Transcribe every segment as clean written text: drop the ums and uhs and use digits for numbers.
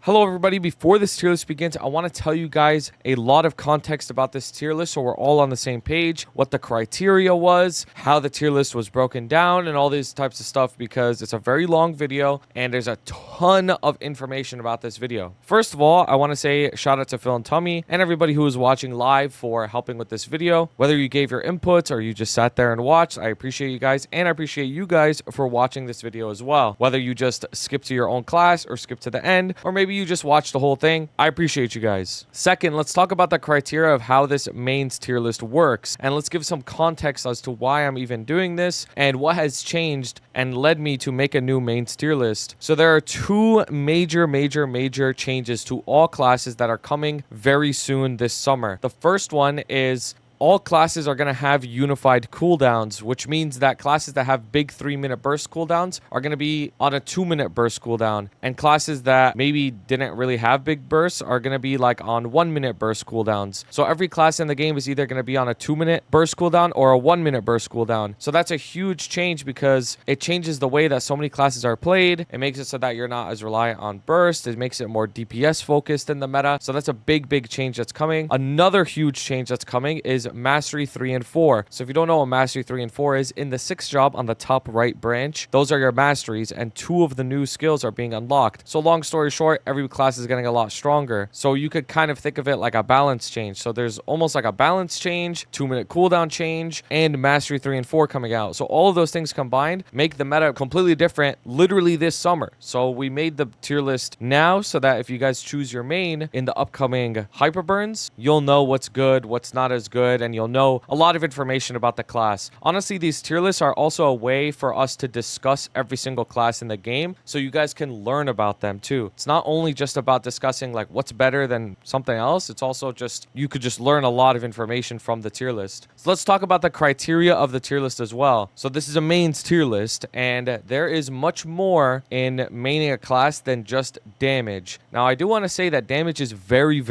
Hello everybody, before this tier list begins, I want to tell you guys a lot of context about this tier list so we're all on the same page, what the criteria was, how the tier list was broken down, and all these types of stuff because it's a very long video and there's a ton of information about this video. First of all, I want to say shout out to Phil and Tommy and everybody who was watching live for helping with this video. Whether you gave your inputs or you just sat there and watched, I appreciate you guys, and I appreciate you guys for watching this video as well. Whether you just skip to your own class or skip to the end, or maybe you just watched the whole thing, I appreciate you guys. Second, let's talk about the criteria of how this mains tier list works, and let's give some context as to why I'm even doing this and what has changed and led me to make a new mains tier list. So there are two major changes to all classes that are coming very soon this summer. The first one is all classes are going to have unified cooldowns, which means that classes that have big 3-minute burst cooldowns are going to be on a 2-minute burst cooldown. And classes that maybe didn't really have big bursts are going to be like on 1-minute burst cooldowns. So every class in the game is either going to be on a 2-minute burst cooldown or a 1-minute burst cooldown. So that's a huge change because it changes the way that so many classes are played. It makes it so that you're not as reliant on burst. It makes it more DPS focused in the meta. So that's a big change that's coming. Another huge change that's coming is Mastery 3 and 4. So if you don't know what Mastery 3 and 4 is, in the 6th job on the top right branch, those are your masteries, and 2 of the new skills are being unlocked. So long story short, every class is getting a lot stronger. So you could kind of think of it like a balance change. So there's almost like a balance change, 2-minute cooldown change, and Mastery 3 and 4 coming out. So all of those things combined make the meta completely different literally this summer. So we made the tier list now so that if you guys choose your main in the upcoming hyperburns, you'll know what's good, what's not as good, and you'll know a lot of information about the class. Honestly, these tier lists are also a way for us to discuss every single class in the game so you guys can learn about them too. It's not only just about discussing like what's better than something else, it's also just you could just learn a lot of information from the tier list. So let's talk about the criteria of the tier list as well. So this is a mains tier list, and there is much more in maining a class than just damage. Now I do want to say that damage is very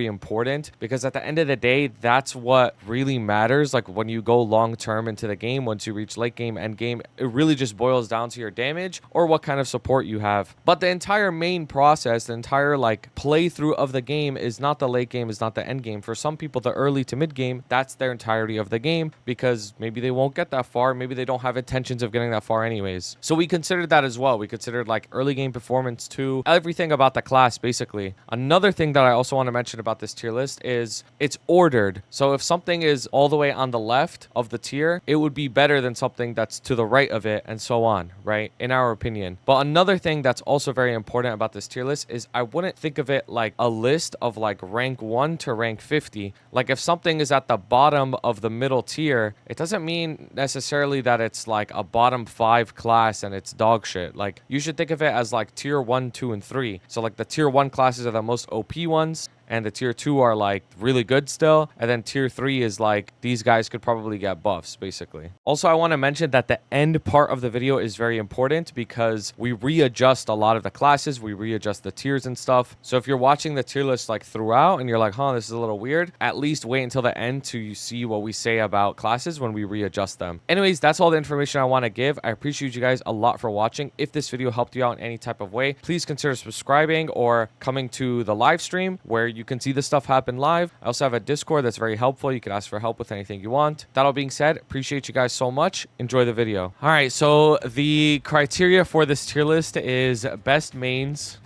important because at the end of the day, that's what really matters. Like when you go long term into the game, once you reach late game, end game, it really just boils down to your damage or what kind of support you have. But the entire main process, the entire like playthrough of the game is not the late game, is not the end game. For some people, the early to mid game, that's their entirety of the game because maybe they won't get that far, maybe they don't have intentions of getting that far anyways. So we considered that as well. We considered like early game performance too, everything about the class basically. Another thing that I also want to mention about this tier list is it's ordered. So if something is all the way on the left of the tier, it would be better than something that's to the right of it, and so on, right? In our opinion. But another thing that's also very important about this tier list is I wouldn't think of it like a list of like rank 1 to rank 50. Like if something is at the bottom of the middle tier, it doesn't mean necessarily that it's like a bottom 5 class and it's dog shit. Like you should think of it as like tier 1, 2, and 3. So like the tier 1 classes are the most OP ones, and the tier 2 are like really good still, and then tier 3 is like these guys could probably get buffs basically. Also, I want to mention that the end part of the video is very important because we readjust a lot of the classes, we readjust the tiers and stuff. So if you're watching the tier list like throughout and you're like, huh, this is a little weird, at least wait until the end to see what we say about classes when we readjust them. Anyways, that's all the information I want to give. I appreciate you guys a lot for watching. If this video helped you out in any type of way, please consider subscribing or coming to the live stream where you can see this stuff happen live. I also have a Discord that's very helpful. You can ask for help with anything you want. That all being said, appreciate you guys so much. Enjoy the video. All right, so the criteria for this tier list is best mains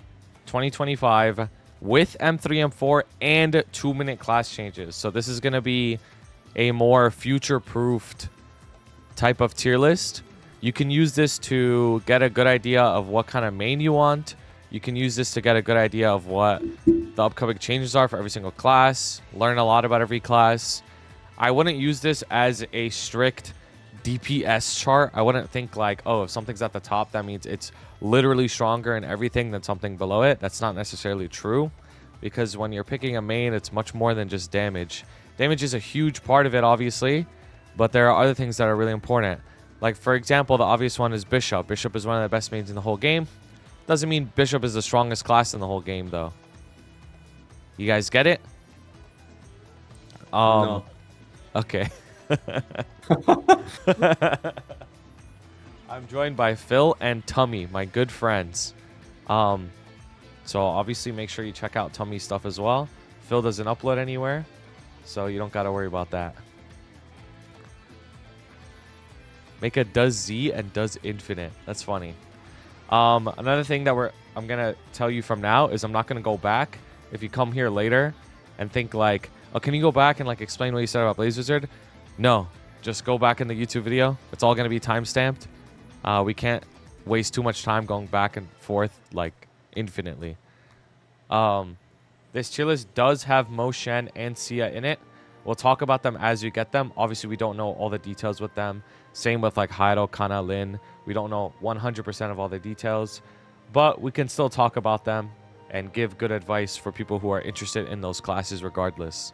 2025 with M3, M4, and 2-minute class changes. So this is going to be a more future-proofed type of tier list. You can use this to get a good idea of what kind of main you want. You can use this to get a good idea of what the upcoming changes are for every single class. Learn a lot about every class. I wouldn't use this as a strict DPS chart. I wouldn't think like, oh, if something's at the top, that means it's literally stronger in everything than something below it. That's not necessarily true because when you're picking a main, it's much more than just damage. Damage is a huge part of it, obviously, but there are other things that are really important. Like, for example, the obvious one is Bishop. Bishop is one of the best mains in the whole game. Doesn't mean Bishop is the strongest class in the whole game, though. You guys get it? No. Okay. I'm joined by Phil and Tummy, my good friends. So obviously make sure you check out Tummy stuff as well. Phil doesn't upload anywhere, so you don't got to worry about that. Make a does Z and does infinite. That's funny. Another thing that I'm going to tell you from now is I'm not going to go back. If you come here later and think like, oh, can you go back and like explain what you said about Blaze Wizard? No, just go back in the YouTube video. It's all going to be time-stamped. We can't waste too much time going back and forth like infinitely. This tier list does have Mo, Shen, and Sia in it. We'll talk about them as we get them. Obviously, we don't know all the details with them. Same with like Hayato, Kanna, Lynn. We don't know 100% of all the details, but we can still talk about them and give good advice for people who are interested in those classes regardless.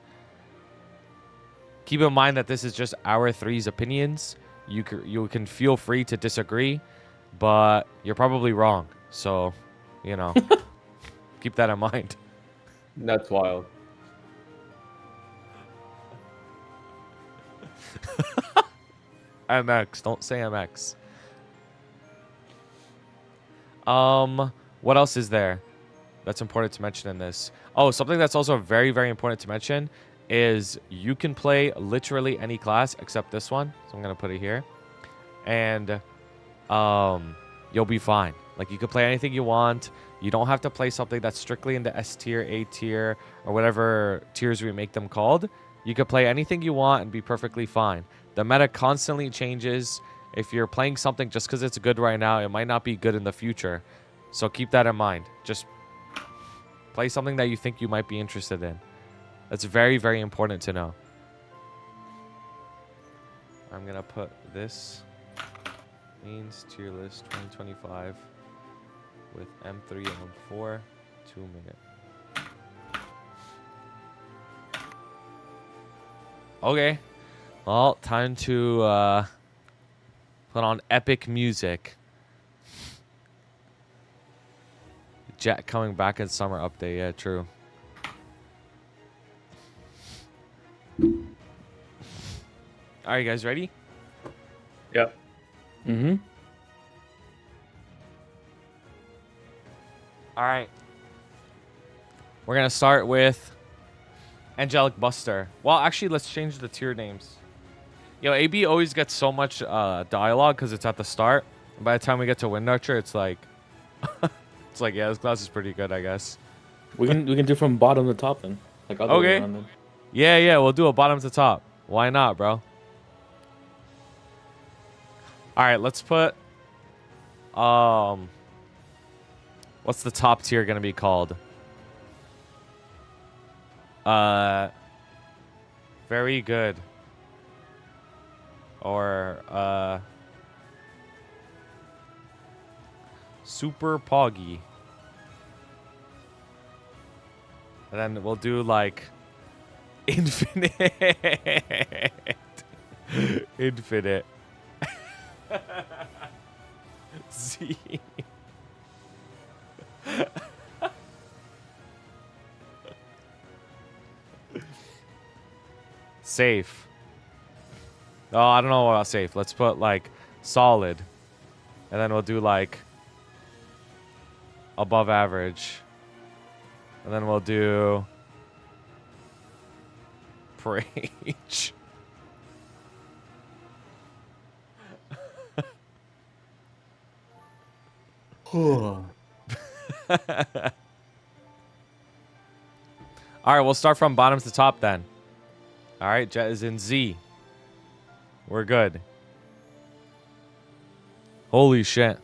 Keep in mind that this is just our three's opinions. You can feel free to disagree, but you're probably wrong. So, you know, keep that in mind. That's wild. MX. Don't say MX. What else is there that's important to mention in this? Oh, something that's also very, very important to mention is you can play literally any class except this one. So I'm going to put it here. And you'll be fine. Like, you can play anything you want. You don't have to play something that's strictly in the S tier, A tier, or whatever tiers we make them called. You can play anything you want and be perfectly fine. The meta constantly changes. If you're playing something just because it's good right now, it might not be good in the future. So keep that in mind. Just play something that you think you might be interested in. That's very, very important to know. I'm going to put this MAINS tier list 2025 with M3 and M4, 2 minute. Okay. Well, time to put on epic music. Jet coming back in summer update. Yeah, true. Are you guys ready? Yep. Mm-hmm. All right. We're going to start with Angelic Buster. Well, actually, let's change the tier names. Yo, AB always gets so much dialogue because it's at the start. And by the time we get to Wind Archer, it's like... it's like, yeah, this class is pretty good, I guess. We can do from bottom to top then. Like other way Okay. around then. Yeah, we'll do a bottom to top. Why not, bro? All right, let's put... what's the top tier going to be called? Very good. Or, super poggy. And then we'll do, like, infinite. Infinite. Z. Safe. Oh, I don't know about safe. Let's put like solid. And then we'll do like above average. And then we'll do Preach. All right, we'll start from bottom to top then. All right, Jet is in Z. We're good. Holy shit.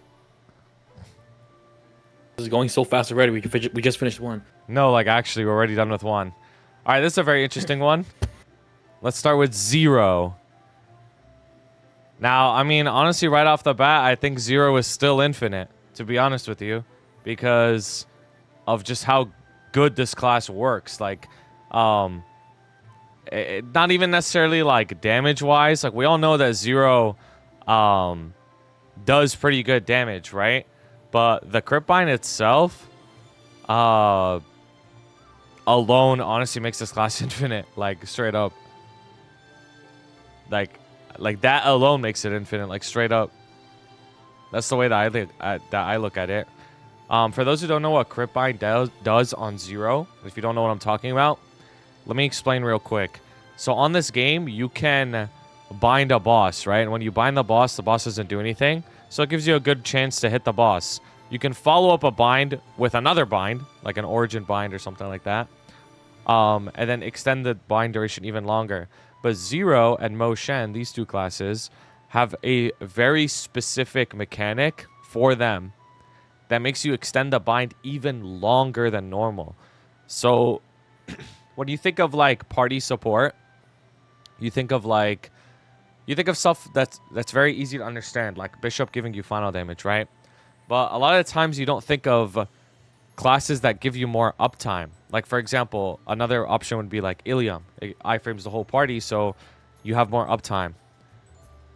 This is going so fast already. We just finished one. No, like actually, we're already done with one. All right, this is a very interesting one. Let's start with 0. Now, I mean, honestly, right off the bat, I think 0 is still infinite, to be honest with you, because of just how good this class works. Like, not even necessarily like damage wise. Like, we all know that 0 does pretty good damage, right? But the crit bind itself alone honestly makes this class infinite, like straight up. Like that alone makes it infinite, like straight up. That's the way that I look at it. For those who don't know what crit bind does on Zero, if you don't know what I'm talking about, let me explain real quick. So on this game, you can bind a boss, right? And when you bind the boss doesn't do anything. So it gives you a good chance to hit the boss. You can follow up a bind with another bind, like an origin bind or something like that. And then extend the bind duration even longer. But Zero and Mo Shen, these two classes, have a very specific mechanic for them that makes you extend the bind even longer than normal. So when you think of like party support, you think of stuff that's very easy to understand, like Bishop giving you final damage, right? But a lot of the times you don't think of classes that give you more uptime. Like, for example, another option would be like Illium. It iframes the whole party, so you have more uptime.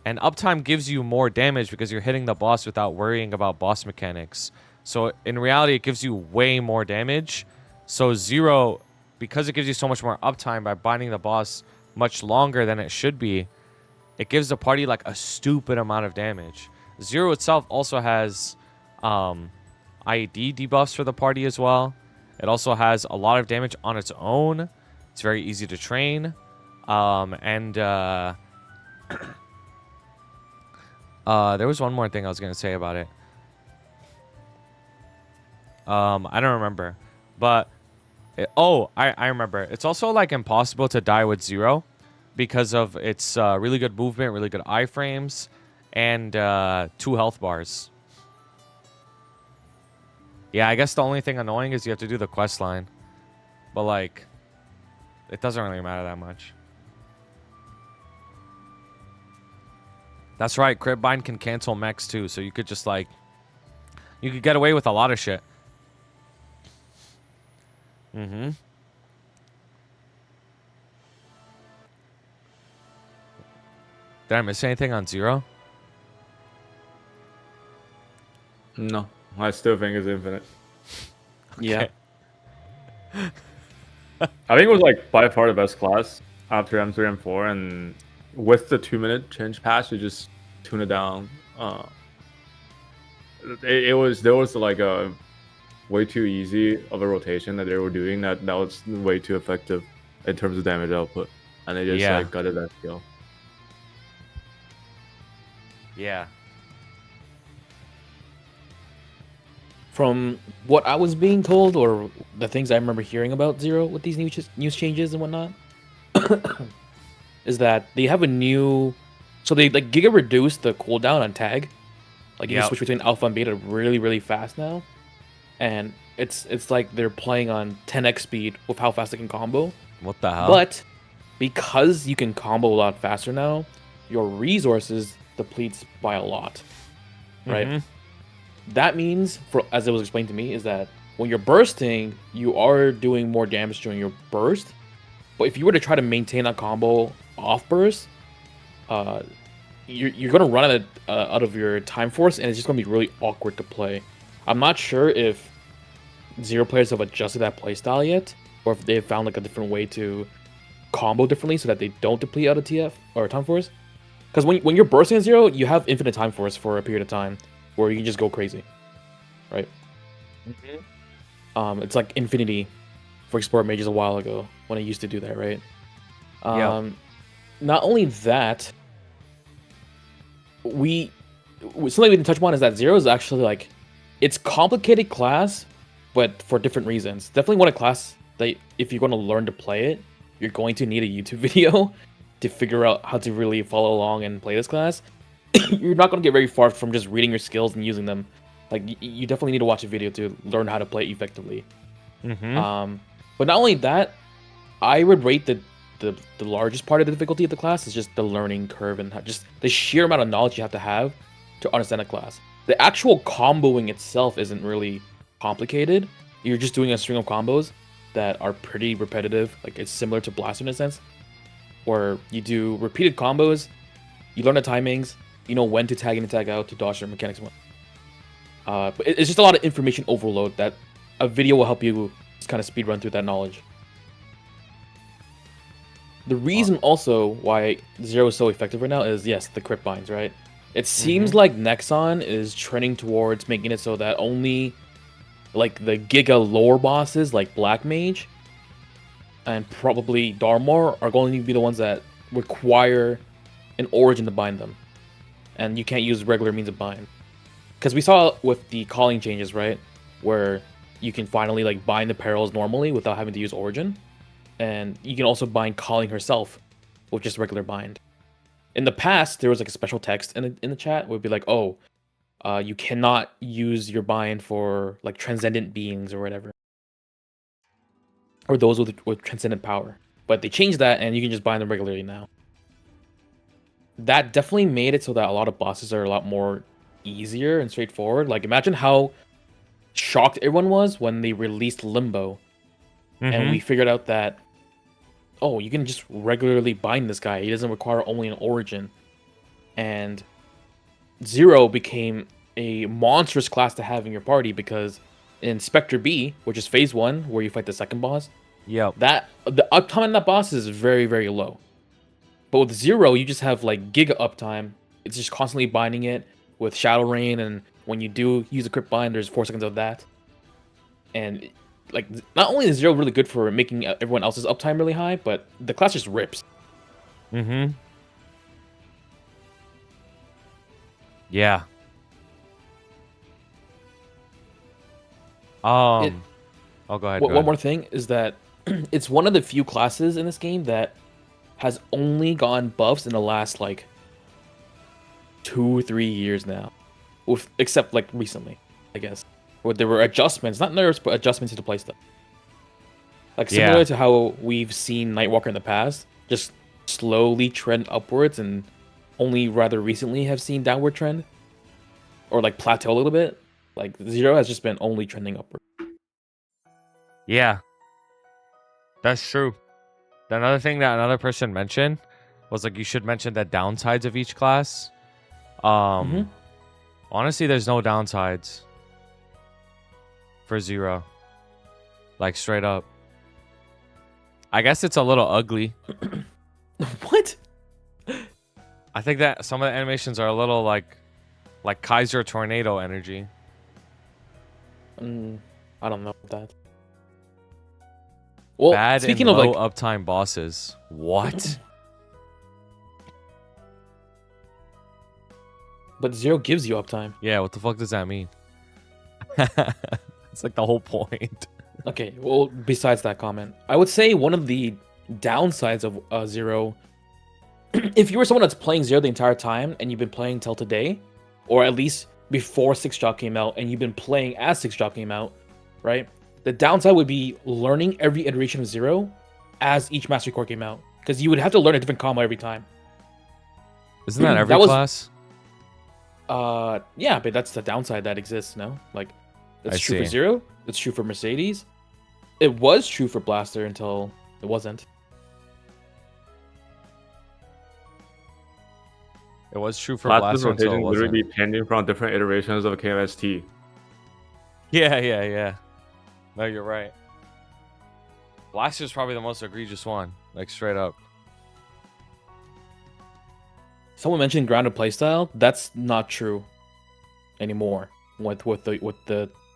And uptime gives you more damage because you're hitting the boss without worrying about boss mechanics. So in reality, it gives you way more damage. So Zero, because it gives you so much more uptime by binding the boss much longer than it should be, it gives the party like a stupid amount of damage. Zero itself also has IED debuffs for the party as well. It also has a lot of damage on its own. It's very easy to train. There was one more thing I was going to say about it. I don't remember. But, I remember. It's also, like, impossible to die with Zero because of its really good movement, really good iframes, and 2 health bars. Yeah, I guess the only thing annoying is you have to do the quest line. But, like, it doesn't really matter that much. That's right, crit bind can cancel mechs too, so you could just like you could get away with a lot of shit. Did I miss anything on Zero? No, I still think it's infinite. Yeah. I think it was like by far the best class after M3 M4, and with the 2-minute change patch, you just tune it down. There was like a way too easy of a rotation that they were doing that was way too effective in terms of damage output, and they just like gutted that skill. Yeah. From what I was being told, or the things I remember hearing about Zero with these news changes and whatnot, is that they have a new, so they like giga reduced the cooldown on tag, like you can switch between alpha and beta really really fast now, and it's like they're playing on 10x speed with how fast they can combo. What the hell? But because you can combo a lot faster now, your resources depletes by a lot, right? That means, as it was explained to me, is that when you're bursting, you are doing more damage during your burst. But if you were to try to maintain that combo off burst, you're going to run out of your time force, and it's just going to be really awkward to play. I'm not sure if Zero players have adjusted that playstyle yet, or if they've found like a different way to combo differently so that they don't deplete out of TF or time force. Because when you're bursting at Zero, you have infinite time force for a period of time, where you can just go crazy, right? It's like Infinity for Explorer Mages a while ago when I used to do that, right? Not only that, something we didn't touch upon is that Zero is actually like, it's complicated class, but for different reasons. Definitely one of class that if you're going to learn to play it, you're going to need a YouTube video to figure out how to really follow along and play this class. You're not going to get very far from just reading your skills and using them. Like, you definitely need to watch a video to learn how to play effectively. But not only that, I would rate the largest part of the difficulty of the class is just the learning curve and just the sheer amount of knowledge you have to understand a class. The actual comboing itself isn't really complicated. You're just doing a string of combos that are pretty repetitive. Like, it's similar to Blaster in a sense, where you do repeated combos, you learn the timings, you know when to tag in and tag out to dodge their mechanics. But it's just a lot of information overload that a video will help you just kind of speed run through that knowledge. The reason also why Zero is so effective right now is, yes, the crit binds, right? It seems like Nexon is trending towards making it so that only like the Giga lore bosses like Black Mage and probably Darmor are going to be the ones that require an origin to bind them. And you can't use regular means of bind. Because we saw with the calling changes, right? Where you can finally like bind the perils normally without having to use origin. And you can also bind calling herself with just regular bind. In the past, there was like a special text in the chat would be like, oh, you cannot use your bind for like transcendent beings or whatever. Or those with transcendent power. But they changed that and you can just bind them regularly now. That definitely made it so that a lot of bosses are a lot more easier and straightforward. Like imagine how shocked everyone was when they released Limbo. And we figured out that, oh, you can just regularly bind this guy. He doesn't require only an origin. And Zero became a monstrous class to have in your party because in Spectre B, which is phase 1, where you fight the second boss, the uptime on that boss is very, very low. But with Zero, you just have like giga uptime. It's just constantly binding it with Shadow Rain, and when you do use a crit bind, there's 4 seconds of that. And like, not only is Zero really good for making everyone else's uptime really high, but the class just rips. Yeah. Oh, go ahead. One more thing is that it's one of the few classes in this game that has only gotten buffs in the last like 2 or 3 years now, except like recently, I guess, where there were adjustments, not nerfs, but adjustments to the playstyle. Like similar to how we've seen Nightwalker in the past, just slowly trend upwards, and only rather recently have seen downward trend, or like plateau a little bit. Like Zero has just been only trending upward. Yeah, that's true. Another thing that another person mentioned was like you should mention the downsides of each class. Honestly, there's no downsides for Zero. Like straight up. I guess it's a little ugly. What? I think that some of the animations are a little like Kaiser tornado energy. I don't know about that. Well, bad speaking and of low like uptime bosses. What? But Zero gives you uptime. Yeah, what the fuck does that mean? It's like the whole point. Okay, well, besides that comment, I would say one of the downsides of Zero, if you were someone that's playing Zero the entire time and you've been playing till today, or at least before 6 Job came out and you've been playing as 6 Job came out, right? The downside would be learning every iteration of Zero as each Mastery Core came out, because you would have to learn a different combo every time. Isn't that every class? Yeah, but that's the downside that exists, no? Like, that's true for see. Zero, it's true for Mercedes. It was true for Blaster until it wasn't. It was true for Blaster's Blaster until it rotation wasn't. literally depending from different iterations of KMST. Yeah. No, you're right. Blaster's probably the most egregious one, like straight up. Someone mentioned grounded playstyle. That's not true anymore with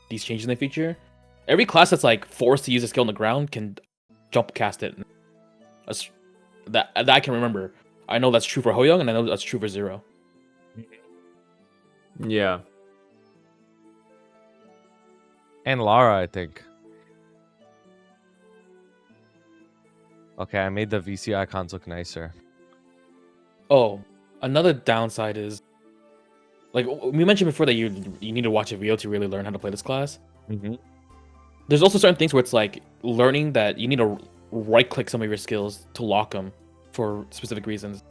these changes in the feature. Every class that's like forced to use a skill on the ground can jump cast it. That I can remember. I know that's true for Hoyoung, and I know that's true for Zero. Yeah. And Lara, I think. Okay, I made the VC icons look nicer. Oh, another downside is, like we mentioned before, that you need to watch a video to really learn how to play this class. There's also certain things where it's like learning that you need to right-click some of your skills to lock them for specific reasons.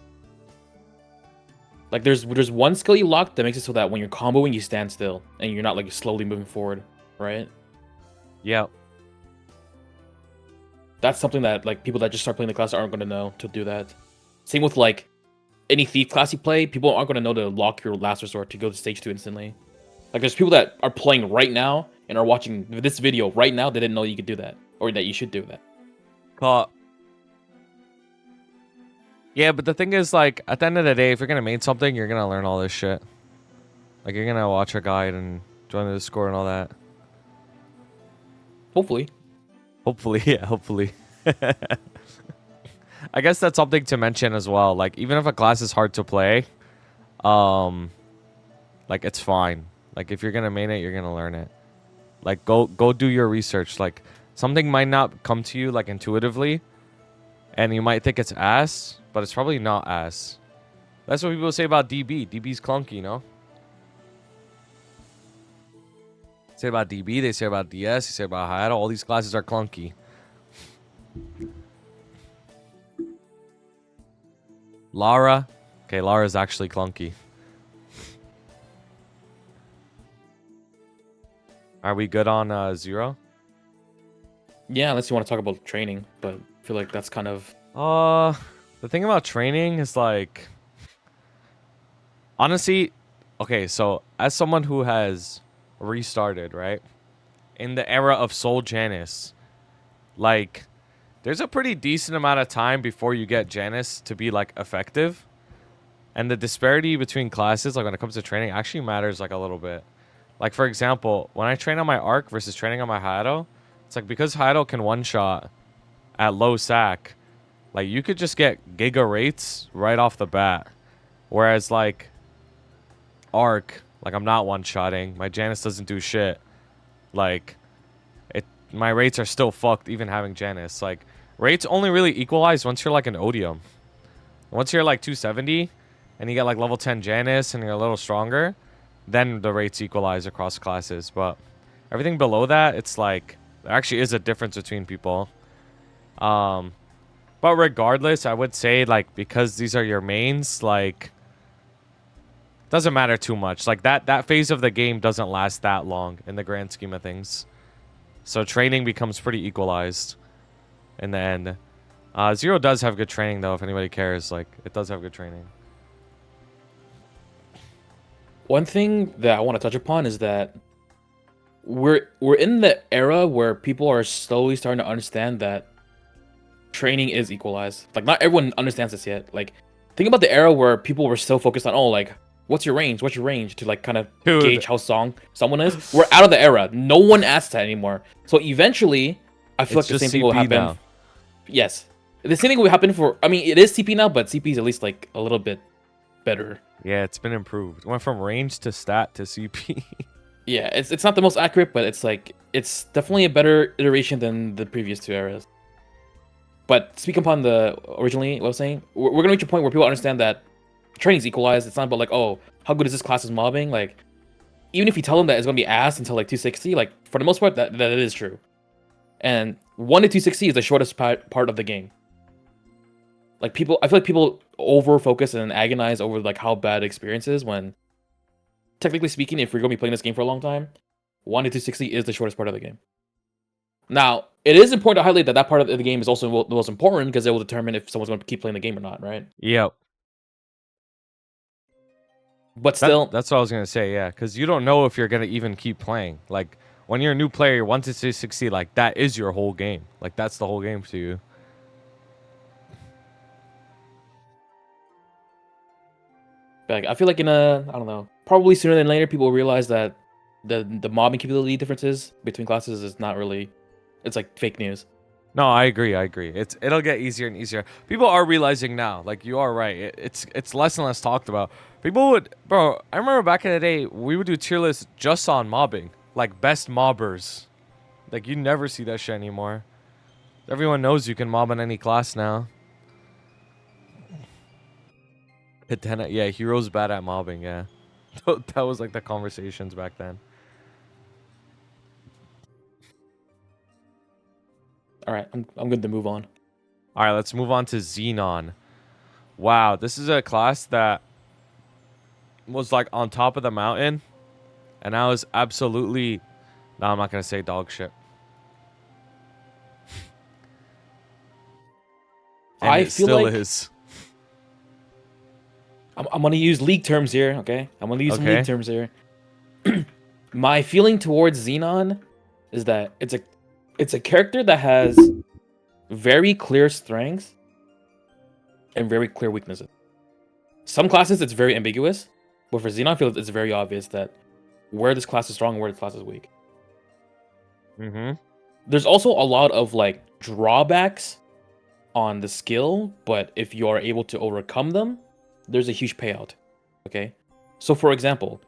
Like there's one skill you lock that makes it so that when you're comboing, you stand still and you're not like slowly moving forward, right? Yeah. That's something that like people that just start playing the class aren't going to know to do that. Same with like any thief class you play, people aren't going to know to lock your last resort to go to stage 2 instantly. Like there's people that are playing right now and are watching this video right now, they didn't know you could do that or that you should do that. Yeah, but the thing is, like, at the end of the day, if you're gonna main something, you're gonna learn all this shit. Like, you're gonna watch a guide and join the Discord and all that. Hopefully. Hopefully, yeah, hopefully. I guess that's something to mention as well. Like, even if a class is hard to play, like, it's fine. Like, if you're gonna main it, you're gonna learn it. Like, go do your research. Like, something might not come to you, like, intuitively, and you might think it's ass, but it's probably not ass. That's what people say about DB. DB's clunky, you know? They say about DB, they say about DS, they say about Hayato. All these classes are clunky. Lara. Okay, Lara's actually clunky. Are we good on 0? Yeah, unless you want to talk about training, but I feel like that's kind of... The thing about training is, like... Honestly, okay, so as someone who has restarted, right? In the era of Soul Janus, like, there's a pretty decent amount of time before you get Janus to be, like, effective. And the disparity between classes, like, when it comes to training, actually matters, like, a little bit. Like, for example, when I train on my Arc versus training on my Hayato, it's like, because Hayato can one-shot at low sack, like, you could just get Giga rates right off the bat. Whereas, like, Arc, like, I'm not one-shotting. My Janus doesn't do shit. Like, my rates are still fucked even having Janus. Like, rates only really equalize once you're, like, an Odium. Once you're, like, 270, and you get, like, level 10 Janus, and you're a little stronger, then the rates equalize across classes. But everything below that, it's like, there actually is a difference between people. But regardless, I would say, like, because these are your mains, like, doesn't matter too much. Like, that phase of the game doesn't last that long in the grand scheme of things. So training becomes pretty equalized in the end. 0 does have good training, though, if anybody cares. Like, it does have good training. One thing that I want to touch upon is that we're in the era where people are slowly starting to understand that training is equalized. Like, not everyone understands this yet. Like, think about the era where people were still focused on, oh, like, what's your range? What's your range? To, like, kind of gauge how strong someone is. We're out of the era. No one asks that anymore. So eventually, I feel like the same thing will happen. Now. Yes. The same thing will happen for... I mean, it is CP now, but CP is at least, like, a little bit better. Yeah, it's been improved. It went from range to stat to CP. Yeah, it's not the most accurate, but it's like it's definitely a better iteration than the previous two eras. But speaking upon the originally, what I was saying, we're gonna reach a point where people understand that training's equalized. It's not about like, oh, how good is this class is mobbing? Like, even if you tell them that it's gonna be ass until like 260, like for the most part, that it is true. And 1 to 260 is the shortest part of the game. Like I feel like people over focus and agonize over like how bad experience is when, technically speaking, if you're gonna be playing this game for a long time, 1 to 260 is the shortest part of the game. Now, it is important to highlight that part of the game is also the most important because it will determine if someone's going to keep playing the game or not, right? Yep. But still... That's what I was going to say, yeah. Because you don't know if you're going to even keep playing. Like, when you're a new player, 1 to 260, like, that is your whole game. Like, that's the whole game to you. Like, I feel like I don't know, probably sooner than later, people will realize that the mobbing capability differences between classes is not really... It's like fake news. No, I agree. It'll get easier and easier. People are realizing now. Like, you are right. It's less and less talked about. People would, bro. I remember back in the day, we would do tier lists just on mobbing, like best mobbers. Like, you never see that shit anymore. Everyone knows you can mob in any class now. Cadena, yeah, heroes bad at mobbing. Yeah, that was like the conversations back then. All right, I'm good to move on. All right, let's move on to Xenon. Wow, this is a class that was like on top of the mountain, and I was absolutely... No, I'm not gonna say dog shit. And I it feel still like is. I'm gonna use league terms here, okay? I'm gonna use some league terms here. My feeling towards Xenon is that it's a character that has very clear strengths and very clear weaknesses. Some classes it's very ambiguous, but for Xenon, I feel it's very obvious that where this class is strong and where this class is weak. Mm-hmm. there's also a lot of like drawbacks on the skill, but if you are able to overcome them, there's a huge payout. Okay, so for example,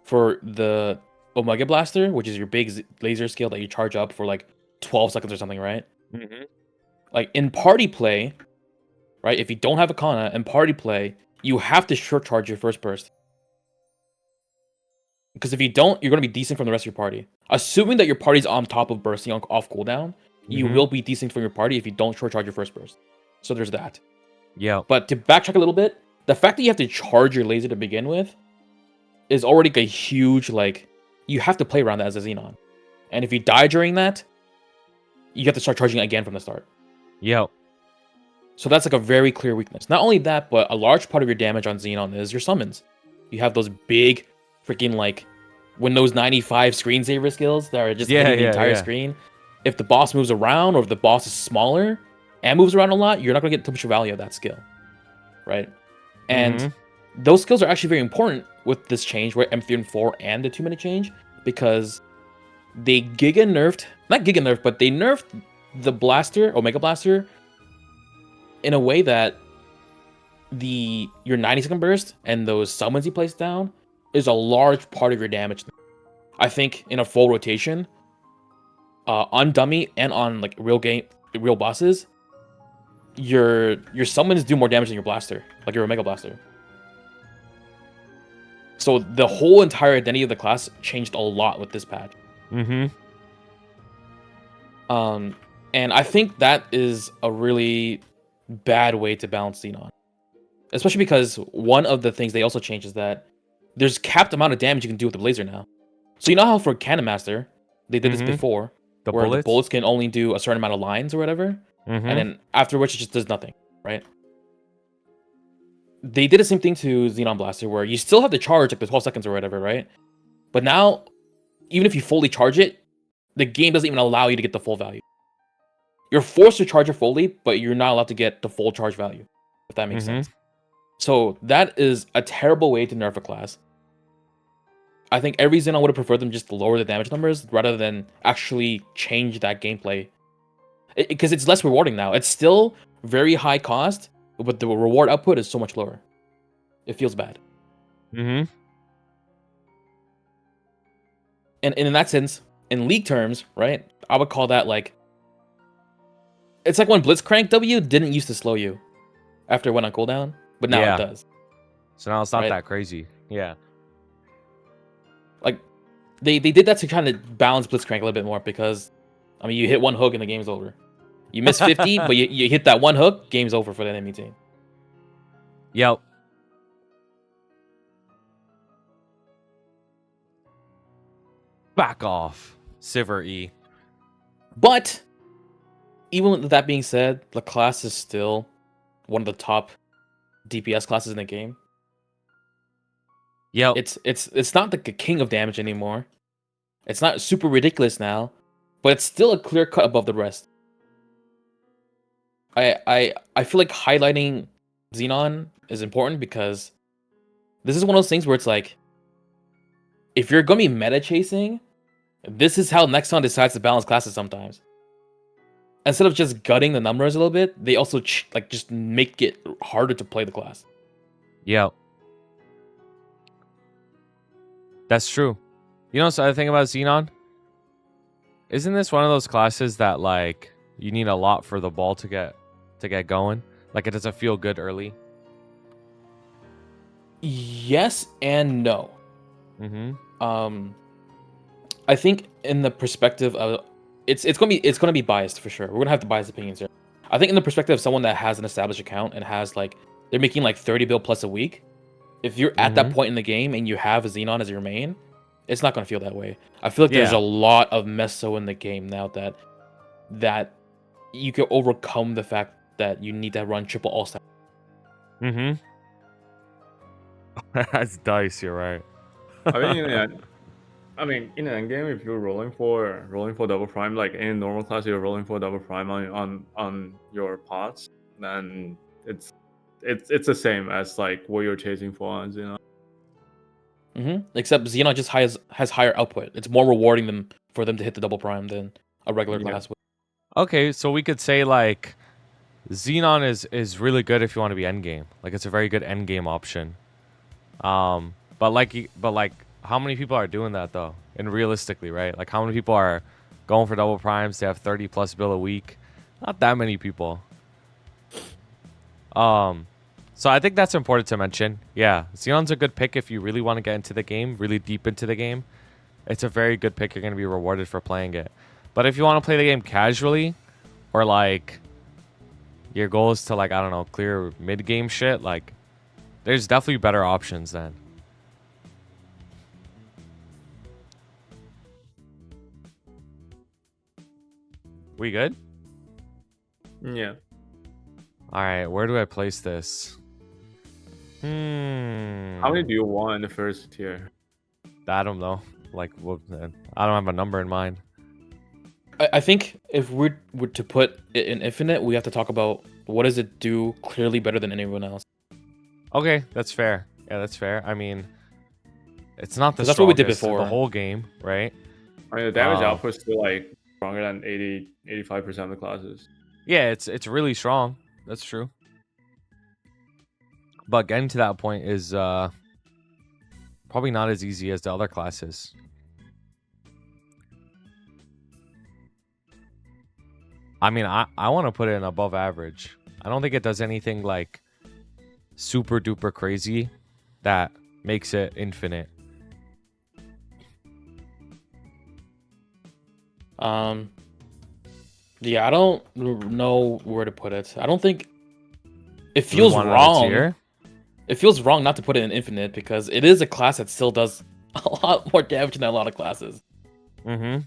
for the Omega Blaster, which is your big laser skill that you charge up for like 12 seconds or something, right? Mm-hmm. Like in party play, right? If you don't have a Kanna in party play, you have to short charge your first burst. Because if you don't, you're going to be decent from the rest of your party. Assuming that your party's on top of bursting off cooldown, you will be decent from your party if you don't short charge your first burst. So there's that. Yeah. But to backtrack a little bit, the fact that you have to charge your laser to begin with is already a huge, like, you have to play around that as a Xenon. And if you die during that, you have to start charging again from the start. Yeah. So that's like a very clear weakness. Not only that, but a large part of your damage on Xenon is your summons. You have those big, freaking like Windows 95 screensaver skills that are just hitting the entire screen. If the boss moves around or if the boss is smaller and moves around a lot, you're not going to get too much value of that skill. Right? And those skills are actually very important with this change, right? M3 and 4 and the 2-minute change, because they not giga nerfed, but they nerfed the blaster, Omega Blaster, in a way that your 90-second burst and those summons you place down is a large part of your damage. I think in a full rotation, on dummy and on like real bosses, your summons do more damage than your blaster, like your Omega Blaster. So the whole entire identity of the class changed a lot with this patch. Mm-hmm. And I think that is a really bad way to balance Xenon. Especially because one of the things they also changed is that there's capped amount of damage you can do with the laser now. So you know how for Cannon Master, they did this before, where the bullets can only do a certain amount of lines or whatever, and then after which it just does nothing, right? They did the same thing to Xenon Blaster, where you still have to charge like the 12 seconds or whatever, right? But now, even if you fully charge it, the game doesn't even allow you to get the full value. You're forced to charge it fully, but you're not allowed to get the full charge value, if that makes sense. So that is a terrible way to nerf a class. I think every Xenon would have preferred them just to lower the damage numbers rather than actually change that gameplay. Because it's less rewarding now. It's still very high cost, but the reward output is so much lower. It feels bad. And in that sense, in league terms, right, I would call that like... It's like when Blitzcrank W didn't used to slow you after it went on cooldown, but now it does. So now it's not that crazy. Yeah. Like, they did that to kind of balance Blitzcrank a little bit more because, I mean, you hit one hook and the game's over. You miss 50, but you hit that one hook, game's over for the enemy team. Yep. Back off, Sivir E. But, even with that being said, the class is still one of the top DPS classes in the game. Yep. It's not the king of damage anymore. It's not super ridiculous now, but it's still a clear cut above the rest. I feel like highlighting Xenon is important because this is one of those things where it's like, if you're gonna be meta chasing, this is how Nexon decides to balance classes sometimes. Instead of just gutting the numbers a little bit, they also just make it harder to play the class. Yep. That's true. You know, so the thing about Xenon, isn't this one of those classes that like you need a lot for the ball to get going? Like it doesn't feel good early. Yes and no. I think in the perspective of it's gonna be biased for sure. We're gonna have to biased opinions here. I think in the perspective of someone that has an established account and has like they're making like 30 bill plus a week. If you're at that point in the game and you have a Xenon as your main, it's not gonna feel that way. I feel like there's a lot of meso in the game now that you can overcome the fact that you need to run triple all stat. That's dice, you're right. I mean, in an endgame, if you're rolling for double prime, like in normal class, you're rolling for double prime on your pots, then it's the same as like what you're chasing for on Xenon. Except Xenon just has higher output. It's more rewarding for them to hit the double prime than a regular Yeah. class would. Okay, so we could say like Xenon is really good if you want to be endgame. Like it's a very good endgame option. But like how many people are doing that though? And realistically, right? Like how many people are going for double primes? They have 30 plus bill a week. Not that many people. So I think that's important to mention. Yeah, Xenon's a good pick if you really want to get into the game, really deep into the game. It's a very good pick. You're going to be rewarded for playing it. But if you want to play the game casually, or like your goal is to like, I don't know, clear mid-game shit, like there's definitely better options then. We good? Yeah. All right, where do I place this? How many do you want in the first tier? I don't know. Like, I don't have a number in mind. I think if we were to put it in infinite, we have to talk about what does it do clearly better than anyone else. Okay, that's fair. Yeah, that's fair. I mean, it's not the That's what we did strongest in before. the whole game, right? I mean, the damage output's still like stronger than 85% of the classes. Yeah, it's really strong. That's true. But getting to that point is probably not as easy as the other classes. I mean, I want to put it in above average. I don't think it does anything like super duper crazy that makes it infinite. Yeah, I don't know where to put it. I don't think it feels wrong. It feels wrong not to put it in infinite because it is a class that still does a lot more damage than a lot of classes. Mm-hmm.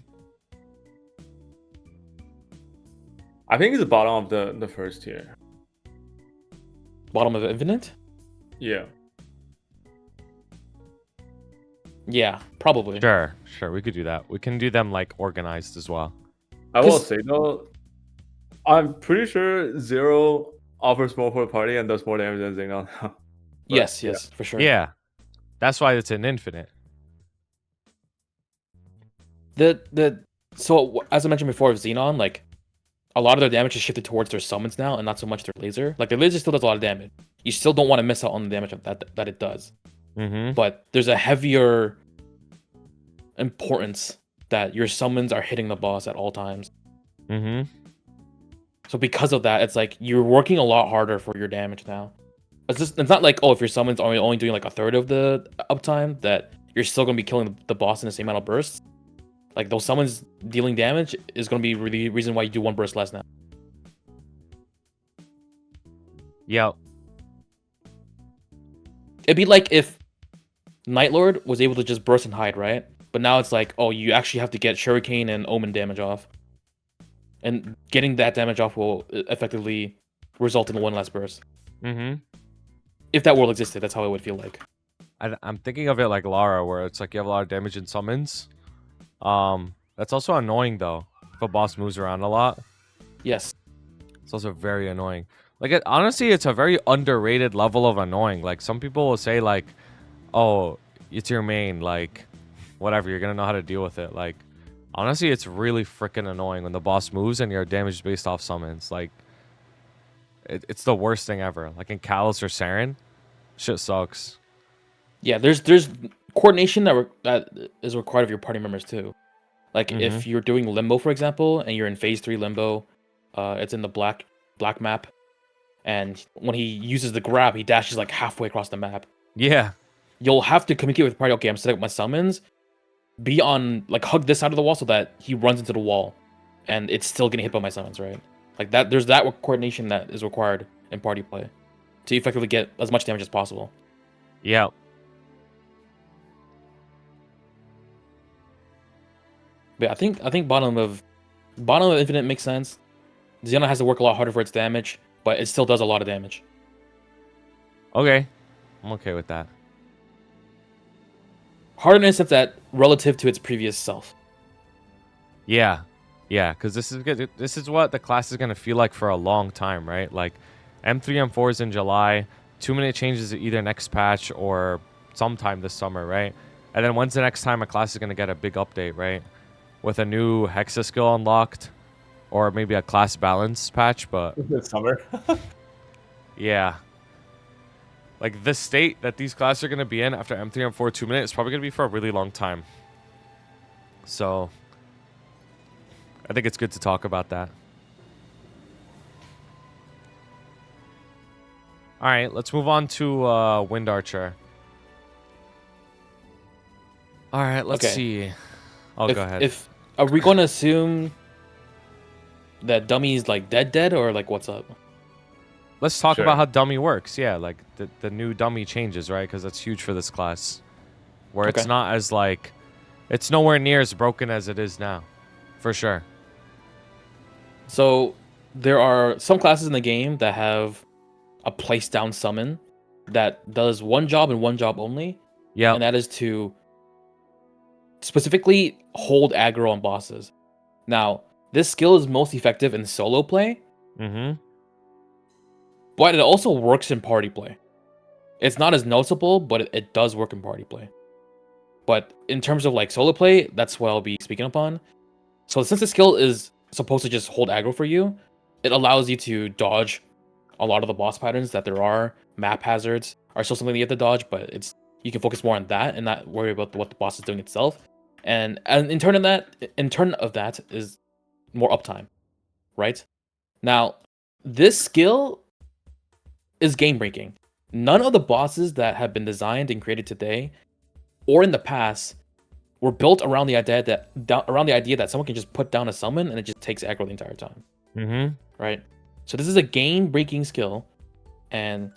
I think it's the bottom of the first tier. Bottom of infinite? Yeah. Yeah, probably. Sure, we could do that. We can do them like organized as well. I will say though, I'm pretty sure Zero offers more for the party and does more damage than Xenon. Yes, for sure. Yeah, that's why it's an infinite. So as I mentioned before, with Xenon, like a lot of their damage is shifted towards their summons now, and not so much their laser. Like their laser still does a lot of damage. You still don't want to miss out on the damage of that it does. Mm-hmm. But there's a heavier importance that your summons are hitting the boss at all times. Mm-hmm. So because of that, it's like you're working a lot harder for your damage now. It's not like, oh, if your summons are only doing like a third of the uptime, that you're still gonna be killing the boss in the same amount of bursts. Like those summons dealing damage is gonna be really the reason why you do one burst less now. Yep. It'd be like if Night Lord was able to just burst and hide, right? But now it's like, oh, you actually have to get Shuriken and Omen damage off. And getting that damage off will effectively result in one less burst. Mm-hmm. If that world existed, that's how it would feel like. I'm thinking of it like Lara, where it's like you have a lot of damage in summons. That's also annoying though. If a boss moves around a lot, Yes. it's also very annoying. Like honestly, it's a very underrated level of annoying. Like some people will say like, "Oh, it's your main, like whatever, you're gonna know how to deal with it." Like honestly, it's really freaking annoying when the boss moves and your damage is based off summons. Like it's the worst thing ever. Like in Callus or Saren, shit sucks. Yeah, there's coordination that is required of your party members too. Like if you're doing limbo, for example, and you're in phase 3 limbo, it's in the black map, and when he uses the grab, he dashes like halfway across the map. Yeah. You'll have to communicate with the party. Okay, I'm setting up my summons. Be on like hug this side of the wall so that he runs into the wall, and it's still getting hit by my summons, right? Like that. There's that coordination that is required in party play to effectively get as much damage as possible. Yeah. But I think bottom of infinite makes sense. Xenon has to work a lot harder for its damage, but it still does a lot of damage. Okay. I'm okay with that. Harder in the sense that relative to its previous self. Yeah. Yeah, because this is good. This is what the class is going to feel like for a long time, right? Like M3, M4 is in July. 2-minute changes either next patch or sometime this summer, right? And then when's the next time a class is going to get a big update, right? with a new Hexa skill unlocked, or maybe a class balance patch. But This summer. yeah, like the state that these classes are going to be in after M3 M4 2-minute is probably going to be for a really long time. So I think it's good to talk about that. All right, let's move on to Wind Archer. All right, let's see. Oh, go ahead. Are we going to assume that Dummy's like dead, or like what's up? Let's talk about how Dummy works. Yeah, like the new Dummy changes, right? Because that's huge for this class. Where it's not as like... It's nowhere near as broken as it is now. For sure. So there are some classes in the game that have a place down summon that does one job and one job only. Yeah. And that is to specifically hold aggro on bosses. Now, this skill is most effective in solo play. Mm-hmm. But it also works in party play. It's not as noticeable, but it does work in party play. But in terms of like solo play, that's what I'll be speaking upon. So since the skill is supposed to just hold aggro for you, it allows you to dodge a lot of the boss patterns that there are. Map hazards are still something that you have to dodge, but you can focus more on that and not worry about what the boss is doing itself. And in turn of that is more uptime, right? Now, this skill is game breaking. None of the bosses that have been designed and created today or in the past were built around the idea that someone can just put down a summon and it just takes aggro the entire time. Mm-hmm. Right? So this is a game breaking skill, and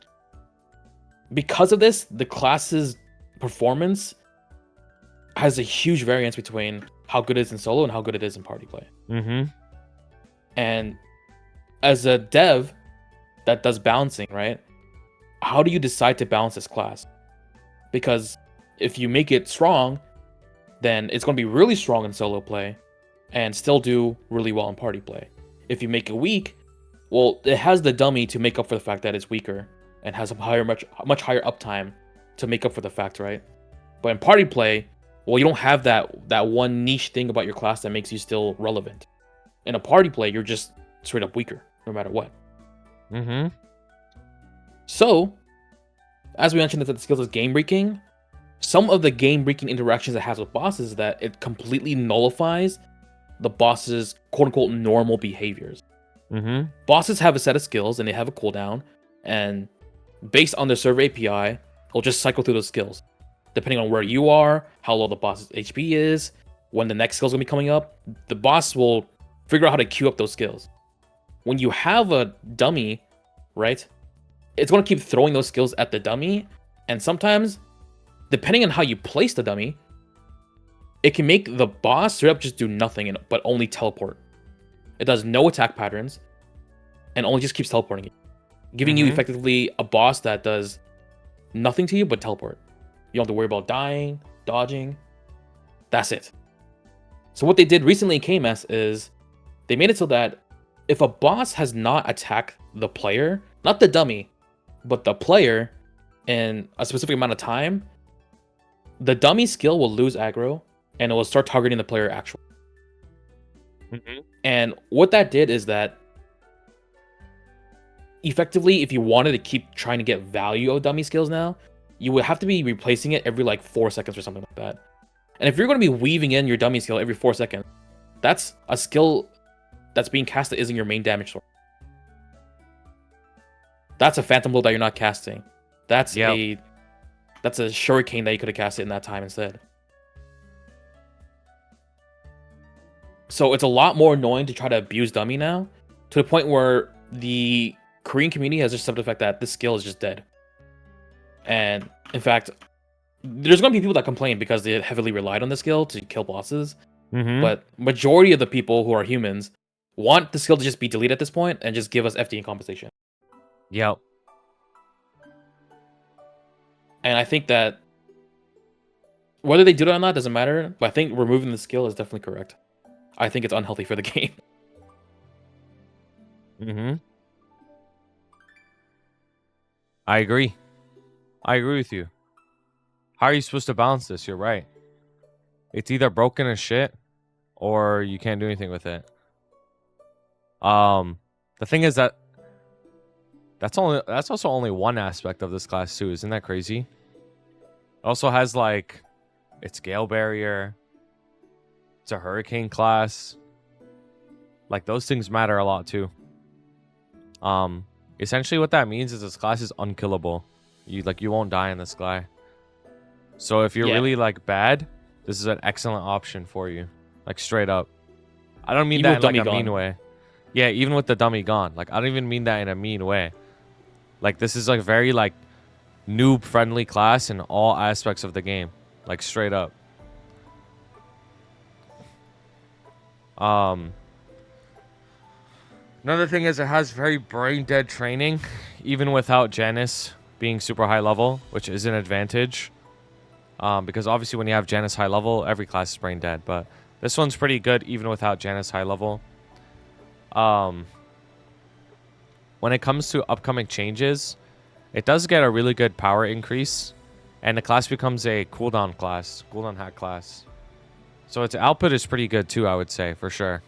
because of this, the class's performance has a huge variance between how good it is in solo and how good it is in party play. Mm-hmm. And as a dev that does balancing, right? How do you decide to balance this class? Because if you make it strong, then it's going to be really strong in solo play and still do really well in party play. If you make it weak, well, it has the dummy to make up for the fact that it's weaker and has a much higher uptime to make up for the fact, right? But in party play, well, you don't have that one niche thing about your class that makes you still relevant. In a party play, you're just straight up weaker, no matter what. Mm-hmm. So, as we mentioned, that the skills is game breaking. Some of the game breaking interactions it has with bosses is that it completely nullifies the boss's quote unquote normal behaviors. Mm-hmm. Bosses have a set of skills and they have a cooldown, and based on their server API, it'll just cycle through those skills. Depending on where you are, how low the boss's HP is, when the next skill's gonna be coming up, the boss will figure out how to queue up those skills. When you have a dummy, right, it's gonna keep throwing those skills at the dummy, and sometimes, depending on how you place the dummy, it can make the boss straight up just do nothing but only teleport. It does no attack patterns and only just keeps teleporting you, giving you effectively a boss that does nothing to you but teleport. You don't have to worry about dying, dodging. That's it. So what they did recently in KMS is they made it so that if a boss has not attacked the player, not the dummy, but the player in a specific amount of time, the dummy skill will lose aggro and it will start targeting the player actually. Mm-hmm. And what that did is that effectively, if you wanted to keep trying to get value of dummy skills now, you would have to be replacing it every like 4 seconds or something like that. And if you're going to be weaving in your dummy skill every 4 seconds, that's a skill that's being cast that isn't your main damage source. That's a phantom blow that you're not casting. That's a shuriken that you could have casted in that time instead. So it's a lot more annoying to try to abuse dummy now, to the point where the Korean community has just accepted the fact that this skill is just dead. And in fact, there's going to be people that complain because they heavily relied on the skill to kill bosses. Mm-hmm. But majority of the people who are humans want the skill to just be deleted at this point and just give us FD and compensation. Yep. And I think that whether they do that or not doesn't matter, but I think removing the skill is definitely correct. I think it's unhealthy for the game. Mm-hmm. I agree. I agree with you. How are you supposed to balance this? You're right. It's either broken as shit or you can't do anything with it. The thing is that that's also only one aspect of this class too. Isn't that crazy? It also has like its Gale Barrier. It's a Hurricane class. Like those things matter a lot too. Essentially what that means is this class is unkillable. You won't die in this guy. So if you're really like bad, this is an excellent option for you. Like straight up. I don't mean Even that in with like a dummy mean way. Yeah, even with the dummy gone. Like I don't even mean that in a mean way. Like this is like very like noob friendly class in all aspects of the game. Like straight up. Another thing is it has very brain dead training, even without Janice being super high level, which is an advantage. Because obviously when you have Janice high level, every class is brain dead. But this one's pretty good even without Janice high level. When it comes to upcoming changes, it does get a really good power increase. And the class becomes a cooldown class, cooldown hack class. So its output is pretty good too, I would say, for sure.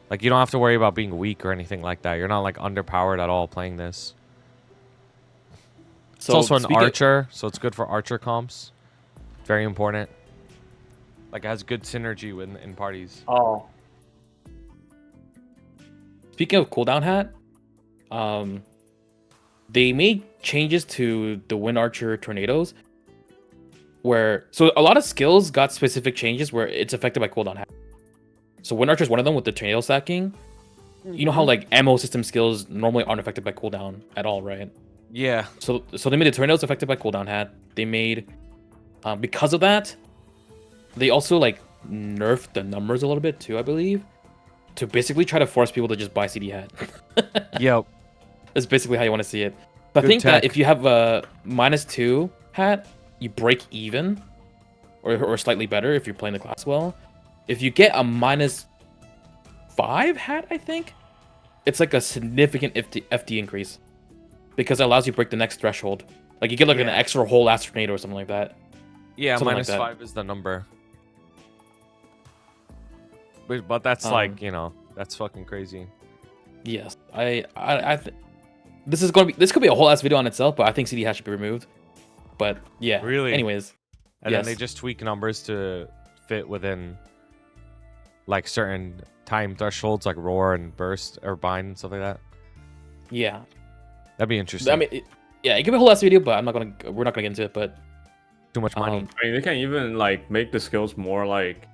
Like, you don't have to worry about being weak or anything like that. You're not, like, underpowered at all playing this. It's also an archer, so it's good for archer comps. Very important. Like, it has good synergy in parties. Oh. Speaking of cooldown hat, they made changes to the Wind Archer tornadoes. So a lot of skills got specific changes where it's affected by cooldown hat. So Wind Archer is one of them with the tornado stacking. You know how like ammo system skills normally aren't affected by cooldown at all, right? Yeah. So they made the tornadoes affected by cooldown hat. They made because of that, they also like nerfed the numbers a little bit too, I believe, to basically try to force people to just buy CD hat. Yep. That's basically how you want to see it. But I think tech. that if you have a -2 hat, you break even, or slightly better if you're playing the class well. If you get a -5 hat, I think it's like a significant FD increase because it allows you to break the next threshold. Like you get like an extra whole ass tornado or something like that. Yeah, Something like that. -5 is the number. But that's like, you know, that's fucking crazy. Yes, this could be a whole ass video on itself, but I think CD hat should be removed. But yeah, Really? Anyways, And then they just tweak numbers to fit within like certain time thresholds, like roar and burst or bind and stuff like that. Yeah, That'd be interesting. I mean, it could be a whole ass video, but we're not gonna get into it. But Too much money. I mean, they can even like make the skills more like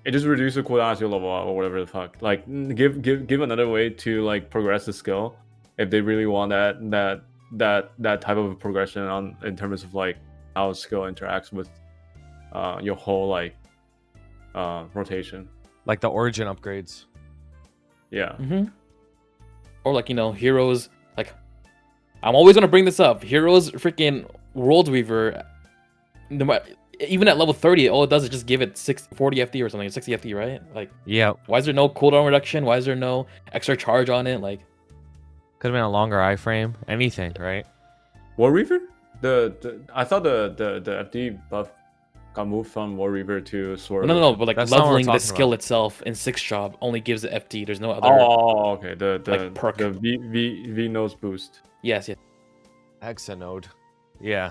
it just reduces the cooldown as you level up or whatever the fuck. Like give another way to like progress the skill if they really want that type of progression in terms of like how skill interacts with your whole like rotation. Like the origin upgrades. Yeah. or like heroes. Like I'm always gonna bring this up. Heroes freaking World Weaver. Even at level 30, all it does is just give it 40 FD or something, 60 FD, right? Like, Yeah. why is there no cooldown reduction? Why is there no extra charge on it? Like, Could have been a longer iframe. Anything, right? War Reaver? I thought the FD buff got moved from War Reaver to Sword. no, but like That's not what we're leveling the talking skill about. itself in 6 job only gives it FD. There's no other. Oh, okay. like, perk. The V nose boost. Yes. Hexanode. Yeah.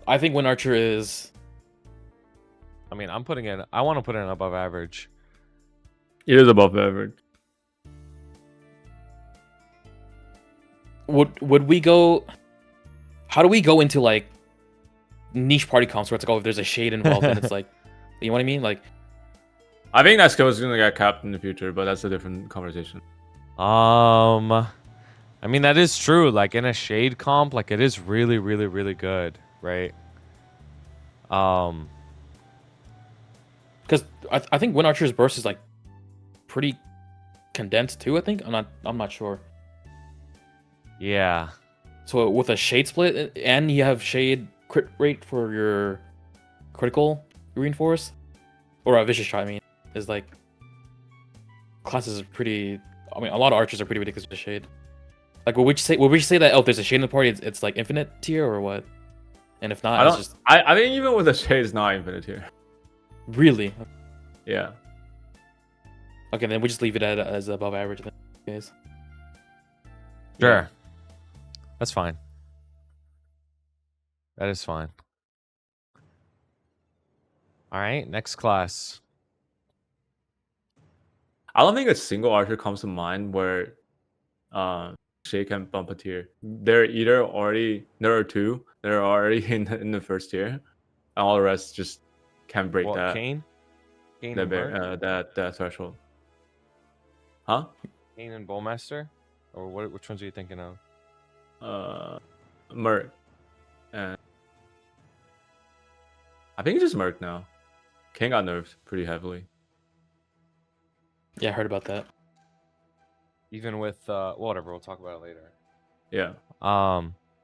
I think Wind Archer is. I mean, I want to put it in above average. It is above average. Would we go? How do we go into like niche party comps where it's like, oh, if there's a shade involved, and it's like, you know what I mean? Like, I think that skill is gonna get capped in the future, but that's a different conversation. I mean, that is true. Like in a shade comp, like it is really, really, really good, right? because I think Wind Archer's burst is like pretty condensed too. I think I'm not sure. Yeah. So with a shade split and you have shade crit rate for your critical reinforce or a vicious shot, I mean, is like classes are pretty. I mean, a lot of archers are pretty ridiculous with shade. Like, would we say that if there's a shade in the party, it's like infinite tier or what? And if not, I it's don't. just I think even with the shade, it's not infinite here. really Yeah. okay. Then we just leave it as above average. Then, guys. Sure. Yeah. That's fine. That is fine. All right, next class. I don't think a single archer comes to mind where Shay can bump a tier. There are two that are already in the first tier, and all the rest just can't break What, that Kain? Kain that, and Merc? that threshold. Huh? Kain and Bowmaster? Or what? Which ones are you thinking of? Merc. And I think it's just Merc now. Kain got nerfed pretty heavily. Yeah, I heard about that. Even with whatever, we'll talk about it later. Yeah.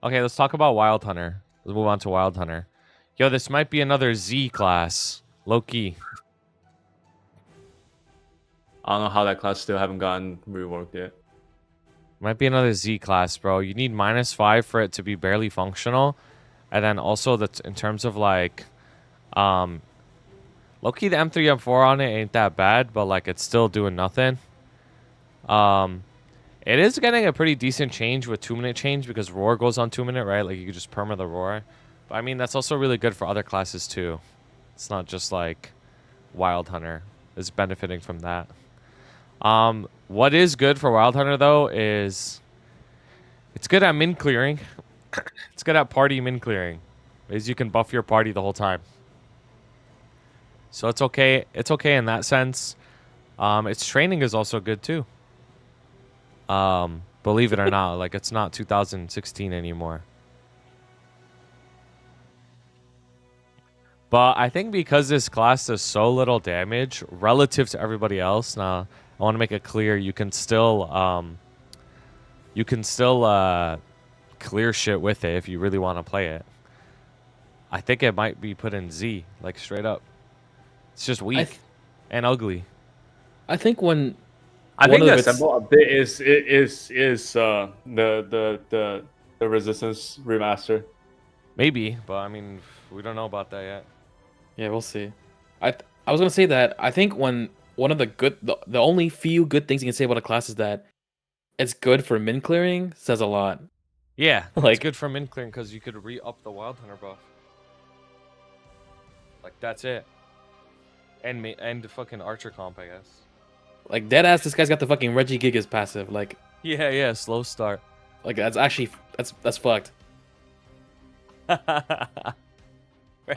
Okay, let's talk about Wild Hunter. Let's move on to Wild Hunter. Yo, this might be another Z class. Low key. I don't know how that class still haven't gotten reworked yet. Might be another Z class, bro. You need -5 for it to be barely functional. And then also that's in terms of like low key the M3 M4 on it ain't that bad, but like it's still doing nothing. It is getting a pretty decent change with 2-minute change because roar goes on 2-minute, right? Like you could just perma the roar. But I mean that's also really good for other classes too. It's not just like Wild Hunter is benefiting from that. What is good for Wild Hunter though is it's good at min clearing. It's good at party min clearing. Is you can buff your party the whole time. So it's okay. It's okay in that sense. Its training is also good too. Believe it or not, like it's not 2016 anymore. But I think because this class does so little damage relative to everybody else, now I want to make it clear you can still clear shit with it if you really want to play it. I think it might be put in Z, like straight up. It's just weak and ugly. I think when I one think of the its- simple update is the resistance remaster. Maybe, but I mean, we don't know about that yet. Yeah, we'll see. I was gonna say that I think when one of the only few good things you can say about a class is that it's good for min clearing says a lot. Yeah, Like- it's good for min clearing because you could re-up the Wild Hunter buff. Like that's it. And the fucking Archer comp, I guess. Like deadass, this guy's got the fucking Reggie Gigas passive. Like Yeah, slow start. that's actually that's fucked. Reggie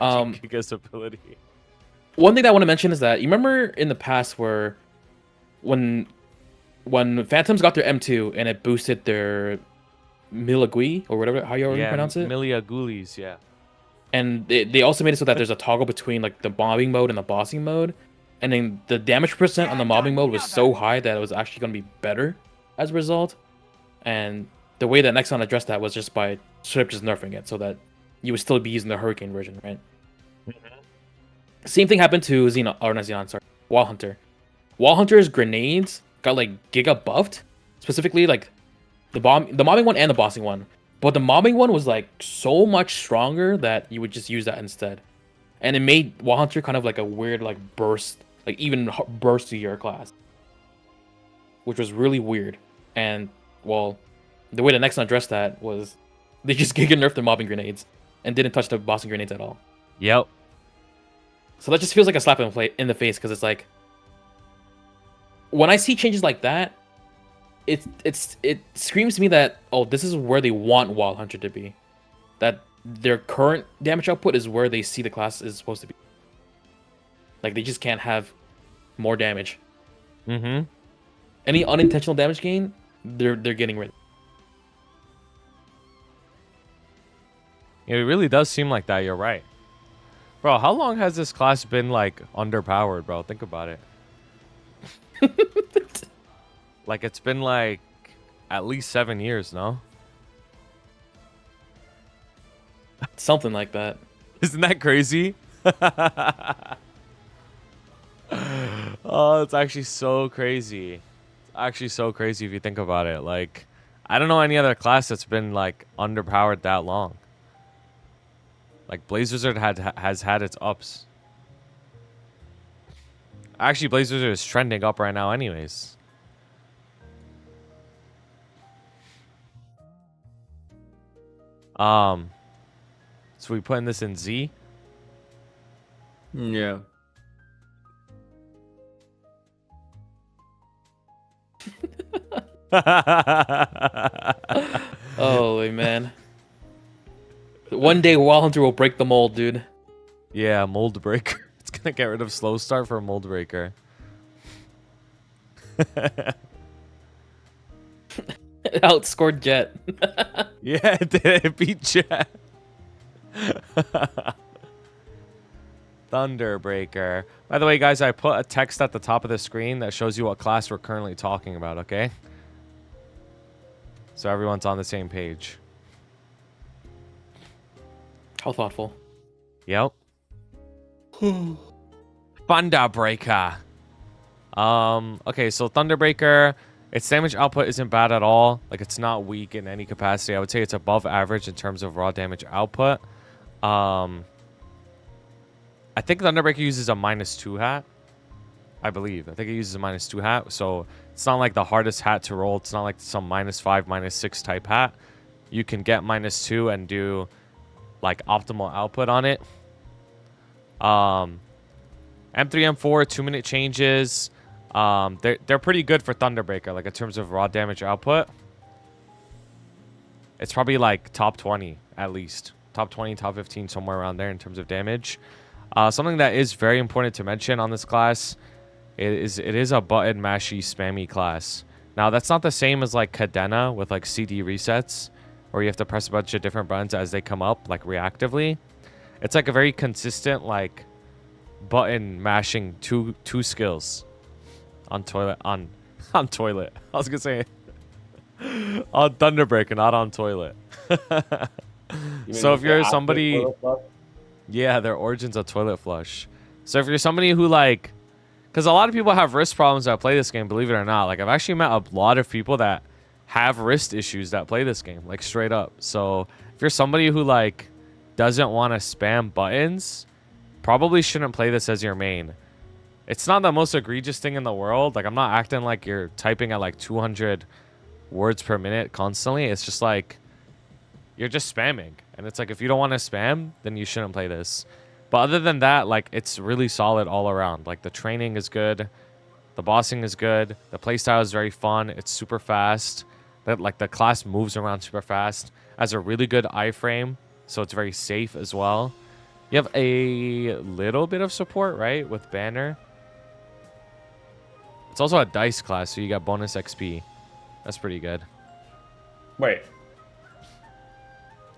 Giga's ability. One thing that I want to mention is that you remember in the past where when Phantoms got their M2 and it boosted their Milagui or whatever how you pronounce it. Milia Ghoulies, yeah. And they also made it so that there's a toggle between like the mobbing mode and the bossing mode. And then the damage percent on the mobbing mode was so high that it was actually going to be better as a result. And the way that Nexon addressed that was just by straight up just nerfing it so that you would still be using the Hurricane version, right? Same thing happened to Xenon, or not Xenon, sorry, Wall Hunter. Wall Hunter's grenades got like giga buffed, specifically like the mobbing one and the bossing one. But the mobbing one was like so much stronger that you would just use that instead. And it made Wall Hunter kind of like a weird like burst, like even burstier class. Which was really weird. And well, the way the Nexon addressed that was they just giga nerfed the mobbing grenades and didn't touch the bossing grenades at all. Yep. So that just feels like a slap in the face because it's like when I see changes like that, it screams to me that this is where they want Wild Hunter to be, that their current damage output is where they see the class is supposed to be. Like they just can't have more damage. Mm-hmm. Any unintentional damage gain, they're getting rid of. It really does seem like that. You're right, bro. How long has this class been like underpowered, bro? Think about it. Like it's been like at least 7 years, no? Something like that. Isn't that crazy? Oh, it's actually so crazy. It's actually so crazy if you think about it. Like I don't know any other class that's been like underpowered that long. Like Blaze Wizard has had its ups. Actually, Blaze Wizard is trending up right now, anyways. So we putting this in Z. Yeah. Holy man. One day Wildhunter will break the mold, dude. Yeah, Mold Breaker. It's gonna get rid of Slow Start for Mold Breaker. It outscored Jet. Yeah, it did. It beat Jet. Thunderbreaker. By the way, guys, I put a text at the top of the screen that shows you what class we're currently talking about, okay? So everyone's on the same page. How thoughtful. Yep. Thunderbreaker. Okay, so Thunderbreaker, its damage output isn't bad at all. Like, it's not weak in any capacity. I would say it's above average in terms of raw damage output. I think Thunderbreaker uses a -2 hat. I believe. I think it uses a -2 hat. So it's not like the hardest hat to roll. It's not like some -5, -6 type hat. You can get -2 and do like optimal output on it. M3, M4, 2-minute changes. They're pretty good for Thunderbreaker, like in terms of raw damage output. It's probably like top 20 at least. Top 20, top 15, somewhere around there in terms of damage. Something that is very important to mention on this class, it is a button mashy spammy class. Now that's not the same as like Cadena with like CD resets, where you have to press a bunch of different buttons as they come up like reactively. It's like a very consistent like button mashing two skills on toilet on toilet. I was gonna say on Thunderbreaker, not on toilet. So if you're somebody, yeah, their origin's a toilet flush. So if you're somebody who like, because a lot of people have wrist problems that play this game, believe it or not. Like I've actually met a lot of people that have wrist issues that play this game, like straight up. So if you're somebody who like doesn't want to spam buttons, probably shouldn't play this as your main. It's not the most egregious thing in the world. Like I'm not acting like you're typing at like 200 words per minute constantly. It's just like you're just spamming. And it's like if you don't want to spam, then you shouldn't play this. But other than that, like it's really solid all around. Like the training is good. The bossing is good. The playstyle is very fun. It's super fast. That like the class moves around super fast. Has a really good iframe, so it's very safe as well. You have a little bit of support, right, with Banner. It's also a dice class, so you got bonus XP. That's pretty good. Wait.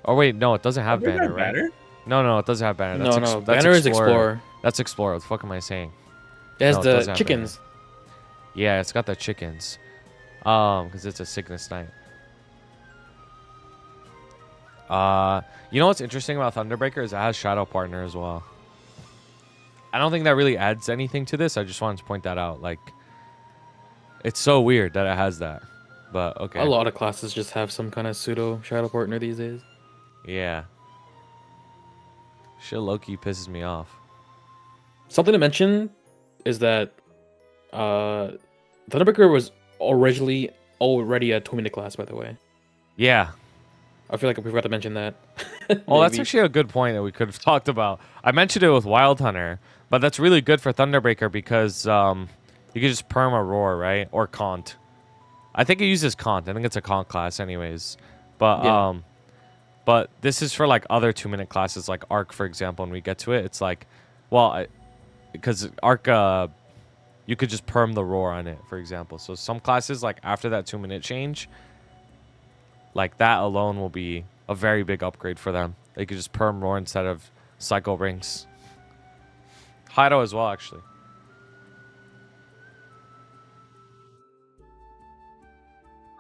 Oh wait, no, it doesn't have Banner, right? Banner? No, it doesn't have Banner. That's no. that's Banner is Explorer. That's Explorer. What the fuck am I saying? It has No, it doesn't the have chickens. Yeah, it's got the chickens. Because it's a sickness night. You know what's interesting about Thunderbreaker is it has Shadow Partner as well. I don't think that really adds anything to this. I just wanted to point that out. Like, it's so weird that it has that. But okay. A lot of classes just have some kind of pseudo shadow partner these days. Yeah. Shit low-key pisses me off. Something to mention is that Thunderbreaker was already a 2-minute class, by the way. Yeah. I feel like I forgot to mention that. Well, that's actually a good point that we could have talked about. I mentioned it with Wild Hunter, but that's really good for Thunderbreaker because you can just perm a roar, right? Or Kant. I think it uses Kant. I think it's a Kant class anyways. But Yeah. But this is for like other 2-minute classes like Arc, for example. When we get to it, it's like, well, because Arc, you could just perm the roar on it, for example. So some classes, like after that 2-minute change, like that alone will be a very big upgrade for them. They could just perm roar instead of cycle rings. Hayato as well, actually.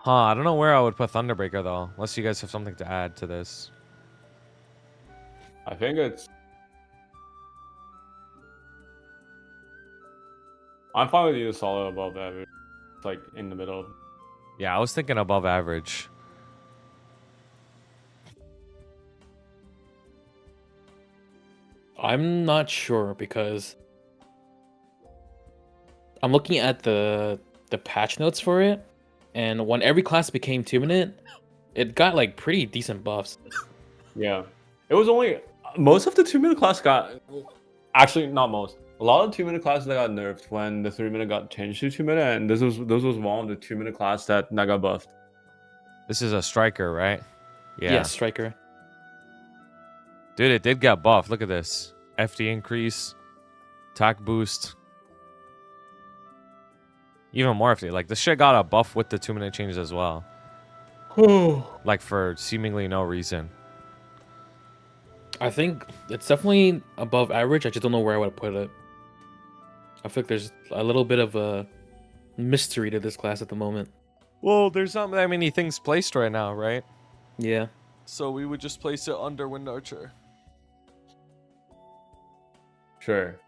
Huh, I don't know where I would put Thunderbreaker though, unless you guys have something to add to this. I think it's. I'm fine with you solid above average. It's like in the middle. Yeah, I was thinking above average. I'm not sure because I'm looking at the patch notes for it, and when every class became 2-minute, it got like pretty decent buffs. Yeah, it was only most of the 2-minute class got actually not most. A lot of 2-minute classes that got nerfed when the 3-minute got changed to 2-minute, and this was one of the 2-minute class that got buffed. This is a striker, right? Yeah, striker. Dude, it did get buffed. Look at this. FD increase, attack boost. Even more FD. Like, this shit got a buff with the 2-minute changes as well. Like, for seemingly no reason. I think it's definitely above average. I just don't know where I would put it. I feel like there's a little bit of a mystery to this class at the moment. Well, there's not that many things placed right now, right? Yeah. So we would just place it under Wind Archer. Sure.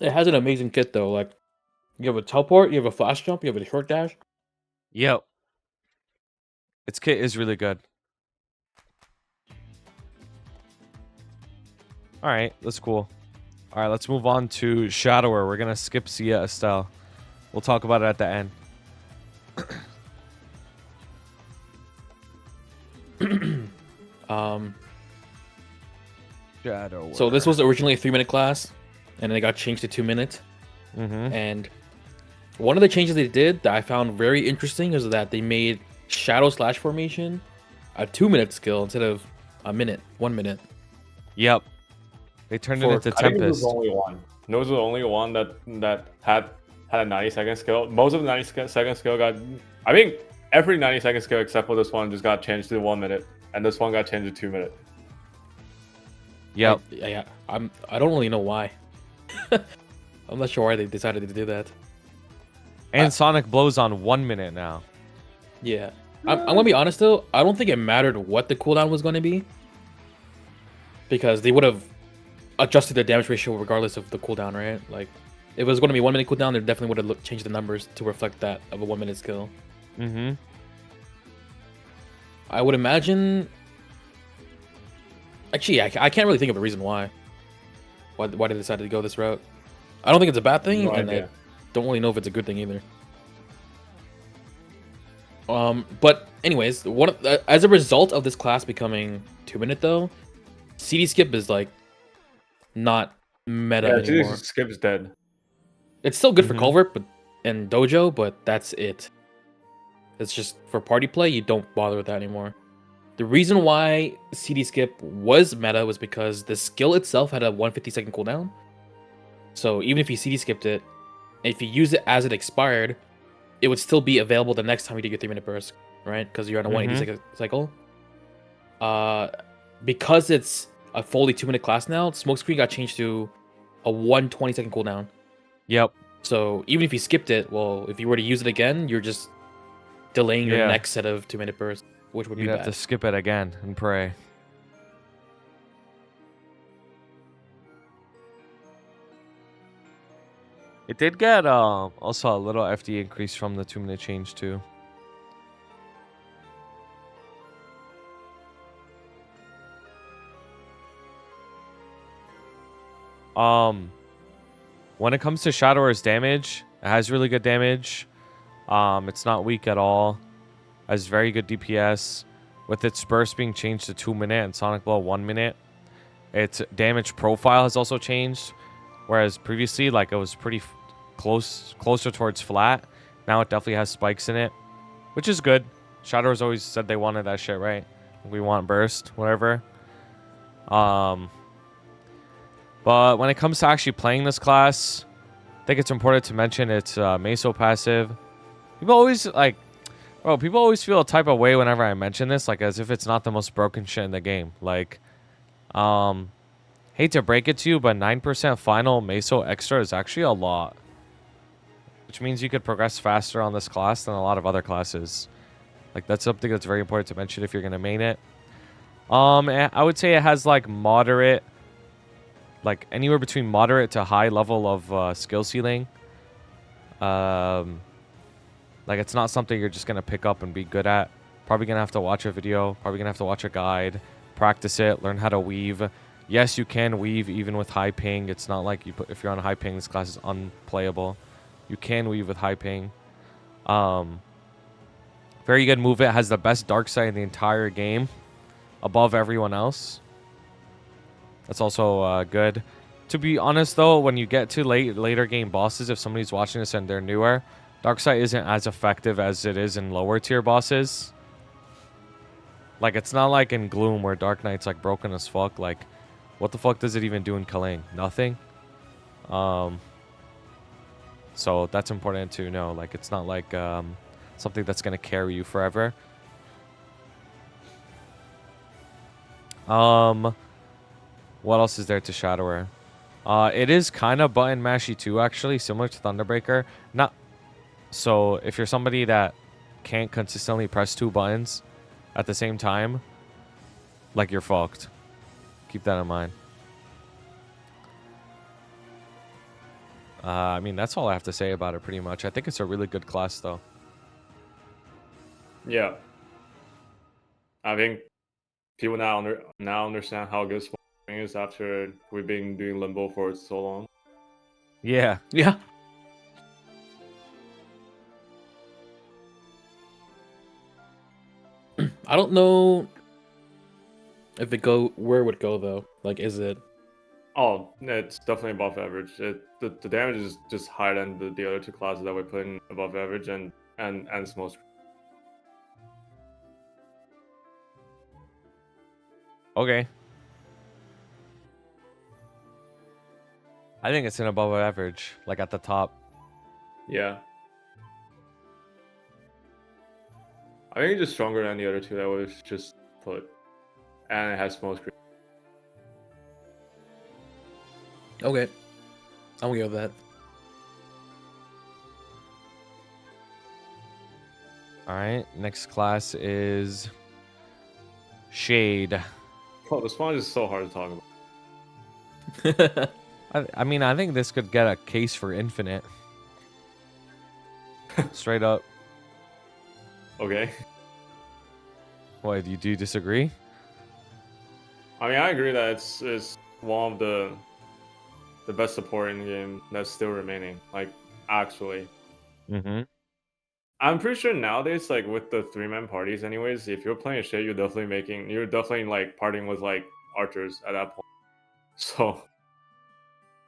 It has an amazing kit though. Like, you have a teleport, you have a flash jump, you have a short dash. Yep. Its kit is really good. Alright, that's cool. Alright, let's move on to Shadower. We're going to skip Sia Astelle. We'll talk about it at the end. Shadower. So this was originally a 3-minute class, and then it got changed to 2 minutes. Mm-hmm. And one of the changes they did that I found very interesting is that they made Shadow Slash Formation a 2-minute skill instead of a minute, 1 minute. Yep. They turned it into I think Tempest. There was only one. There was the only one that had a 90-second skill. Most of the 90-second skill got. I think every 90-second skill except for this one just got changed to 1 minute, and this one got changed to 2 minute. Yep. Yeah. I don't really know why. I'm not sure why they decided to do that. And Sonic blows on 1 minute now. Yeah. I'm gonna be honest though, I don't think it mattered what the cooldown was gonna be. Because they would have adjusted the damage ratio regardless of the cooldown, right? Like, if it was gonna be 1 minute cooldown, they definitely would have changed the numbers to reflect that of a 1 minute skill. Mm-hmm. I would imagine. Actually, I can't really think of a reason why. Why they decided to go this route. I don't think it's a bad thing, No and idea. I don't really know if it's a good thing either. But anyways, as a result of this class becoming 2 minute though, CD skip is like not meta anymore. Skip's dead. It's still good for Mhm. Culvert and Dojo, but that's it. It's just for party play, you don't bother with that anymore. The reason why CD skip was meta was because the skill itself had a 150-second cooldown. So even if you CD skipped it, if you use it as it expired, it would still be available the next time you did your 3-minute burst, right? Because you're on a 180-second cycle. Because it's a fully 2-minute class now, Smokescreen got changed to a 120-second cooldown. Yep. So even if you skipped it, well, if you were to use it again, you're just delaying your Yeah. next set of 2-minute bursts, which would You'd be have bad. to skip it again and pray. It did get also a little FD increase from the 2-minute change too. When it comes to Shadower's damage, it has really good damage. It's not weak at all. Has very good DPS. With its burst being changed to 2 minute and Sonic Blow 1 minute, its damage profile has also changed. Whereas previously, like, it was pretty closer towards flat. Now it definitely has spikes in it, which is good. Shadowers always said they wanted that shit, right? We want burst, whatever. But when it comes to actually playing this class, I think it's important to mention it's Meso passive. People always people always feel a type of way whenever I mention this, like as if it's not the most broken shit in the game. Like, hate to break it to you, but 9% final Meso extra is actually a lot. Which means you could progress faster on this class than a lot of other classes. Like, that's something that's very important to mention if you're going to main it. I would say it has, like, moderate, like, anywhere between moderate to high level of skill ceiling. Like, it's not something you're just going to pick up and be good at. Probably gonna have to watch a video. Probably gonna have to watch a guide, practice it, learn how to weave. Yes, you can weave even with high ping. It's not like if you're on high ping, this class is unplayable. You can weave with high ping. Very good move. It has the best dark side in the entire game, above everyone else. That's also good. To be honest, though, when you get to later game bosses, if somebody's watching this and they're newer, Darkseid isn't as effective as it is in lower tier bosses. Like, it's not like in Gloom where Dark Knight's like broken as fuck. Like, what the fuck does it even do in Kaling? Nothing. So that's important to know. Like, it's not like something that's gonna carry you forever. What else is there to Shadower? It is kind of button mashy too, actually, similar to Thunderbreaker. Not so if you're somebody that can't consistently press 2 buttons at the same time, like, you're fucked. Keep that in mind. I mean, that's all I have to say about it, pretty much. I think it's a really good class, though. Yeah. I think people now understand how good Sparring is after we've been doing Limbo for so long. Yeah. Yeah. I don't know if where it would go though. Like, is it? Oh, it's definitely above average. The damage is just higher than the other 2 classes that we're putting above average and smoke. Okay. I think it's an above average, like at the top. Yeah. I think it's just stronger than the other 2 that was just put. And it has smoke screen. Okay. I'm gonna go with that. Alright, next class is Shade. Oh, the spawn is so hard to talk about. I mean, I think this could get a case for Infinite. Straight up. Okay. What, do you disagree? I mean, I agree that it's one of the best support in the game that's still remaining. Like, actually. Mm-hmm. I'm pretty sure nowadays, like, with the 3-man parties anyways, if you're playing Shade, you're definitely like partying with like archers at that point. So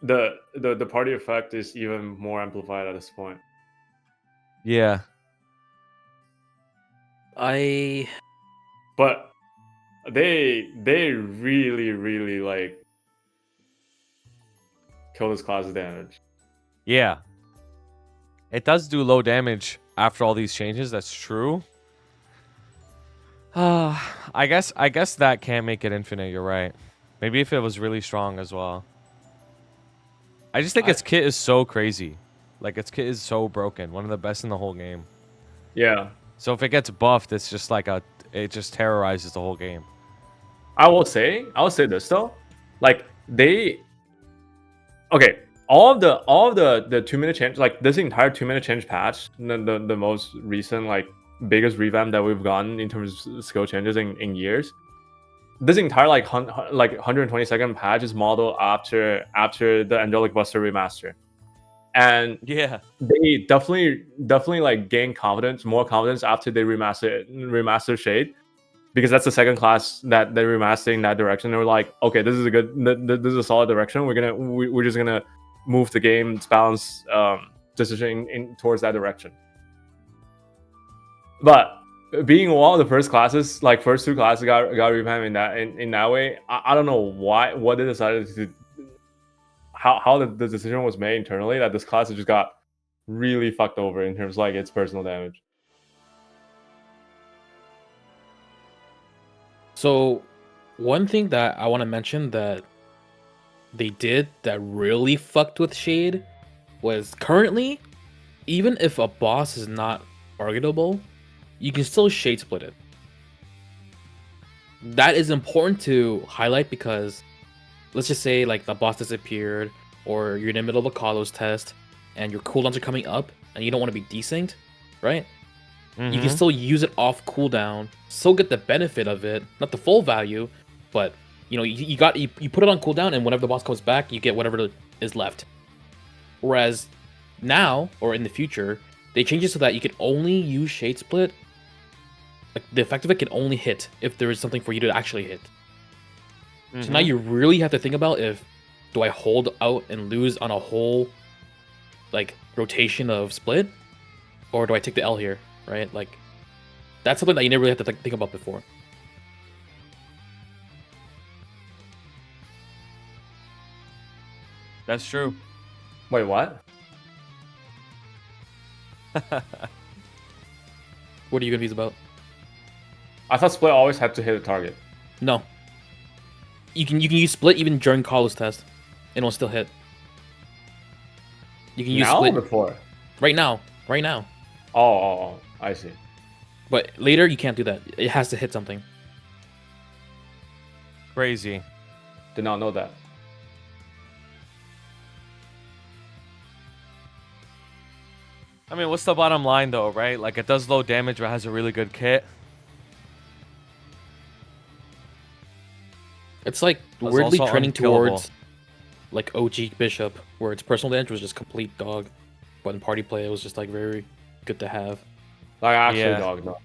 the party effect is even more amplified at this point. Yeah. But they really like kill this class's damage. Yeah. It does do low damage after all these changes, that's true. I guess that can't make it infinite, you're right. Maybe if it was really strong as well. I just think its kit is so crazy. Like, its kit is so broken. One of the best in the whole game. Yeah. So if it gets buffed, it's just like it just terrorizes the whole game. I will say this though. Like, all of the 2-minute change, like this entire 2-minute change patch, the most recent, like, biggest revamp that we've gotten in terms of skill changes in years. This entire like 120-second patch is modeled after the Angelic Buster remaster, and Yeah. they definitely like gain more confidence after they remaster Shade, because that's the second class that they're remastering in that direction. They were like, okay, this is a solid direction. We're just gonna move the game's balance decision towards that direction. But being one of the first 2 classes got revamped in that way, I don't know what they decided to, how the decision was made internally that this class just got really fucked over in terms of like its personal damage. So, one thing that I want to mention that they did that really fucked with Shade was currently, even if a boss is not targetable, you can still Shade split it. That is important to highlight because let's just say like the boss disappeared or you're in the middle of a Kalos test and your cooldowns are coming up and you don't want to be desynced, right? You can still use it off cooldown, still get the benefit of it, not the full value, but you know, you put it on cooldown, and whenever the boss comes back, you get whatever is left. Whereas now, or in the future, they change it so that you can only use Shade Split. Like, the effect of it can only hit if there is something for you to actually hit. So now you really have to think about do I hold out and lose on a whole, like, rotation of split, or do I take the L here, right? Like, that's something that you never really have to think about before. That's true. Wait, what? What are you confused about? I thought split always had to hit a target. No. You can use split even during Carlos test, and it'll still hit. You can use now split or before? right now. Oh, I see. But later you can't do that. It has to hit something. Crazy. Did not know that. I mean, what's the bottom line though, right? Like, it does low damage, but has a really good kit. It's like That's weirdly also trending unkillable. towards like OG Bishop, where its personal damage was just complete dog, but in party play it was just like very good to have. Like, actually, Yeah. dog, no.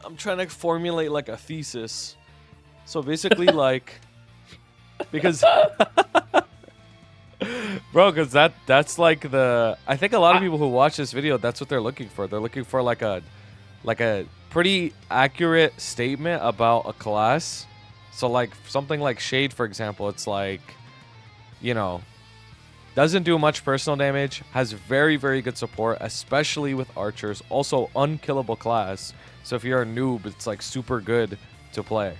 I'm trying to formulate like a thesis. So basically, like, because, bro, because that's like I think a lot of people who watch this video, that's what they're looking for. They're looking for like a pretty accurate statement about a class. So like something like Shade, for example, it's like, you know, doesn't do much personal damage, has very, very good support, especially with archers. Also unkillable class. So if you're a noob, it's like super good to play.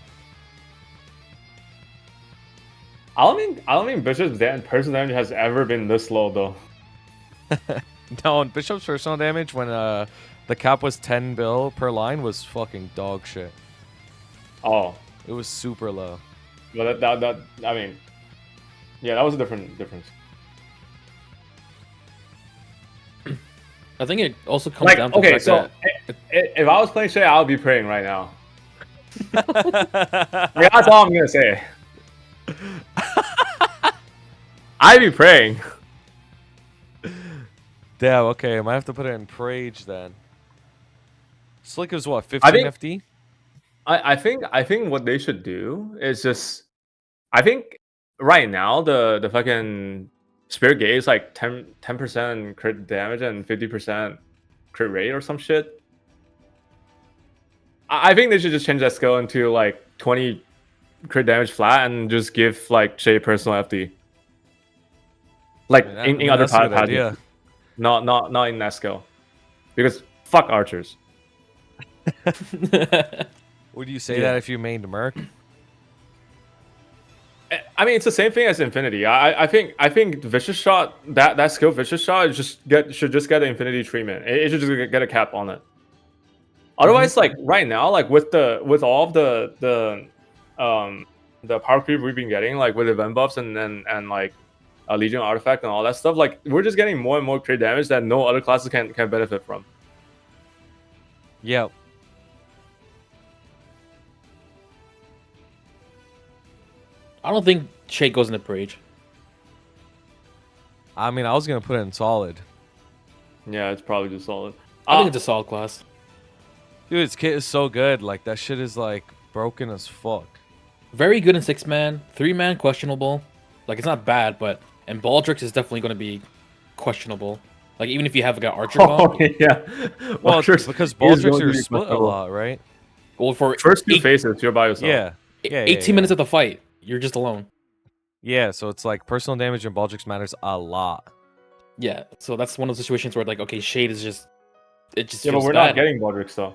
I don't think Bishop's personal damage has ever been this low though. No, and Bishop's personal damage when the cap was 10 bill per line was fucking dog shit. Oh, It was super low. well that I mean, yeah, that was a difference. I think it also comes Like, down to okay, the fact so that if I was playing Shay, I would be praying right now. Like, that's all I'm gonna say. I'd be praying. Damn, okay, I might have to put it in Prage then. Slick is what, 15 I think- FD? I think what they should do is just, I think right now the fucking Spirit Gate is like 10% crit damage and 50% crit rate or some shit. I think they should just change that skill into like 20 crit damage flat and just give like Shay personal FD. Like in other that's a good pads, idea. not in that skill, because fuck archers. Would you say Yeah. that if you mained Merc? I mean, it's the same thing as Infinity. I think Vicious Shot, that skill Vicious Shot should just get an Infinity treatment. It should just get a cap on it. Otherwise, like right now, like with all of the power creep we've been getting, like with event buffs and like a Legion artifact and all that stuff, like we're just getting more and more crit damage that no other classes can benefit from. Yeah. I don't think Shade goes into Prage. I mean, I was going to put it in Solid. Yeah, it's probably just solid. I think it's a solid class. Dude, its kit is so good. Like, that shit is, like, broken as fuck. Very good in 6-man, 3-man questionable. Like, it's not bad, but and Baldrix is definitely going to be questionable. Like, even if you have like, an Archer Oh comp, yeah, Well, Archers because is going Baldrix to are be split a questionable. lot, right? well, for First two eight- phases, you're by yourself. Yeah. Yeah, 18 minutes of the fight, you're just alone. Yeah, so it's like personal damage and Baldrix matters a lot. Yeah, so that's one of those situations where like, okay, Shade is just, it just Yeah, but feels we're bad. not getting Baldrix though.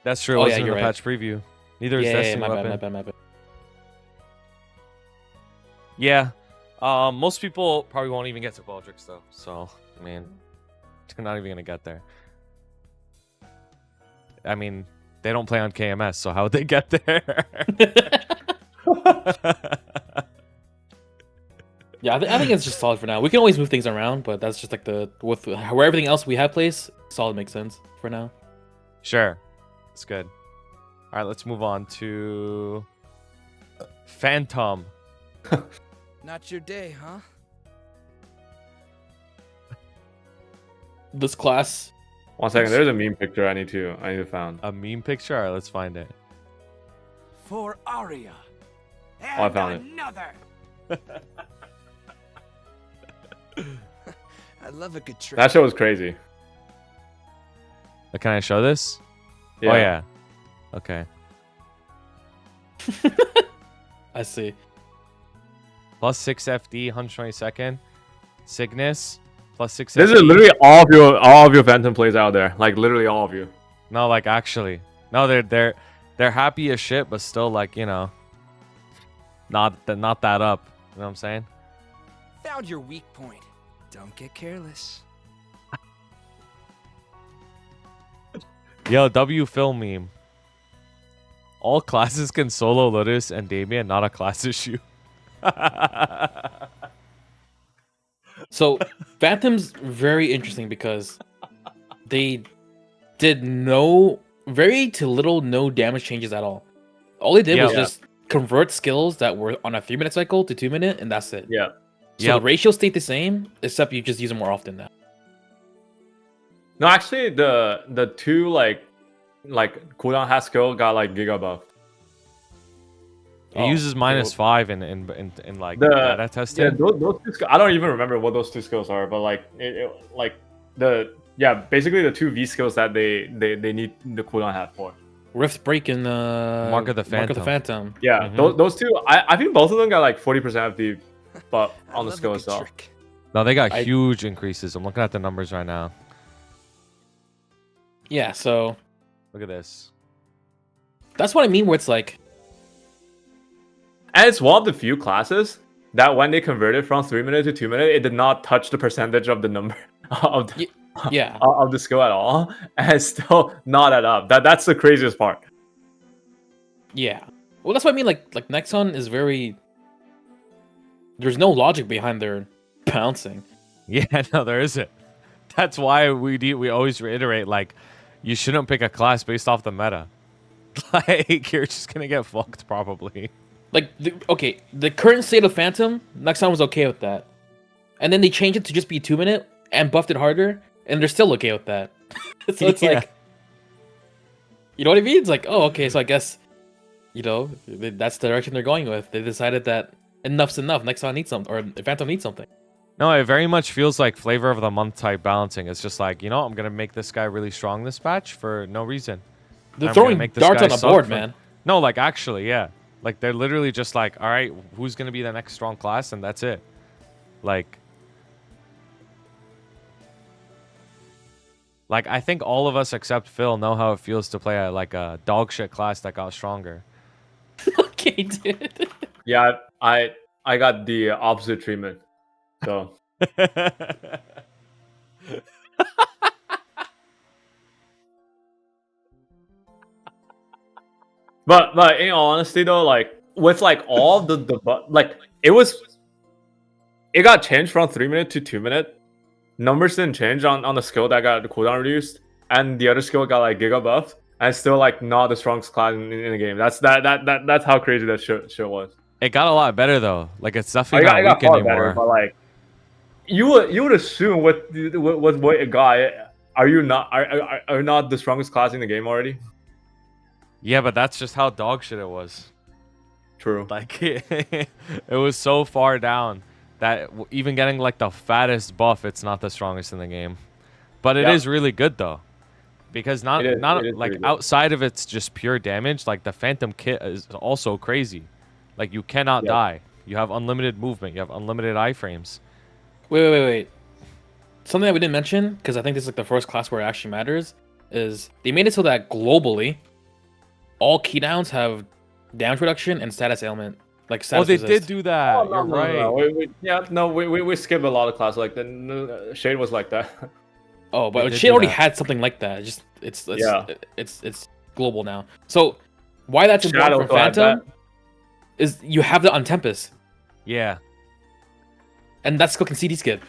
That's true. It Oh, wasn't yeah, in you're the right. patch preview. Neither is Yeah, Destiny my Weapon. bad. Yeah. Most people probably won't even get to Baldrix though. So, I mean, they're not even gonna get there. I mean, they don't play on KMS, so how would they get there? Yeah, I think it's just solid for now. We can always move things around, but that's just like with where everything else we have placed, solid makes sense for now. Sure. It's good. All right, let's move on to Phantom. Not your day, huh? This class, 1 second, there's a meme picture I need to find. A meme picture? All right, let's find it. For Aria. And I found it. another. I love a good trick. That show was crazy. Can I show this? Yeah. Oh, yeah. Okay. I see. Plus 6 FD, 122nd. Cygnus. Plus 6 This FD. is literally all of your Phantom plays out there. Like literally all of you. No, like actually. No, they're happy as shit, but still like, you know, not that up. You know what I'm saying? Found your weak point. Don't get careless. Yo, W film meme. All classes can solo Lotus and Damien, not a class issue. So Phantom's very interesting because they did very to little no damage changes at all. All they did was Yeah. just convert skills that were on a 3-minute cycle to 2-minute, and that's it. Yeah. So Yep. the ratio stayed the same, except you just use them more often now. No, actually, the two like cooldown hat skill got like giga buff. It Oh, uses minus cool. 5 in like The- data testing. Yeah, those two I don't even remember what those two skills are, but like basically the two V skills that they need the cooldown hat for. Rift Break and Mark of the Phantom. Yeah, Mhm. those two. I think both of them got like 40% FD, but I on the love a skill good itself. trick. No, they got I- huge increases. I'm looking at the numbers right now. Yeah, so Look at this. that's what I mean. Where it's like, And it's one of the few classes that when they converted from 3-minute to 2-minute, it did not touch the percentage of the number of the, yeah, of the skill at all, and it's still not add up. That's the craziest part. yeah. Well, that's what I mean. Like Nexon is very. There's no logic behind their bouncing. Yeah, no, there isn't. That's why we always reiterate, like, you shouldn't pick a class based off the meta. Like, you're just gonna get fucked probably. Like, the current state of Phantom, Nexon was okay with that. And then they changed it to just be 2-minute and buffed it harder, and they're still okay with that. So it's Yeah. like, you know what I mean? It's like, oh, okay, so I guess, that's the direction they're going with. They decided that enough's enough. Nexon needs something, or Phantom needs something. No, it very much feels like flavor of the month type balancing. It's just like, I'm gonna make this guy really strong this patch for no reason. They're I'm gonna throwing make this darts guy on the suck board, for- man. No, like actually, yeah. Like they're literally just like, all right, who's gonna be the next strong class, and that's it. Like I think all of us except Phil know how it feels to play a dog shit class that got stronger. Okay, dude. Yeah, I got the opposite treatment. So but in all honesty though, like with like all the like it got changed from 3-minute to 2-minute. Numbers didn't change on the skill that got the cooldown reduced, and the other skill got like giga buff, and still like not the strongest class in the game. That's how crazy that shit was. It got a lot better though. Like it's definitely I not got weak far anymore. better, but like you would assume with what it got, are you not the strongest class in the game already? Yeah, but that's just how dog shit it was. True. Like it was so far down that even getting like the fattest buff, it's not the strongest in the game. But it is really good though, because not It is like pretty good. outside of its just pure damage, like the Phantom kit is also crazy. Like you cannot die. You have unlimited movement. You have unlimited iframes. Wait. Something that we didn't mention, because I think this is like the first class where it actually matters, is they made it so that globally, all keydowns have damage reduction and status ailment. Like status Oh, they resist. did do that. Oh, You're right. No. We skipped a lot of classes. Like the Shade was like that. Oh, They but did she do already that. had something like that. It's Yeah. it's global now. So why that's Shadow important for also had Phantom is you have that on Tempest. Yeah. and that skill can CD skip.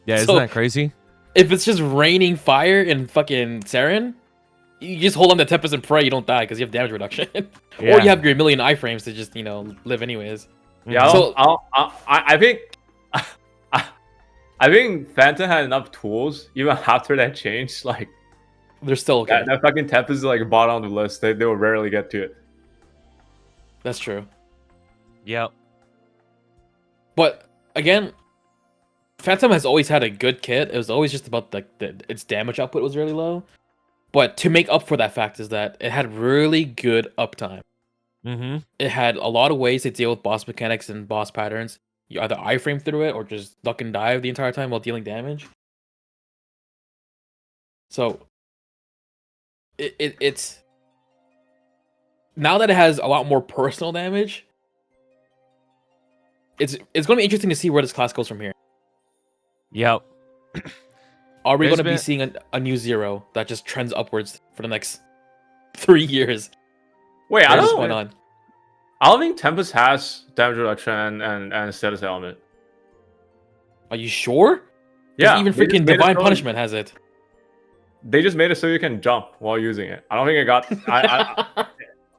Yeah, isn't So- that crazy? If it's just raining fire in fucking Saren, you just hold on to Tempest and pray you don't die because you have damage reduction, or you have your million iframes to just live anyways. Yeah, So- I think I think Phantom had enough tools even after that change. Like They're still okay. that fucking Tempest is like bottom on the list. They will rarely get to it. That's true. Yep. But again, Phantom has always had a good kit. It was always just about its damage output was really low. But to make up for that fact is that it had really good uptime. Mm-hmm. It had a lot of ways to deal with boss mechanics and boss patterns. You either iframe through it or just duck and dive the entire time while dealing damage. So it's now that it has a lot more personal damage, it's going to be interesting to see where this class goes from here. Yep. Are we There's going to be been- seeing a new Zero that just trends upwards for the next 3 years? Wait, I Where's this don't. going on? I don't think Tempest has damage reduction and status element. Are you sure? 'Cause Yeah, even they just freaking made it Divine so- Punishment has it. They just made it so you can jump while using it. I don't think it got.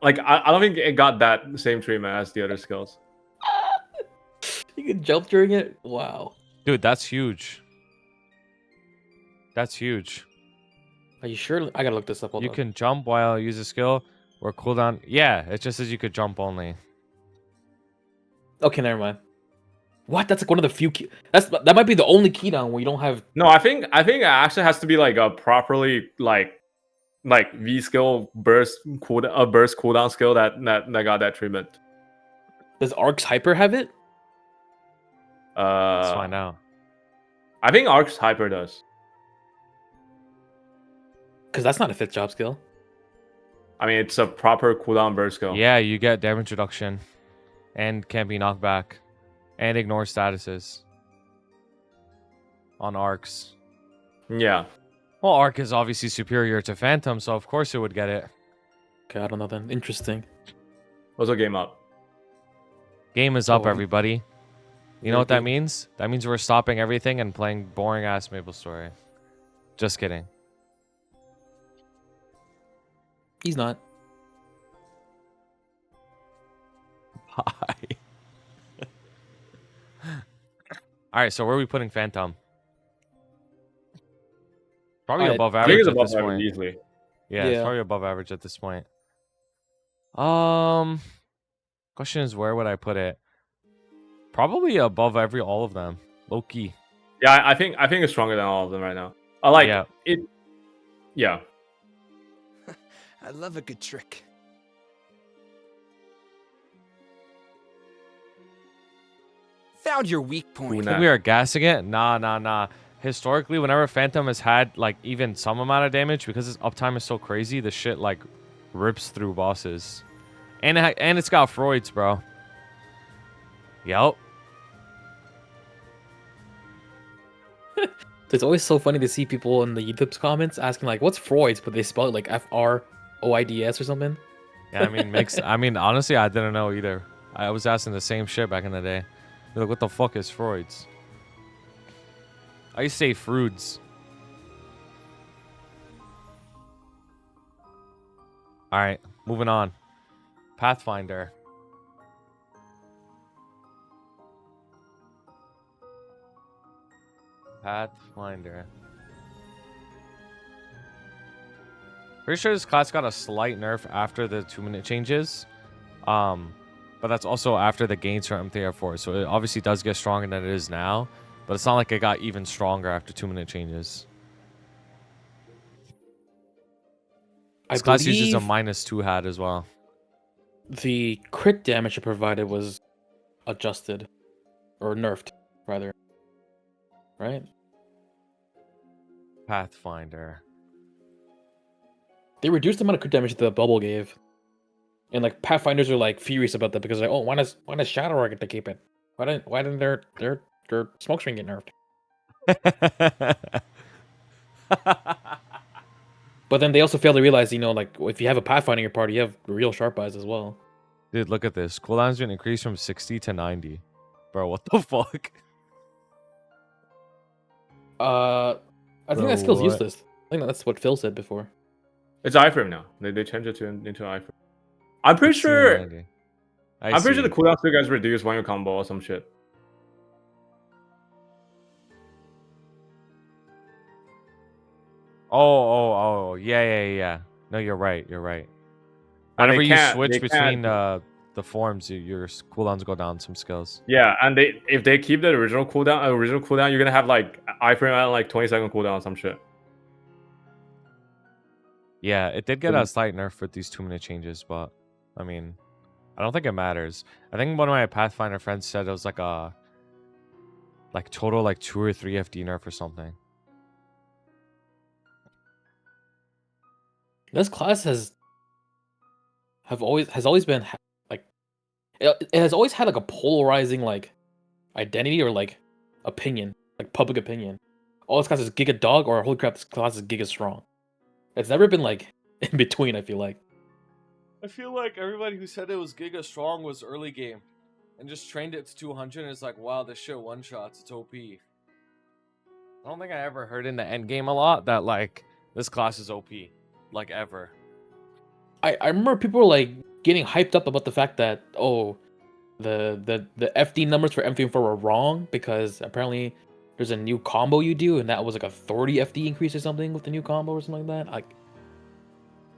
I don't think it got that same treatment as the other skills. You can jump during it? Wow. Dude, that's huge. That's huge. Are you sure? I gotta look this up. Hold You on. can jump while you use a skill or cooldown. Yeah, it just says you could jump only. Okay, never mind. What? That's like one of the few. That might be the only keydown where you don't have. No, I think it actually has to be like a properly like V skill burst cooldown skill that got that treatment. Does Arc's Hyper have it? Let's find out. I think Arc's Hyper does. Because that's not a fifth job skill. I mean, it's a proper cooldown burst skill. Yeah, you get damage reduction and can't be knocked back and ignore statuses on arcs. Yeah. Well, arc is obviously superior to Phantom, so of course it would get it. Okay, I don't know then. Interesting. Also game up. Game is up, Oh. everybody. You know what that means? That means we're stopping everything and playing boring ass MapleStory. Just kidding. He's not. Bye. All right, so where are we putting Phantom? Probably above I think average it's at above this average point. easily. Yeah, it's Yeah. probably above average at this point. Question is, where would I put it? Probably above all of them. Low key. Yeah, I think it's stronger than all of them right now. Yeah. It. Yeah. I love a good trick. Found your weak point. Ooh, Think we are gassing it? Nah. Historically, whenever Phantom has had like even some amount of damage, because its uptime is so crazy, the shit like rips through bosses. And it's got Freud's, bro. Yup. It's always so funny to see people in the YouTube comments asking like, "What's Freud's?" But they spell it like FROIDS or something. Yeah, I mean, honestly, I didn't know either. I was asking the same shit back in the day. They're like, what the fuck is Freud's? I used to say Freuds. All right, moving on. Pathfinder. Pathfinder. Pretty sure this class got a slight nerf after the 2-minute changes. But that's also after the gains from M3R4. So it obviously does get stronger than it is now. But it's not like it got even stronger after 2-minute changes. This class uses a -2 hat as well. The crit damage it provided was adjusted. Or nerfed, rather. Right? Pathfinder. They reduced the amount of crit damage that the bubble gave. And like Pathfinders are like furious about that because like, oh, why does Shadow Rock get to keep it? Why didn't their smoke screen get nerfed? But then they also fail to realize, like if you have a Pathfinder in your party, you have real sharp eyes as well. Dude, look at this. Cooldown's been increased from 60 to 90. Bro, what the fuck? I think Bro, that skill's what? useless. I think that's what Phil said before. It's iframe now. They changed it into iframe. I'm pretty sure. I'm pretty sure the cooldown still gets reduced when you combo or some shit. Oh, yeah. No, you're right. And Whenever they you can't- switch they between can't- the forms, your cooldowns go down some skills. Yeah, and if they keep the original cooldown, you're gonna have like iframe at like 20-second cooldown or some shit. Yeah, it did get a slight nerf with these 2-minute changes, but I mean, I don't think it matters. I think one of my Pathfinder friends said it was like a total like 2 or 3 FD nerf or something. This class has always been like it has always had like a polarizing like identity or like opinion, like public opinion. Oh, this class is Giga Dog, or holy crap, this class is Giga Strong. It's never been like in between. I feel like everybody who said it was Giga Strong was early game and just trained it to 200 and it's like, wow, this shit one shots, it's OP. I don't think I ever heard in the end game a lot that like this class is OP, like ever. I remember people were like getting hyped up about the fact that the FD numbers for M4 were wrong because apparently there's a new combo you do and that was like a 30 FD increase or something with the new combo or something like that. Like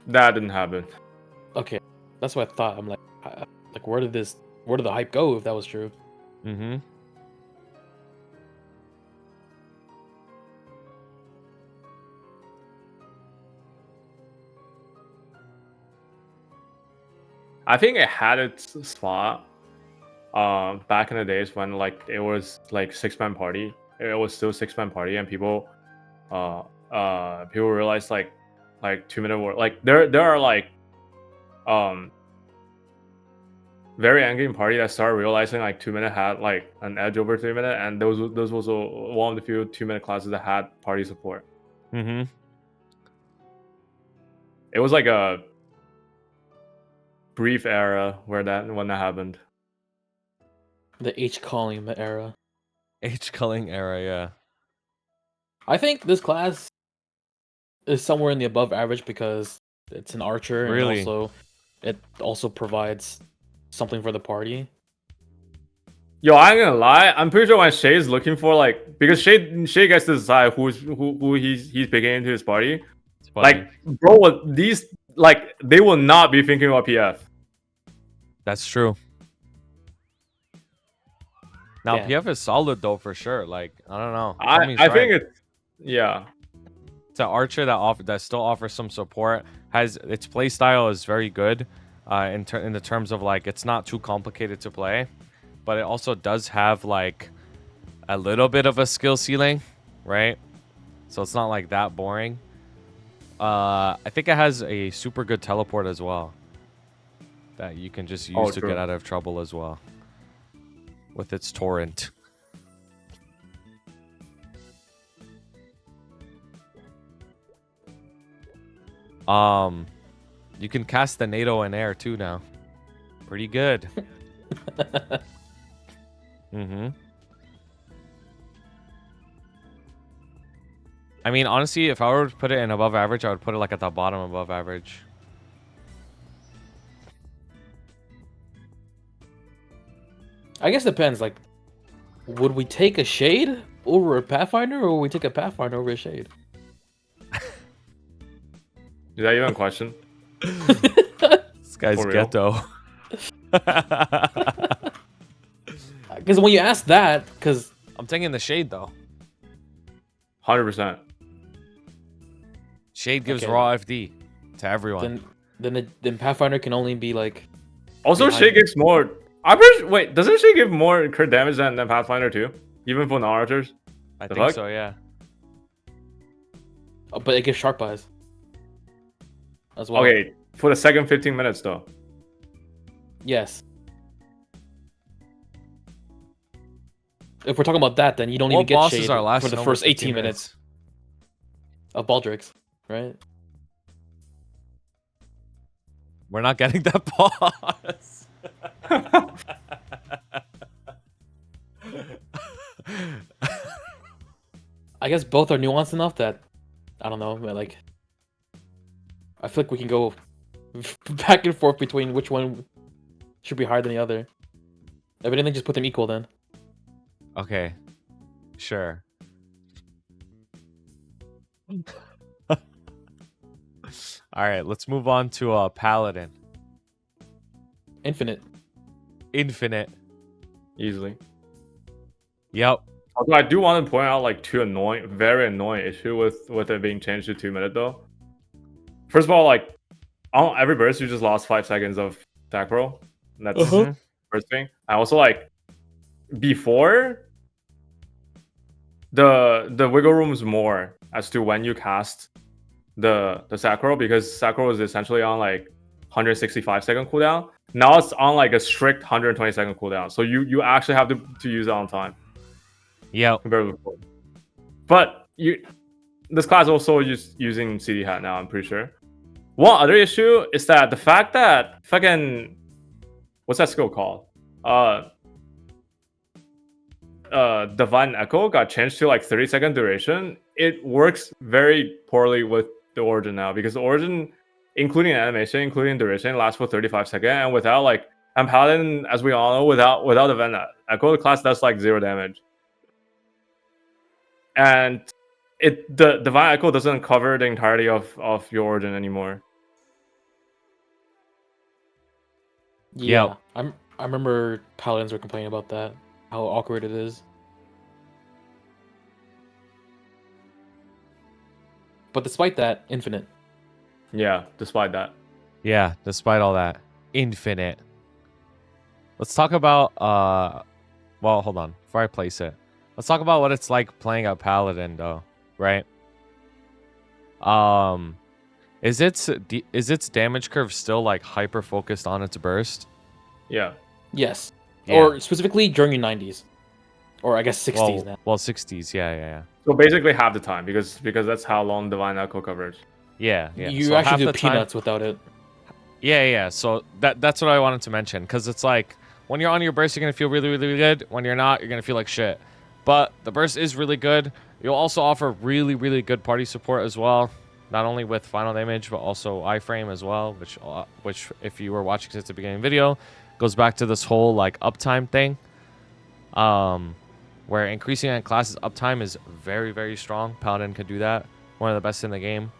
That didn't happen. okay, that's what I thought. I'm like where did the hype go if that was true? Mm-hmm. I think it had its spot back in the days when like it was like 6-man party. It was still 6-man party, and people realized like 2-minute war. Like there are like very endgame party that started realizing like 2-minute had like an edge over 3-minute, and those was one of the few 2-minute classes that had party support. Mm-hmm. It was like a brief era when that happened. The H calling era. H culling era, yeah. I think this class is somewhere in the above average because it's an archer Really? and it also provides something for the party. Yo, I ain't gonna lie. I'm pretty sure when Shay's looking for like, because Shay gets to decide who he's picking into his party. It's funny. Like, bro, these like they will not be thinking about PF. That's true. Now Yeah. PF is solid though for sure. Like I don't know. I Tommy's think right. it's an archer that still offers some support. Has its play style is very good, in the terms of like it's not too complicated to play, but it also does have like a little bit of a skill ceiling, right? So it's not like that boring. I think it has a super good teleport as well that you can just use to true. get out of trouble as well with its torrent. You can cast the NATO in air too now. Pretty good. Mm-hmm. I mean, honestly, if I were to put it in above average, I would put it like at the bottom above average. I guess it depends. Like, would we take a Shade over a Pathfinder, or would we take a Pathfinder over a Shade? Is that even a question? This guy's For real? ghetto. Because when you ask that, because I'm taking the Shade though. 100%. Shade gives Okay. raw FD to everyone. then Pathfinder can only be like Also, behind Shay it. gives more. Wait, doesn't Shay give more crit damage than Pathfinder too? Even for non-archers? I the think fuck? so, yeah. but it gives sharp eyes as well. Okay, for the second 15 minutes though. Yes. If we're talking about that, then you don't What even get bosses Shade are last for the first 18 minutes of Baldrix, right? We're not getting that boss. I guess both are nuanced enough that I don't know, but like I feel like we can go back and forth between which one should be higher than the other. If anything, just put them equal then. Okay. Sure. All right, let's move on to Paladin. Infinite. Infinite. Easily. Yep. Although I do want to point out like very annoying issue with it being changed to 2 minute though. First of all, like on every burst you just lost 5 seconds of attack roll. That's the first thing. I also like before the wiggle room is more as to when you cast the sacro, because sacro is essentially on like 165-second cooldown. Now it's on like a strict 120-second cooldown, so you actually have to use it on time. Yep. Compared with before. But this class also using CD hat now, I'm pretty sure. One other issue is that the fact that fucking what's that skill called? Divine Echo got changed to like 30-second duration. It works very poorly with the Origin now, because the Origin, including animation, including duration, lasts for 35 seconds, and without like, and Paladin, as we all know, without Divine Echo, the class does like 0 damage. And the Divine Echo doesn't cover the entirety of your Origin anymore. Yeah. I remember Paladins were complaining about that. How awkward it is. But despite that, infinite. Yeah, despite that. Yeah, despite all that. Infinite. Let's talk about well, hold on. Before I place it. Let's talk about what it's like playing a Paladin though, right? Is its damage curve still like hyper focused on its burst? Yeah. Yes. Yeah. Or specifically during your 90s. Or I guess 60s now. Well, 60s, yeah. So basically half the time, because that's how long Divine Echo covers. Yeah. You So half actually do the time- peanuts without it. Yeah. So that's what I wanted to mention, because it's like when you're on your burst, you're gonna feel really, really good. When you're not, you're gonna feel like shit. But the burst is really good. You'll also offer really, really good party support as well. Not only with final damage, but also iframe as well, which if you were watching since the beginning of the video, goes back to this whole like uptime thing. Where increasing in classes uptime is very, very strong. Paladin can do that. One of the best in the game.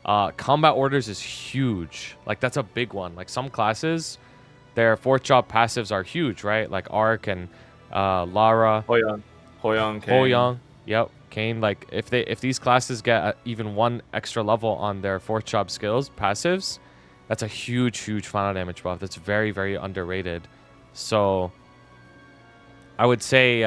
Combat orders is huge. Like that's a big one. Like some classes, their 4th job passives are huge, right? Like Arc and Lara. Hoyoung, Kain. Hoyoung. Yep. Kain. Like if these classes get even 1 extra level on their 4th job skills passives, that's a huge final damage buff. That's very, very underrated. So I would say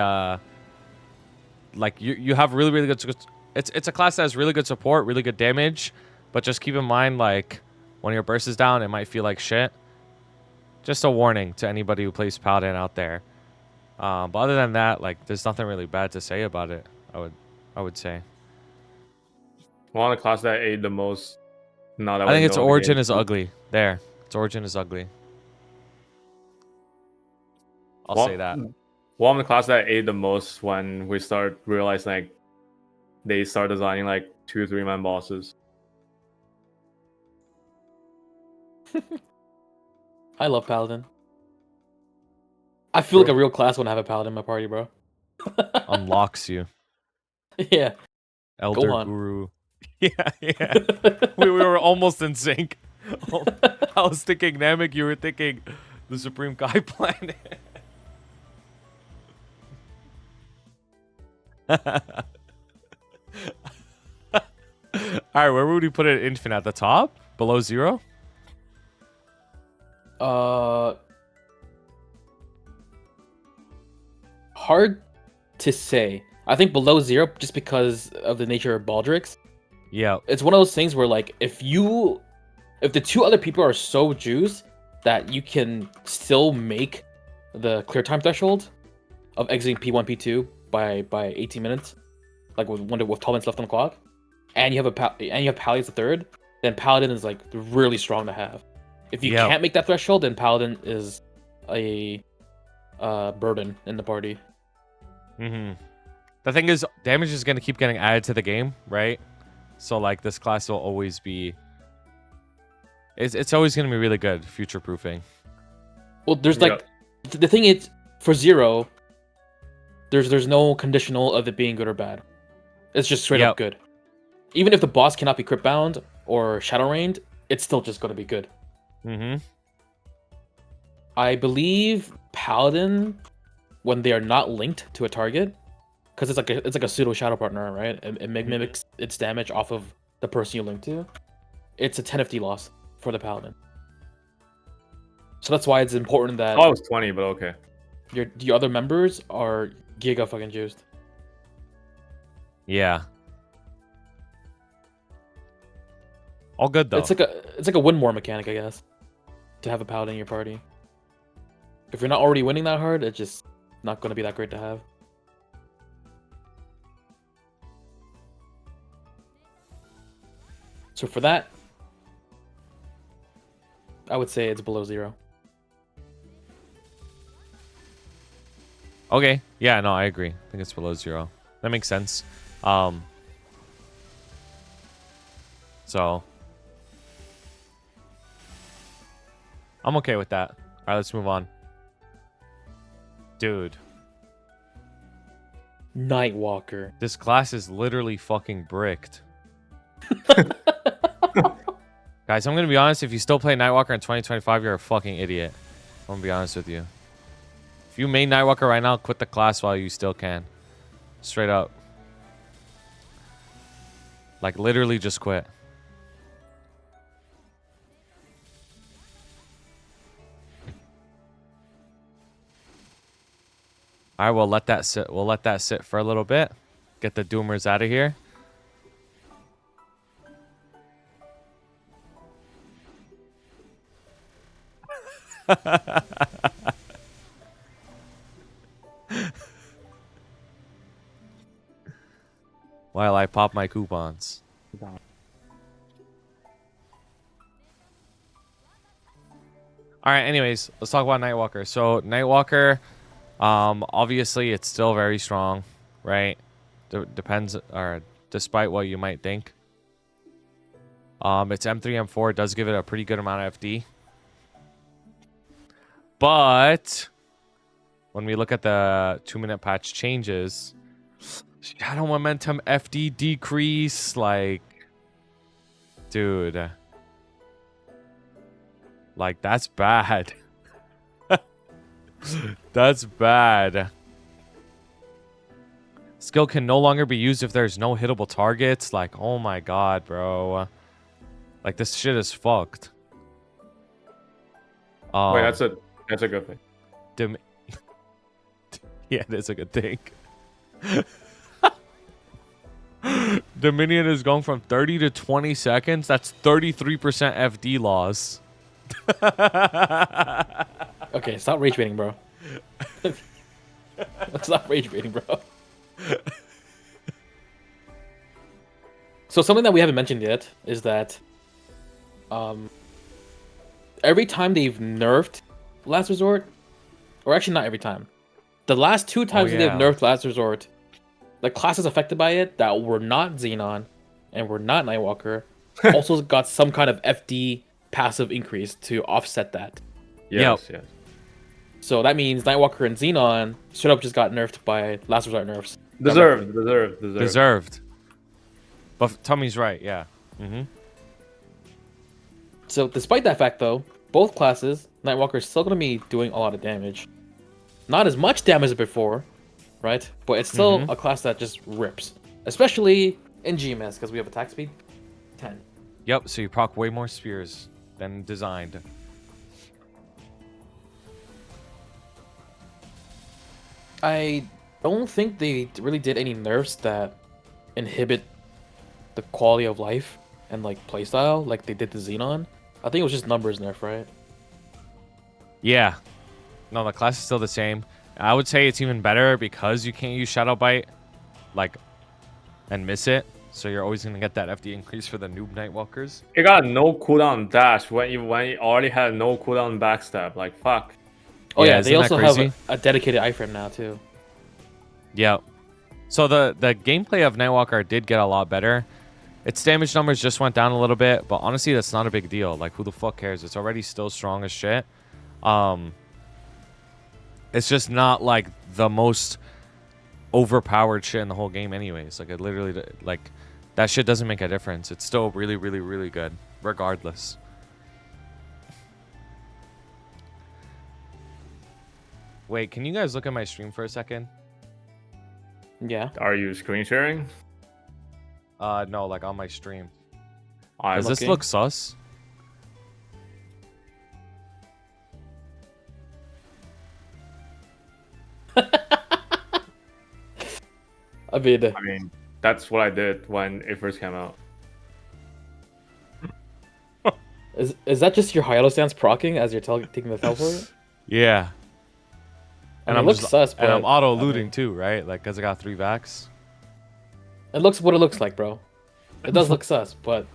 like you have really, really good. It's a class that has really good support, really good damage, but just keep in mind like when your burst is down, it might feel like shit. Just a warning to anybody who plays Paladin out there. But other than that, like there's nothing really bad to say about it. I would say. One of the class that ate the most. Now that I think we its know the origin game. is ugly. There, its origin is ugly. I'll say that. One of the class that ate the most when we start realizing like they start designing like 2-3 man bosses. I love Paladin. I feel like a real class when I have a Paladin in my party, bro. Unlocks you. Yeah. Elder on. Guru. Yeah. we were almost in sync. I was thinking Namek, you were thinking the Supreme Kai planet. Alright, where would we put it? Infant at the top? Below 0? Hard to say. I think below 0 just because of the nature of Baldrix. Yeah. It's one of those things where like if the 2 other people are so juiced that you can still make the clear time threshold of exiting P1, P2 by 18 minutes, like with 12 minutes left on the clock, and you have Pally as the 3rd, then Paladin is like really strong to have. If you can't make that threshold, then Paladin is a burden in the party. The thing is, damage is going to keep getting added to the game, right? So, like, this class will always be... It's always going to be really good, future-proofing. Well, there's, like... The thing is, for Zero, there's no conditional of it being good or bad. It's just straight up good. Even if the boss cannot be crit bound or shadow rained, it's still just going to be good. Mm-hmm. I believe Paladin, when they are not linked to a target, because it's like a pseudo shadow partner, right? It mimics its damage off of the person you link to. It's a 10 FD loss for the Paladin. So that's why it's important that... Oh, it was 20, but okay. Your other members are giga fucking juiced. Yeah. All good though. It's like a win more mechanic, I guess, to have a Paladin in your party. If you're not already winning that hard, it's just not going to be that great to have. So for that, I would say it's below 0. Okay. Yeah, no, I agree. I think it's below 0. That makes sense. So I'm okay with that. All right, let's move on. Dude. Nightwalker. This class is literally fucking bricked. Guys, I'm going to be honest. If you still play Nightwalker in 2025, you're a fucking idiot. I'm going to be honest with you. If you main Nightwalker right now, quit the class while you still can. Straight up. Like, literally just quit. All right, we'll let that sit. We'll let that sit for a little bit. Get the Doomers out of here. While I pop my coupons. All right, anyways, let's talk about Nightwalker. So, Nightwalker, obviously, it's still very strong, right? Depends, or despite what you might think. It's M3, M4. It does give it a pretty good amount of FD. But when we look at the 2-minute patch changes, shadow momentum FD decrease, like, dude, like, that's bad. That's bad. Skill can no longer be used if there's no hittable targets. Like, oh my god, bro. Like, this shit is fucked. Wait, that's a good thing. Yeah, it is a good thing. Dominion is going from 30 to 20 seconds. That's 33% FD loss. Okay, stop rage baiting, bro. Stop rage baiting, bro. So something that we haven't mentioned yet is that every time they've nerfed Last Resort, or actually not every time, the last 2 times that they've nerfed Last Resort, the classes affected by it that were not Xenon and were not Nightwalker also got some kind of FD passive increase to offset that. Yes. So that means Nightwalker and Xenon straight up just got nerfed by Last Resort nerfs. Deserved. But Tommy's right, yeah. So despite that fact, though, both classes, Nightwalker is still going to be doing a lot of damage. Not as much damage as before, right? But it's still a class that just rips. Especially in GMS, because we have attack speed 10. Yep, so you proc way more spears than designed. I don't think they really did any nerfs that inhibit the quality of life and like playstyle like they did to Xenon. I think it was just numbers nerf, right? Yeah. No, the class is still the same. I would say it's even better because you can't use Shadow Bite, like, and miss it. So you're always going to get that FD increase for the noob Nightwalkers. It got no cooldown dash when you already had no cooldown backstab. Like, fuck. Oh yeah, they isn't also that crazy? have a dedicated iframe now too. Yep. So the gameplay of Nightwalker did get a lot better. Its damage numbers just went down a little bit, but honestly, that's not a big deal. Like, who the fuck cares? It's already still strong as shit. It's just not like the most overpowered shit in the whole game anyways. Like, it literally, like, that shit doesn't make a difference. It's still really, really, really good regardless. Wait, can you guys look at my stream for a second? Yeah. Are you screen sharing? No, like on my stream. I'm Does this looking. look sus? I mean, I mean, that's what I did when it first came out. is that just your Hayato stance procking as you're taking the teleport? Yeah. I mean, it looks sus, but and I'm auto I looting mean, too, right? Like, cause I got 3 vax. it looks what it looks like, bro. It does look sus, but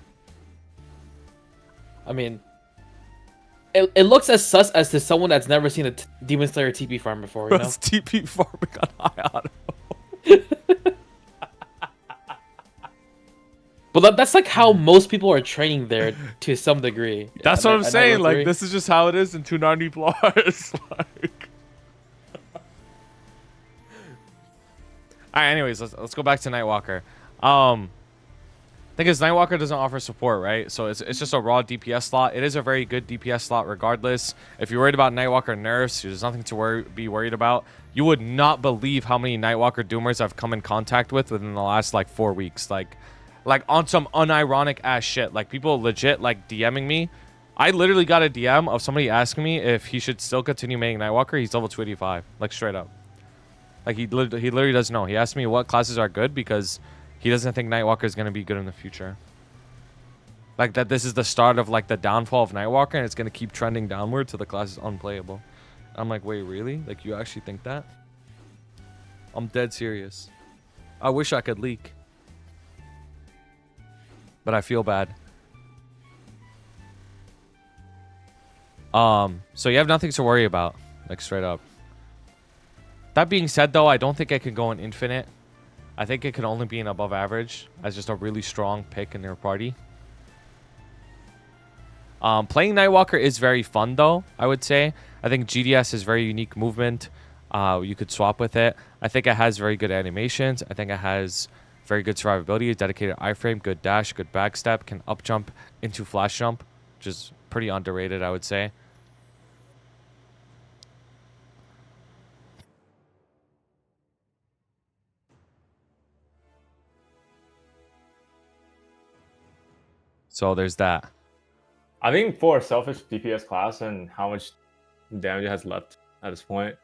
I mean, it looks as sus as to someone that's never seen a Demon Slayer TP farm before, you know? It's TP farming on Hayato. But that's like how most people are training there to some degree. That's At what I'm Night saying. Lord Like, 3. this is just how it is in 290 plus. Like. Alright, anyways, let's go back to Nightwalker. Thing is, Nightwalker doesn't offer support, right? So it's just a raw DPS slot. It is a very good DPS slot regardless. If you're worried about Nightwalker nerfs, there's nothing to be worried about. You would not believe how many Nightwalker Doomers I've come in contact with within the last, like, 4 weeks. Like on some unironic ass shit. Like, people legit, like, DMing me. I literally got a DM of somebody asking me if he should still continue making Nightwalker. He's level 285. Like, straight up. Like, he literally doesn't know. He asked me what classes are good because he doesn't think Nightwalker is going to be good in the future. Like, that this is the start of, like, the downfall of Nightwalker, and it's going to keep trending downward till the class is unplayable. I'm like, wait, really? Like, you actually think that? I'm dead serious. I wish I could leak. But I feel bad. So you have nothing to worry about. Like, straight up. That being said, though, I don't think I can go in infinite. I think it can only be an above average as just a really strong pick in their party. Playing Nightwalker is very fun, though, I would say. I think GDS is very unique movement. You could swap with it. I think it has very good animations. I think it has very good survivability, dedicated iframe, good dash, good backstep, can up jump into flash jump, which is pretty underrated, I would say. So there's that. I think for a selfish DPS class and how much damage it has left at this point,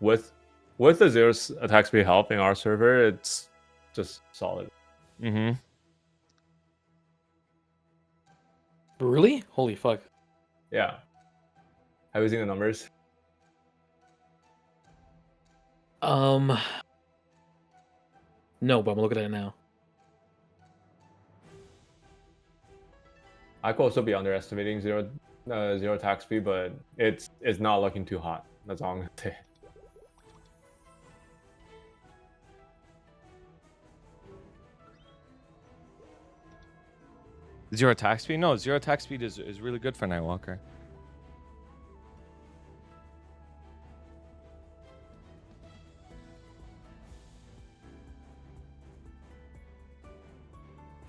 with the zero attack speed help in our server, it's just solid. Mm-hmm. Really? Holy fuck. Yeah. Have you seen the numbers? No, but I'm looking at it now. I could also be underestimating zero attack speed, but it's not looking too hot. That's all I'm gonna say. Zero attack speed? No, zero attack speed is really good for Nightwalker.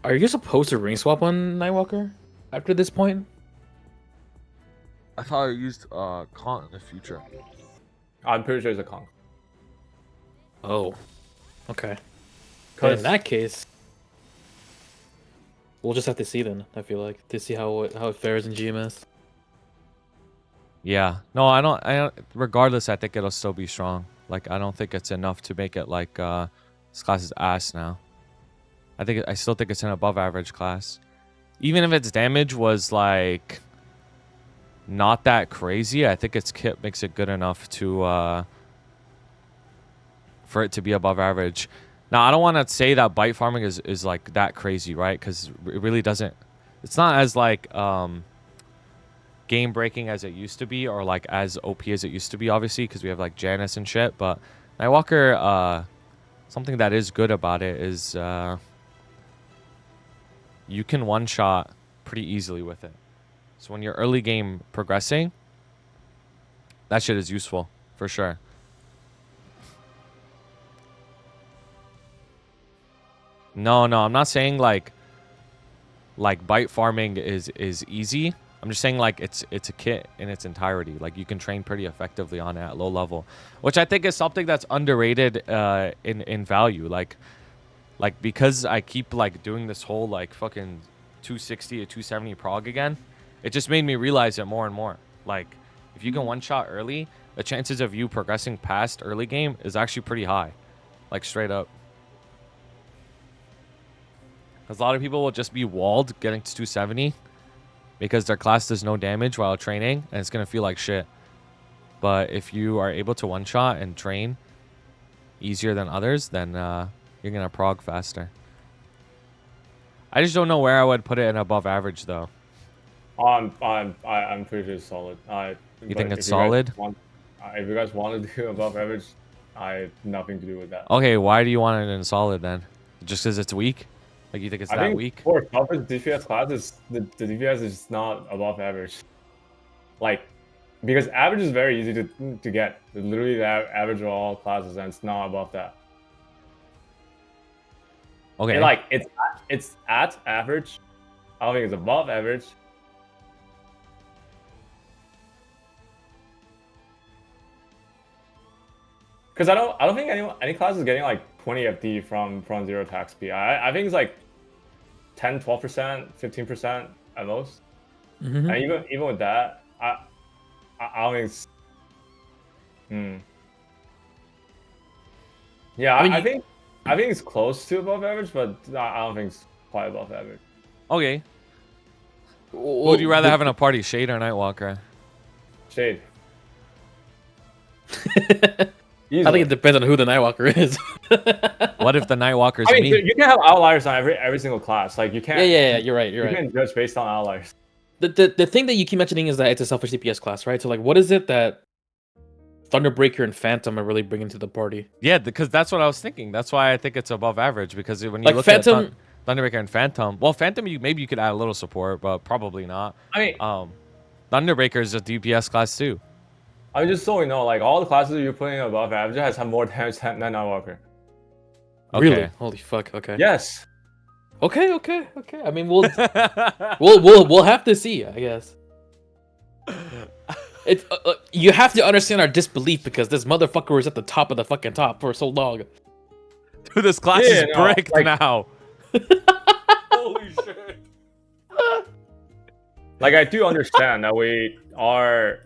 Are you supposed to ring swap on Nightwalker after this point? I thought I used Con in the future. I'm pretty sure it's a conk. Oh. Okay. But in that case, we'll just have to see then, I feel like, to see how it fares in GMS. Yeah. No, I don't. Regardless, I think it'll still be strong. Like, I don't think it's enough to make it like this class is ass now. I still think it's an above average class. Even if its damage was like not that crazy, I think its kit makes it good enough to for it to be above average. Now, I don't want to say that bite farming is like that crazy, right? Because it really doesn't. It's not as like game breaking as it used to be, or like as OP as it used to be, obviously, because we have like Janus and shit. But Nightwalker something that is good about it is you can one-shot pretty easily with it. So when you're early game progressing, that shit is useful for sure. No, I'm not saying like bite farming is easy. I'm just saying like it's a kit in its entirety. Like you can train pretty effectively on it at low level, which I think is something that's underrated in value. Like because I keep like doing this whole like fucking 260 to 270 prog again, it just made me realize it more and more. Like if you can one shot early, the chances of you progressing past early game is actually pretty high, like straight up. Because a lot of people will just be walled getting to 270 because their class does no damage while training, and it's going to feel like shit. But if you are able to one-shot and train easier than others, then you're going to prog faster. I just don't know where I would put it in above average, though. I'm pretty sure it's solid. You think it's solid? If you guys want to do above average, I have nothing to do with that. Okay, why do you want it in solid then? Just because it's weak? Like you think it's that weak? For toughest DPS classes, the DPS is not above average. Like, because average is very easy to get. It's literally the average of all classes, and it's not above that. Okay. And like it's at average. I don't think it's above average. Because I don't think any class is getting like 20 FD from 0 attack speed. I think it's like 10, 12%, 15% at most. Mm-hmm. And even with that, I don't think it's. Yeah, I think it's close to above average, but I don't think it's quite above average. Okay. Would you rather have in a party, Shade or Nightwalker? Shade. I think it depends on who the Nightwalker is. What if the Nightwalker's I mean, me? you can have outliers on every single class. Like you can't. Yeah. You're right. You can judge based on outliers. The thing that you keep mentioning is that it's a selfish DPS class, right? So like, what is it that Thunderbreaker and Phantom are really bringing to the party? Yeah, because that's what I was thinking. That's why I think it's above average. Because when you Like look Phantom, at Thunderbreaker and Phantom, well, Phantom maybe you could add a little support, but probably not. I mean, Thunderbreaker is a DPS class too. I mean, just so you know, like all the classes you're putting above average has more damage than Nightwalker. Okay. Really? Holy fuck! Okay. Yes. Okay. I mean, we'll have to see, I guess. It's you have to understand our disbelief because this motherfucker was at the top of the fucking top for so long. Dude, this class is bricked now. Holy shit. Like I do understand that we our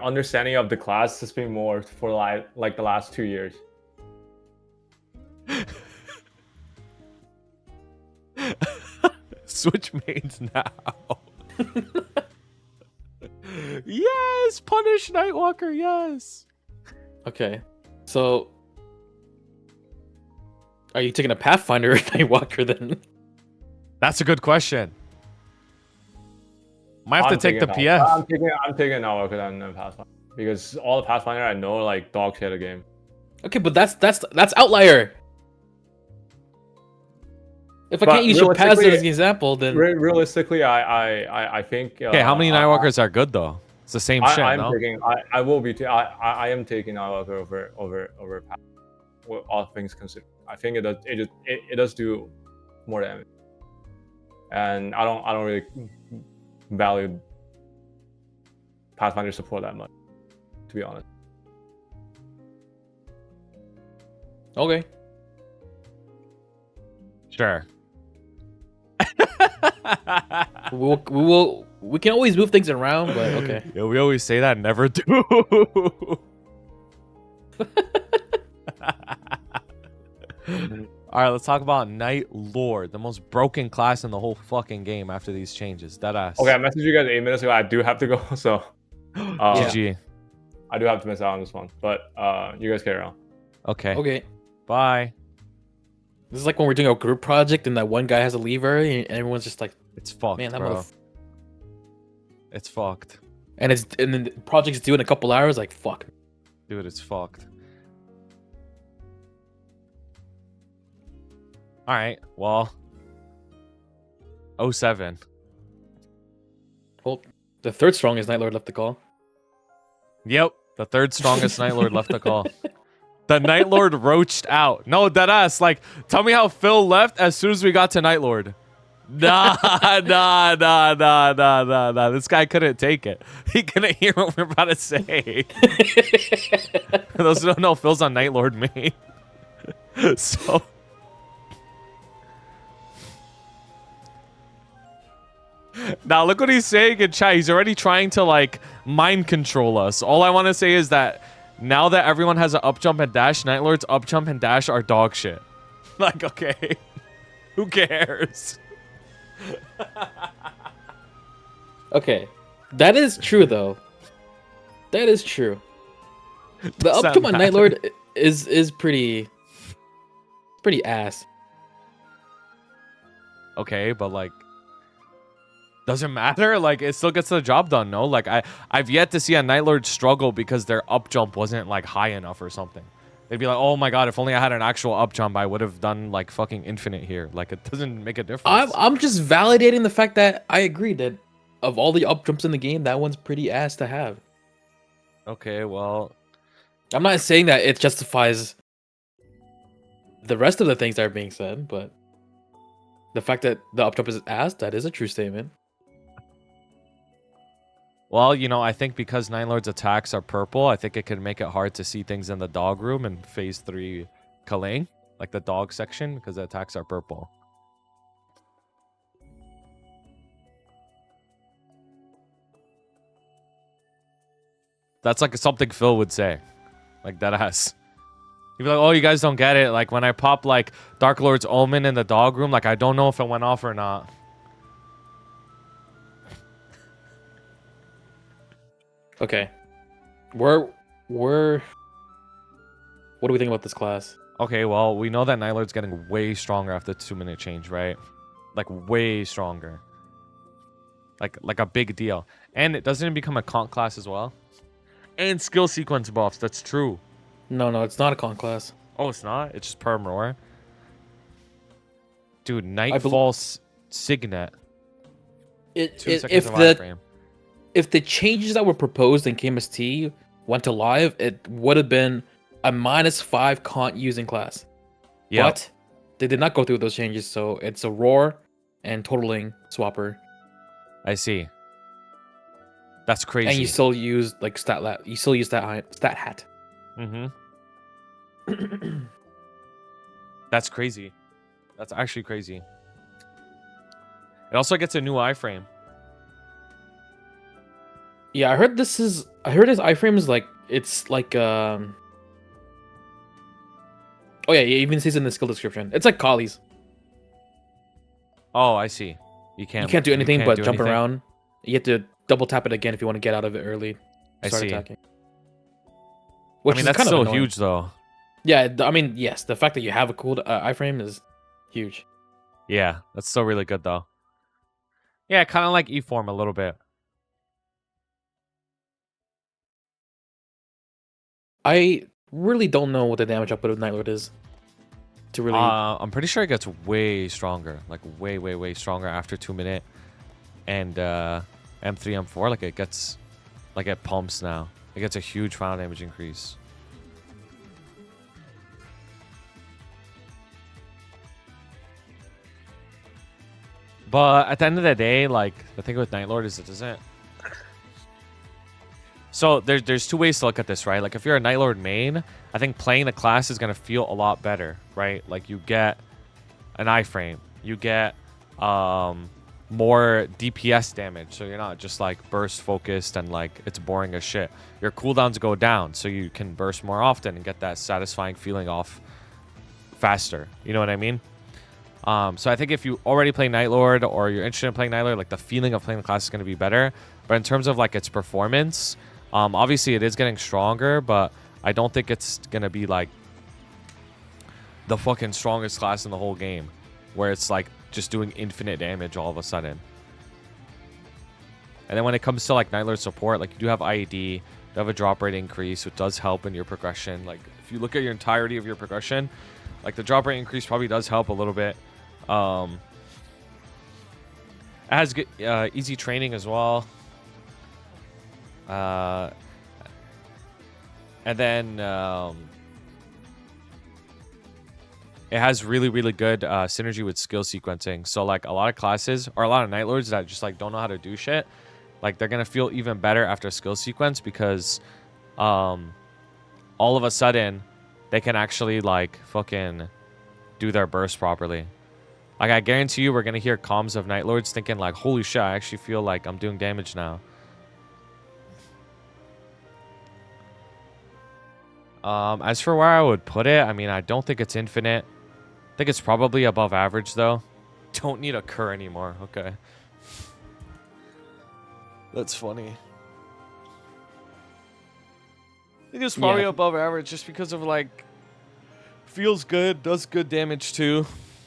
understanding of the class has been more for like the last 2 years. Switch mains now. Yes, punish Nightwalker. Yes. Okay, so are you taking a Pathfinder or Nightwalker then? That's a good question. Might have to take the PF. I'm taking Nightwalker than Pathfinder because all the Pathfinder I know are like dog shit a game. Okay, but that's outlier. If I can't use your Paz as an example, then realistically, I think. Okay, how many Nightwalkers are good though? It's the same shit. I am taking Nightwalker over Path. All things considered, I think it does do more damage, and I don't really value Pathfinder support that much, to be honest. Okay. Sure. We can always move things around, but okay. Yeah, we always say that, never do. All right, let's talk about Night Lord, the most broken class in the whole fucking game after these changes. Deadass. Okay, I messaged you guys 8 minutes ago. I do have to go, so GG. I do have to miss out on this one, but you guys carry on. Okay. Bye. This is like when we're doing a group project and that one guy has a leave early and everyone's just like, it's fucked, man, that bro. It's fucked. And then the project's due in a couple hours, like fuck. Dude, it's fucked. All right. Well, 07. Well, the third strongest Night Lord left the call. Yep. The third strongest Night Lord left the call. The Night Lord roached out. No, deadass. Like, tell me how Phil left as soon as we got to Night Lord. Nah. This guy couldn't take it. He couldn't hear what we're about to say. Those who don't know, Phil's on Night Lord main. So. Now look what he's saying in chat. He's already trying to like mind control us. All I want to say is that now that everyone has an up jump and dash, Night Lord's up jump and dash are dog shit. Like, okay, who cares? Okay, that is true though. That is true. The up jump on Night Lord is pretty ass. Okay, but like, doesn't matter. Like, it still gets the job done. No, like I've yet to see a Night Lord struggle because their up jump wasn't like high enough or something. They'd be like, oh my god, if only I had an actual up jump, I would have done like fucking infinite here. Like, it doesn't make a difference. I'm just validating the fact that I agree that of all the up jumps in the game, that one's pretty ass to have. Okay, well, I'm not saying that it justifies the rest of the things that are being said, but the fact that the up jump is ass, that is a true statement. well, you know, I think because Night Lord's attacks are purple, I think it could make it hard to see things in the dog room in phase 3 Kaling, like the dog section, because the attacks are purple. That's like something Phil would say. Like, deadass. He'd be like, oh, you guys don't get it. Like, when I pop, like, Dark Lord's Omen in the dog room, like, I don't know if it went off or not. Okay. What do we think about this class? Okay, well, we know that Night Lord's getting way stronger after the 2-minute change, right? Like, way stronger. Like a big deal. And it doesn't become a con class as well? And skill sequence buffs, that's true. No, it's not a con class. Oh, it's not? It's just perm roar? Dude, Nightfall Signet. 2 seconds of iframe. If the changes that were proposed in KMST went to live, it would have been a -5 con using class. Yep. But they did not go through those changes, so it's a roar and totaling swapper. I see. That's crazy. And you still use like stat hat. Mm-hmm. That's crazy. That's actually crazy. It also gets a new iframe. Yeah, I heard his iframe is like it's like oh yeah, it even says in the skill description. It's like Khali's. Oh, I see. You can't do anything but jump anything? around. You have to double tap it again if you want to get out of it early. I see. Attacking. I mean, that's kind of still annoying. huge, though. Yeah, I mean, yes, the fact that you have a cool iframe is huge. Yeah, that's still really good, though. Yeah, kind of like E-form a little bit. I really don't know what the damage output of Night Lord is. To really, I'm pretty sure it gets way stronger, like way stronger after 2 minute, and M3 M4 like it gets, like it pumps now. It gets a huge final damage increase. But at the end of the day, like the thing with Night Lord is it doesn't. So there's 2 ways to look at this, right? Like if you're a Night Lord main, I think playing the class is gonna feel a lot better, right? Like you get an iframe, you get more DPS damage, so you're not just like burst focused and like it's boring as shit. Your cooldowns go down, so you can burst more often and get that satisfying feeling off faster. You know what I mean? So I think if you already play Night Lord or you're interested in playing Night Lord, like the feeling of playing the class is gonna be better. But in terms of like its performance, obviously it is getting stronger, but I don't think it's gonna be like the fucking strongest class in the whole game, where it's like just doing infinite damage all of a sudden. And then when it comes to like Night Lord support, like you do have IED, They have a drop rate increase, which does help in your progression. Like, if you look at your entirety of your progression, like, the drop rate increase probably does help a little bit. It has good, easy training as well. And then it has really, really good synergy with skill sequencing. So, like, a lot of classes or a lot of Night Lords that just, like, don't know how to do shit, like, they're going to feel even better after a skill sequence because all of a sudden they can actually, like, fucking do their burst properly. Like, I guarantee you we're going to hear comms of Night Lords thinking, like, holy shit, I actually feel like I'm doing damage now. As for where I would put it, I mean, I don't think it's infinite. I think it's probably above average, though. Don't need a cur anymore. Okay. That's funny. I think it's probably above average just because of, like, feels good, does good damage, too.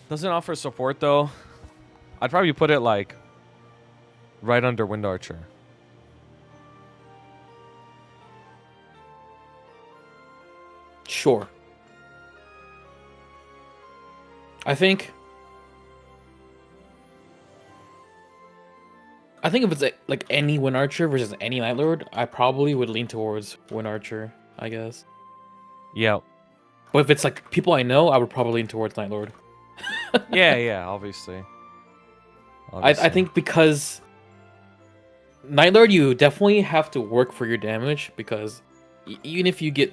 Doesn't offer support, though. I'd probably put it, like, right under Wind Archer. Sure. I think if it's like any Wind Archer versus any Night Lord, I probably would lean towards Wind Archer, I guess. Yeah. But if it's like people I know, I would probably lean towards Night Lord. Yeah, obviously. I think because Night Lord, you definitely have to work for your damage because even if you get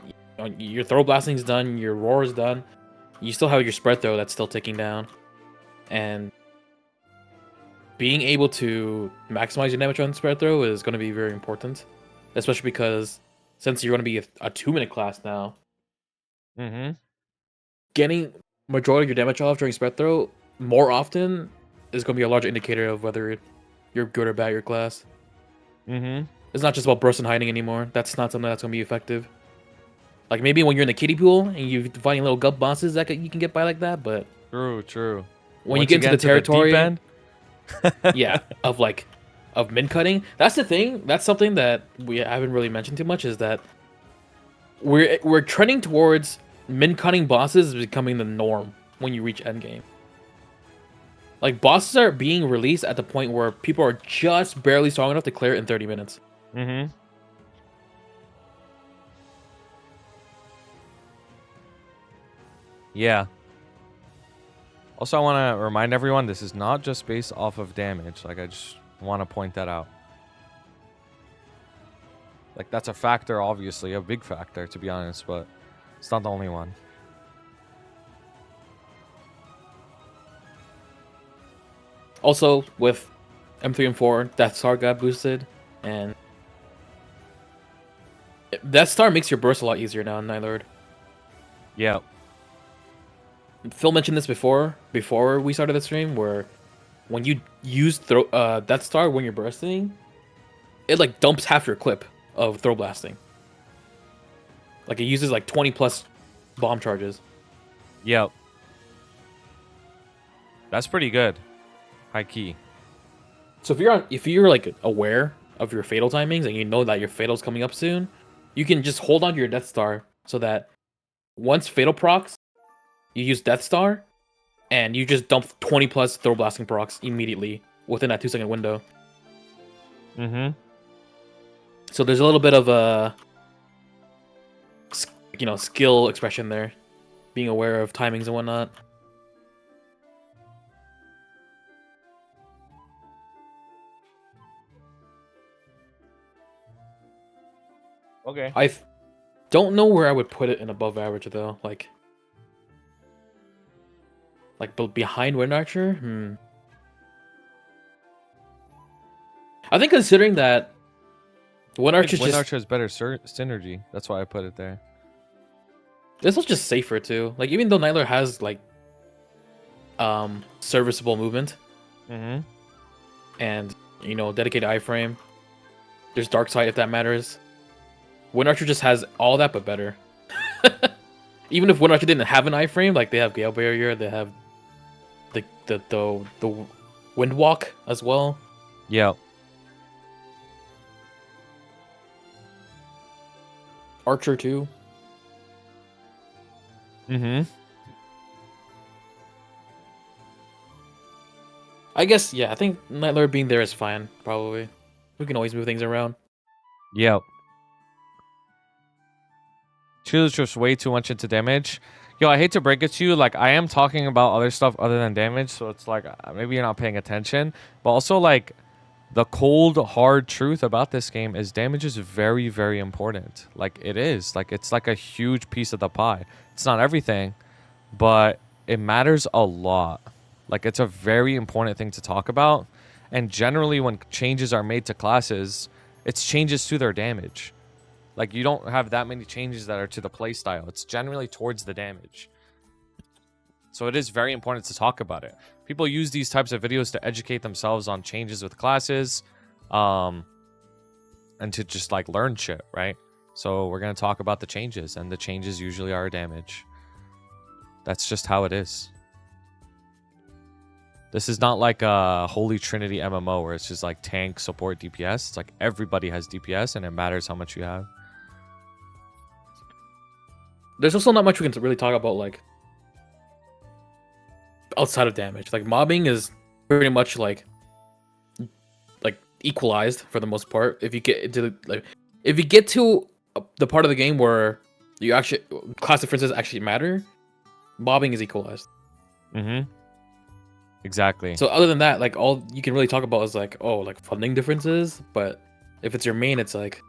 your throw blasting's done, your roar is done, you still have your spread throw that's still ticking down, and being able to maximize your damage on spread throw is going to be very important, especially because since you're going to be a 2-minute class now, getting majority of your damage off during spread throw more often is going to be a large indicator of whether you're good or bad at your class. It's not just about burst and hiding anymore. That's not something that's going to be effective. Like, maybe when you're in the kiddie pool and you're fighting little gut bosses that you can get by like that, but... True. When you get into the territory... yeah, of min cutting. That's the thing. That's something that we haven't really mentioned too much, is that we're trending towards min cutting bosses becoming the norm when you reach endgame. Like, bosses are being released at the point where people are just barely strong enough to clear it in 30 minutes. Yeah. Also, I want to remind everyone, this is not just based off of damage. Like, I just want to point that out. Like, that's a factor, obviously. A big factor, to be honest. But it's not the only one. Also, with M3 and 4, Death Star got boosted. And Death Star makes your burst a lot easier now in Night Lord. Yeah. Phil mentioned this before we started the stream, where when you use Death Star when you're bursting, it like dumps half your clip of throw blasting. Like, it uses like 20 plus bomb charges. Yep. That's pretty good. High key. So if you're like aware of your fatal timings and you know that your fatal's coming up soon, you can just hold on to your Death Star so that once fatal procs, you use Death Star, and you just dump 20 plus throw blasting procs immediately within that 2-second window. So there's a little bit of a, skill expression there, being aware of timings and whatnot. Okay. I don't know where I would put it in above average though, like behind Wind Archer? I think considering that Wind Archer has better synergy. That's why I put it there. This was just safer too. Like, even though Night Lord has like serviceable movement, and dedicated iframe, there's dark side if that matters. Wind Archer just has all that but better. Even if Wind Archer didn't have an iframe, like they have Gale Barrier, they have the Wind Walk as well. Yeah. Archer too. Mm-hmm. I guess, yeah, I think Night Lord being there is fine, probably. We can always move things around. Yep. Choose just way too much into damage. Yo, I hate to break it to you, like, I am talking about other stuff other than damage, so it's like, maybe you're not paying attention. But also, like, the cold, hard truth about this game is damage is very, very important. Like, it is. Like, it's like a huge piece of the pie. It's not everything, but it matters a lot. Like, it's a very important thing to talk about. And generally, when changes are made to classes, it's changes to their damage. Like, you don't have that many changes that are to the playstyle. It's generally towards the damage. So it is very important to talk about it. People use these types of videos to educate themselves on changes with classes, and to just, like, learn shit, right? So we're going to talk about the changes, and the changes usually are damage. That's just how it is. This is not like a Holy Trinity MMO where it's just like tank, support, DPS. It's like everybody has DPS and it matters how much you have. There's also not much we can really talk about, like, outside of damage. Like, mobbing is pretty much like equalized for the most part. If you get into the part of the game where you actually class differences actually matter, mobbing is equalized. Mm-hmm. Exactly. So other than that, like, all you can really talk about is like, oh, like funding differences. But if it's your main, it's like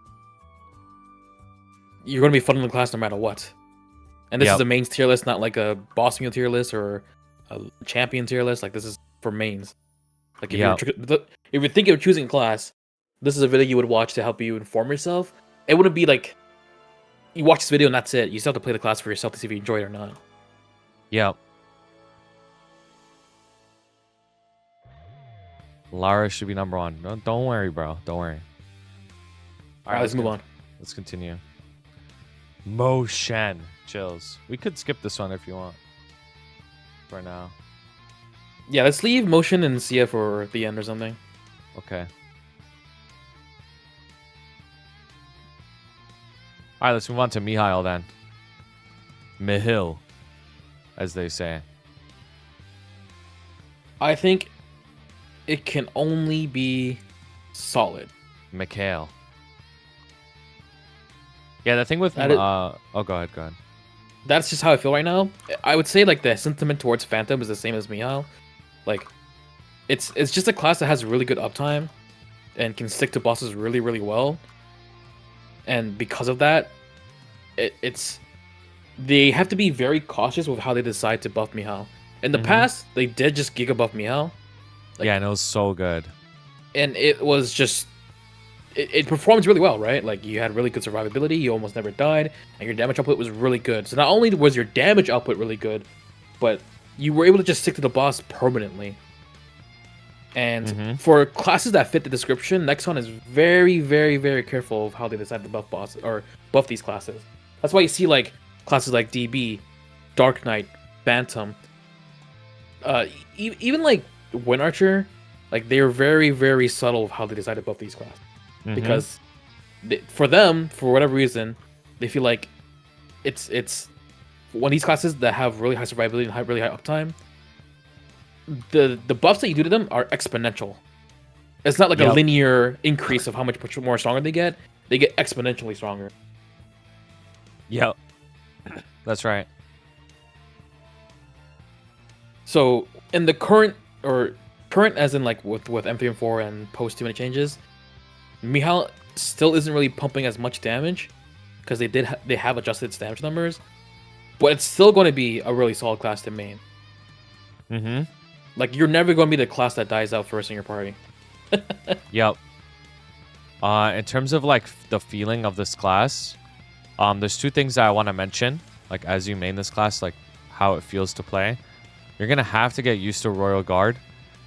you're going to be funding the class no matter what. And this is a mains tier list, not like a boss meal tier list or a champion tier list. Like, this is for mains. Like, if you're thinking of choosing a class, this is a video you would watch to help you inform yourself. It wouldn't be like you watch this video and that's it. You still have to play the class for yourself to see if you enjoy it or not. Yep. Lara should be number one. No, don't worry, bro. Don't worry. All right, let's move on. Let's continue. Motion. Chills. We could skip this one if you want. For now. Yeah, let's leave Motion and Sia for the end or something. Okay. Alright, let's move on to Mihile then. Mihile, as they say. I think it can only be solid. Mikhail. Yeah, the thing with That is- oh, go ahead. That's just how I feel right now. I would say like the sentiment towards Phantom is the same as Mihile. Like, it's just a class that has really good uptime and can stick to bosses really, really well. And because of that, they have to be very cautious with how they decide to buff Mihile. In the past, they did just giga buff Mihile. Like, yeah, and it was so good. And it was just it performed really well, right? Like, you had really good survivability, you almost never died, and your damage output was really good. So not only was your damage output really good, but you were able to just stick to the boss permanently. And for classes that fit the description, Nexon is very, very, very careful of how they decide to buff boss or buff these classes. That's why you see like classes like DB, Dark Knight, Phantom, even like Wind Archer, like they're very, very subtle of how they decide to buff these classes. Because for them, for whatever reason, they feel like it's one of these classes that have really high survivability and really high uptime. The buffs that you do to them are exponential. It's not like a linear increase of how much more stronger they get. They get exponentially stronger. Yep. That's right. So in the current as in like with M3 and post too many changes, Mihile still isn't really pumping as much damage because they have adjusted its damage numbers, but it's still going to be a really solid class to main. Like, you're never going to be the class that dies out first in your party. Yep. In terms of like the feeling of this class, there's two things that I want to mention. Like, as you main this class, like how it feels to play. You're gonna have to get used to Royal Guard.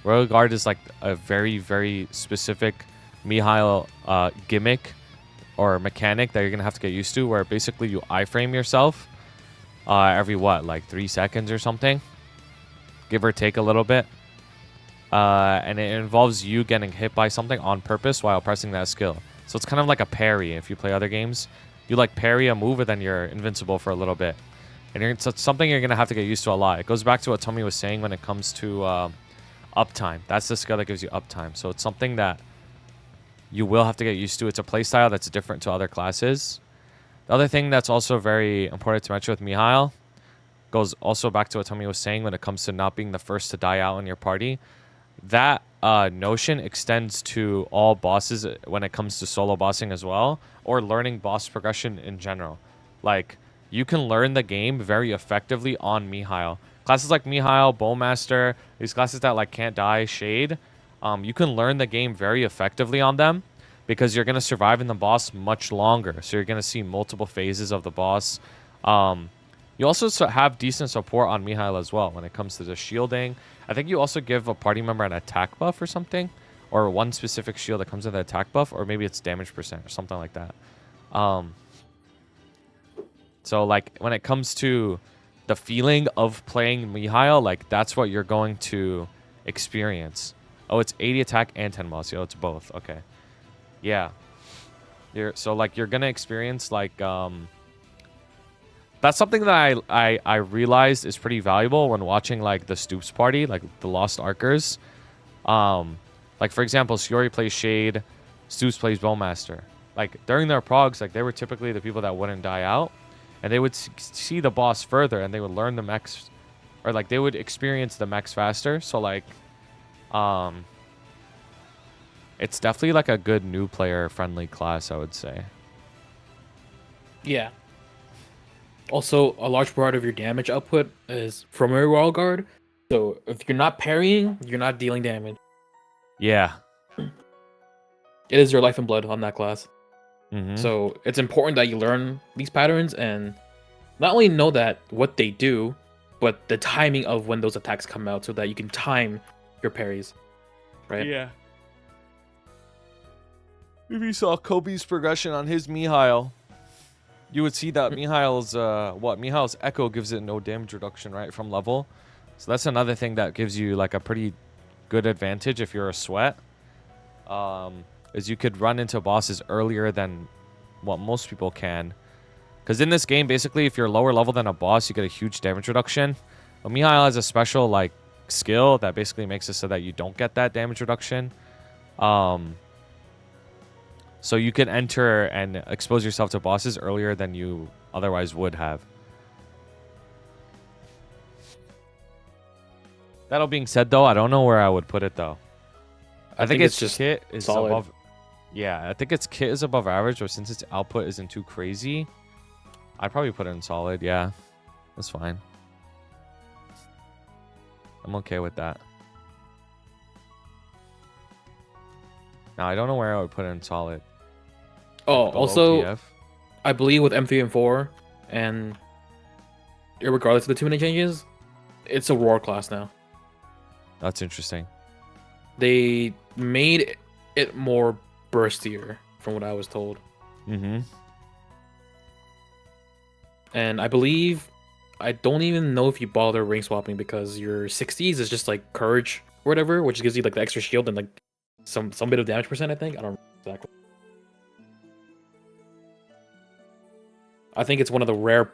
Royal Guard is like a very, very specific Mihile gimmick or mechanic that you're gonna have to get used to, where basically you iframe yourself every like 3 seconds or something, give or take a little bit, and it involves you getting hit by something on purpose while pressing that skill. So it's kind of like a parry if you play other games. you like parry a move and then you're invincible for a little bit. And it's something you're going to have to get used to a lot. It goes back to what Tommy was saying when it comes to uptime. That's the skill that gives you uptime. So it's something that you will have to get used to. It's a playstyle that's different to other classes. The other thing that's also very important to mention with Mihile goes also back to what Tommy was saying when it comes to not being the first to die out in your party. That notion extends to all bosses when it comes to solo bossing as well, or learning boss progression in general. Like, you can learn the game very effectively on Mihile. Classes like Mihile, Bowmaster, these classes that like can't die, Shade, you can learn the game very effectively on them because you're going to survive in the boss much longer. So you're going to see multiple phases of the boss. You also have decent support on Mihile as well when it comes to the shielding. I think you also give a party member an attack buff or something, or one specific shield that comes with an attack buff, or maybe it's damage percent or something like that. So like when it comes to the feeling of playing Mihile, like that's what you're going to experience. Oh, it's 80 attack and 10 boss. Oh, it's both. Okay. Yeah. So like you're gonna experience like that's something that I realized is pretty valuable when watching like the Stoops party, like the Lost Arkers. Like for example, Siori plays Shade, Stoops plays Bowmaster. Like during their progs, like they were typically the people that wouldn't die out, and they would see the boss further, and they would learn the mechs, or like they would experience the mechs faster. So like, it's definitely like a good new player friendly class, I would say. Yeah. Also, a large part of your damage output is from your wall guard. So if you're not parrying, you're not dealing damage. Yeah. It is your life and blood on that class. Mm-hmm. So it's important that you learn these patterns and not only know that what they do, but the timing of when those attacks come out so that you can time your parries. Right? Yeah. If you saw Kobe's progression on his Mihile, you would see that Mihile's Echo gives it no damage reduction, right, from level. So that's another thing that gives you like a pretty good advantage if you're a sweat. Is you could run into bosses earlier than what most people can. Because in this game, basically, if you're lower level than a boss, you get a huge damage reduction. But Mihile has a special like skill that basically makes it so that you don't get that damage reduction. So you can enter and expose yourself to bosses earlier than you otherwise would have. That all being said, though, I don't know where I would put it, though. I think its just kit is solid. above... Yeah, I think its kit is above average, but since its output isn't too crazy, I'd probably put it in solid. Yeah, that's fine. I'm okay with that. Now, I don't know where I would put it in solid. Oh, Below also, TF. I believe with M3 and 4, and regardless of the 2 minute changes, it's a roar class now. That's interesting. They made it more burstier, from what I was told. Mm-hmm. And I believe, I don't even know if you bother ring swapping because your 60s is just like courage or whatever, which gives you like the extra shield and like some bit of damage percent, I think. I don't know exactly. I think it's one of the rare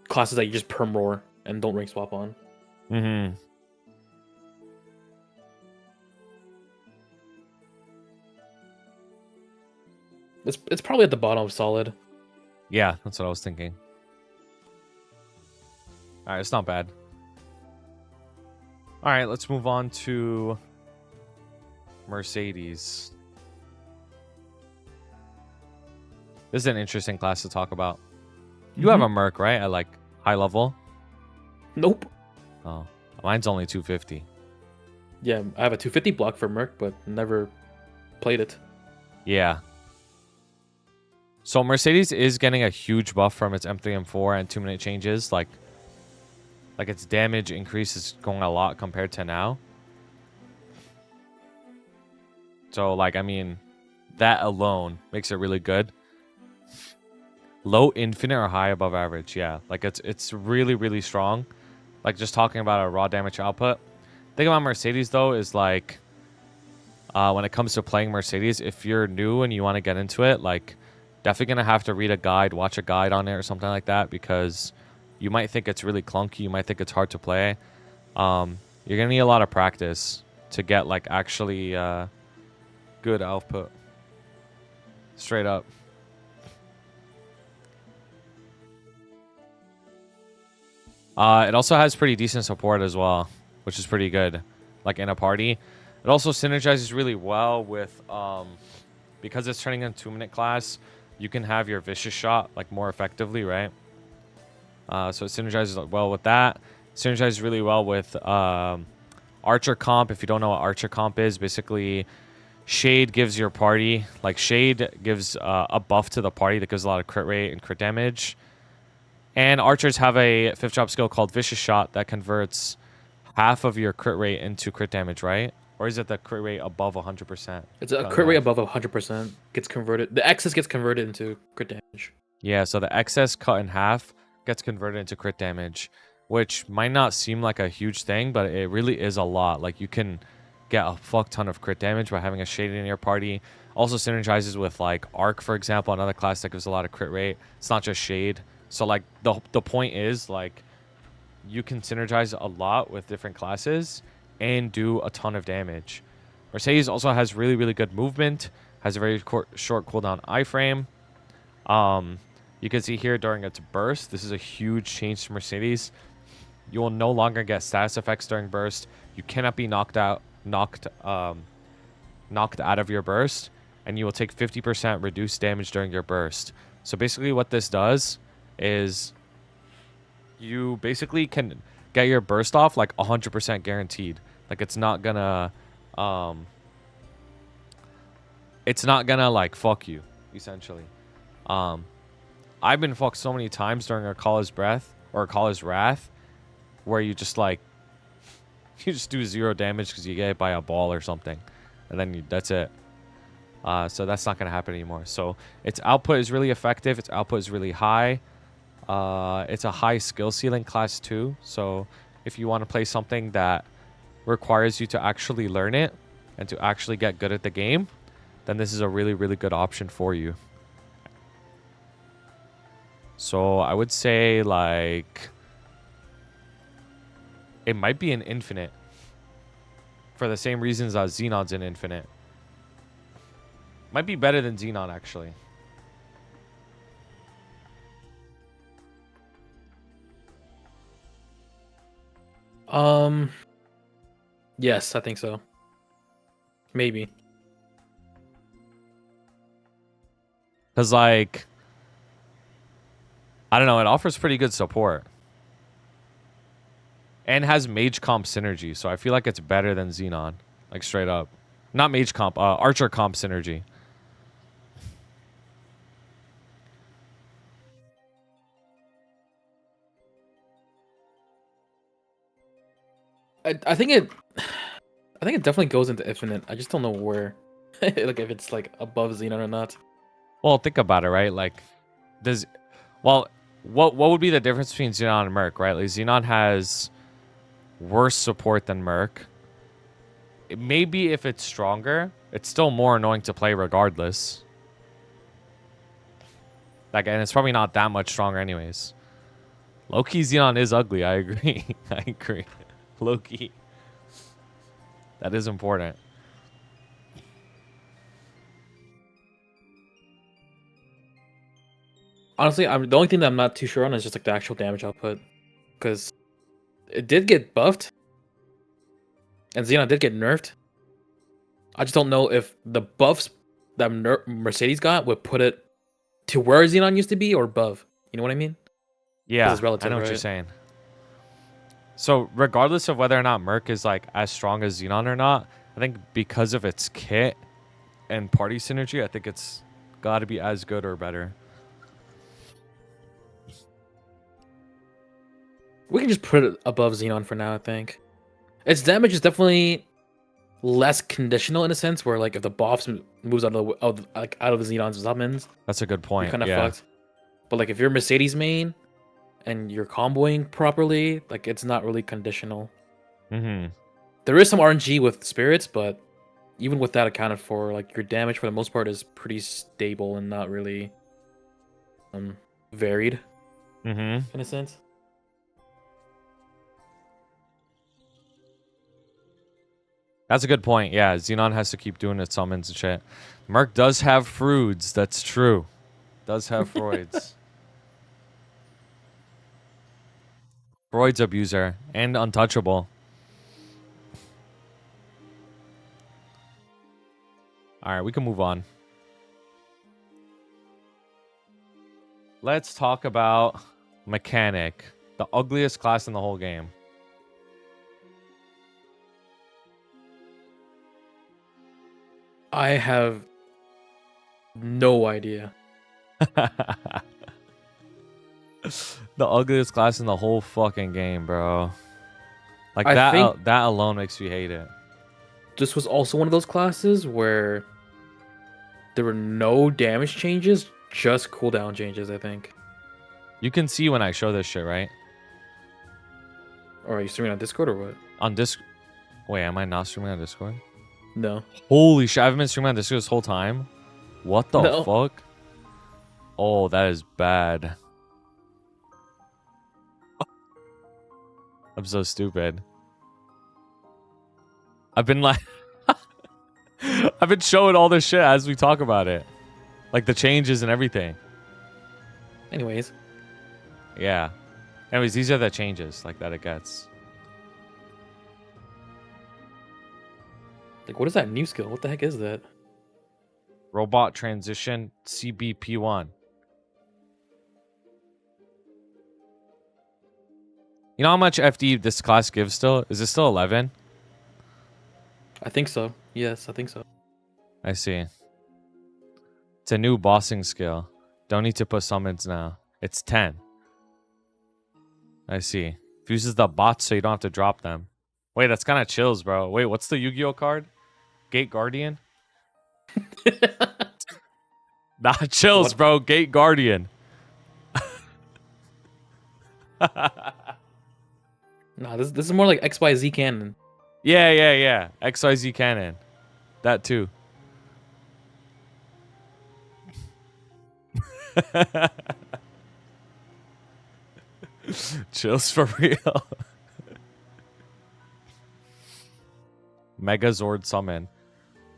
classes that you just perm roar and don't ring swap on. Mm-hmm. It's probably at the bottom of solid. Yeah, that's what I was thinking. Alright, it's not bad. Alright, let's move on to Mercedes. This is an interesting class to talk about. You have a Merc, right? At like high level? Nope. Oh, mine's only 250. Yeah, I have a 250 block for Merc, but never played it. Yeah. So Mercedes is getting a huge buff from its M3, M4, and 2 minute changes. Like its damage increase is going a lot compared to now. So like, I mean, that alone makes it really good. Low infinite or high above average, yeah. Like it's really, really strong. Like just talking about a raw damage output. Thing about Mercedes though is like when it comes to playing Mercedes, if you're new and you want to get into it, like definitely going to have to read a guide, watch a guide on it or something like that, because you might think it's really clunky. You might think it's hard to play. You're going to need a lot of practice to get like actually good output. Straight up. It also has pretty decent support as well, which is pretty good. Like in a party. It also synergizes really well with, because it's turning into a 2-minute class, you can have your vicious shot like more effectively, right? So it synergizes well with that. Synergizes really well with Archer comp. If you don't know what Archer comp is, basically Shade gives your party, like Shade gives a buff to the party that gives a lot of crit rate and crit damage. And archers have a 5th drop skill called Vicious Shot that converts half of your crit rate into crit damage, right? Or is it the crit rate above 100%? It's a crit rate above 100% gets converted. The excess gets converted into crit damage. Yeah, so the excess cut in half gets converted into crit damage, which might not seem like a huge thing, but it really is a lot. Like you can get a fuck ton of crit damage by having a Shade in your party. Also synergizes with like Arc, for example, another class that gives a lot of crit rate. It's not just Shade. So like the point is like you can synergize a lot with different classes and do a ton of damage. Mercedes also has really, really good movement, has a very short cooldown iframe. You can see here during its burst, this is a huge change to Mercedes. You will no longer get status effects during burst. You cannot be knocked out of your burst, and you will take 50% reduced damage during your burst. So basically what this does is you basically can get your burst off like 100% guaranteed. Like it's not gonna like fuck you, essentially. I've been fucked so many times during a Kala's Breath or a Kala's Wrath where you just like you just do 0 damage because you get hit by a ball or something, and then that's it. So that's not gonna happen anymore. So its output is really effective. Its output is really high. It's a high skill ceiling class 2. So if you want to play something that requires you to actually learn it and to actually get good at the game, then this is a really, really good option for you. So I would say like it might be an infinite for the same reasons that Xenon's an infinite. Might be better than Xenon actually. Yes, I think so. Maybe. Because, like, I don't know, it offers pretty good support. And has Mage comp synergy, so I feel like it's better than Xenon. Like, straight up. Not Mage comp, Archer comp synergy. I think it definitely goes into infinite. I just don't know where. Like if it's like above Xenon or not. Well, think about it, right? Like, what would be the difference between Xenon and Merc, right? Like, Xenon has worse support than Merc. Maybe if it's stronger, it's still more annoying to play regardless. Like, and it's probably not that much stronger anyways. Low-key Xenon is ugly, I agree. I agree. Low-key. That is important. Honestly, the only thing that I'm not too sure on is just like the actual damage output, because it did get buffed, and Xenon did get nerfed. I just don't know if the buffs that Mercedes got would put it to where Xenon used to be or above. You know what I mean? Yeah, it's relative, I know what you're right? saying. So regardless of whether or not Merc is like as strong as Xenon or not, I think because of its kit and party synergy, I think it's got to be as good or better. We can just put it above Xenon for now, I think. Its damage is definitely less conditional in a sense, where like if the boss moves out of Xenon's summons, That's a good point. you're kind of Yeah. fucked. But like if you're Mercedes main and you're comboing properly, like it's not really conditional. Mm-hmm. There is some RNG with spirits, but even with that accounted for, like your damage for the most part is pretty stable and not really varied Mm-hmm. in a sense. That's a good point. Yeah, Xenon has to keep doing its summons and shit. Merc does have Freuds. That's true. Does have Freuds. Freud's abuser and untouchable. All right, we can move on. Let's talk about Mechanic, the ugliest class in the whole game. I have no idea. The ugliest class in the whole fucking game, bro. Like I think- that alone makes you hate it. This was also one of those classes where there were no damage changes, just cooldown changes, I think. You can see when I show this shit, right? Or are you streaming on Discord or what? On Disc. Wait, am I not streaming on Discord? No. Holy shit, I've been streaming on Discord this whole time. What the No. fuck? Oh, that is bad. I'm so stupid. I've been like I've been showing all this shit as we talk about it. Like the changes and everything. Anyways, Yeah. Anyways, these are the changes like that it gets. like what is that new skill? What the heck is that? Robot transition CBP1. You know how much FD this class gives still? Is it still 11? I think so. Yes, I think so. I see. It's a new bossing skill. Don't need to put summons now. It's 10. I see. Fuses the bots so you don't have to drop them. Wait, that's kind of chills, bro. Wait, what's the Yu-Gi-Oh card? Gate Guardian? Nah, chills, What? bro. Gate Guardian. Nah, this is more like XYZ canon. Yeah. XYZ cannon. That too. Chills for real. Megazord summon.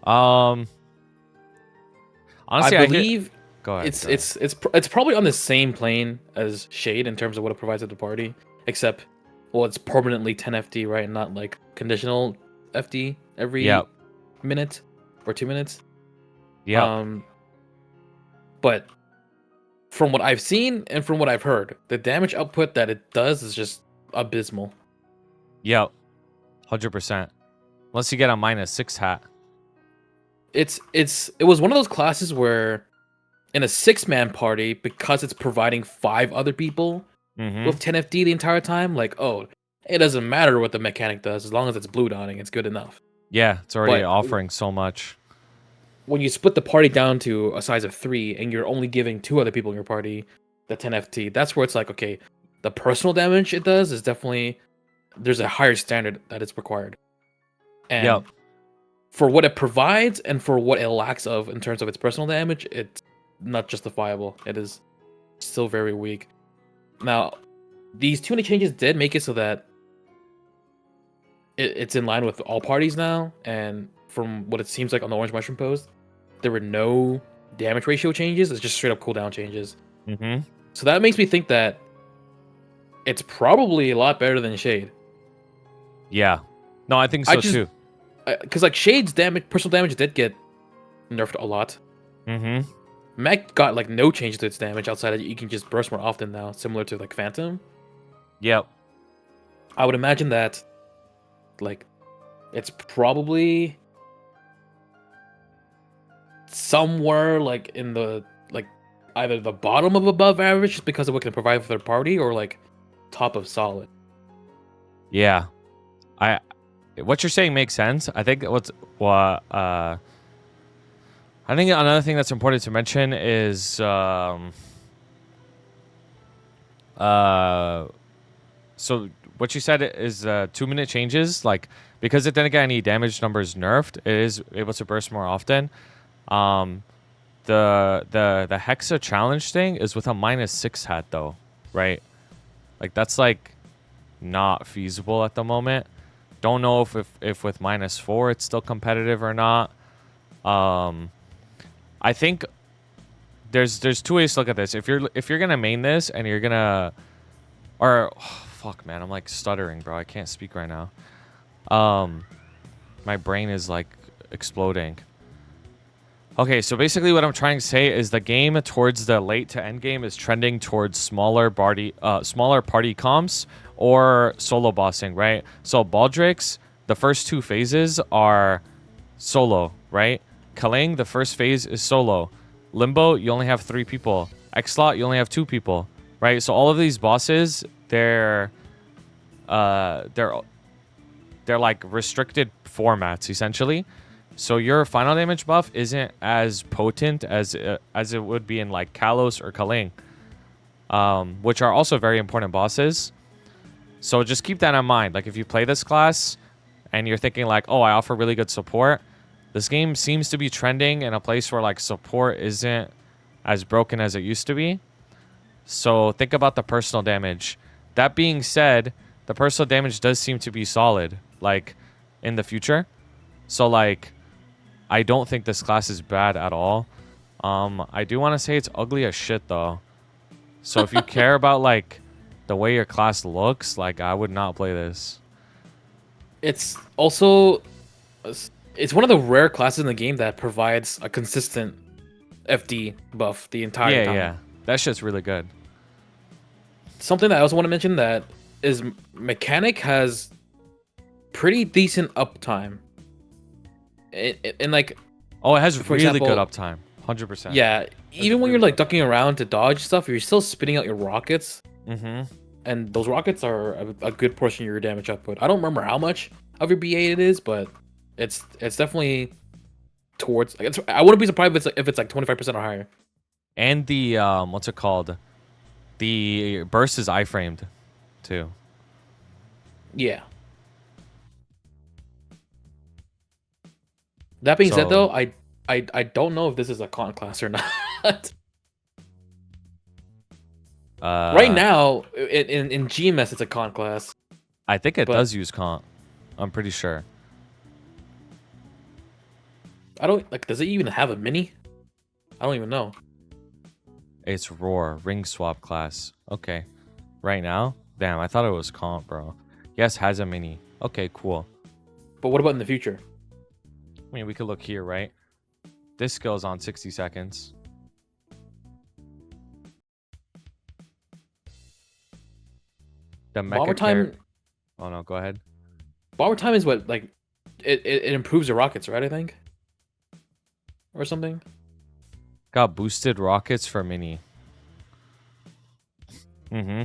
Honestly, I believe Go ahead. it's probably on the same plane as Shade in terms of what it provides to the party, except well, it's permanently 10 FD, right? And not like conditional FD every Yep. minute or 2 minutes. Yeah. But from what I've seen and from what I've heard, the damage output that it does is just abysmal. Yep. 100%. Unless you get a -6 hat. It was one of those classes where in a 6-man party, because it's providing 5 other people Mm-hmm. with 10 FD the entire time, like, oh, it doesn't matter what the mechanic does, as long as it's blue dotting, it's good enough. Yeah, it's already But- offering so much. When you split the party down to a size of 3 and you're only giving 2 other people in your party the 10 FT, that's where it's like, okay, the personal damage it does is definitely, there's a higher standard that it's required. And Yep. for what it provides and for what it lacks of in terms of its personal damage, it's not justifiable. It is still very weak. Now, these tuning changes did make it so that it's in line with all parties now, and from what it seems like on the Orange Mushroom post, there were no damage ratio changes. It's just straight up cooldown changes. Mm-hmm. So that makes me think that it's probably a lot better than Shade. Yeah. No, I think so too. Because like Shade's damage, personal damage did get nerfed a lot. Mm-hmm. Mech got like no change to its damage outside of you can just burst more often now, similar to like Phantom. Yep. I would imagine that like it's probably somewhere like in the like either the bottom of above average just because of what it can provide for their party, or like top of solid. Yeah. What you're saying makes sense. I think I think another thing that's important to mention is so what you said is 2-minute changes, like because it didn't get any damage numbers nerfed, it is able to burst more often. the Hexa challenge thing is with a -6 hat though, right? Like that's like not feasible at the moment. Don't know if with -4 it's still competitive or not. I think there's two ways to look at this. If you're gonna main this and you're gonna fuck man, I'm like stuttering, bro. I can't speak right now. My brain is like exploding. Okay, so basically what I'm trying to say is the game towards the late to end game is trending towards smaller party comps or solo bossing, right? So Baldrix, the first 2 phases are solo, right? Kaling, the first phase is solo. Limbo, you only have 3 people. X-Slot, you only have 2 people, right? So all of these bosses, they're like restricted formats essentially. So your final damage buff isn't as potent as it would be in like Kalos or Kaling, which are also very important bosses. So just keep that in mind. Like if you play this class and you're thinking like, oh, I offer really good support, this game seems to be trending in a place where like support isn't as broken as it used to be. So think about the personal damage. That being said, the personal damage does seem to be solid, like in the future. So like, I don't think this class is bad at all. I do want to say it's ugly as shit though. So if you care about like the way your class looks, like I would not play this. It's also it's one of the rare classes in the game that provides a consistent FD buff the entire time. Yeah, that shit's really good. Something that I also want to mention that is mechanic has pretty decent uptime. And like, oh, it has for really example, good uptime, 100%. Yeah, even when you're like ducking around to dodge stuff, you're still spitting out your rockets. Mm-hmm. And those rockets are a good portion of your damage output. I don't remember how much of your BA it is, but it's definitely towards. Like, I wouldn't be surprised if it's like 25% or higher. And the what's it called? The burst is iframed, too. Yeah. That being said, though, I don't know if this is a con class or not. Right now, in GMS, it's a con class. I think it does use con. I'm pretty sure. I don't like. Does it even have a mini? I don't even know. It's Roar ring swap class. Okay, right now, damn, I thought it was comp, bro. Yes, has a mini. Okay, cool. But what about in the future? I mean, we could look here, right? This goes on 60 seconds. The Bomber time. Oh no, go ahead. Bomber time is what, like, it improves the rockets, right? I think, or something. Got boosted rockets for mini. Mm-hmm.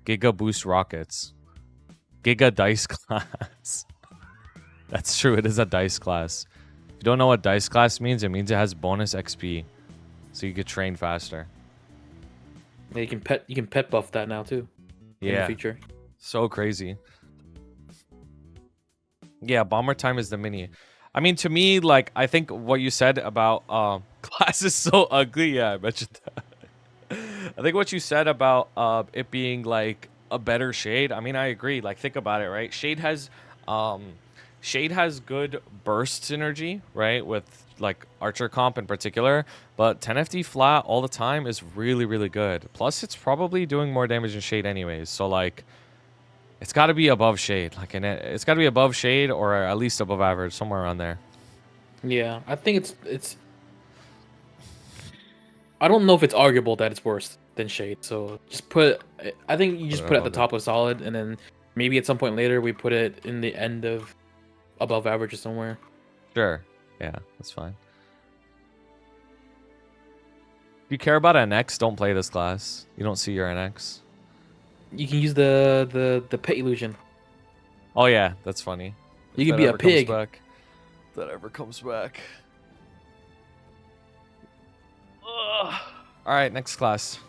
Giga boost rockets. Giga dice class. That's true. It is a dice class. If you don't know what dice class means, it means it has bonus XP, so you could train faster. Yeah, you can pet buff that now too. Yeah. In the future. So crazy. Yeah, bomber time is the mini. I mean, to me, like, I think what you said about class is so ugly. Yeah, I mentioned that. I think what you said about it being like a better shade. I mean, I agree. Like, think about it, right? Shade has good burst synergy, right? With like Archer comp in particular, but 10 FD flat all the time is really, really good. Plus, it's probably doing more damage than Shade anyways. So like, it's got to be above Shade. Like, it's got to be above Shade or at least above average, somewhere around there. Yeah, I think it's. I don't know if it's arguable that it's worse than Shade. So just put. I think you just put it at the top of solid, and then maybe at some point later we put it in the end of above average or somewhere. Sure. Yeah, that's fine. If you care about NX, don't play this class. You don't see your NX. You can use the pet illusion. Oh yeah, that's funny. You can be a pig. If that ever comes back. Ugh. All right, next class.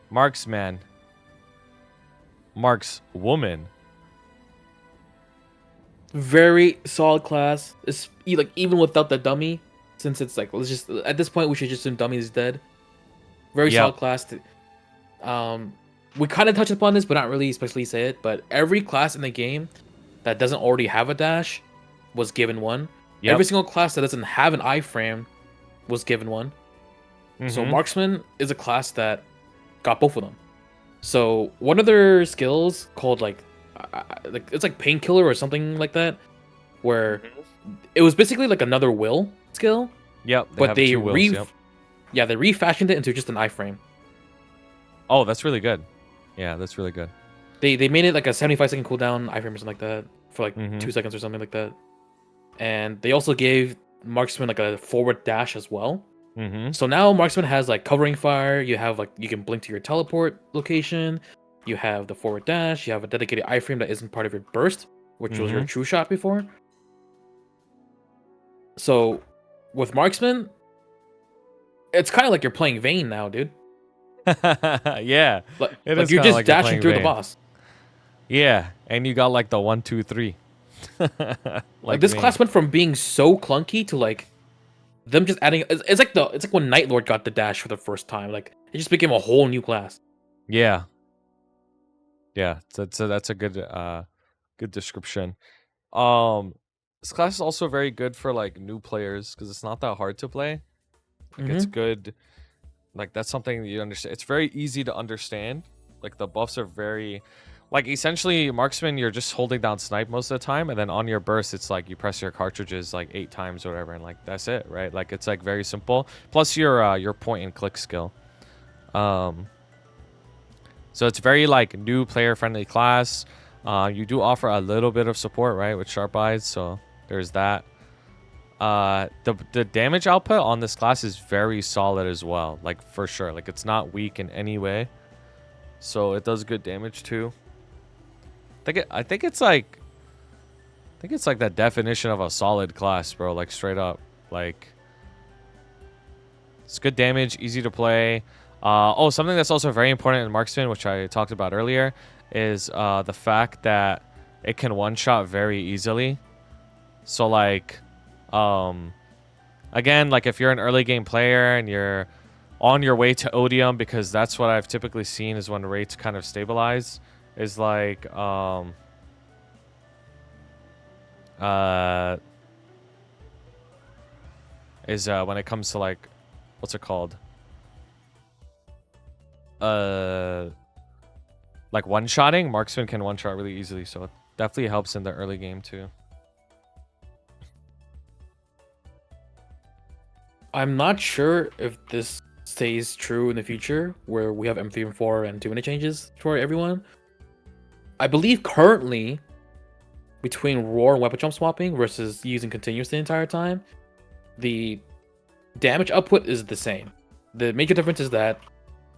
Marksman. Markswoman. Very solid class. It's like even without the dummy, since it's like let's just at this point we should just assume dummy is dead. Very Yep. solid class. We kind of touched upon this, but not really especially say it. But every class in the game that doesn't already have a dash was given one. Yep. Every single class that doesn't have an iframe was given one. So Mhm. Marksman is a class that got both of them. So one of their skills called like it's like painkiller or something like that, where it was basically like another will skill, Yep. but have they two wills, yep. they refashioned it into just an iframe. Oh, that's really good. Yeah, that's really good. They made it like a 75-second cooldown iframe or something like that for like Mhm. 2 seconds or something like that. And they also gave Marksman like a forward dash as well. Mhm. So now Marksman has like covering fire. You have like you can blink to your teleport location. You have the forward dash. You have a dedicated iframe that isn't part of your burst, which was your true shot before. So with Marksman, it's kind of like you're playing Vayne now, dude. Yeah. Like, It like is you're kinda just like you're dashing playing through the Vayne. boss. Yeah, and you got like the 1, 2, 3. Like this Vayne. class went from being so clunky to like them just adding. It's like when Night Lord got the dash for the first time. Like it just became a whole new class. Yeah. Yeah, that's a good good description. This class is also very good for like new players because it's not that hard to play. Like it's good. Like that's something that you understand. It's very easy to understand. Like the buffs are very, like essentially Marksman. You're just holding down snipe most of the time, and then on your burst, it's like you press your cartridges like 8 times or whatever, and like that's it, right? Like it's like very simple. Plus your point and click skill. So it's very like new player friendly class. You do offer a little bit of support, right, with sharp eyes. So there's that. The damage output on this class is very solid as well, like for sure. Like it's not weak in any way, so it does good damage too. I think it's like the definition of a solid class, bro. Like straight up, like it's good damage, easy to play. Oh, something that's also very important in Marksman, which I talked about earlier, is the fact that it can one-shot very easily. So like again, like if you're an early game player and you're on your way to Odium, because that's what I've typically seen is when rates kind of stabilize, is like when it comes to like what's it called? Like one-shotting, Marksman can one-shot really easily, so it definitely helps in the early game too. I'm not sure if this stays true in the future, where we have M3 and 4 and 2-minute changes for everyone. I believe currently, between roar and weapon jump swapping versus using continuous the entire time, the damage output is the same. The major difference is that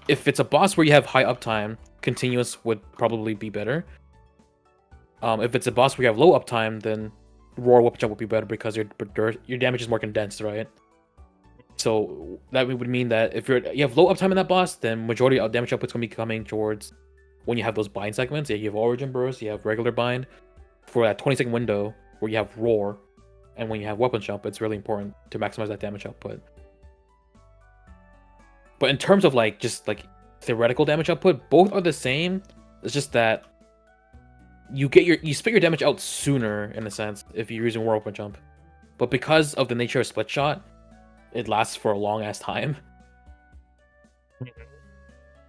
if it's a boss where you have high uptime, continuous would probably be better. If it's a boss where you have low uptime, then roar weapon jump would be better because your damage is more condensed, right? So that would mean that if you have low uptime in that boss, then majority of damage output is going to be coming towards when you have those bind segments. You have origin burst, you have regular bind. For that 20-second window where you have roar, and when you have weapon jump, it's really important to maximize that damage output. But in terms of like just like theoretical damage output, both are the same. It's just that you spit your damage out sooner in a sense if you're using roar weapon jump. But because of the nature of split shot, it lasts for a long ass time.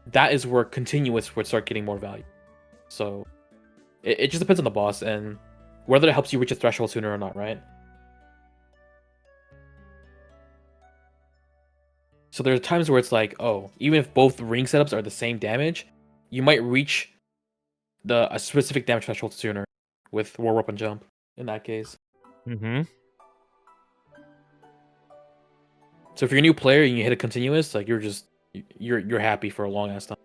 That is where continuous would start getting more value. So it just depends on the boss and whether it helps you reach a threshold sooner or not, right? So there are times where it's like, oh, even if both ring setups are the same damage, you might reach a specific damage threshold sooner with roar weapon jump in that case. Mm-hmm. So if you're a new player and you hit a continuous, like you're happy for a long ass time.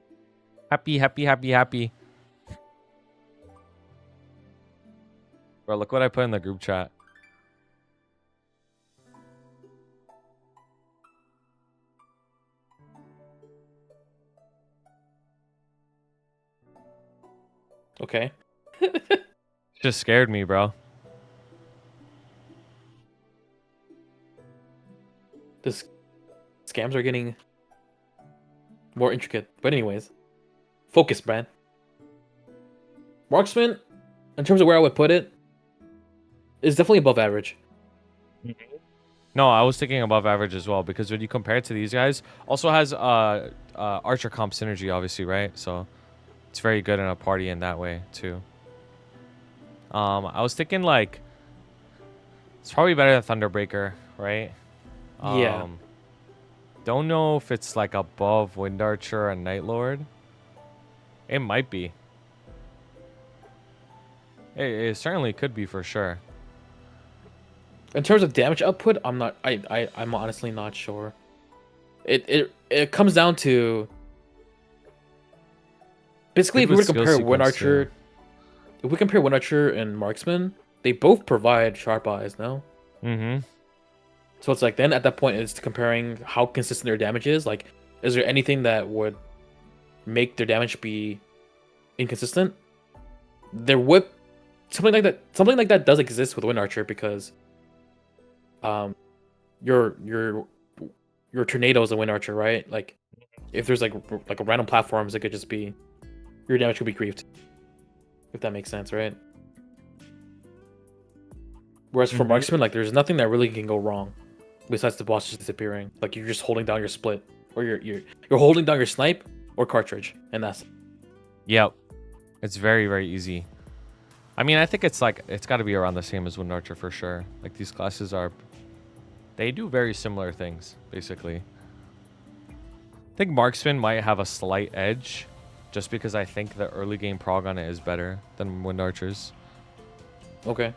Happy. Bro, look what I put in the group chat. Okay. Just scared me, bro. The scams are getting more intricate. But anyways, focus, Brad. Marksman, in terms of where I would put it, is definitely above average. No, I was thinking above average as well because when you compare it to these guys, also has Archer comp synergy, obviously, right? So it's very good in a party in that way too. I was thinking like it's probably better than Thunderbreaker, right? Yeah. Don't know if it's like above Wind Archer and Night Lord. It might be. It certainly could be for sure. In terms of damage output, I'm honestly not sure. It comes down to basically if we were to compare Wind Archer, if we compare Wind Archer and Marksman, they both provide sharp eyes, no? Mm-hmm. So it's like then at that point it's comparing how consistent their damage is. Like, is there anything that would make their damage be inconsistent? There would something like that. Something like that does exist with Wind Archer because your tornado is a Wind Archer, right? Like if there's like a random platforms, it could just be your damage could be griefed. If that makes sense, right? Whereas for Marksman, like there's nothing that really can go wrong besides the boss just disappearing. Like you're just holding down your split, or you're holding down your snipe or cartridge, and that's. Yep, it's very very easy. I mean, I think it's got to be around the same as Wind Archer for sure. Like these classes they do very similar things basically. I think Marksman might have a slight edge, just because I think the early game prog on it is better than Wind Archer's. Okay.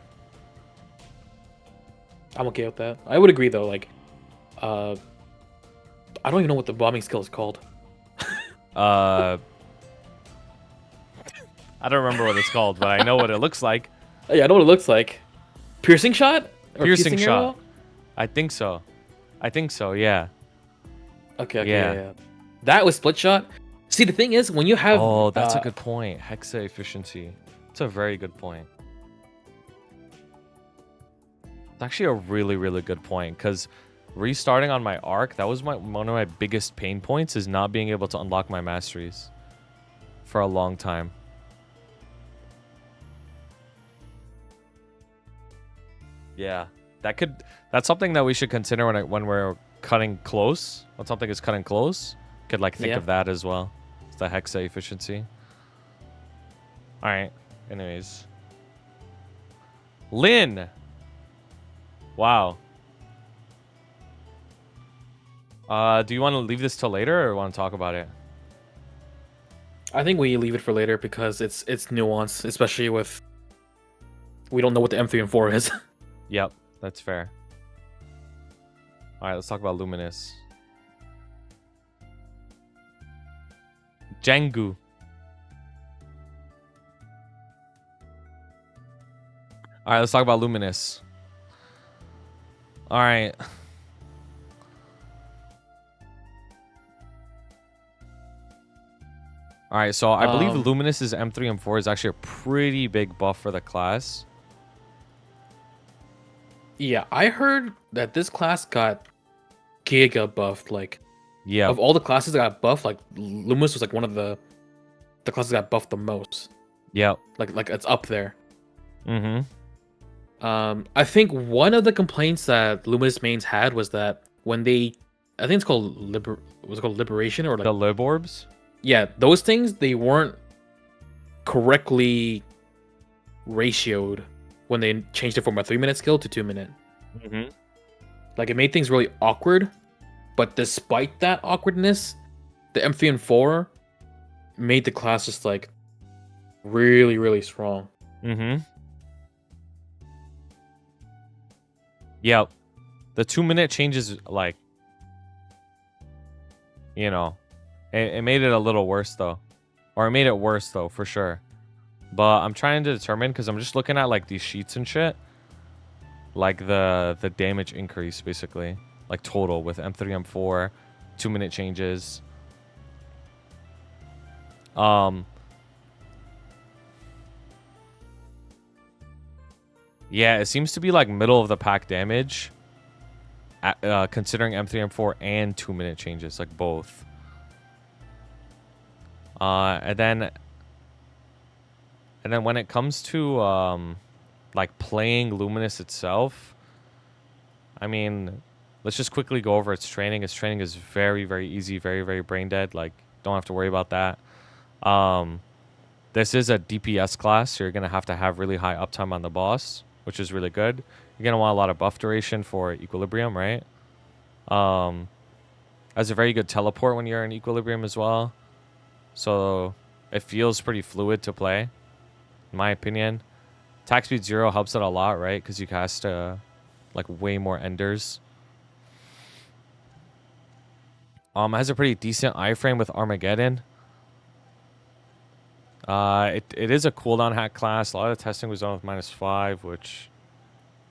I'm okay with that. I would agree though. Like, I don't even know what the bombing skill is called. I don't remember what it's called, but I know what it looks like. Yeah, I know what it looks like. Piercing shot? Or Piercing shot. arrow? I think so. Yeah. Okay, Yeah. yeah. That was split shot. See, the thing is, when you have... Oh, that's a good point. Hexa efficiency. It's a very good point. It's actually a really, really good point, because restarting on my arc, that was one of my biggest pain points, is not being able to unlock my masteries for a long time. Yeah, that's something that we should consider when we're cutting close. When something is cutting close, could think of that as well. It's the Hexa efficiency. All right. Anyways, Lynn. Wow. Do you want to leave this till later, or want to talk about it? I think we leave it for later because it's nuanced, especially with we don't know what the M3 and 4 is. Yep, that's fair. All right, let's talk about Luminous. Jengu. All right, let's talk about Luminous. All right. All right, so I believe Luminous's M3 and 4 is actually a pretty big buff for the class. Yeah, I heard that this class got giga buffed. Like, yeah, of all the classes that got buffed, like Luminous was like one of the classes that got buffed the most. Yep. Like it's up there. Mm-hmm. I think one of the complaints that Luminous mains had was that when they, I think it's called Liberation or like the Lib Orbs? Yeah, those things, they weren't correctly ratioed when they changed it from a 3-minute skill to 2-minute. Mm-hmm. Like, it made things really awkward, but despite that awkwardness, the M3 and 4 made the class just, like, really, really strong. Mm-hmm. Yep. The 2-minute changes, like, you know, it made it a little worse, though. Or it made it worse, though, for sure. But I'm trying to determine, because I'm just looking at, like, these sheets and shit. Like, the damage increase, basically. Like, total, with M3, M4, 2-minute changes. Yeah, it seems to be, like, middle of the pack damage. considering M3, M4, and 2-minute changes, like both. And then when it comes to like playing Luminous itself, I mean, let's just quickly go over its training. Its training is very, very easy, very, very brain dead. Like, don't have to worry about that. This is a DPS class, so you're going to have really high uptime on the boss, which is really good. You're going to want a lot of buff duration for Equilibrium, right? Has a very good teleport when you're in Equilibrium as well. So it feels pretty fluid to play, in my opinion. Attack speed 0 helps it a lot, right? Because you cast like way more enders. It has a pretty decent iframe with Armageddon. It is a cooldown hack class. A lot of the testing was done with -5, which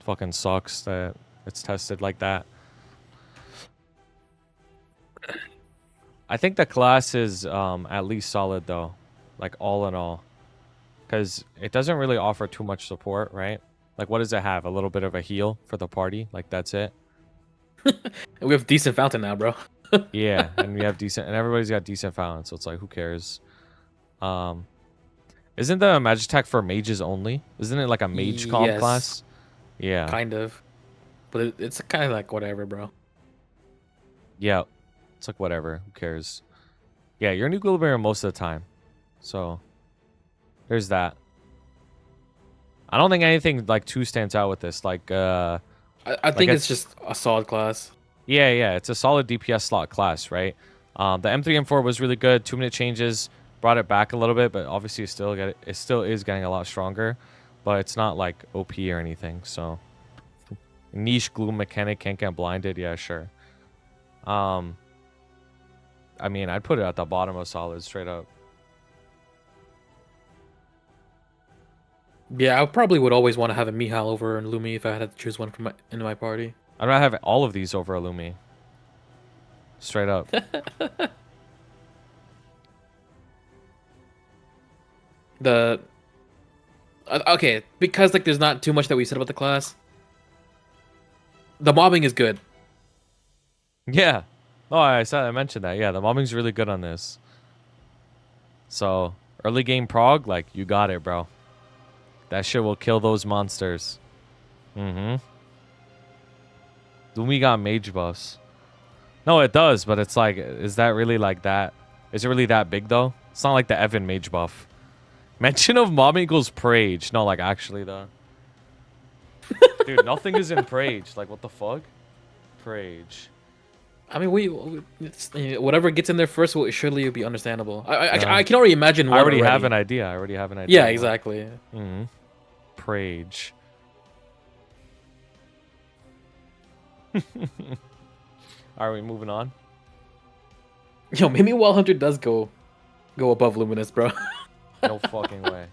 fucking sucks that it's tested like that. I think the class is at least solid though, like all in all, because it doesn't really offer too much support, right? Like, what does it have? A little bit of a heal for the party, like that's it. We have decent fountain now, bro. Yeah, and we have decent, and everybody's got decent fountain, so it's like, who cares? Isn't the magic attack for mages only? Isn't it like a mage comp Yes. class? Yeah. Kind of. But it's kind of like whatever, bro. Yeah. It's like whatever. Who cares? Yeah, you're in Equilibrium most of the time. So there's that. I don't think anything like too stands out with this. Like I think it's just a solid class. yeah, it's a solid DPS slot class, right? The M3 M4 was really good. 2-minute changes brought it back a little bit, but obviously it still is getting a lot stronger, but it's not like OP or anything. So niche gloom mechanic, can't get blinded. Yeah, sure. I mean, I'd put it at the bottom of solid straight up. Yeah, I probably would always want to have a Mihile over Lumi if I had to choose one from in my party. I'd rather have all of these over Illumi. Straight up. Okay, because like there's not too much that we said about the class. The mobbing is good. Yeah. Oh, I mentioned that. Yeah, the mobbing's really good on this. So, early game prog, like, you got it, bro. That shit will kill those monsters. Mm-hmm. Lumi got mage buffs. No, it does, but it's like, is that really like that? Is it really that big, though? It's not like the Evan mage buff. Mention of mobbing equals Prage. No, like, actually, though. Dude, nothing is in Prage. Like, what the fuck? Prage. I mean, whatever gets in there first will surely be understandable. I can already imagine. I already have an idea. Yeah, exactly. Mm-hmm. Prage. Are we moving on? Yo, maybe Wall Hunter does go above Luminous, bro. No fucking way.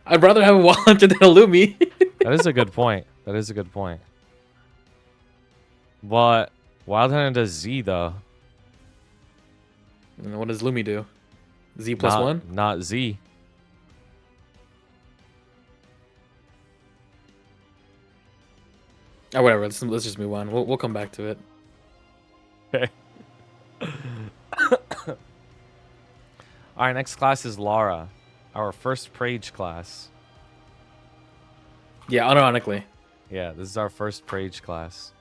I'd rather have a Wall Hunter than a Lumi. That is a good point. That is a good point. But Wild Hunter does Z though. And what does Lumi do? Z plus 1? Not Z. Oh, whatever. Let's just move on. We'll come back to it. Okay. All right, next class is Lara, our first Prage class. Yeah, unironically. Yeah, this is our first Prage class.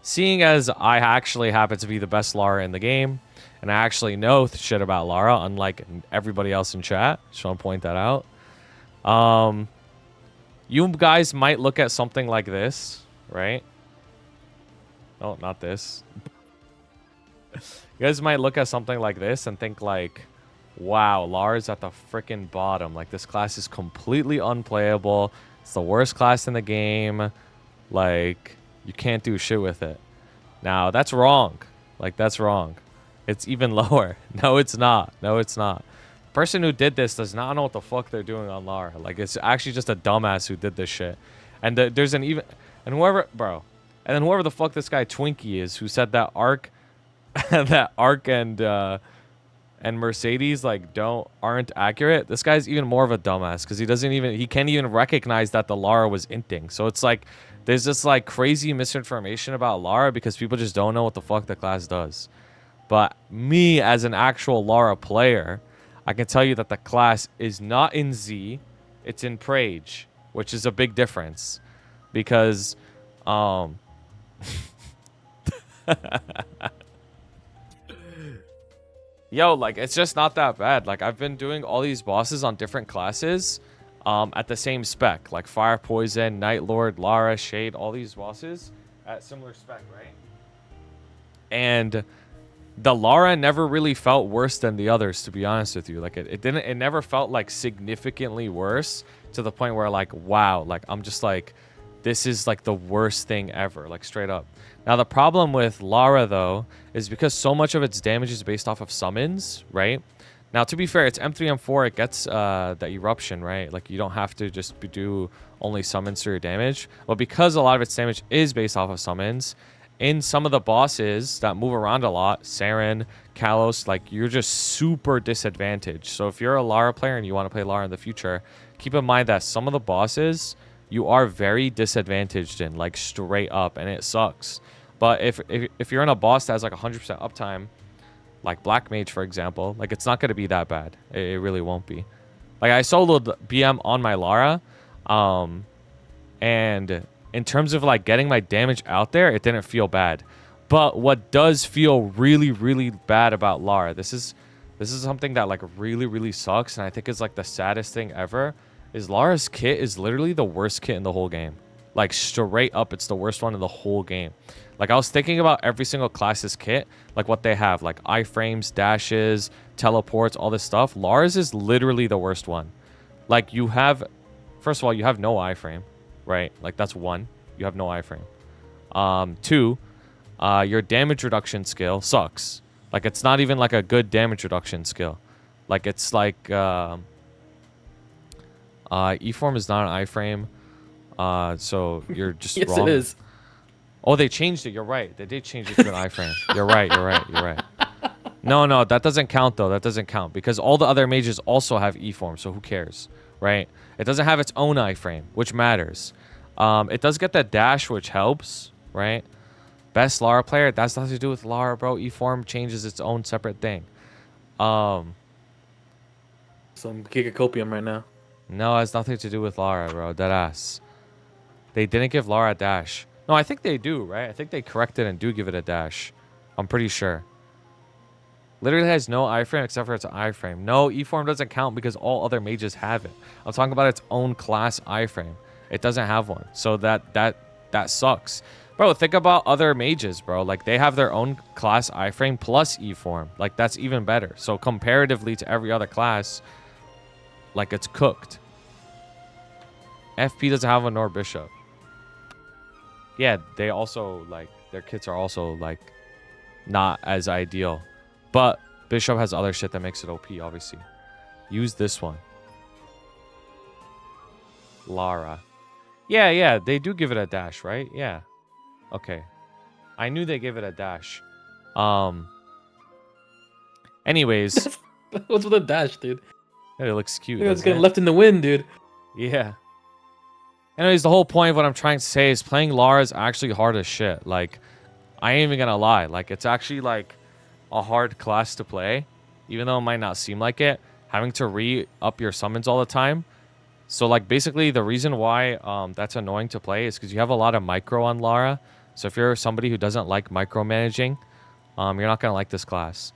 Seeing as I actually happen to be the best Lara in the game, and I actually know shit about Lara, unlike everybody else in chat, just want to point that out. You guys might look at something like this, right? Oh, not this. You guys might look at something like this and think like, wow, Lara's at the freaking bottom. Like, this class is completely unplayable. It's the worst class in the game. Like, you can't do shit with it. Now, that's wrong. Like, that's wrong. It's even lower. No, it's not. No, it's not. The person who did this does not know what the fuck they're doing on Lara. Like, it's actually just a dumbass who did this shit. And there's an even... And whoever... Bro. And then whoever the fuck this guy Twinkie is who said that Arc... that Arc and and Mercedes like aren't accurate, this guy's even more of a dumbass because he can't even recognize that the Lara was inting. So it's like there's this like crazy misinformation about Lara because people just don't know what the fuck the class does. But me as an actual Lara player, I can tell you that the class is not in Z, it's in Prage, which is a big difference because yo, like, it's just not that bad. Like, I've been doing all these bosses on different classes at the same spec. Like, Fire Poison, Night Lord, Lara, Shade, all these bosses at similar spec, right? And the Lara never really felt worse than the others, to be honest with you. Like, it never felt, like, significantly worse to the point where, like, wow, like, I'm just, like, this is, like, the worst thing ever, like, straight up. Now, the problem with Lara, though, is because so much of its damage is based off of summons, right? Now, to be fair, it's M3, M4, it gets the Eruption, right? Like, you don't have to just do only summons for your damage. But because a lot of its damage is based off of summons, in some of the bosses that move around a lot, Saren, Kalos, like, you're just super disadvantaged. So if you're a Lara player and you want to play Lara in the future, keep in mind that some of the bosses you are very disadvantaged in, like, straight up, and it sucks. But if you're in a boss that has like 100% uptime, like Black Mage, for example, like, it's not going to be that bad. It really won't be. Like, I soloed BM on my Lara, and in terms of, like, getting my damage out there, it didn't feel bad. But what does feel really, really bad about Lara, this is something that, like, really, really sucks, and I think is, like, the saddest thing ever, is Lara's kit is literally the worst kit in the whole game. Like, straight up, it's the worst one in the whole game. Like, I was thinking about every single class's kit, like what they have, like iframes, dashes, teleports, all this stuff. Lara's is literally the worst one. Like, you have, first of all, you have no iframe, right? Like, that's one. You have no iframe. Two, your damage reduction skill sucks. Like, it's not even like a good damage reduction skill. Like, it's like, E-form is not an iframe. So you're just Yes, wrong. it is. Oh, they changed it. You're right. They did change it to an iframe. You're right. No, that doesn't count, though. That doesn't count because all the other mages also have E-form, so who cares, right? It doesn't have its own iframe, which matters. It does get the dash, which helps, right? Best Lara player, that's nothing to do with Lara, bro. E-form changes its own separate thing. Some gigacopium right now. No, it has nothing to do with Lara, bro. Deadass. They didn't give Lara a dash. No, I think they do, right? I think they corrected and do give it a dash. I'm pretty sure. Literally has no iframe except for its iframe. No, E-form doesn't count because all other mages have it. I'm talking about its own class iframe. It doesn't have one. So that sucks. Bro, think about other mages, bro. Like, they have their own class iframe plus E-form. Like, that's even better. So comparatively to every other class, like, it's cooked. FP doesn't have a nor bishop. Yeah, they also, like, their kits are also, like, not as ideal. But bishop has other shit that makes it OP, obviously. Use this one. Lara. Yeah, they do give it a dash, right? Yeah. Okay. I knew they gave it a dash. Anyways. What's with the dash, dude? It looks cute. It's getting left in the wind, dude. Yeah. Anyways, the whole point of what I'm trying to say is playing Lara is actually hard as shit. Like, I ain't even gonna lie. Like, it's actually, like, a hard class to play. Even though it might not seem like it. Having to re-up your summons all the time. So, like, basically, the reason why that's annoying to play is because you have a lot of micro on Lara. So if you're somebody who doesn't like micromanaging, you're not gonna like this class.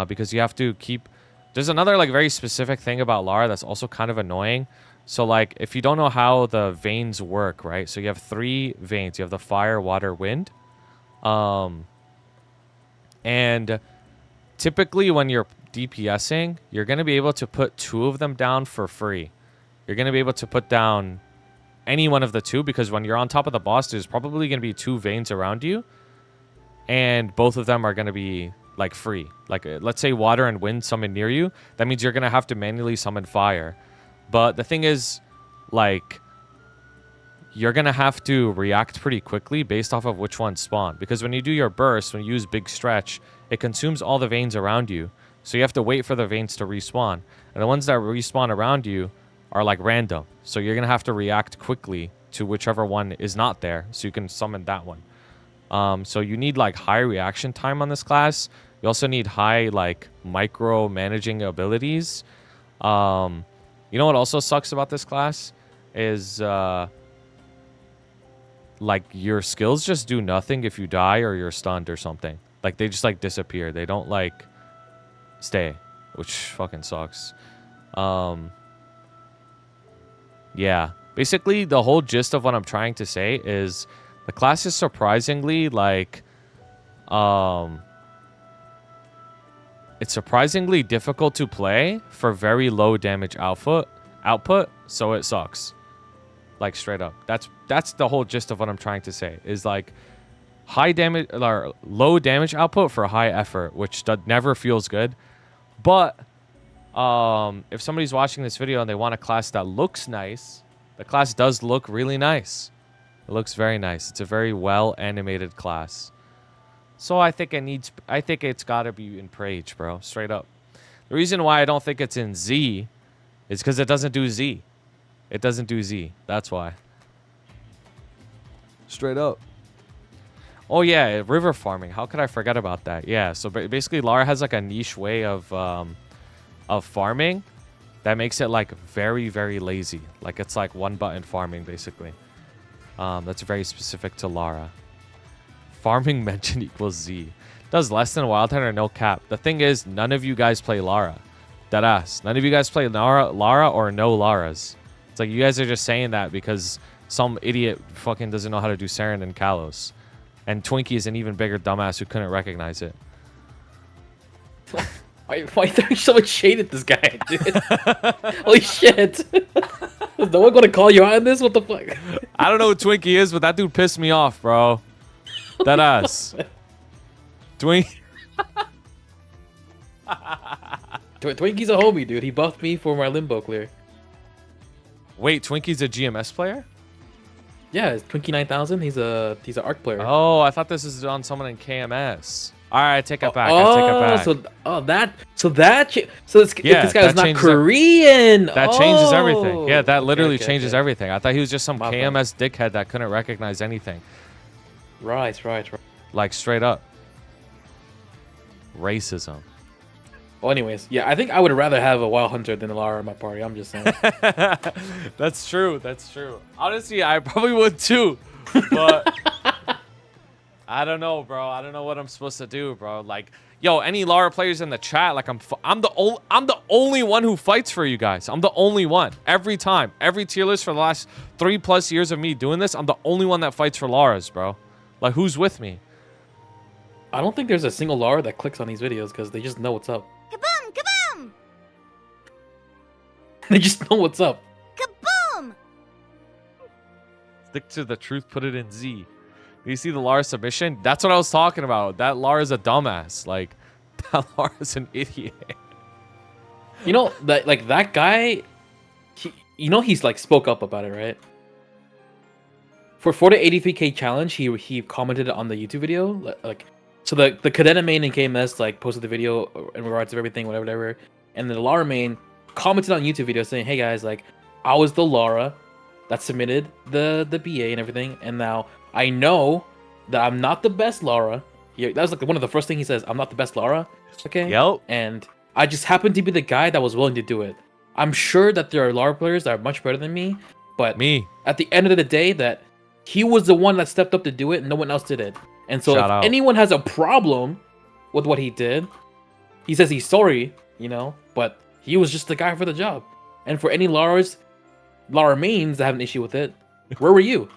Because you have to keep... There's another, like, very specific thing about Lara that's also kind of annoying. So, like, if you don't know how the veins work, right? So you have 3 veins. You have the fire, water, wind. And typically when you're DPSing, you're going to be able to put 2 of them down for free. You're going to be able to put down any one of the 2 because when you're on top of the boss, there's probably going to be 2 veins around you. And both of them are going to be, like, free. Like, let's say water and wind summon near you. That means you're going to have to manually summon fire. But the thing is, like, you're going to have to react pretty quickly based off of which one spawn. Because when you do your burst, when you use big stretch, it consumes all the veins around you. So you have to wait for the veins to respawn. And the ones that respawn around you are like random. So you're going to have to react quickly to whichever one is not there. So you can summon that one. So you need like high reaction time on this class. You also need high like micro managing abilities. You know what also sucks about this class is like your skills just do nothing if you die or you're stunned or something. Like they just like disappear. They don't like stay, which fucking sucks. Yeah, basically the whole gist of what I'm trying to say is the class is surprisingly like it's surprisingly difficult to play for very low damage output, so it sucks. Like straight up. That's the whole gist of what I'm trying to say. Is like high damage or low damage output for high effort, which never feels good. But if somebody's watching this video and they want a class that looks nice, the class does look really nice. It looks very nice. It's a very well animated class. So I think it's gotta be in Prage, bro. Straight up. The reason why I don't think it's in Z is because it doesn't do Z. It doesn't do Z. That's why. Straight up. Oh yeah, river farming. How could I forget about that? Yeah. So basically, Lara has like a niche way of farming that makes it like very, very lazy. Like it's like one button farming basically. That's very specific to Lara. Farming mention equals Z. Does less than Wild Hunter, no cap. The thing is, none of you guys play Lara. Deadass. None of you guys play Lara or no Laras. It's like you guys are just saying that because some idiot fucking doesn't know how to do Saren and Kalos. And Twinkie is an even bigger dumbass who couldn't recognize it. Why are you throwing so much shade at this guy, dude? Holy shit. Is no one gonna call you out on this? What the fuck? I don't know who Twinkie is, but that dude pissed me off, bro. That ass. Twinkie. Twinkie's a homie, dude. He buffed me for my limbo clear. Wait, Twinkie's a GMS player? Yeah, it's Twinkie 9000. He's a ARC player. Oh, I thought this is on someone in KMS. All right, I take it back. I take it back. So this guy is not Korean. That changes everything. Yeah, that literally okay, changes okay. everything. I thought he was just some My bad. KMS dickhead that couldn't recognize anything. Right. Like straight up. Racism. Well, anyways, yeah, I think I would rather have a Wild Hunter than a Lara in my party. I'm just saying. That's true. That's true. Honestly, I probably would too. But I don't know, bro. I don't know what I'm supposed to do, bro. Like, yo, any Lara players in the chat? Like, I'm the only one who fights for you guys. I'm the only one every time, every tier list for the last 3+ years of me doing this. I'm the only one that fights for Laras, bro. Like, who's with me? I don't think there's a single Lara that clicks on these videos because they just know what's up. Kaboom! Kaboom! They just know what's up. Kaboom! Stick to the truth. Put it in Z. You see the Lara submission? That's what I was talking about. That Lara's a dumbass. Like, that Lara's an idiot. You know that guy. He's like spoke up about it, right? For the 83K challenge, he commented on the YouTube video. Like, so the Cadena main in KMS like posted the video in regards to everything, whatever. And the Lara main commented on YouTube video saying, "Hey guys, like, I was the Lara that submitted the BA and everything, and now I know that I'm not the best Lara." That was like one of the first things he says. I'm not the best Lara. Okay. Yep. And I just happened to be the guy that was willing to do it. I'm sure that there are Lara players that are much better than me, but at the end of the day, that he was the one that stepped up to do it, and no one else did it. And so if anyone has a problem with what he did, he says he's sorry, but he was just the guy for the job. And for any Lara mains that have an issue with it, where were you?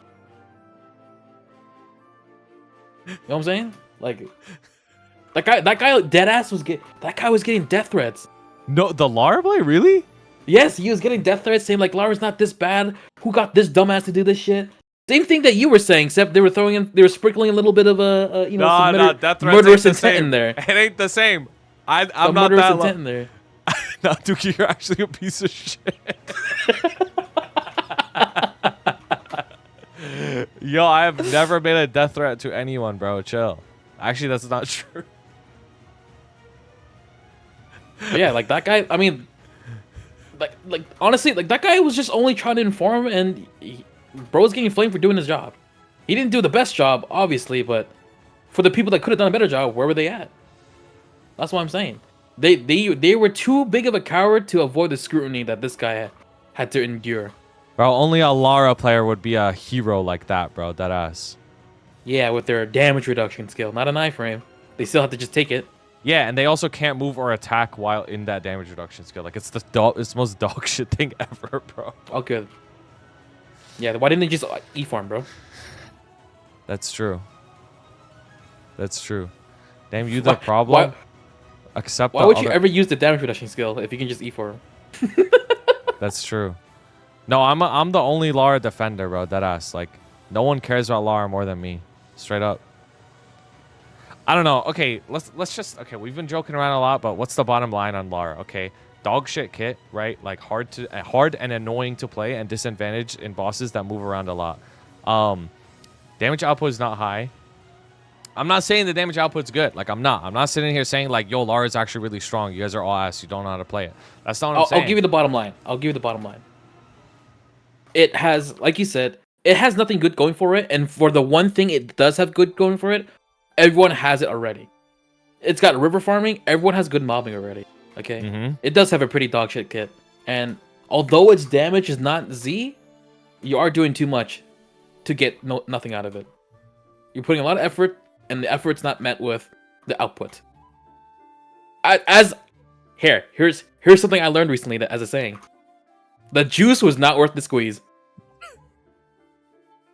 You know what I'm saying? Like, that guy deadass was getting death threats. No, the Lara play? Really? Yes, he was getting death threats saying like Lara's not this bad. Who got this dumbass to do this shit? Same thing that you were saying, except they were sprinkling a little bit of some death threats murderous ain't the intent same. in there. It ain't the same. I'm Some not murderous that intent in there. No, Duky, you're actually a piece of shit. Yo, I have never made a death threat to anyone, bro. Chill. Actually, that's not true. But yeah, like that guy. I mean, like honestly, like that guy was just only trying to inform, and bro's getting flamed for doing his job. He didn't do the best job, obviously, but for the people that could have done a better job, where were they at? That's what I'm saying. They were too big of a coward to avoid the scrutiny that this guy had to endure. Bro, only a Lara player would be a hero like that, bro. Deadass. Yeah, with their damage reduction skill, not an iframe. They still have to just take it. Yeah, and they also can't move or attack while in that damage reduction skill. Like, it's the most dog shit thing ever, bro. Oh, good. Yeah, why didn't they just E-farm, bro? That's true. That's true. Damn, you the problem? Accept why would you ever use the damage reduction skill if you can just E4? That's true. No, I'm the only Lara defender, bro. Deadass. Like, no one cares about Lara more than me. Straight up. I don't know. Okay, let's just... Okay, we've been joking around a lot, but what's the bottom line on Lara? Okay, dog shit kit, right? Like, hard and annoying to play and disadvantaged in bosses that move around a lot. Damage output is not high. I'm not saying the damage output's good. Like, I'm not sitting here saying, like, yo, Lara's actually really strong. You guys are all ass. You don't know how to play it. That's not what I'm saying. I'll give you the bottom line. It has, like you said, it has nothing good going for it. And for the one thing it does have good going for it, everyone has it already. It's got river farming. Everyone has good mobbing already. Okay? It does have a pretty dog shit kit. And although its damage is not Z, you are doing too much to get nothing out of it. You're putting a lot of effort, and the effort's not met with the output. Here's something I learned recently that, as a saying. The juice was not worth the squeeze.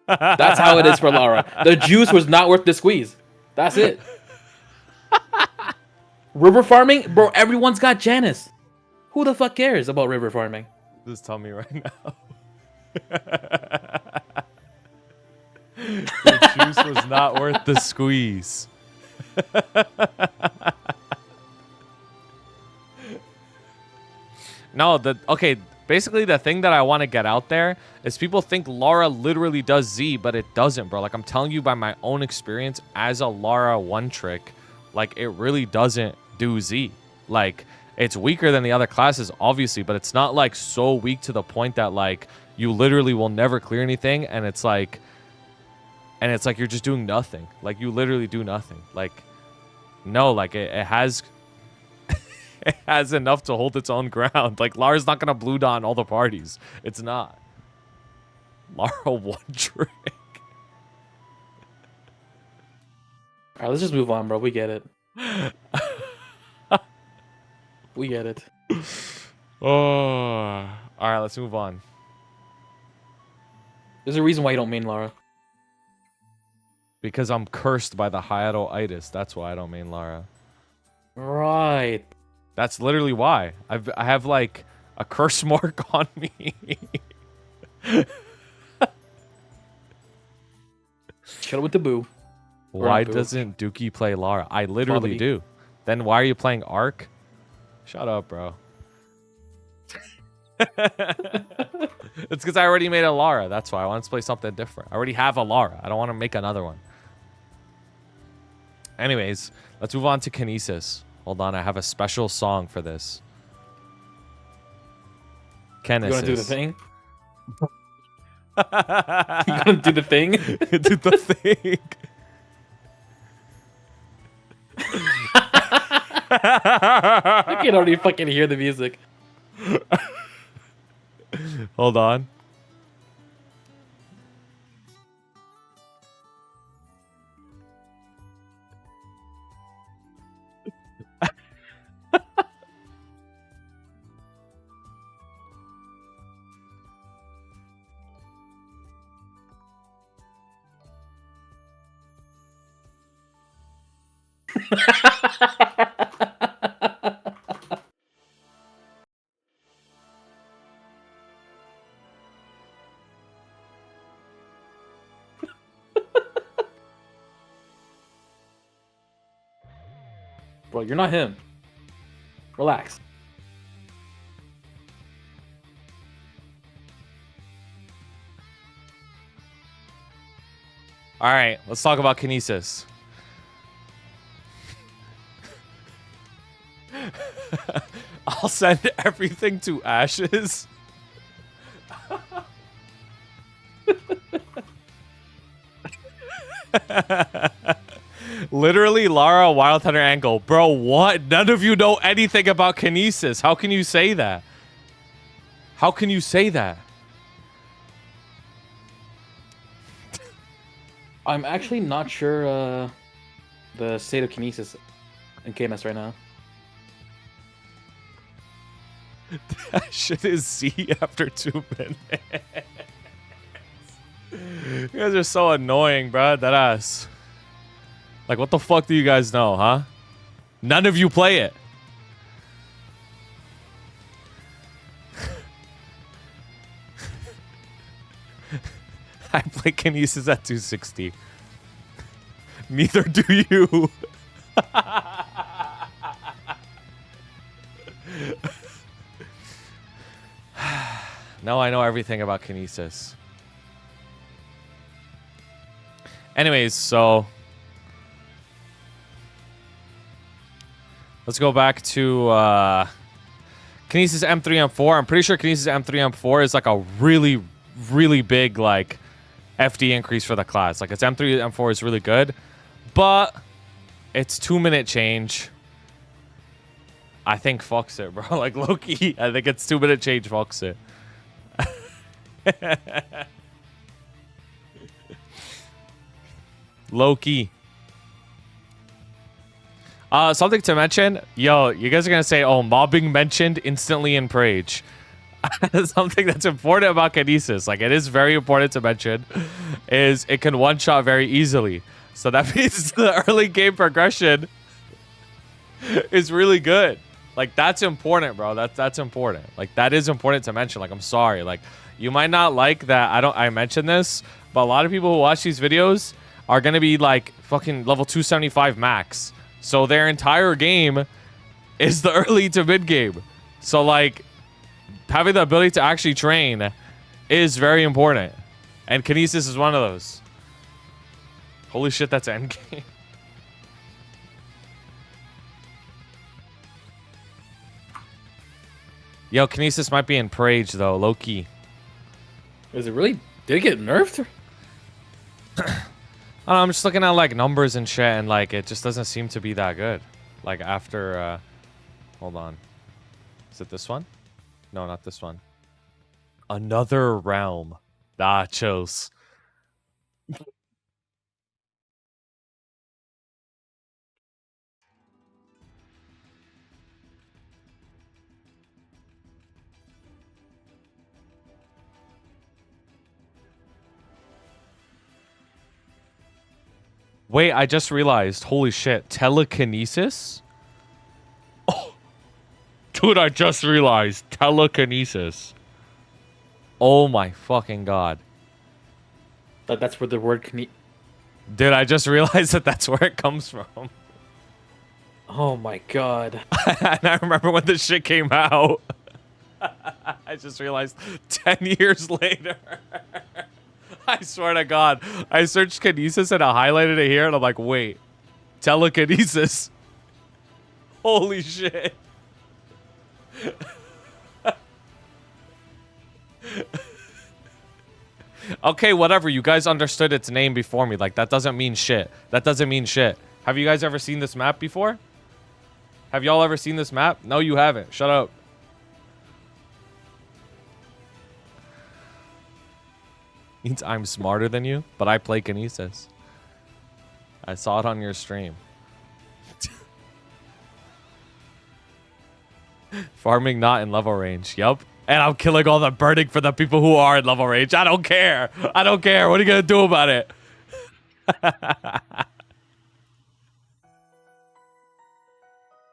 That's how it is for Lara. The juice was not worth the squeeze. That's it. River farming? Bro, everyone's got Janice. Who the fuck cares about river farming? Just tell me right now. The juice was not worth the squeeze. No, okay, basically the thing that I want to get out there is people think Lara literally does Z, but it doesn't, bro. Like, I'm telling you by my own experience as a Lara one trick, like, it really doesn't do Z. Like, it's weaker than the other classes, obviously, but it's not, like, so weak to the point that, like, you literally will never clear anything, and it's like you're just doing nothing. Like, you literally do nothing. Like, no, like, it has... it has enough to hold its own ground. Like, Lara's not going to blue dot all the parties. It's not. Lara one trick. Alright, let's just move on, bro. We get it. We get it. Oh. Alright, let's move on. There's a reason why you don't main Lara. Because I'm cursed by the Hayato-itis. That's why I don't main Lara. Right. That's literally why. I have, like, a curse mark on me. Shut up with the boo. Why doesn't Duky play Lara? I literally do. Then why are you playing Arc? Shut up, bro. It's because I already made a Lara. That's why I want to play something different. I already have a Lara. I don't want to make another one. Anyways, let's move on to Kinesis. Hold on, I have a special song for this. Kinesis. You gonna do the thing? You gonna do the thing? Do the thing. I can already fucking hear the music. Hold on. Bro, you're not him. Relax. All right, let's talk about Kinesis. I'll send everything to ashes. Literally, Lara, Wild Hunter angle. Bro, what? None of you know anything about Kinesis. How can you say that? How can you say that? I'm actually not sure the state of Kinesis in KNS right now. That shit is Z after 2 minutes. You guys are so annoying, bro. That ass. Like, what the fuck do you guys know, huh? None of you play it. I play Kinesis at 260. Neither do you. Now I know everything about Kinesis. Anyways, so let's go back to Kinesis M3, M4. I'm pretty sure Kinesis M3, M4 is like a really, really big like FD increase for the class. Like its M3, M4 is really good, but it's 2-minute change. I think fucks it, bro. Like low-key, I think it's 2-minute change fucks it. Low-key. Something to mention. Yo, you guys are gonna say, oh, mobbing mentioned instantly in Prage. Something that's important about Kinesis, like it is very important to mention, is it can one-shot very easily. So that means the early game progression is really good. Like that's important, bro. That's important. Like that is important to mention. Like I'm sorry. Like you might not like that I mentioned this, but a lot of people who watch these videos are gonna be like fucking level 275 max. So their entire game is the early to mid game. So like having the ability to actually train is very important. And Kinesis is one of those. Holy shit, that's endgame. Yo, Kinesis might be in Prage though, low key. Is it really? Did it get nerfed? I don't know, I'm just looking at like numbers and shit, and like it just doesn't seem to be that good. Like after, hold on, is it this one? No, not this one. Another realm. Nachos. Wait, I just realized. Holy shit. Telekinesis? Oh. Dude, I just realized. Telekinesis. Oh my fucking god. That's where the word Dude, I just realized that that's where it comes from. Oh my god. And I remember when this shit came out. I just realized 10 years later. I swear to God. I searched Kinesis and I highlighted it here and I'm like, wait. Telekinesis. Holy shit. Okay, whatever. You guys understood its name before me. Like, that doesn't mean shit. That doesn't mean shit. Have you guys ever seen this map before? Have y'all ever seen this map? No, you haven't. Shut up. Means I'm smarter than you, but I play Kinesis. I saw it on your stream. Farming not in level range. Yup. And I'm killing all the burning for the people who are in level range. I don't care. I don't care. What are you going to do about it?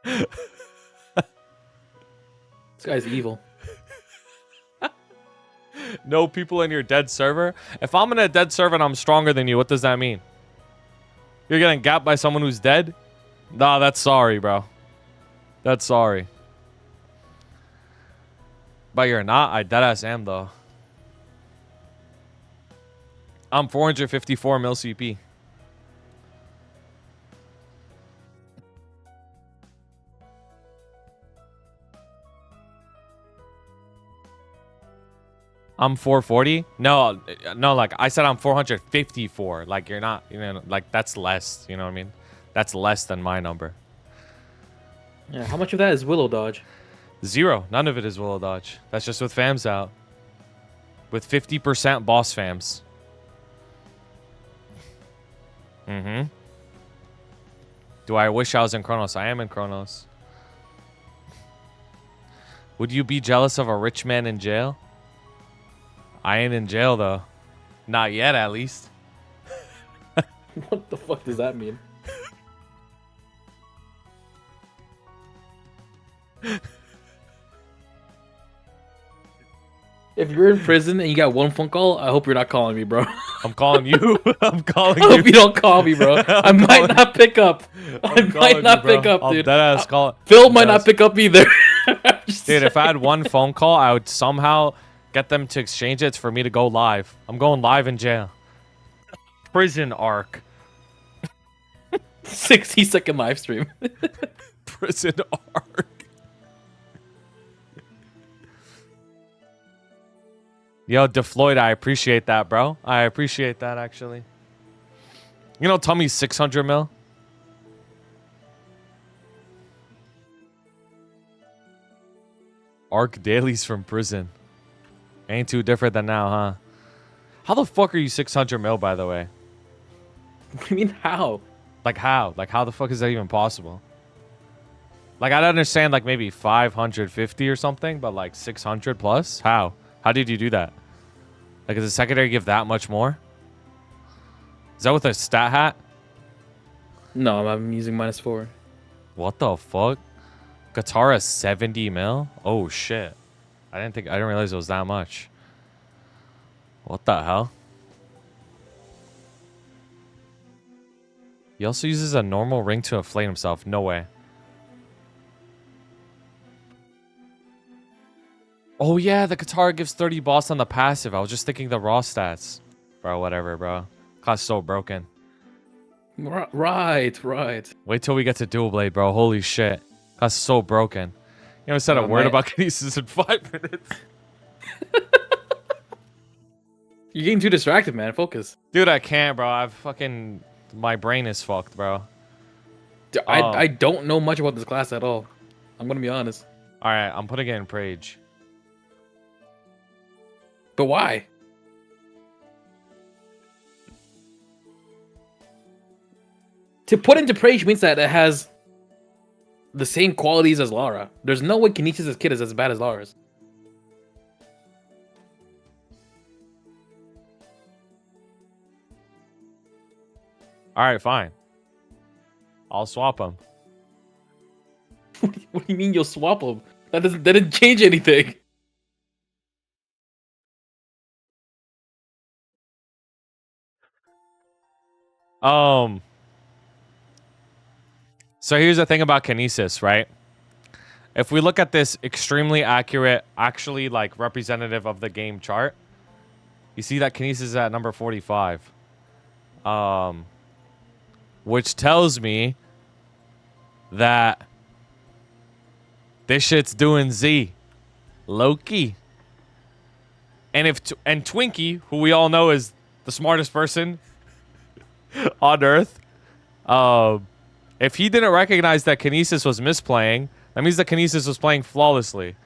This guy's evil. No people in your dead server. If I'm in a dead server and I'm stronger than you, what does that mean? You're getting gapped by someone who's dead? Nah, that's sorry, bro. That's sorry. But you're not? I deadass am, though. I'm 454 mil CP. I'm 440. No, like I said, I'm 454. Like you're not, like that's less. You know what I mean? That's less than my number. Yeah, how much of that is Willow Dodge? 0. None of it is Willow Dodge. That's just with fams out. With 50% boss fams. Mm-hmm. Do I wish I was in Chronos? I am in Chronos. Would you be jealous of a rich man in jail? I ain't in jail, though. Not yet, at least. What the fuck does that mean? If you're in prison and you got one phone call, I hope you're not calling me, bro. I'm calling you. I'm calling I you. hope you don't call me, bro. I might not pick up. I might not pick up, dude. Deadass call. Phil might not pick up either. Dude, if I had one phone call, I would somehow get them to exchange it for me to go live. I'm going live in jail. Prison arc. 60-second live stream. Prison arc. Yo, DeFloyd, I appreciate that, bro. I appreciate that, actually. You know, tell me 600 mil. Arc dailies from prison. Ain't too different than now, huh? How the fuck are you 600 mil, by the way? What do you mean, how? Like, how? Like, how the fuck is that even possible? Like, I'd understand, like, maybe 550 or something, but, like, 600 plus? How? How did you do that? Like, does the secondary give that much more? Is that with a stat hat? No, I'm using -4. What the fuck? Katara 70 mil? Oh, shit. I didn't realize it was that much. What the hell? He also uses a normal ring to inflate himself. No way. Oh, yeah, the Katara gives 30 boss on the passive. I was just thinking the raw stats. Bro, whatever, bro. Class so broken. Right. Wait till we get to Dual Blade, bro. Holy shit. Class so broken. You haven't said a word about Kinesis in 5 minutes. You're getting too distracted, man. Focus. Dude, I can't, bro. My brain is fucked, bro. I don't know much about this class at all. I'm gonna be honest. Alright, I'm putting it in Prage. But why? To put into Prage means that it has the same qualities as Lara. There's no way Kinesis' kit is as bad as Lara's. Alright, fine. I'll swap them. What do you mean you'll swap them? That didn't change anything. So here's the thing about Kinesis, right? If we look at this extremely accurate, actually like representative of the game chart, you see that Kinesis is at number 45. Which tells me that this shit's doing Z. Loki. And and Twinkie, who we all know is the smartest person on Earth, if he didn't recognize that Kinesis was misplaying, that means that Kinesis was playing flawlessly.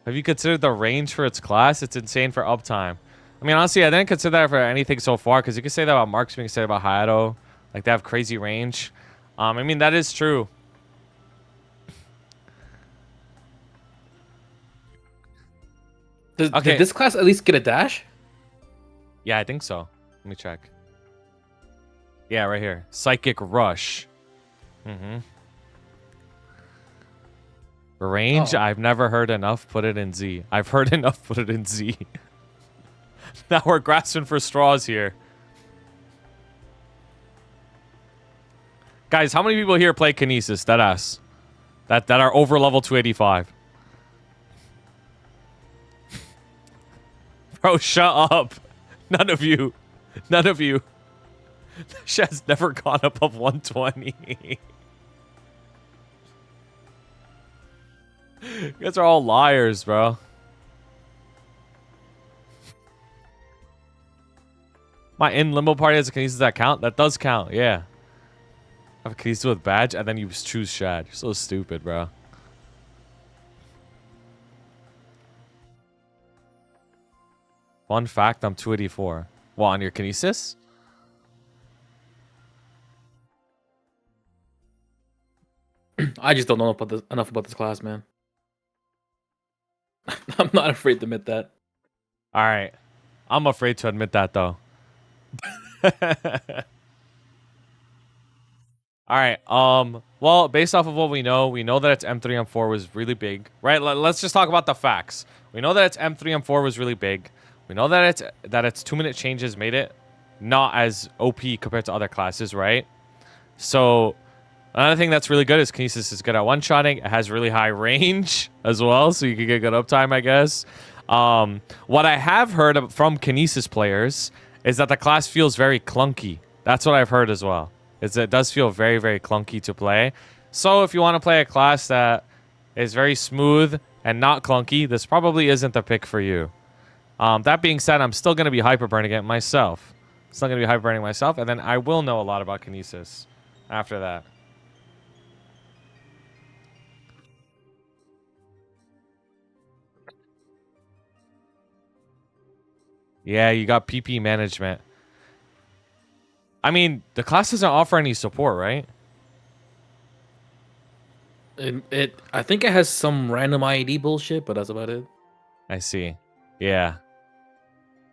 Have you considered the range for its class? It's insane for uptime. I mean, honestly, I didn't consider that for anything so far, because you can say that about Marksman, you can say that about Hayato. Like, they have crazy range. I mean, that is true. Did this class at least get a dash? Yeah, I think so. Let me check. Yeah, right here. Psychic Rush. Range, I've never heard enough. Put it in Z. I've heard enough. Put it in Z. Now we're grasping for straws here. Guys, how many people here play Kinesis? Deadass. That are over level 285. Bro, shut up. None of you. None of you. She has never gone above 120. You guys are all liars, bro. My in limbo party has a Kinesis that count? That does count, yeah. I have a Kinesis with badge, and then you choose Shad. You're so stupid, bro. Fun fact, I'm 284. Well, on your Kinesis? I just don't know enough about this class, man. I'm not afraid to admit that. All right. I'm afraid to admit that, though. All right. Well, based off of what we know that its M3 M4 was really big, right? Let's just talk about the facts. We know that its M3 M4 was really big. We know that its 2-minute changes made it not as OP compared to other classes, right? So another thing that's really good is Kinesis is good at one-shotting. It has really high range as well, so you can get good uptime, I guess. What I have heard from Kinesis players is that the class feels very clunky. That's what I've heard as well. It does feel very, very clunky to play. So if you want to play a class that is very smooth and not clunky, this probably isn't the pick for you. That being said, I'm still going to be hyperburning it myself. Still going to be hyperburning myself, and then I will know a lot about Kinesis after that. Yeah, you got PP management. I mean, the class doesn't offer any support, right? I think it has some random IED bullshit, but that's about it. I see. Yeah.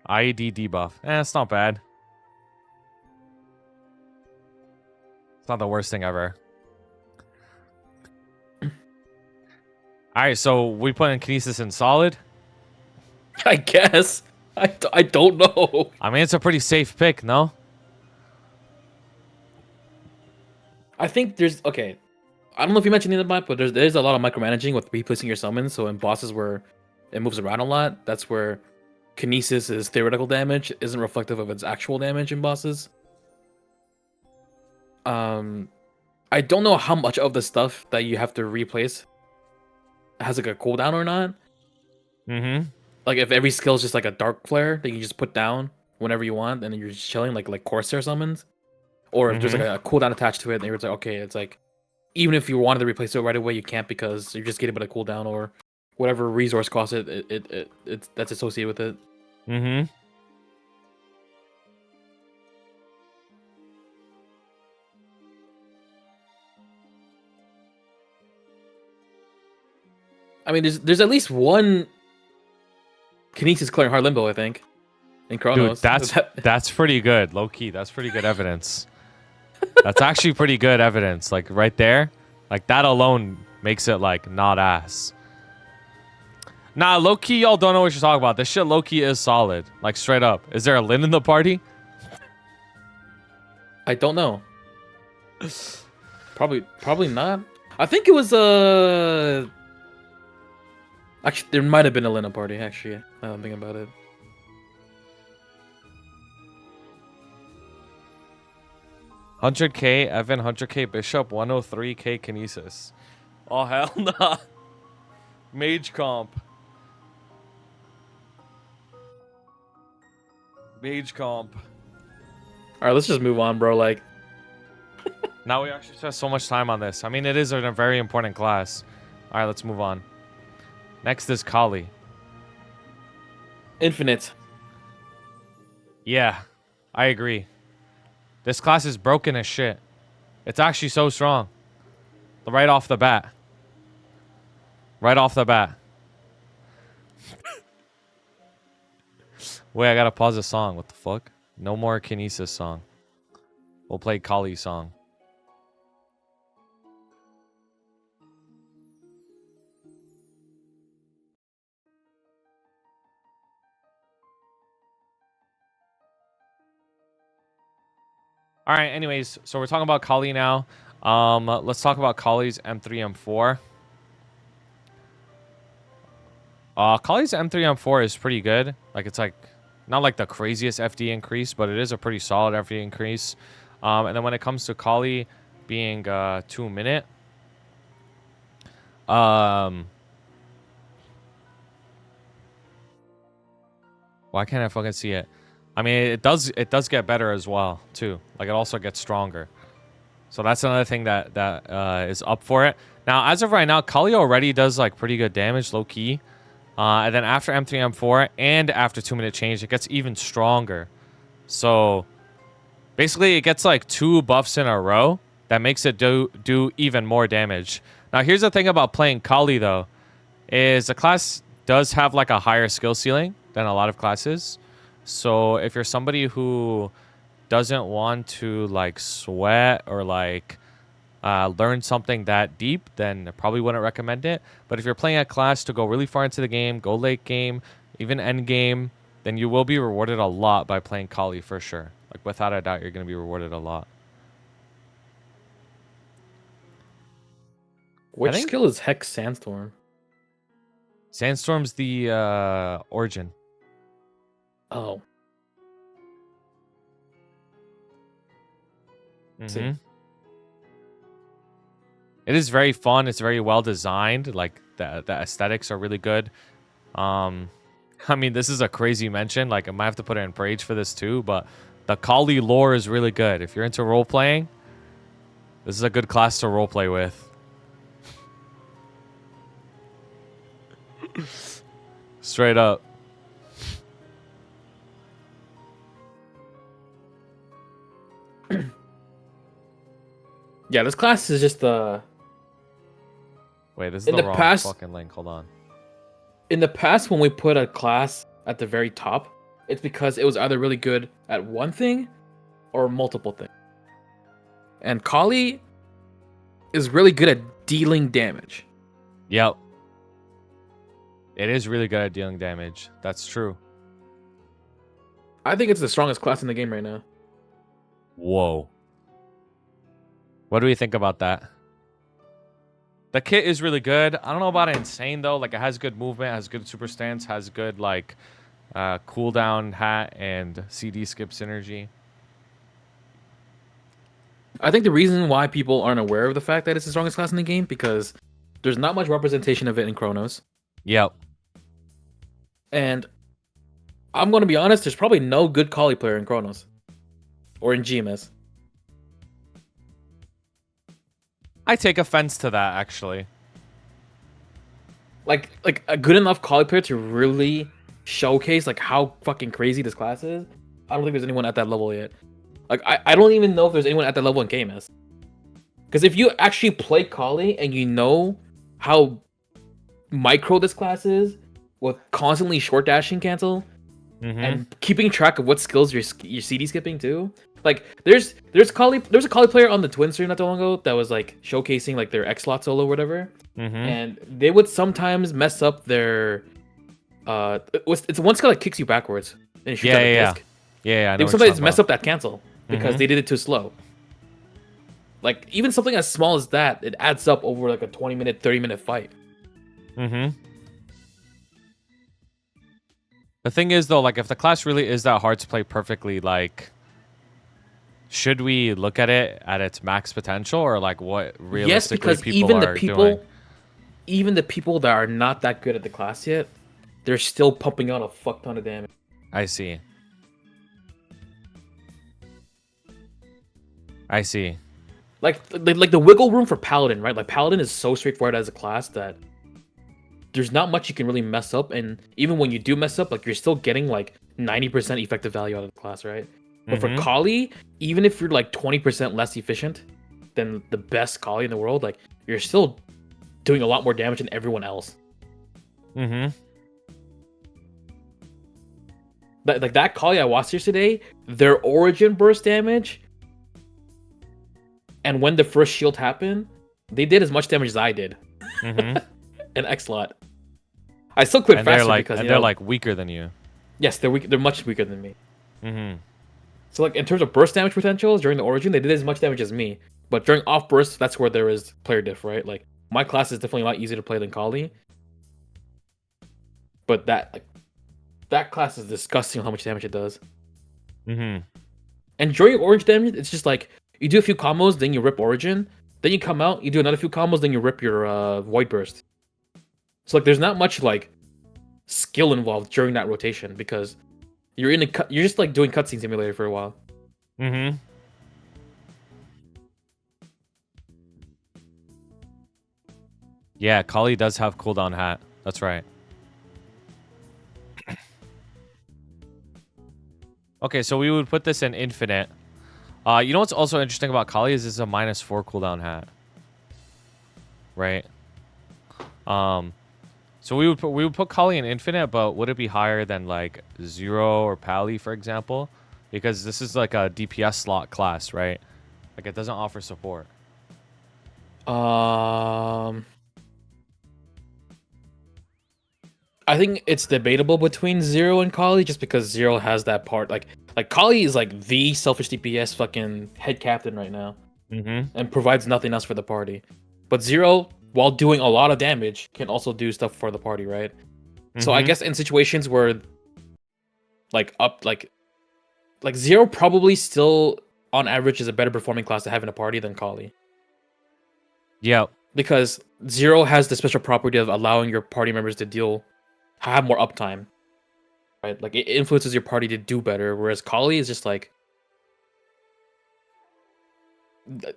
IED debuff. It's not bad. It's not the worst thing ever. Alright, so we put in Kinesis in solid? I guess. I don't know. I mean, it's a pretty safe pick, no? I think there's... Okay. I don't know if you mentioned it in the map, but there's a lot of micromanaging with replacing your summons. So in bosses where it moves around a lot, that's where Kinesis' theoretical damage isn't reflective of its actual damage in bosses. I don't know how much of the stuff that you have to replace has like a cooldown or not. Mm-hmm. Like if every skill is just like a dark flare that you just put down whenever you want, and then you're just chilling like Corsair summons, or if there's like a cooldown attached to it, and you're like, okay, it's like even if you wanted to replace it right away, you can't because you're just getting a bit of cooldown or whatever resource cost it's that's associated with it. Mm-hmm. I mean, there's at least one Kinesis clearing hard limbo, I think, in Chronos. Dude, that's pretty good, low key. That's pretty good evidence. That's actually pretty good evidence. Like right there, like that alone makes it like not ass. Nah, low key, y'all don't know what you're talking about. This shit low key is solid, like straight up. Is there a Lynn in the party? I don't know. Probably not. I think it was actually, there might have been a Lynn party, actually, now I'm thinking about it. $100K Evan, $100K Bishop, 103K Kinesis. Oh, hell nah. Mage comp. Mage comp. Alright, let's just move on, bro. Like, now we actually spent so much time on this. I mean, it is a very important class. Alright, let's move on. Next is Khali. infinite. Yeah, I agree. This class is broken as shit. It's actually so strong. Right off the bat. Right off the bat. Wait, I gotta pause the song. What the fuck? No more Kinesis song. We'll play Khali song. All right, anyways, so we're talking about Khali now. Let's talk about Khali's M3, M4. Khali's M3, M4 is pretty good. Like, it's like Not like the craziest FD increase, but it is a pretty solid FD increase. And then when it comes to Khali being 2 minute, why can't I fucking see it? I mean, it does get better as well too. Like it also gets stronger. So that's another thing that is up for it. Now, as of right now, Khali already does like pretty good damage, low key. And then after M3, M4, and after 2 minute change, it gets even stronger. So basically, it gets like 2 buffs in a row that makes it do even more damage. Now, here's the thing about playing Khali though, is the class does have like a higher skill ceiling than a lot of classes. So if you're somebody who doesn't want to like sweat or like learn something that deep, then I probably wouldn't recommend it. But if you're playing a class to go really far into the game, go late game, even end game, then you will be rewarded a lot by playing Khali for sure. Like without a doubt, you're going to be rewarded a lot. Which skill is Hex Sandstorm? Sandstorm's the origin. Oh. Mm-hmm. It is very fun. It's very well designed. Like the aesthetics are really good. I mean, this is a crazy mention. Like I might have to put it in Rage for this too. But the Khali lore is really good. If you're into role playing, this is a good class to role play with. Straight up. Yeah, this class is just Wait, this is in the the wrong past- fucking link. Hold on. in the past when we put a class at the very top, it's because it was either really good at one thing or multiple things. And Khali is really good at dealing damage. Yep. It is really good at dealing damage. That's true. I think it's the strongest class in the game right now. Whoa. What do we think about that? The kit is really good. I don't know about insane though. Like it has good movement, has good super stance, has good like cooldown hat and CD skip synergy. I think the reason why people aren't aware of the fact that it's the strongest class in the game because there's not much representation of it in Chronos. Yep. And I'm going to be honest, there's probably no good Khali player in Chronos or in GMS. I take offense to that actually. Like a good enough Khali player to really showcase like how fucking crazy this class is. I don't think there's anyone at that level yet. Like I don't even know if there's anyone at that level in KMS. Because if you actually play Khali and you know how micro this class is, with constantly short dashing cancel and keeping track of what skills you're CD skipping too. Like there's a Khali player on the Twin stream not too long ago that was like showcasing like their X slot solo or whatever, and they would sometimes mess up their it's one skill that kicks you backwards and it shoots out a disc. Yeah. I know They what would you're sometimes talking mess about. up that cancel because they did it too slow. Like even something as small as that, it adds up over like a 20-minute, 30-minute fight. The thing is though, like if the class really is that hard to play perfectly, like should we look at it at its max potential or like what realistically Yes, because people are doing? Even the people that are not that good at the class yet, they're still pumping out a fuck ton of damage. I see. Like the wiggle room for Paladin, right? Like Paladin is so straightforward as a class that there's not much you can really mess up, and even when you do mess up, like you're still getting like 90% effective value out of the class, right? But for Khali, even if you're like 20% less efficient than the best Khali in the world, like you're still doing a lot more damage than everyone else. Like that Khali I watched yesterday, their origin burst damage, and when the first shield happened, they did as much damage as I did. An X slot. I still quit And faster they're like, because and they're like weaker than you. yes, they're weak. They're much weaker than me. So like in terms of burst damage potentials during the origin, they did as much damage as me. But during off burst, that's where there is player diff, right? Like my class is definitely a lot easier to play than Khali. But that like That class is disgusting how much damage it does. Mm-hmm. And during orange damage, it's just like you do a few combos, then you rip origin, then you come out, you do another few combos, then you rip your void burst. So like, there's not much like skill involved during that rotation because you're you're just like doing cutscene simulator for a while. Mm-hmm. Yeah, Khali does have cooldown hat. That's right. Okay, so we would put this in infinite. You know what's also interesting about Khali is it's a -4 cooldown hat. Right? So we would put Khali in infinite, but would it be higher than like Zero or Pally, for example? Because this is like a DPS slot class, right? Like it doesn't offer support. I think it's debatable between Zero and Khali just because Zero has that part. Like Khali is like the selfish DPS fucking head captain right now. Mm-hmm. And provides nothing else for the party. But Zero, while doing a lot of damage, can also do stuff for the party, right? So I guess in situations where like Zero probably still on average is a better performing class to have in a party than Khali. Yeah. Because Zero has the special property of allowing your party members to have more uptime. Right? Like it influences your party to do better, whereas Khali is just like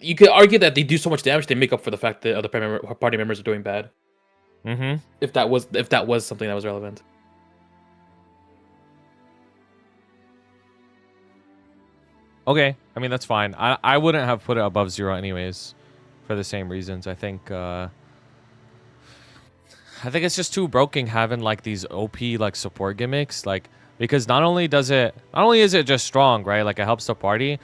you could argue that they do so much damage they make up for the fact that other party members are doing bad. Mm-hmm. If that was something that was relevant. Okay, I mean that's fine. I wouldn't have put it above Zero anyways, for the same reasons. I think it's just too broken having like these OP like support gimmicks, like because not only is it just strong, right? Like it helps the party,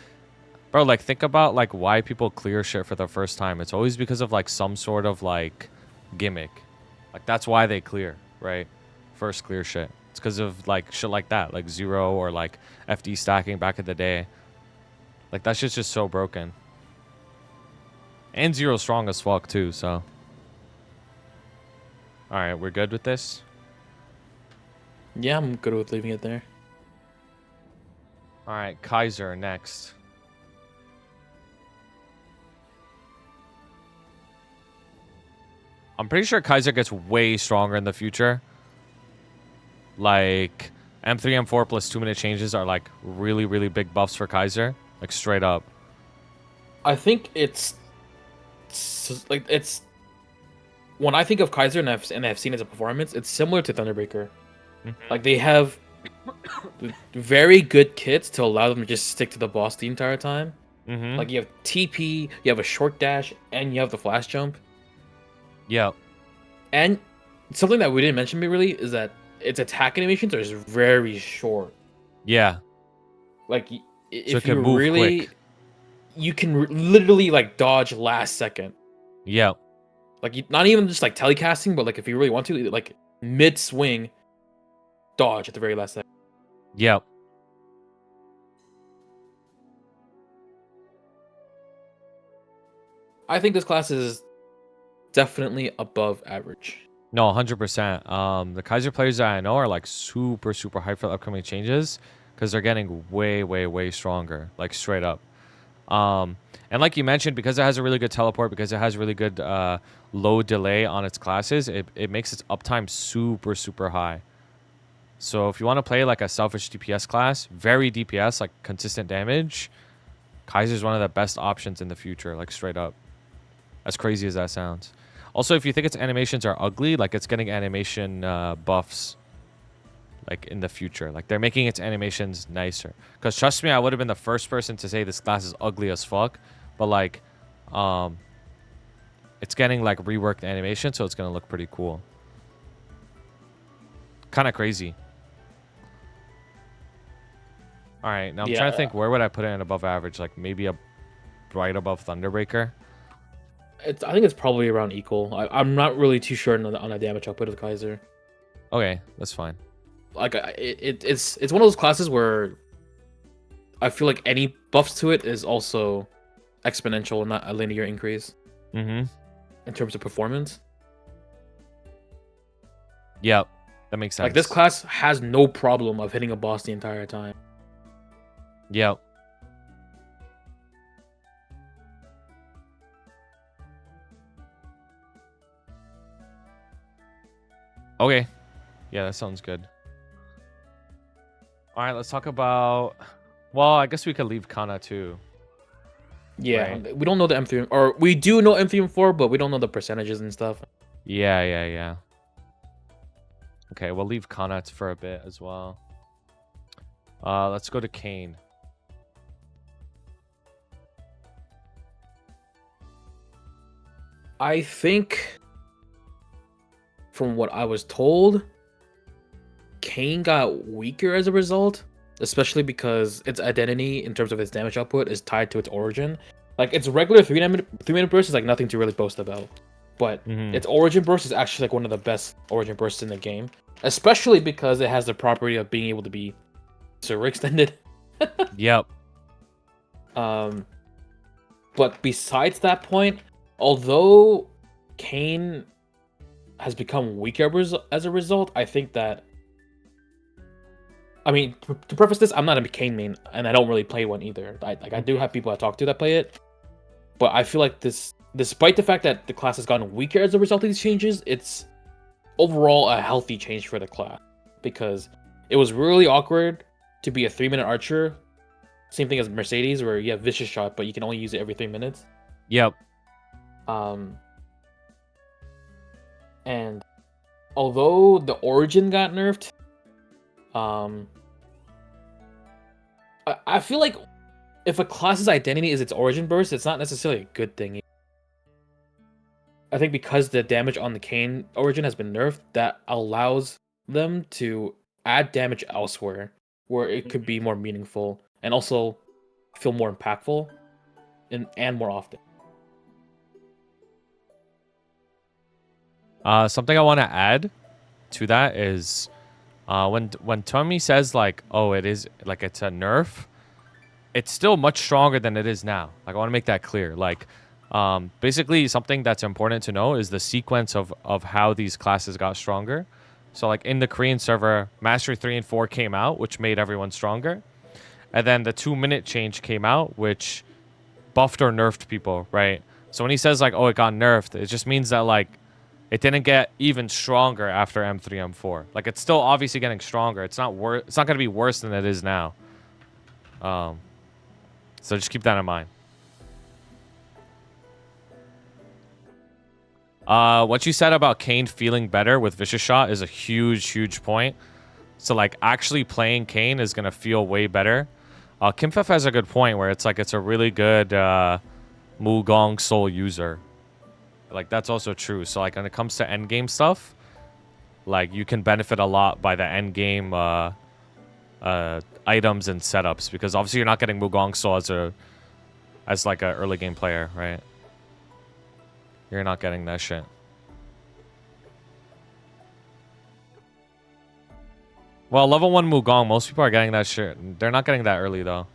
bro. Like think about like why people clear shit for the first time. It's always because of like some sort of like gimmick, like that's why they clear, right? First clear shit. It's because of like shit like that, like Zero or like FD stacking back in the day. Like, that shit's just so broken. And Zero's strong as fuck, too, so. Alright, we're good with this? Yeah, I'm good with leaving it there. Alright, Kaiser next. I'm pretty sure Kaiser gets way stronger in the future. Like, M3, M4 plus 2-minute changes are, like, really, really big buffs for Kaiser. Like, straight up. I think it's when I think of Kaiser and I've seen it as a performance, it's similar to Thunderbreaker. Like they have very good kits to allow them to just stick to the boss the entire time. Like you have TP, you have a short dash, and you have the flash jump. Yeah. And something that we didn't mention really is that its attack animations are just very short. Yeah. Like So if you really quick. You can literally like dodge last second. Yeah. Like not even just like telecasting, but like if you really want to, like mid swing, dodge at the very last second. Yep. I think this class is definitely above average. No, 100%. The Kaiser players that I know are like super, super hyped for the upcoming changes because they're getting way, way, way stronger, like straight up. And like you mentioned, because it has a really good teleport, because it has really good low delay on its classes, it makes its uptime super, super high. So if you want to play like a selfish DPS class, very DPS, like consistent damage, Kaiser's one of the best options in the future, like straight up. As crazy as that sounds. Also, if you think its animations are ugly, like it's getting animation buffs like in the future. Like they're making its animations nicer. Because trust me, I would have been the first person to say this class is ugly as fuck. But like, it's getting like reworked animation, so it's going to look pretty cool. Kind of crazy. All right, now I'm trying to think, where would I put it in above average? Like maybe right above Thunderbreaker. I think it's probably around equal. I'm not really too sure on the damage output of the Kaiser. Okay, that's fine. Like it's one of those classes where I feel like any buffs to it is also exponential, not a linear increase. In terms of performance. Yep, That makes sense. Like this class has no problem of hitting a boss the entire time. Yep. Okay. Yeah, that sounds good. All right, let's talk about... Well, I guess we could leave Kanna too. Yeah, Right. we don't know the M3, or we do know M3 M4, but we don't know the percentages and stuff. Yeah. Okay, we'll leave Kanna for a bit as well. Let's go to Kain. I think, from what I was told, Kain got weaker as a result, especially because its identity in terms of its damage output is tied to its origin. Like its regular 3-minute burst is like nothing to really boast about, but its origin burst is actually like one of the best origin bursts in the game, especially because it has the property of being able to be server extended. Yep. But besides that point, although Kain has become weaker as a result, I think that... I mean, to preface this, I'm not a Kain main, and I don't really play one either. I do have people I talk to that play it, but I feel like this, despite the fact that the class has gotten weaker as a result of these changes, it's overall a healthy change for the class, because it was really awkward to be a 3-minute archer. Same thing as Mercedes, where you have vicious shot, but you can only use it every 3 minutes. Yep. And although the origin got nerfed, I feel like if a class's identity is its origin burst, it's not necessarily a good thing. I think because the damage on the Kain origin has been nerfed, that allows them to add damage elsewhere, where it could be more meaningful and also feel more impactful and more often. Something I want to add to that is when Tommy says like, oh, it is like it's a nerf, it's still much stronger than it is now. Like I want to make that clear. Like basically something that's important to know is the sequence of how these classes got stronger. So like in the Korean server, Mastery 3 and 4 came out, which made everyone stronger. And then the 2-minute change came out, which buffed or nerfed people, right? So when he says like, oh, it got nerfed, it just means that like it didn't get even stronger after M3, M4. Like it's still obviously getting stronger. It's not going to be worse than it is now. So just keep that in mind. What you said about Kain feeling better with Vicious Shot is a huge point. So like actually playing Kain is gonna feel way better. Kimfef has a good point where it's like it's a really good Mugong Soul user. Like that's also true. So like when it comes to endgame stuff, like you can benefit a lot by the endgame items and setups, because obviously you're not getting Mugong Soul as like a early game player, right? You're not getting that shit. Well, level 1 Mugong, most people are getting that shit. They're not getting that early, though.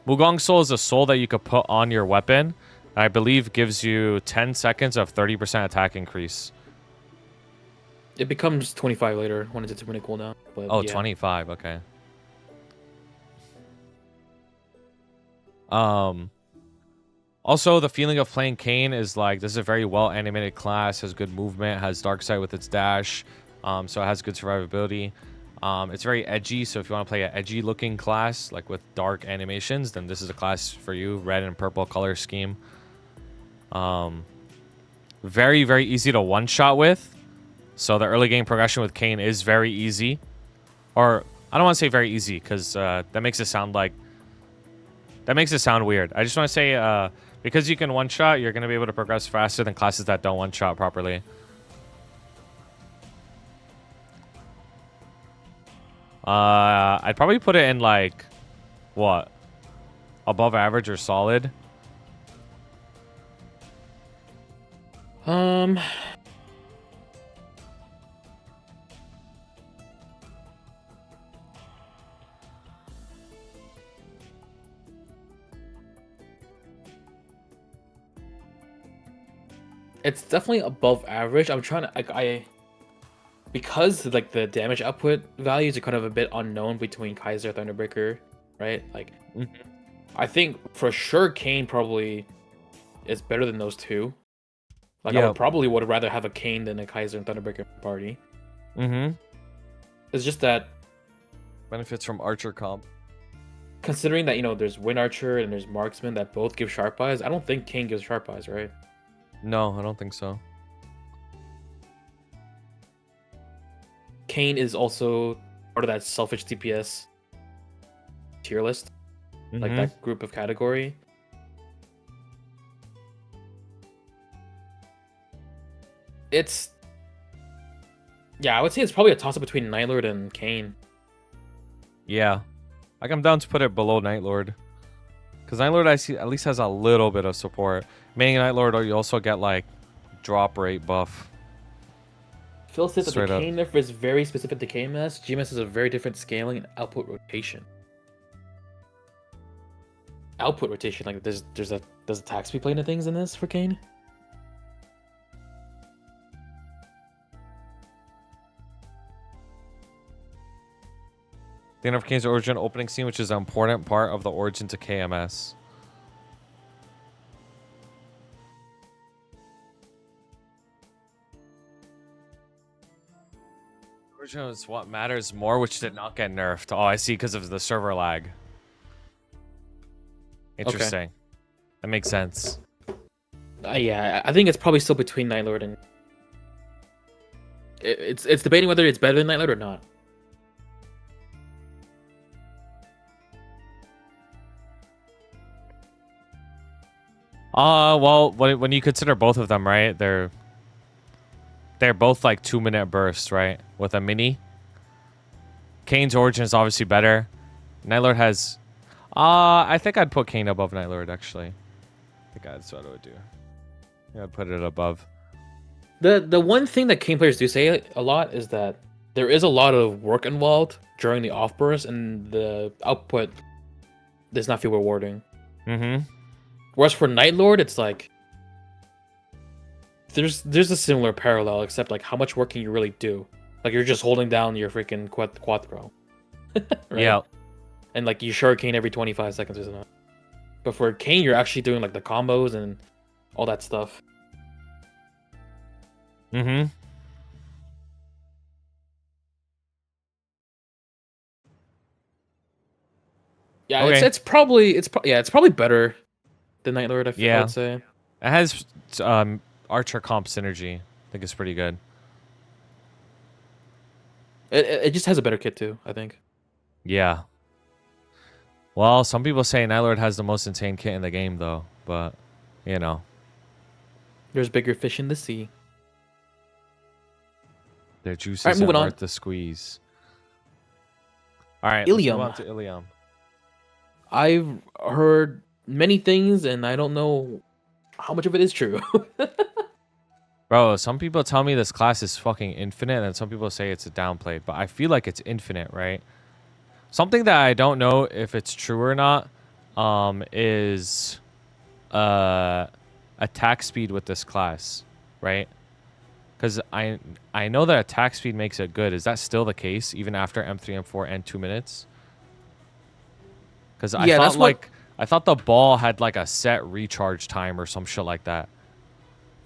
Mugong Soul is a soul that you could put on your weapon. I believe gives you 10 seconds of 30% attack increase. It becomes 25 later when it's a 2-minute cooldown. But Oh, yeah. 25, okay. Also, the feeling of playing Kain is like, this is a very well-animated class, has good movement, has Dark Sight with its dash, so it has good survivability. It's very edgy, so if you want to play an edgy-looking class, like with dark animations, then this is a class for you. Red and purple color scheme. Very easy to one-shot with. So the early game progression with Kain is very easy. Or, I don't want to say very easy, because that makes it sound like... That makes it sound weird. I just want to say, because you can one-shot, you're going to be able to progress faster than classes that don't one-shot properly. I'd probably put it in, like, what? Above average or solid? It's definitely above average. I'm trying to... because like the damage output values are kind of a bit unknown between Kaiser Thunderbreaker, right? Like, I think for sure Kain probably is better than those two. Like, I would rather have a Kain than a Kaiser and Thunderbreaker party. It's just that benefits from Archer comp. Considering that, you know, there's Wind Archer and there's Marksman that both give Sharp Eyes, I don't think Kain gives Sharp Eyes, right? No, I don't think so. Kain is also part of that selfish DPS tier list, like that group of category. Yeah, I would say it's probably a toss-up between Nightlord and Kain. Yeah. Like, I'm down to put it below Nightlord. Because Nightlord, I see, at least has a little bit of support. Mainly Nightlord, you also get, like, drop rate buff. Phil says that the Straight up. Kain nerf is very specific to KMS. GMS is a very different scaling and output rotation. Output rotation, like, does attack speed play into things in this for Kain? The end of Kain's origin opening scene, which is an important part of the origin to KMS. Origin is what matters more, which did not get nerfed. Oh, I see, because of the server lag. Interesting. Okay. That makes sense. Yeah, I think it's probably still between Nightlord and... It's debating whether it's better than Nightlord or not. Well, when you consider both of them, right? They're both like 2-minute bursts, right? With a mini. Kane's origin is obviously better. Nightlord has... I think I'd put Kain above Nightlord, actually. I think that's what I would do. Yeah, I'd put it above. The one thing that Kain players do say a lot is that there is a lot of work involved during the off burst, and the output does not feel rewarding. Whereas for Nightlord, it's like there's a similar parallel, except like how much work can you really do? Like you're just holding down your freaking Quattro. Right? Yeah. And like you shuriken every 25 seconds or something. But for Kain, you're actually doing like the combos and all that stuff. Yeah, okay. it's probably better than Nightlord, I would say. It has Archer comp synergy. I think it's pretty good. It just has a better kit too, I think. Yeah. Well, some people say Nightlord has the most insane kit in the game, though. But, you know. There's bigger fish in the sea. Their juices are worth the squeeze. All right, Illium. Let's move on to Illium. I've heard many things, and I don't know how much of it is true. Bro, some people tell me this class is fucking infinite, and some people say it's a downplay, but I feel like it's infinite, right? Something that I don't know if it's true or not is attack speed with this class, right? Because I know that attack speed makes it good. Is that still the case, even after M3, M4, and 2 minutes? Because I thought the ball had like a set recharge time or some shit like that.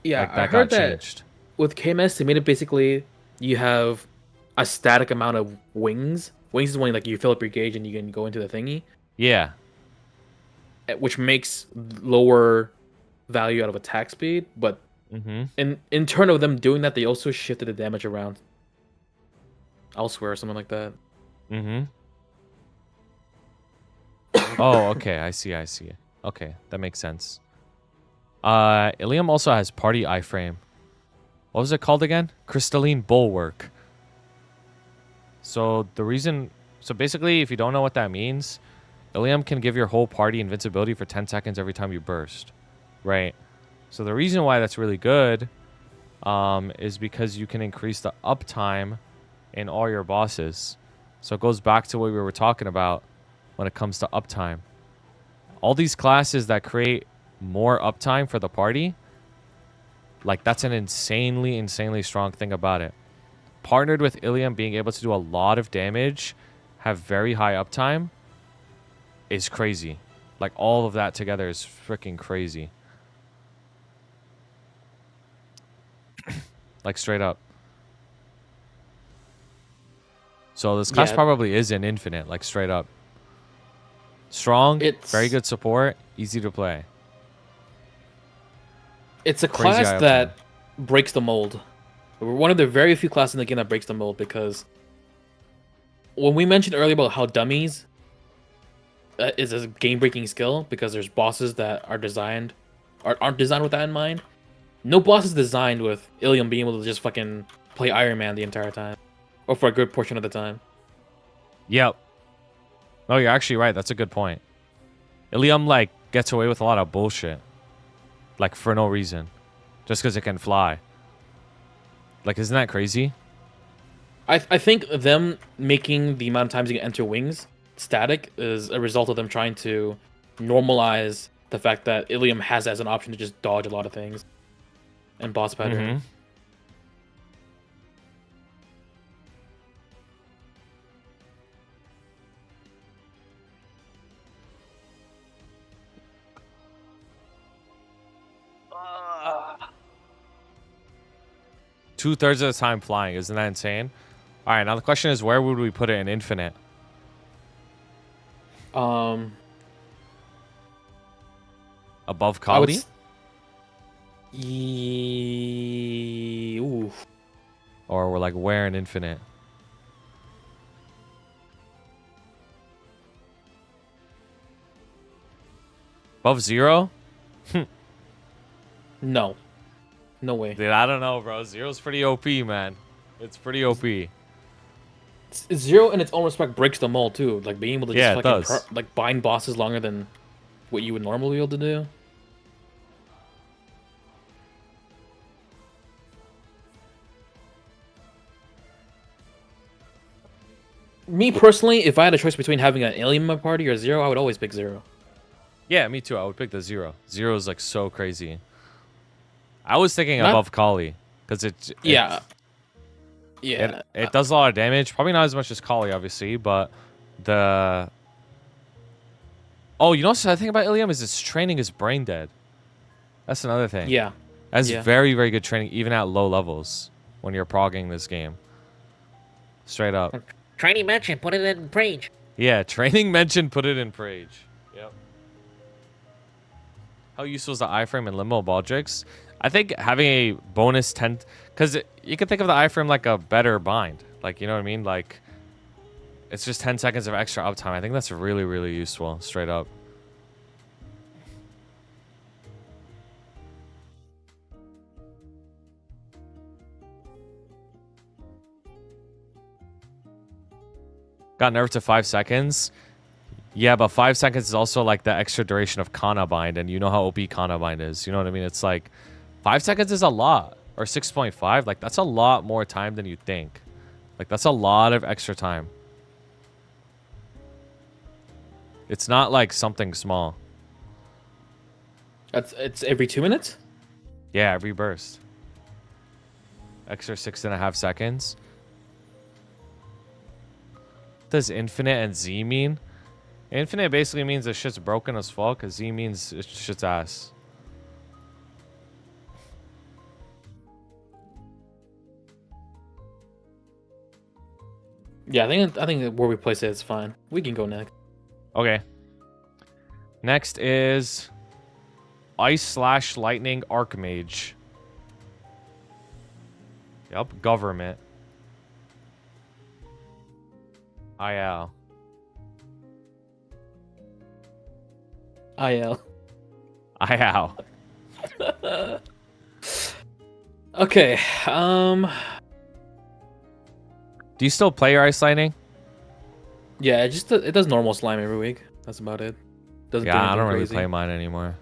Yeah, like, I heard that with KMS, they made it basically you have a static amount of wings. Wings is when like you fill up your gauge and you can go into the thingy. Yeah. Which makes lower value out of attack speed, but in turn of them doing that, they also shifted the damage around elsewhere or something like that. Oh, okay. I see. Okay, that makes sense. Illium also has party iframe. What was it called again? Crystalline Bulwark. So basically, if you don't know what that means, Illium can give your whole party invincibility for 10 seconds every time you burst. Right? So the reason why that's really good is because you can increase the uptime in all your bosses. So it goes back to what we were talking about when it comes to uptime. All these classes that create more uptime for the party, like that's an insanely strong thing about it. partnered with Illium being able to do a lot of damage, have very high uptime, is crazy. Like, all of that together is freaking crazy. Like, straight up. So this class probably is an infinite, like, straight up. Strong, very good support, easy to play. It's a class that breaks the mold. We're one of the very few classes in the game that breaks the mold, because when we mentioned earlier about how dummies is a game-breaking skill, because there's bosses that are designed aren't designed with that in mind. No boss is designed with Illium being able to just fucking play Iron Man the entire time, or for a good portion of the time. Yep. No, you're actually right. That's a good point. Illium, like, gets away with a lot of bullshit. Like, for no reason. Just because it can fly. Like, isn't that crazy? I think them making the amount of times you can enter wings static is a result of them trying to normalize the fact that Illium has as an option to just dodge a lot of things. And boss pattern. Mm-hmm. Two-thirds of the time flying. Isn't that insane? All right, now the question is, where would we put it in infinite? Above Khali? Or we're like, where in infinite? Above 0? No. No way. Dude, I don't know, bro. 0's pretty OP, man. It's pretty OP. 0 in its own respect breaks the mold too. Like being able to just fucking like bind bosses longer than what you would normally be able to do. Me personally, if I had a choice between having an alien in my party or 0, I would always pick 0. Yeah, me too. I would pick the 0. 0 is like so crazy. I was thinking above Khali because it does a lot of damage. Probably not as much as Khali, obviously, but the you know what the thing about Illium is its training is brain dead. That's another thing. Yeah, that's very, very good training, even at low levels when you're progging this game. Straight up. Training mention, put it in Prage. Yeah, training mention, put it in Prage. Yep. How useful is the iframe in Limbo Baldrix? I think having a bonus 10, because you can think of the iframe like a better bind. Like, you know what I mean? Like, it's just 10 seconds of extra uptime. I think that's really, really useful, straight up. Got nerfed to 5 seconds. Yeah, but 5 seconds is also like the extra duration of Kanna bind, and you know how OP Kanna bind is. You know what I mean? It's like 5 seconds is a lot, or 6.5. Like, that's a lot more time than you think. Like, that's a lot of extra time. It's not like something small. It's every 2 minutes? Yeah, every burst. Extra 6.5 seconds. What does infinite and Z mean? Infinite basically means the shit's broken as fuck, because Z means it's shit's ass. Yeah, I think where we place it is fine. We can go next. Okay. Next is Ice/Lightning Archmage. Yep, government. IL. IL. IL. Okay. Do you still play your Ice Lightning? Yeah, it does normal slime every week. That's about it. Doesn't do I anything don't really crazy. play mine anymore.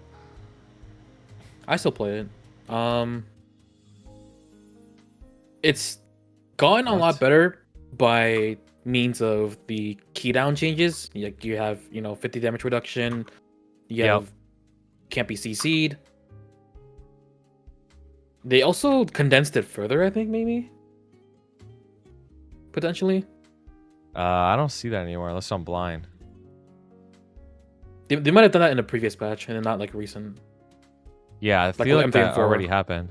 I still play it. It's gotten a lot better by means of the key down changes. Like you have, 50 damage reduction. You have can't be CC'd. They also condensed it further, I think, maybe. potentially. I don't see that anywhere unless I'm blind. They might have done that in a previous patch and not like recent. Yeah, I Like feel with like that M3 and already 4. happened.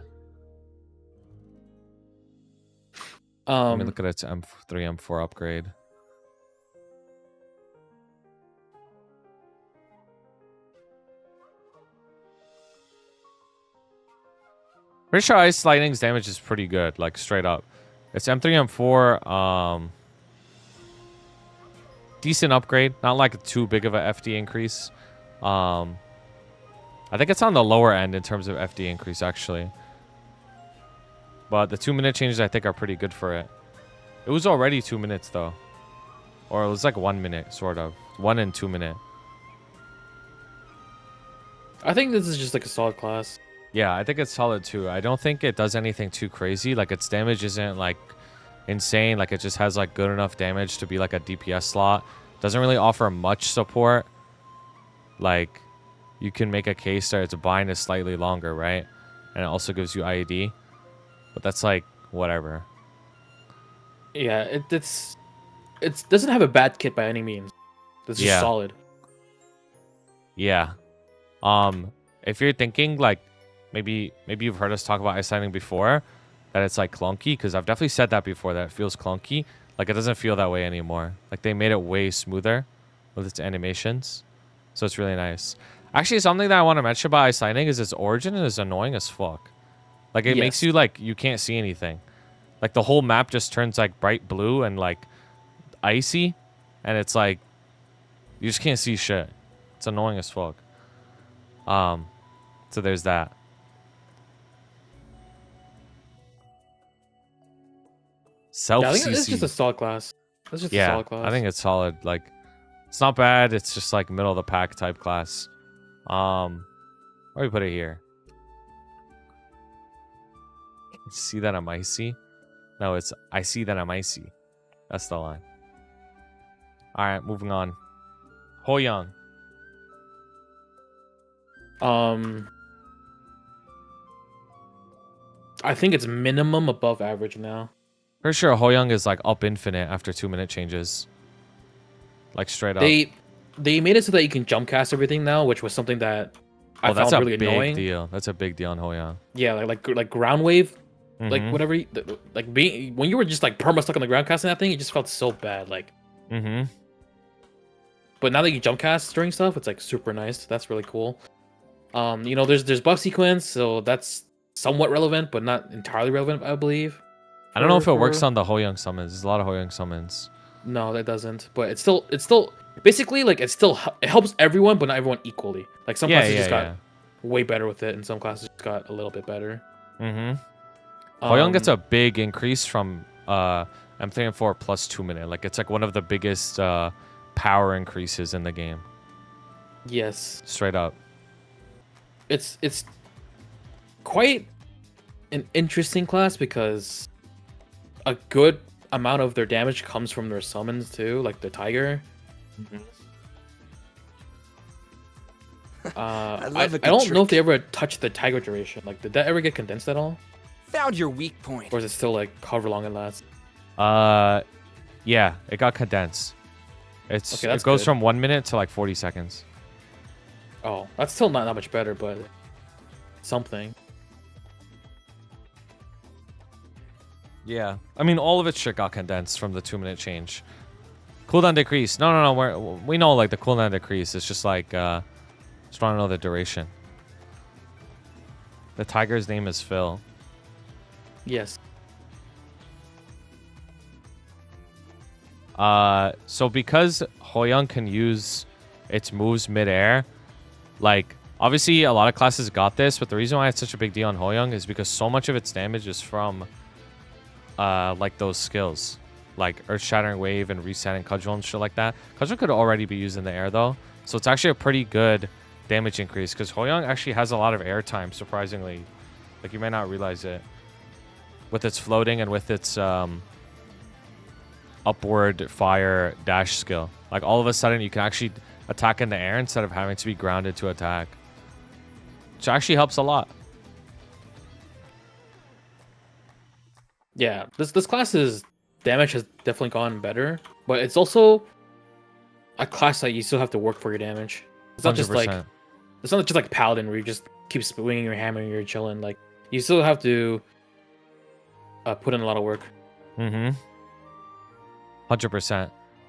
Let me look at its M3, M4 upgrade. Pretty sure Ice Lightning's damage is pretty good, like straight up. It's M3, M4, decent upgrade, not like too big of a FD increase. I think it's on the lower end in terms of FD increase, actually. But the 2-minute changes, I think, are pretty good for it. It was already 2 minutes, though. Or it was like 1 minute, sort of. 1 and 2 minute. I think this is just like a solid class. Yeah, I think it's solid, too. I don't think it does anything too crazy. Like, its damage isn't, like, insane. Like, it just has, like, good enough damage to be, like, a DPS slot. Doesn't really offer much support. Like, you can make a case that its bind is slightly longer, right? And it also gives you IED. But that's, like, whatever. Yeah, it doesn't have a bad kit by any means. It's just solid. Yeah. If you're thinking, like, maybe you've heard us talk about Ice Lightning before, that it's, like, clunky, because I've definitely said that before, that it feels clunky. Like, it doesn't feel that way anymore. Like, they made it way smoother with its animations. So it's really nice. Actually, something that I want to mention about Ice Lightning is its origin is annoying as fuck. Like, it makes you, like, you can't see anything. Like, the whole map just turns, like, bright blue and, like, icy. And it's, like, you just can't see shit. It's annoying as fuck. So there's that. Self-CC. Yeah, I think it's just a solid class. It's just a solid class. I think it's solid. Like, it's not bad. It's just, like, middle of the pack type class. Where do we put it here? See that I'm icy? No, it's I see that I'm icy. That's the line. Alright, moving on. Hoyoung. I think it's minimum above average now. Pretty sure Hoyoung is like up infinite after 2-minute changes. Like straight up. They made it so that you can jump cast everything now, which was something that I found really annoying. Deal. That's a big deal on Hoyoung. Yeah, like ground wave, like whatever, like being when you were just like perma stuck on the ground casting that thing, it just felt so bad. Like, but now that you jump cast during stuff, it's like super nice. That's really cool. You know, there's buff sequence, so that's somewhat relevant, but not entirely relevant, I believe. I don't know if it works on the Hoyoung summons. There's a lot of Hoyoung summons. No, that doesn't. But it's still basically like it helps everyone, but not everyone equally. Like some classes just got way better with it, and some classes just got a little bit better. Hoyoung gets a big increase from M3 and 4 plus 2-minute. Like it's like one of the biggest power increases in the game. Yes. Straight up. It's quite an interesting class because a good amount of their damage comes from their summons too, like the tiger. I don't know if they ever touched the tiger duration. Like, did that ever get condensed at all? Found your weak point. Or is it still like however long it lasts? Yeah, it got condensed. It goes good. from 1 minute to like 40 seconds. Oh, that's still not that much better, but something. Yeah, I mean, all of its shit got condensed from the 2-minute change. Cooldown decrease. No. We know like the cooldown decrease. It's just like, just want to know the duration. The tiger's name is Phil. Yes. So because Hoyoung can use its moves mid-air, like, obviously a lot of classes got this, but the reason why it's such a big deal on Hoyoung is because so much of its damage is from like those skills, like Earth-Shattering Wave and Resetting Cudgel and shit like that. Cudgel could already be used in the air though, so it's actually a pretty good damage increase because Hoyoung actually has a lot of air time, surprisingly. Like, you may not realize it. With its floating and with its upward fire dash skill. Like, all of a sudden you can actually attack in the air instead of having to be grounded to attack. Which actually helps a lot. Yeah, this class is damage has definitely gone better, but it's also a class that you still have to work for your damage. It's not just like 100%. it's not just like Paladin where you just keep swinging your hammer and you're chilling. Like you still have to put in a lot of work. 100%.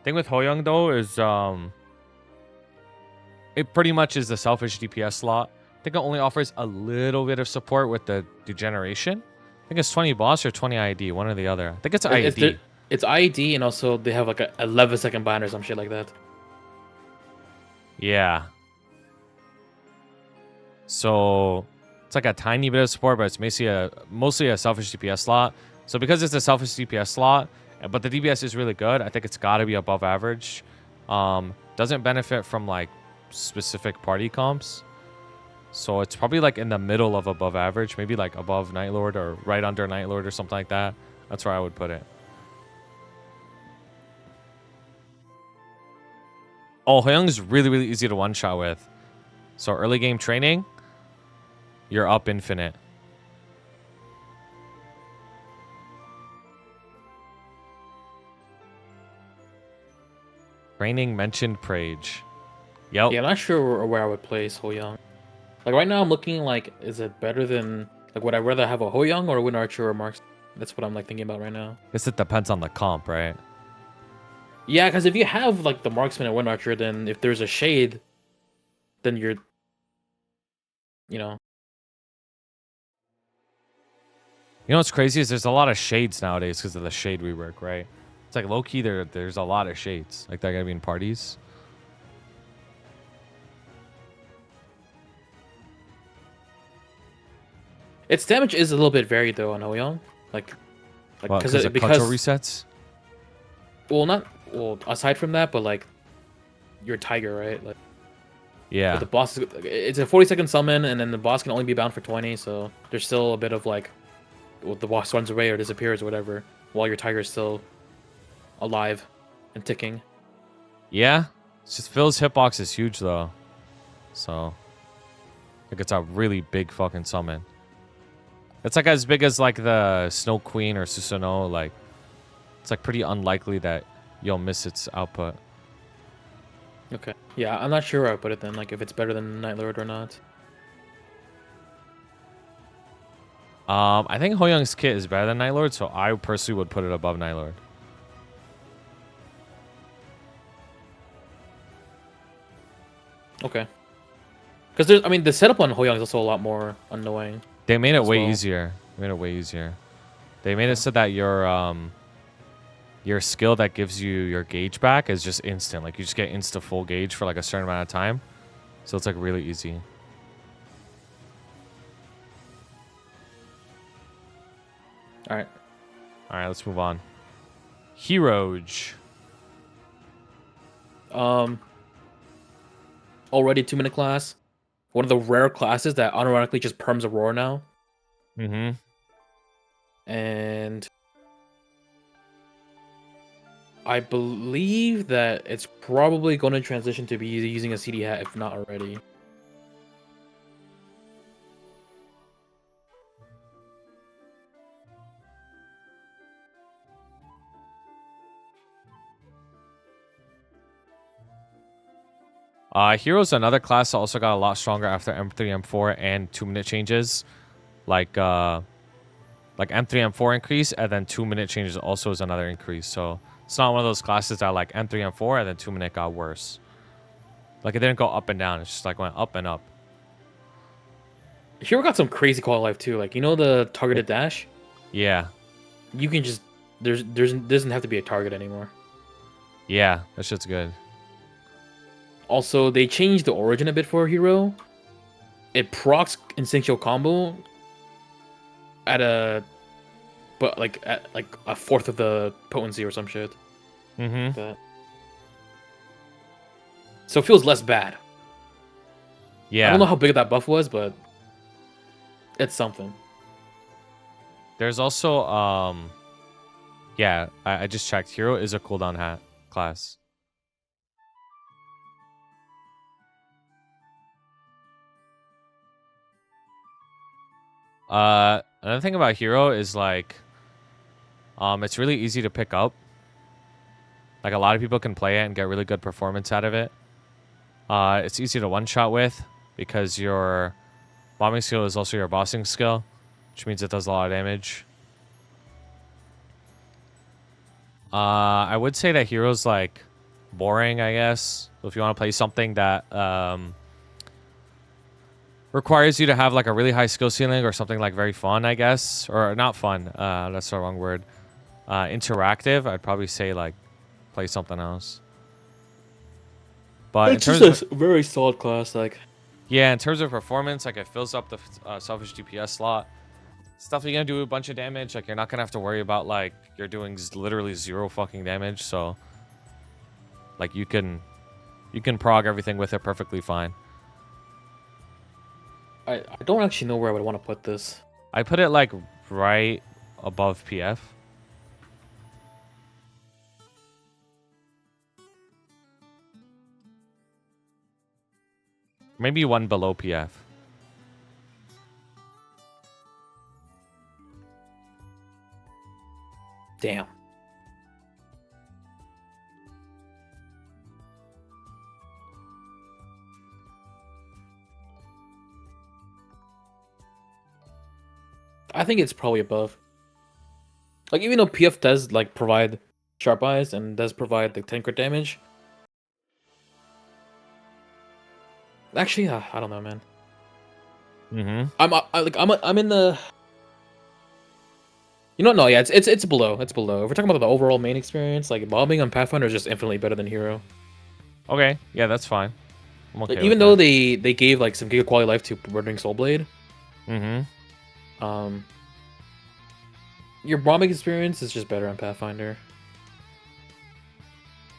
Thing with Hoyoung though is it pretty much is the selfish DPS slot. I think it only offers a little bit of support with the degeneration. I think it's 20 boss or 20 ID, one or the other. I think it's ID. It's IED, and also they have like a 11-second bind or some shit like that. Yeah. So it's like a tiny bit of support, but it's mostly a selfish DPS slot. So because it's a selfish DPS slot, but the DPS is really good, I think it's got to be above average. Doesn't benefit from like specific party comps. So it's probably like in the middle of above average, maybe like above Night Lord or right under Night Lord or something like that. That's where I would put it. Oh, Hoyoung is really, really easy to one-shot with. So early game training, you're up infinite. Training mentioned Prage. Yep. Yeah, I'm not sure where I would place Hoyoung. Like right now, I'm looking like, is it better than like would I rather have a Hoyoung or a Wind Archer or Marksman? That's what I'm like thinking about right now. Guess it depends on the comp, right? Yeah, because if you have like the Marksman and Wind Archer, then if there's a shade, then you're, you know. You know what's crazy is there's a lot of shades nowadays because of the shade rework, right? It's like low key there's a lot of shades. Like that gotta be in parties. Its damage is a little bit varied though on Hoyoung, like Because of control resets. Well, aside from that, but like your Tiger, right? Like Yeah. the boss it's a 40-second summon, and then the boss can only be bound for 20, so there's still a bit of like, well, the boss runs away or disappears or whatever, while your Tiger is still alive and ticking. Yeah. It's just Phil's hitbox is huge though. So like it's a really big fucking summon. It's like as big as like the Snow Queen or Susanoo. Like it's like pretty unlikely that you'll miss its output. Okay. Yeah, I'm not sure where I put it then, like if it's better than Night Lord or not. I think Hoyoung's kit is better than Night Lord, so I personally would put it above Night Lord. Okay. Because there's, I mean, the setup on Hoyoung is also a lot more annoying. They made it as way well. easier. They made it way easier. They made it so that your skill that gives you your gauge back is just instant. Like you just get insta full gauge for like a certain amount of time. So it's like really easy. All right. All right, let's move on. Heroge. Already 2-minute class. One of the rare classes that unironically just perms Aurora now. Mm-hmm. And I believe that it's probably going to transition to be using a CD hat, if not already. Hero's another class that also got a lot stronger after M3, M4, and 2-minute changes. Like M3, M4 increase, and then 2-minute changes also is another increase. So it's not one of those classes that like M3, M4, and then 2-minute got worse. Like it didn't go up and down. It's just like went up and up. Hero got some crazy quality of life too. Like, you know the targeted dash? Yeah. You can just there's doesn't have to be a target anymore. Yeah, that shit's good. Also, they changed the origin a bit for Hero. It procs instinctual combo at a fourth of the potency or some shit. Mm-hmm. That. So it feels less bad. Yeah. I don't know how big that buff was, but it's something. There's also yeah, I just checked. Hero is a cooldown hat class. Another thing about Hero is like It's really easy to pick up. Like, a lot of people can play it and get really good performance out of it. It's easy to one-shot with because your bombing skill is also your bossing skill, which means it does a lot of damage. I would say that hero's, like, boring, I guess. So if you want to play something that requires you to have, like, a really high skill ceiling or something, like, very fun, I guess. Or not fun. That's the wrong word. Interactive, I'd probably say, like, play something else. But It's in terms just a very solid class. Like, yeah, in terms of performance, like, it fills up the selfish DPS slot. It's definitely gonna do a bunch of damage. Like, you're not gonna have to worry about, like, you're doing literally 0 fucking damage. So, like, you can prog everything with it perfectly fine. I don't actually know where I would want to put this. I put it, like, right above PF. Maybe one below PF. Damn. I think it's probably above. Like, even though PF does, like, provide sharp eyes and does provide, like, 10 crit damage. Actually, I don't know, man. I'm in the. You know, no, yeah, it's below. It's below. If we're talking about the overall main experience, like, bombing on Pathfinder is just infinitely better than hero. Okay, yeah, that's fine. I'm okay Like, with even though that. they gave, like, some giga quality life to Burning Soulblade, Mm-hmm. your bombing experience is just better on Pathfinder.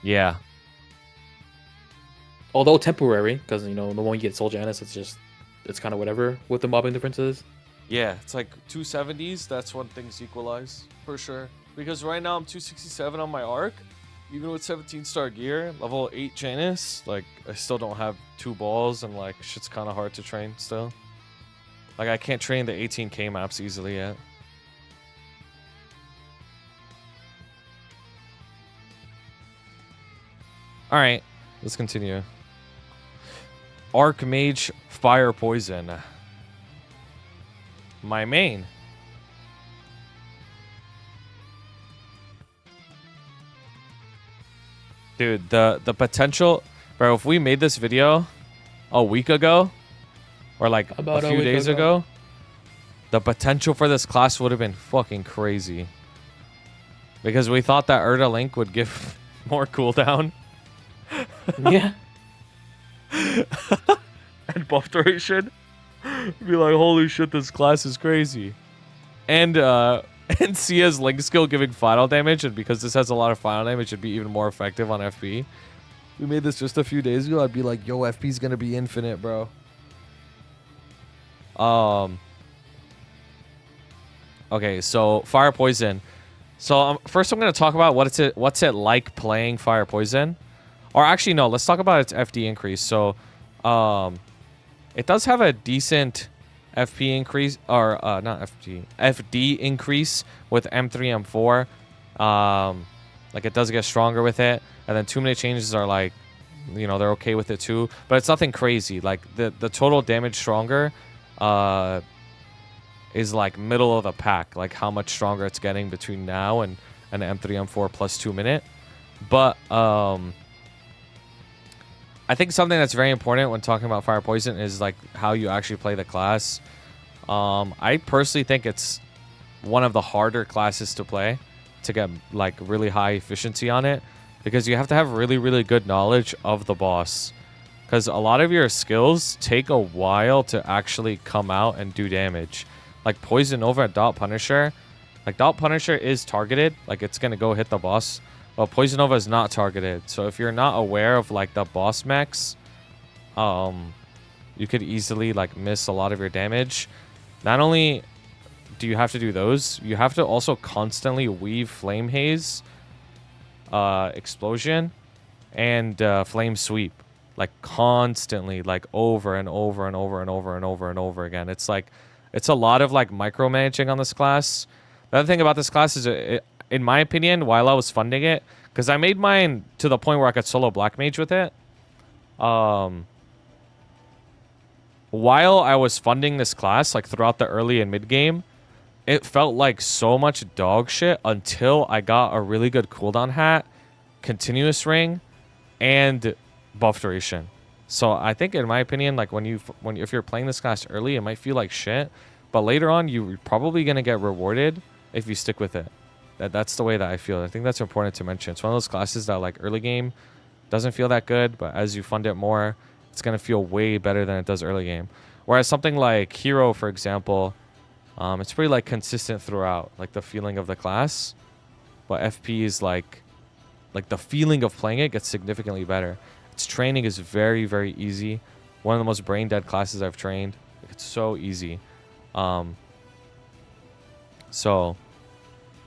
Yeah. Although temporary, because, you know, the moment you get Soul Janus, it's kind of whatever with the mobbing differences. Yeah, it's like 270s. That's when things equalize, for sure. Because right now I'm 267 on my arc. Even with 17-star gear, level 8 Janus, like, I still don't have 2 balls, and, like, shit's kind of hard to train still. Like, I can't train the 18k maps easily yet. Alright, let's continue. Archmage Fire Poison. My main. Dude, the potential, bro, if we made this video a week ago or like About a a few week days ago, the potential for this class would have been fucking crazy. Because we thought that Erda Link would give more cooldown. Yeah. And buff duration. Be like, holy shit, this class is crazy. And Sia's Link skill giving final damage, and because this has a lot of final damage, it'd be even more effective on FP. We made this just a few days ago, I'd be like, yo, FP's gonna be infinite, bro. Okay, so Fire Poison. So first I'm gonna talk about what's it like playing Fire Poison. Or actually, no, let's talk about its FD increase. So, it does have a decent FP increase, or not FD, FD increase with M3, M4. Like, it does get stronger with it, and then 2-minute changes are like, you know, they're okay with it too. But it's nothing crazy. Like, the total damage stronger, is like middle of the pack. Like, how much stronger it's getting between now and M3, M4 plus 2-minute. But I think something that's very important when talking about Fire Poison is like how you actually play the class. I personally think it's one of the harder classes to play to get like really high efficiency on it, because you have to have really, really good knowledge of the boss, because a lot of your skills take a while to actually come out and do damage. Like Poison Nova at Dot Punisher, like Dot Punisher is targeted, like it's gonna go hit the boss. Well, Poison Nova is not targeted, so if you're not aware of like the boss mechs, you could easily like miss a lot of your damage. Not only do you have to do those, you have to also constantly weave Flame Haze, Explosion, and Flame Sweep, like constantly, like over and over and over and over and over and over again. It's like, it's a lot of like micromanaging on this class. The other thing about this class is in my opinion, while I was funding it, because I made mine to the point where I could solo Black Mage with it. While I was funding this class, like throughout the early and mid game, it felt like so much dog shit until I got a really good cooldown hat, continuous ring, and buff duration. So I think, in my opinion, like if you're playing this class early, it might feel like shit, but later on you're probably gonna get rewarded if you stick with it. That's the way that I feel. I think that's important to mention. It's one of those classes that like early game doesn't feel that good, but as you fund it more, it's gonna feel way better than it does early game. Whereas something like Hero, for example, it's pretty like consistent throughout, like the feeling of the class, but FP is like the feeling of playing it gets significantly better. Its training is very, very easy. One of the most brain dead classes I've trained. It's so easy. So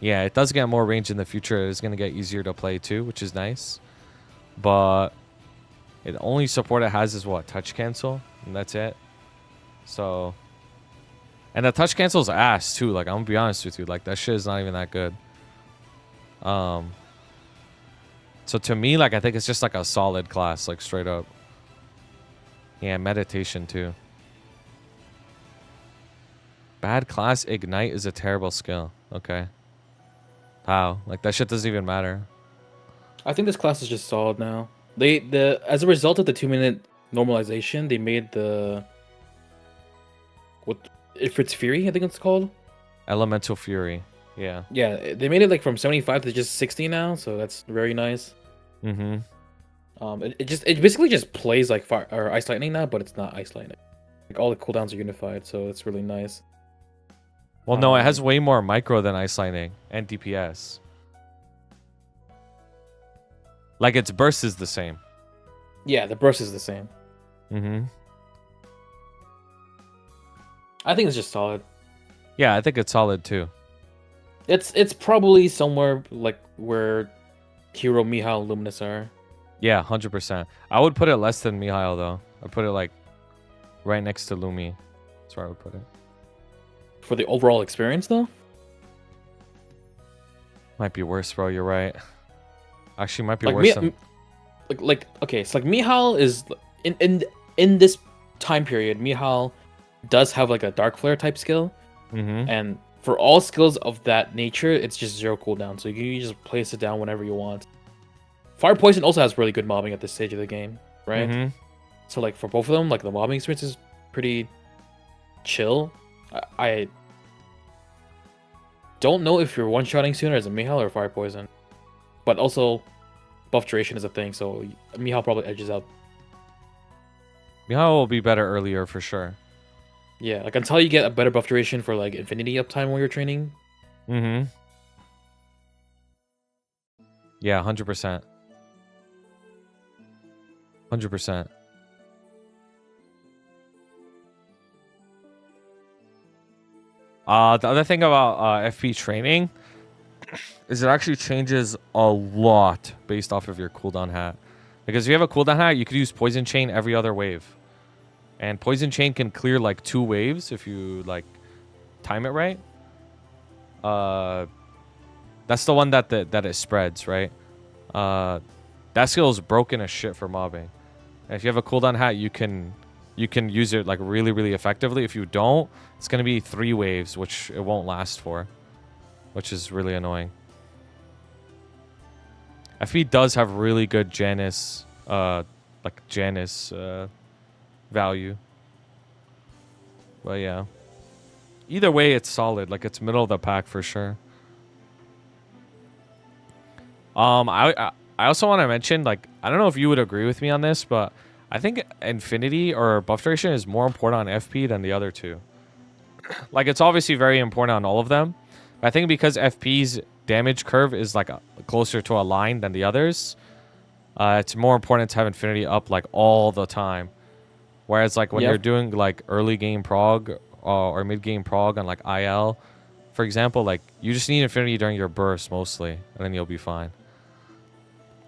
yeah, it does get more range in the future. It is going to get easier to play too, which is nice. But the only support it has is what? Touch cancel, and that's it. So, and the touch cancel is ass too. Like, I'm gonna be honest with you, like that shit is not even that good. So to me, like, I think it's just like a solid class, like straight up. Yeah, meditation too. Bad class ignite is a terrible skill. Okay. How? Like that shit doesn't even matter. I think this class is just solid now. As a result of the 2-minute normalization, they made the if it's Fury, I think it's called. Elemental Fury. Yeah. Yeah, they made it like from 75 to just 60 now, so that's very nice. Mm-hmm. It basically just plays like fire or ice lightning now, but it's not ice lightning. Like all the cooldowns are unified, so it's really nice. Well, no, it has way more micro than ice lightning and DPS. Like its burst is the same. Yeah, the burst is the same. Mm-hmm. I think it's just solid. Yeah, I think it's solid too. It's probably somewhere like where Hero, Mihile, Luminous are. Yeah, 100%. I would put it less than Mihile though. I'd put it like right next to Lumi. That's where I would put it. For the overall experience though? Might be worse, bro. You're right. Actually, might be Like worse than... okay, so like Mihile is in this time period, Mihile does have like a dark flare type skill. Mm-hmm. And for all skills of that nature, it's just 0 cooldown, so you can just place it down whenever you want. Fire Poison also has really good mobbing at this stage of the game, right? Mm-hmm. So like for both of them, like the mobbing experience is pretty chill. I don't know if you're one-shotting sooner as a Mihile or Fire Poison, but also buff duration is a thing, so Mihile probably edges out. Mihile will be better earlier for sure. Yeah, like until you get a better buff duration for like infinity uptime while you're training. Mm-hmm. Yeah, 100%. 100%. The other thing about FP training is it actually changes a lot based off of your cooldown hat. Because if you have a cooldown hat, you could use Poison Chain every other wave. And Poison Chain can clear like 2 waves if you like time it right. That's the one that it spreads, right? That skill is broken as shit for mobbing. And if you have a cooldown hat, you can use it like really, really effectively. If you don't, it's gonna be 3 waves, which it won't last for, which is really annoying. FP does have really good Janus, value. But yeah, either way, it's solid. Like it's middle of the pack for sure. I also want to mention, like, I don't know if you would agree with me on this, but I think Infinity or buff duration is more important on FP than the other two. Like, it's obviously very important on all of them. But I think because FP's damage curve is like closer to a line than the others, it's more important to have Infinity up like all the time. Whereas like when you're doing like early game prog or mid game prog on like IL, for example, like you just need Infinity during your burst mostly, and then you'll be fine.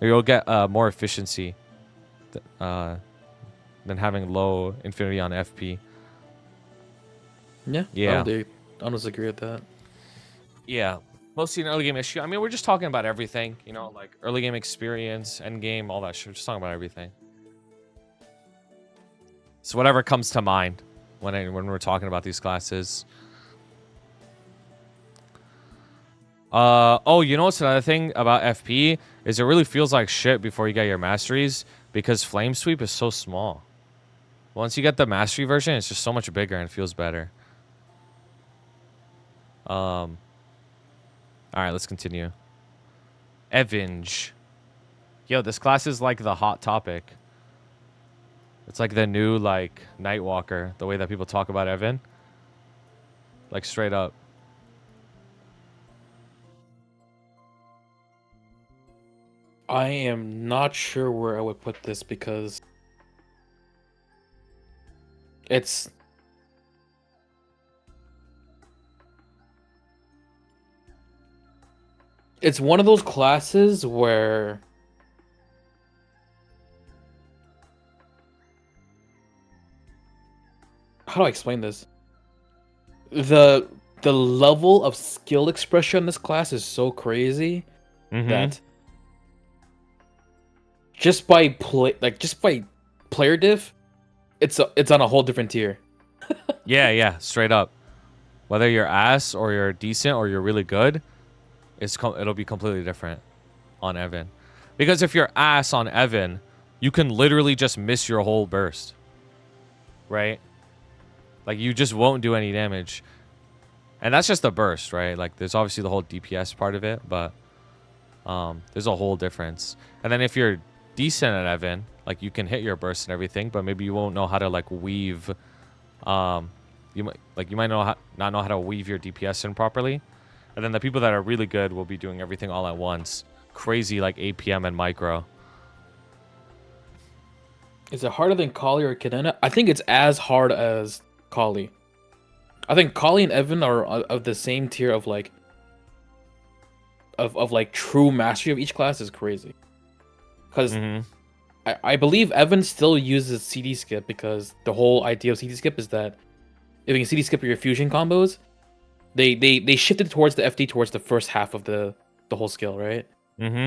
Or you'll get more efficiency than having low Infinity on FP. Yeah. Yeah. I don't disagree with that. Yeah. mostly an early game issue. I mean, we're just talking about everything, you know, like early game experience, end game, all that shit. We're just talking about everything. So whatever comes to mind when we're talking about these classes. Oh, you know what's another thing about FP is it really feels like shit before you get your masteries because flame sweep is so small. Once you get the mastery version, it's just so much bigger and feels better. All right, let's continue. Avenger. Yo, this class is like the hot topic. It's like the new like Nightwalker, the way that people talk about Evan. Like straight up. I am not sure where I would put this because it's one of those classes where how do I explain this? The level of skill expression in this class is so crazy that just by player diff, it's on a whole different tier. Yeah, straight up. Whether you're ass or you're decent or you're really good, it'll be completely different on Evan. Because if you're ass on Evan, you can literally just miss your whole burst. Right? Like you just won't do any damage. And that's just the burst, right? Like there's obviously the whole DPS part of it, but there's a whole difference. And then if you're decent at Evan, like you can hit your burst and everything, but maybe you won't know how to like weave you might not know how to weave your DPS in properly. And then the people that are really good will be doing everything all at once. Crazy like APM and micro. Is it harder than Khali or Cadena? I think it's as hard as Khali. I think Khali and Evan are of the same tier of like like true mastery of each class is crazy. Because I believe Evan still uses CD skip because the whole idea of CD skip is that if you can CD skip your fusion combos, they shifted towards the FD towards the first half of the whole skill, right?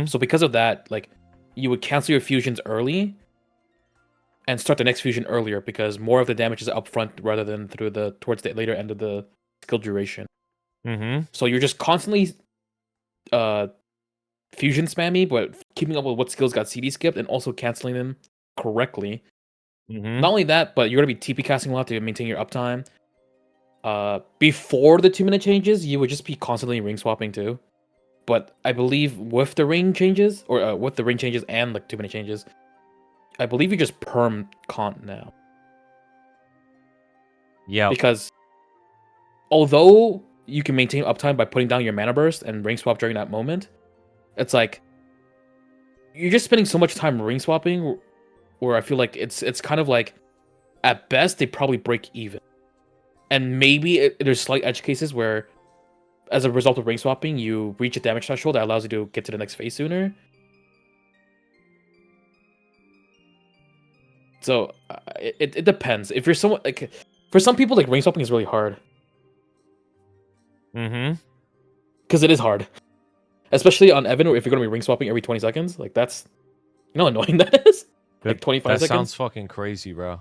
So because of that, like you would cancel your fusions early and start the next fusion earlier because more of the damage is up front rather than towards the later end of the skill duration. So you're just constantly fusion spammy, but keeping up with what skills got CD skipped and also canceling them correctly. Not only that, but you're gonna be TP casting a lot to maintain your uptime. Before the 2-minute changes, you would just be constantly ring swapping too. But I believe with the ring changes, or with the ring changes and like 2-minute changes, I believe you just perm Kant now. Yeah. Because although you can maintain uptime by putting down your mana burst and ring swap during that moment, it's like you're just spending so much time ring swapping where I feel like it's kind of like at best they probably break even. And maybe there's slight edge cases where as a result of ring swapping, you reach a damage threshold that allows you to get to the next phase sooner. So it depends. If you're someone like, for some people, like ring swapping is really hard. Because it is hard, especially on Evan. If you're gonna be ring swapping every 20 seconds, like that's, you know, how annoying that is. Like 25 seconds. That sounds fucking crazy, bro.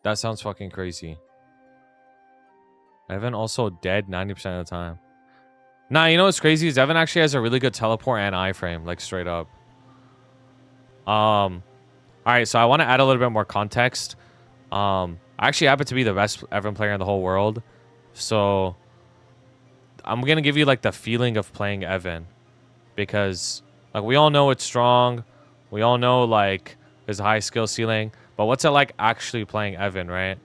That sounds fucking crazy. Evan also dead 90% of the time. Nah, you know what's crazy is Evan actually has a really good teleport and iframe, like straight up. Alright, so I want to add a little bit more context. I actually happen to be the best Evan player in the whole world. So I'm gonna give you like the feeling of playing Evan. Because like we all know it's strong. We all know like there's a high skill ceiling. But what's it like actually playing Evan, right?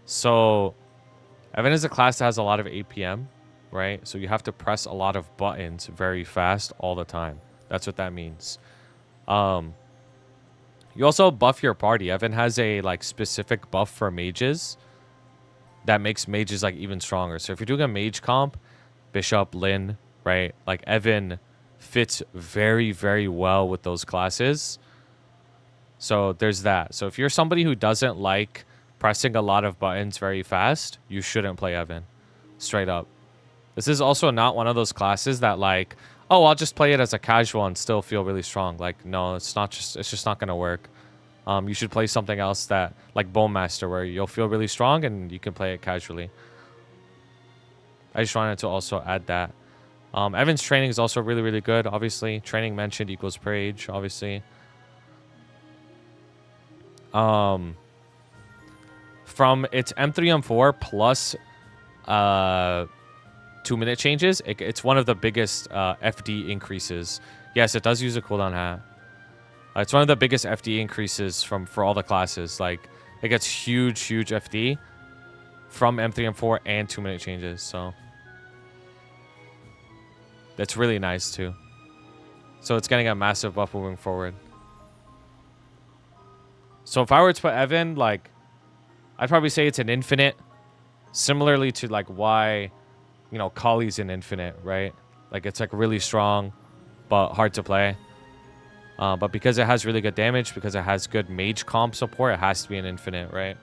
So Evan is a class that has a lot of APM, right? So you have to press a lot of buttons very fast all the time. That's what that means. You also buff your party. Evan has a like specific buff for mages that makes mages like even stronger. So if you're doing a mage comp, Bishop, Lynn, right? Like Evan fits very, very well with those classes. So there's that. So if you're somebody who doesn't like pressing a lot of buttons very fast, you shouldn't play Evan. Straight up. This is also not one of those classes that like, oh, I'll just play it as a casual and still feel really strong. Like, no, it's just not gonna work. You should play something else that like Bowmaster, where you'll feel really strong and you can play it casually. I just wanted to also add that. Evan's training is also really, really good. Obviously, training mentioned equals Prage. Obviously. From its M3 M4 plus 2-minute changes, it's one of the biggest FD increases. Yes, it does use a cooldown hat. It's one of the biggest FD increases for all the classes. Like, it gets huge FD from M3 M4 and 2-minute changes. So that's really nice too. So it's getting a massive buff moving forward. So if I were to put Evan, like, I'd probably say it's an infinite, similarly to like why, you know, Khali's an infinite, right? Like, it's like really strong, but hard to play. But because it has really good damage, because it has good mage comp support, it has to be an infinite, right?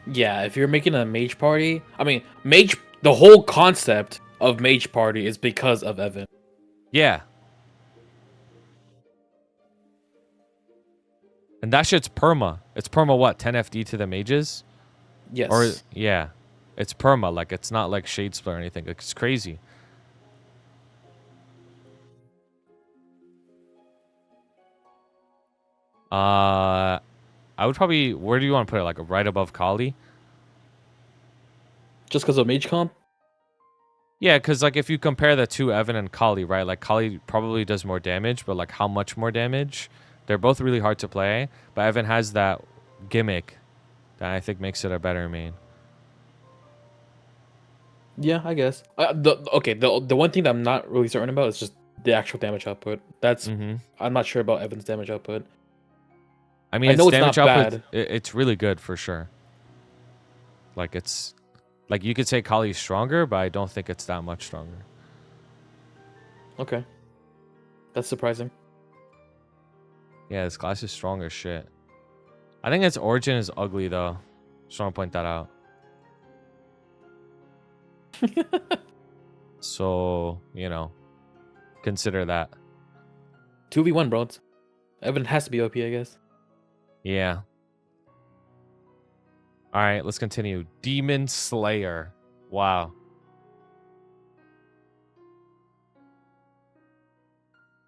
Yeah, if you're making a mage party, I mean, mage. The whole concept of mage party is because of Evan. Yeah. And that shit's perma. It's perma what? 10 FD to the mages? Yes. Or yeah. It's perma. Like, it's not like shade split or anything. Like, it's crazy. I would probably, where do you want to put it? Like right above Khali? Just because of mage comp? Yeah, because like if you compare the two, Evan and Khali, right? Like Khali probably does more damage, but like how much more damage? They're both really hard to play, but Evan has that gimmick that I think makes it a better main. Yeah, I guess. The one thing that I'm not really certain about is just the actual damage output. That's I'm not sure about Evan's damage output. I mean, I know its it's damage not output, bad. it's really good for sure. Like it's, like you could say Khali's stronger, but I don't think it's that much stronger. Okay, that's surprising. Yeah, this class is strong as shit. I think its origin is ugly though. Just want to point that out. So, you know, consider that. 2v1, bro. Evan has to be OP, I guess. Yeah. All right, let's continue. Demon Slayer. Wow.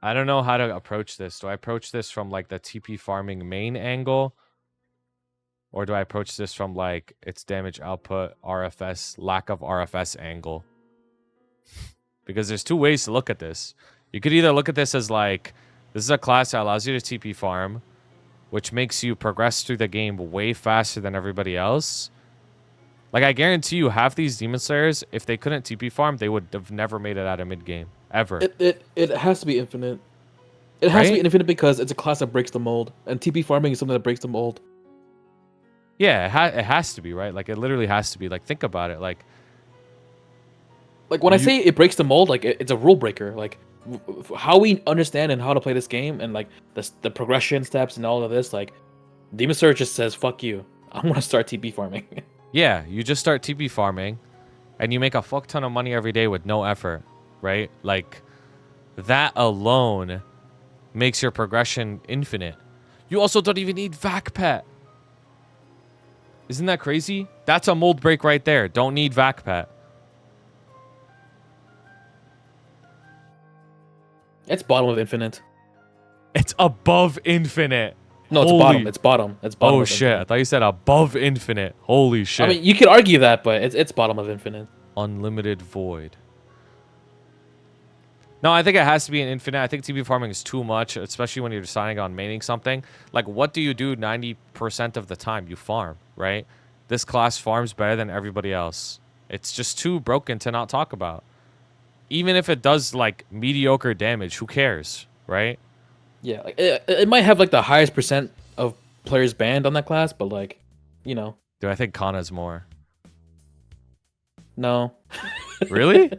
I don't know how to approach this. Do I approach this from like the TP farming main angle? Or do I approach this from like its damage output, RFS, lack of RFS angle? Because there's two ways to look at this. You could either look at this as like, this is a class that allows you to TP farm, which makes you progress through the game way faster than everybody else. Like, I guarantee you, half these Demon Slayers, if they couldn't TP farm, they would have never made it out of mid-game. Ever. It has to be infinite. It has to be Right? infinite because it's a class that breaks the mold. And TP farming is something that breaks the mold. Yeah, it has to be, right? Like, it literally has to be. Like, think about it. Like when I say it breaks the mold, like it's a rule breaker. Like how we understand and how to play this game, and like the progression steps and all of this. Like Demon Slayer just says, "Fuck you! I want to start TP farming." yeah, you just start TP farming, and you make a fuck ton of money every day with no effort, right? Like, that alone makes your progression infinite. You also don't even need Vac Pet. Isn't that crazy? That's a mold break right there. Don't need Vac Pet. It's bottom of infinite. It's above infinite. No, it's Holy- bottom. It's bottom. It's bottom. Oh of shit! I Infinite. thought you said above infinite. Holy shit! I mean, you could argue that, but it's bottom of infinite. Unlimited void. No, I think it has to be an infinite. I think TP farming is too much, especially when you're deciding on maining something. Like, what do you do 90% of the time? You farm, right? This class farms better than everybody else. It's just too broken to not talk about. Even if it does, like, mediocre damage, who cares, right? Yeah, like it might have like the highest percent of players banned on that class, but like, you know, Dude, I think Kanna's more. no. Really?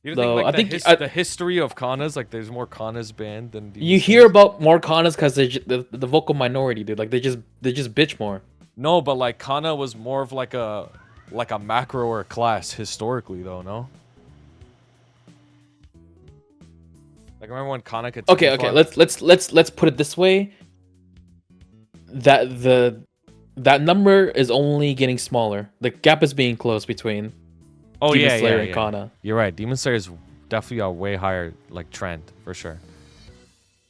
You don't No, think, like, I think the history of Kannas, like, there's more Kannas banned than... You DCs? hear about more Kannas because the vocal minority, dude. Like they just bitch more. No, but, like, Kanna was more of, like, a like a macro or a class historically, though. No. Like remember when Kanna could. Okay. Let's put it this way. That number is only getting smaller. The gap is being closed between Demon Slayer and Kanna. You're right. Demon Slayer is definitely a way higher like trend for sure.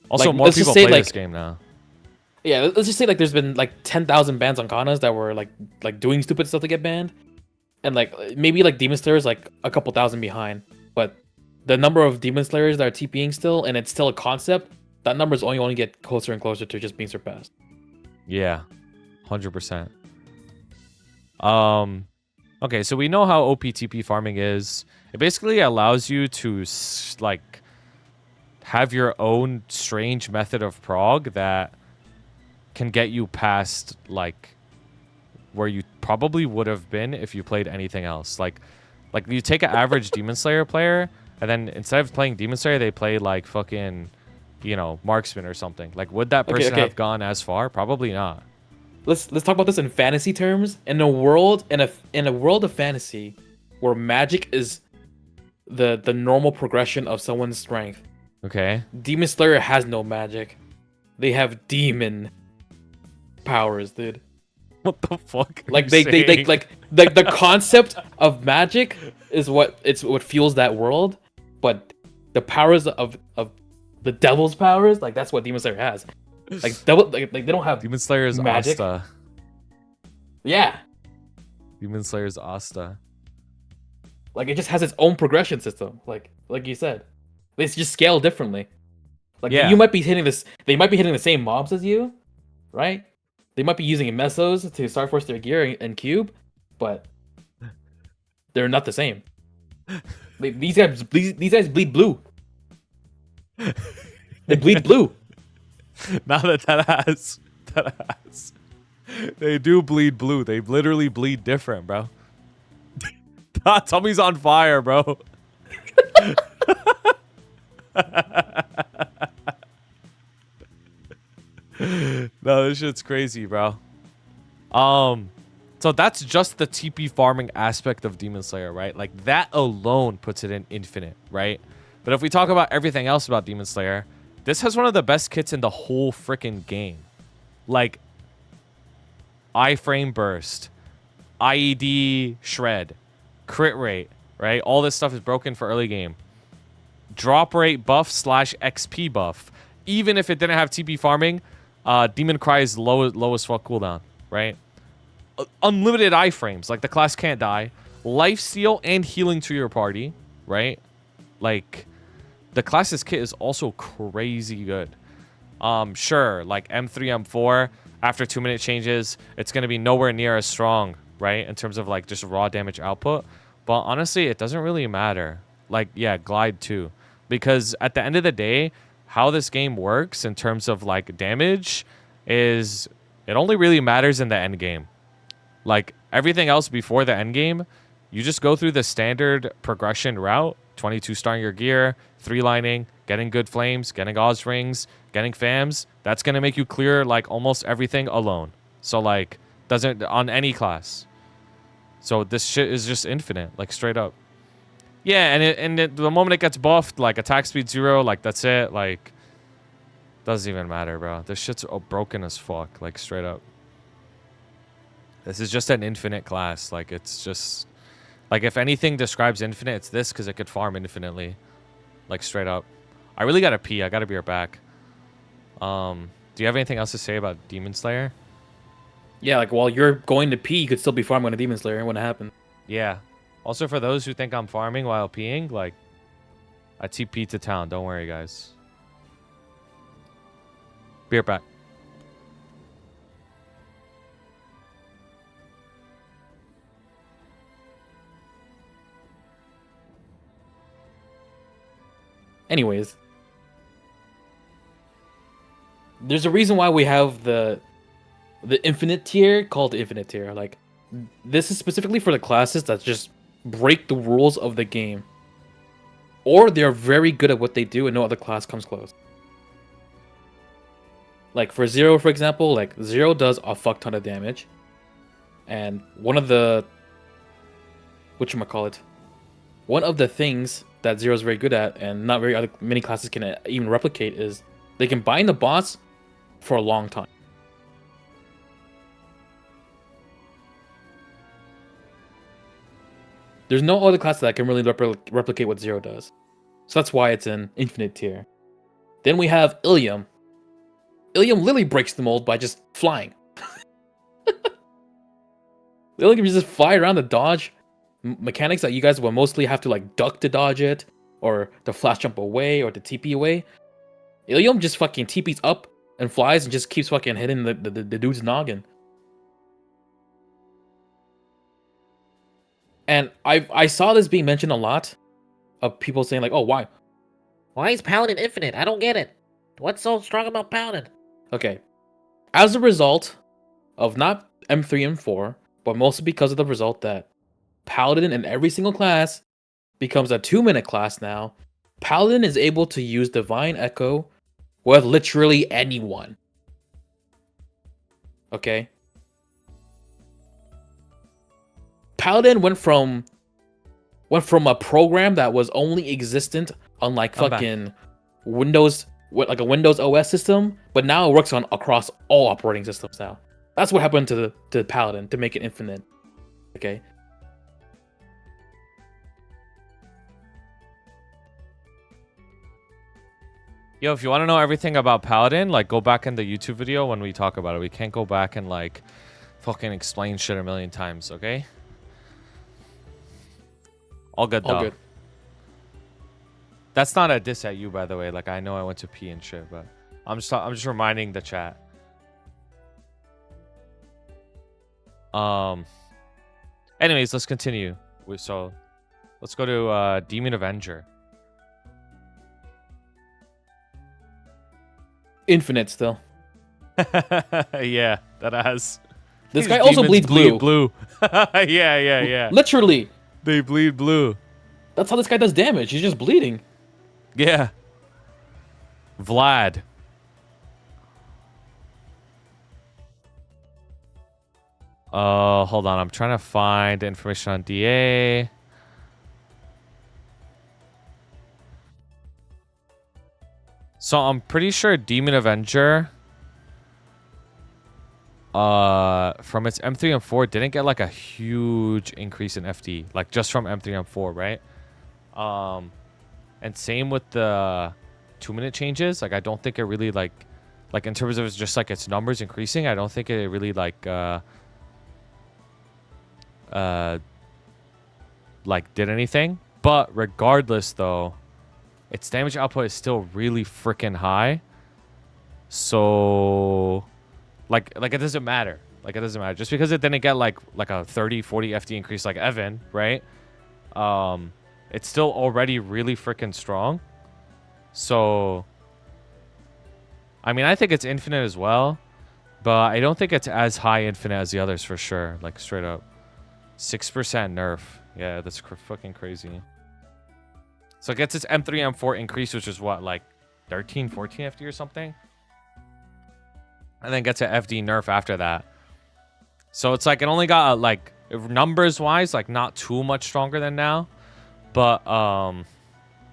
Also, Like, more let's just people say, play like- this game now. Yeah, let's just say like there's been like 10,000 bans on Kannas that were like doing stupid stuff to get banned, and like maybe like Demon Slayer is like a couple thousand behind, but the number of Demon Slayers that are TPing still, and it's still a concept, that number is only get closer and closer to just being surpassed. Yeah, 100%. Okay, so we know how OPTP farming is. It basically allows you to like have your own strange method of prog that can get you past like where you probably would have been if you played anything else. Like you take an average Demon Slayer player, and then instead of playing Demon Slayer, they play like fucking, you know, Marksman or something. Like, would that person have gone as far? Probably not. Let's talk about this in fantasy terms. In a world of fantasy where magic is the normal progression of someone's strength, Okay. Demon Slayer has no magic. They have demon powers, dude. What the fuck? are Like you they saying? like the concept of magic is what fuels that world, but the powers of the devil's powers, like that's what Demon Slayer has. Like devil, like they don't have Demon Slayer is magic. Asta. Yeah, Demon Slayer is Asta. like it just has its own progression system. Like you said, they just scale differently. Like Yeah. you might be hitting this, they might be hitting the same mobs as you, right? They might be using mesos to Star Force their gear and cube, but they're not the same. These guys bleed blue. They bleed blue. Now that has. They do bleed blue. They literally bleed different, bro. Tummy's on fire, bro. No, this shit's crazy, bro. So that's just the TP farming aspect of Demon Slayer, right? Like that alone puts it in infinite, right? But if we talk about everything else about Demon Slayer, this has one of the best kits in the whole freaking game. Like iframe burst, IED shred, crit rate, right? All this stuff is broken for early game. Drop rate buff / XP buff. Even if it didn't have TP farming, Demon Cry is low as fuck cooldown, right? Unlimited iframes, like the class can't die. Lifesteal and healing to your party, right? Like the class's kit is also crazy good. Sure, like M3, M4, after 2-minute changes, it's gonna be nowhere near as strong, right? In terms of like just raw damage output. But honestly, it doesn't really matter. Like, yeah, Glide too. Because at the end of the day, how this game works in terms of like damage is it only really matters in the end game. Like everything else before the end game, you just go through the standard progression route, 22 starring your gear, 3 lining, getting good flames, getting Oz rings, getting fams. That's going to make you clear like almost everything alone. So like doesn't on any class. So this shit is just infinite, like straight up. Yeah, and the moment it gets buffed, like attack speed 0, like that's it. Like doesn't even matter, bro. This shit's broken as fuck, like straight up. This is just an infinite class. Like it's just like if anything describes infinite, it's this because it could farm infinitely, like straight up. I really gotta pee. I gotta be right back. Do you have anything else to say about Demon Slayer? Yeah, like while you're going to pee, you could still be farming a Demon Slayer when it happens. Yeah. Also, for those who think I'm farming while peeing, like I TP to town. Don't worry, guys. Be right back. Anyways, there's a reason why we have the infinite tier called the infinite tier. Like this is specifically for the classes that just break the rules of the game, or they're very good at what they do and no other class comes close. Like for Zero, for example, like Zero does a fuck ton of damage, and one of the whatchamacallit, one of the things that Zero's very good at, and not very many classes can even replicate, is they can bind the boss for a long time. There's no other class that can really replicate what Zero does. So that's why it's an infinite tier. Then we have Illium. Illium literally breaks the mold by just flying. Illium can just fly around the dodge mechanics that you guys will mostly have to like duck to dodge it, or to flash jump away, or to TP away. Illium just fucking TPs up and flies and just keeps fucking hitting the dude's noggin. And I saw this being mentioned a lot, of people saying like, oh, why? Why is Paladin infinite? I don't get it. What's so strong about Paladin? Okay. As a result of not M3 and 4, but mostly because of the result that Paladin in every single class becomes a 2-minute class now, Paladin is able to use Divine Echo with literally anyone. Okay? Paladin went from a program that was only existent on like fucking Windows, like a Windows OS system, but now it works on across all operating systems now. That's what happened to Paladin to make it infinite. Okay. Yo, if you want to know everything about Paladin, like go back in the YouTube video when we talk about it. We can't go back and like fucking explain shit a million times, okay? All good though. All good. That's not a diss at you, by the way. Like I know I went to pee and shit, but I'm just reminding the chat. Anyways, let's continue. So let's go to Demon Avenger. Infinite still. Yeah, that has. This These guy also demons bleeds blue. blue. Yeah. Literally. They bleed blue. That's how this guy does damage. He's just bleeding. Yeah. Vlad. Hold on. I'm trying to find information on DA. So I'm pretty sure Demon Avenger from its M3 and 4 didn't get like a huge increase in FD, like just from M3 and 4, right? And same with the 2-minute changes. Like I don't think it really like in terms of just like its numbers increasing, I don't think it really like did anything. But regardless though, its damage output is still really freaking high. So like it doesn't matter. Like it doesn't matter. Just because it didn't get like a 30, 40 FD increase like Evan, right? It's still already really freaking strong. So I mean, I think it's infinite as well, but I don't think it's as high infinite as the others for sure. Like straight up 6% nerf. Yeah, that's fucking crazy. So it gets its M3, M4 increase, which is what, like 13, 14 FD or something? And then gets an FD nerf after that. So it's like it only got like numbers-wise, like not too much stronger than now. But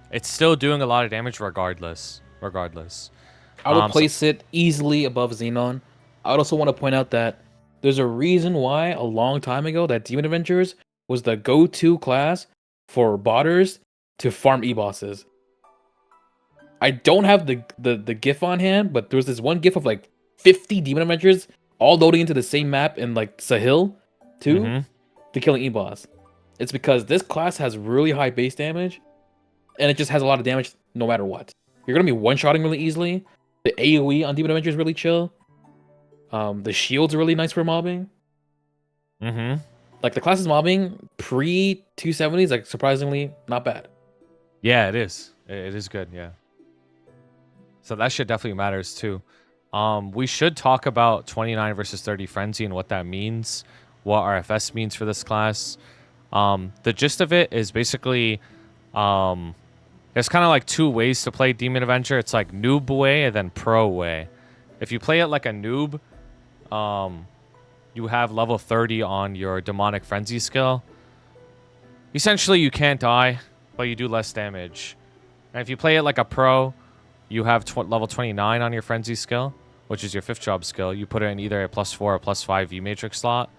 it's still doing a lot of damage regardless. I would place it easily above Xenon. I would also want to point out that there's a reason why a long time ago that Demon Avengers was the go-to class for botters to farm E-bosses. I don't have the GIF on hand, but there was this one GIF of like 50 Demon Avengers all loading into the same map in like Sahil too to killing E-boss. It's because this class has really high base damage, and it just has a lot of damage no matter what. You're gonna be one-shotting really easily. The AoE on Demon Avenger is really chill. The shields are really nice for mobbing. Like the class's mobbing pre 270s, like surprisingly not bad. Yeah, it is. It is good. Yeah. So that shit definitely matters too. We should talk about 29 versus 30 Frenzy and what that means, what RFS means for this class. The gist of it is basically, there's kind of like two ways to play Demon Avenger. It's like noob way and then pro way. If you play it like a noob, you have level 30 on your Demonic Frenzy skill. essentially you can't die, but you do less damage. And if you play it like a pro, you have level 29 on your Frenzy skill, which is your 5th job skill. You put it in either a +4 or +5 V matrix slot.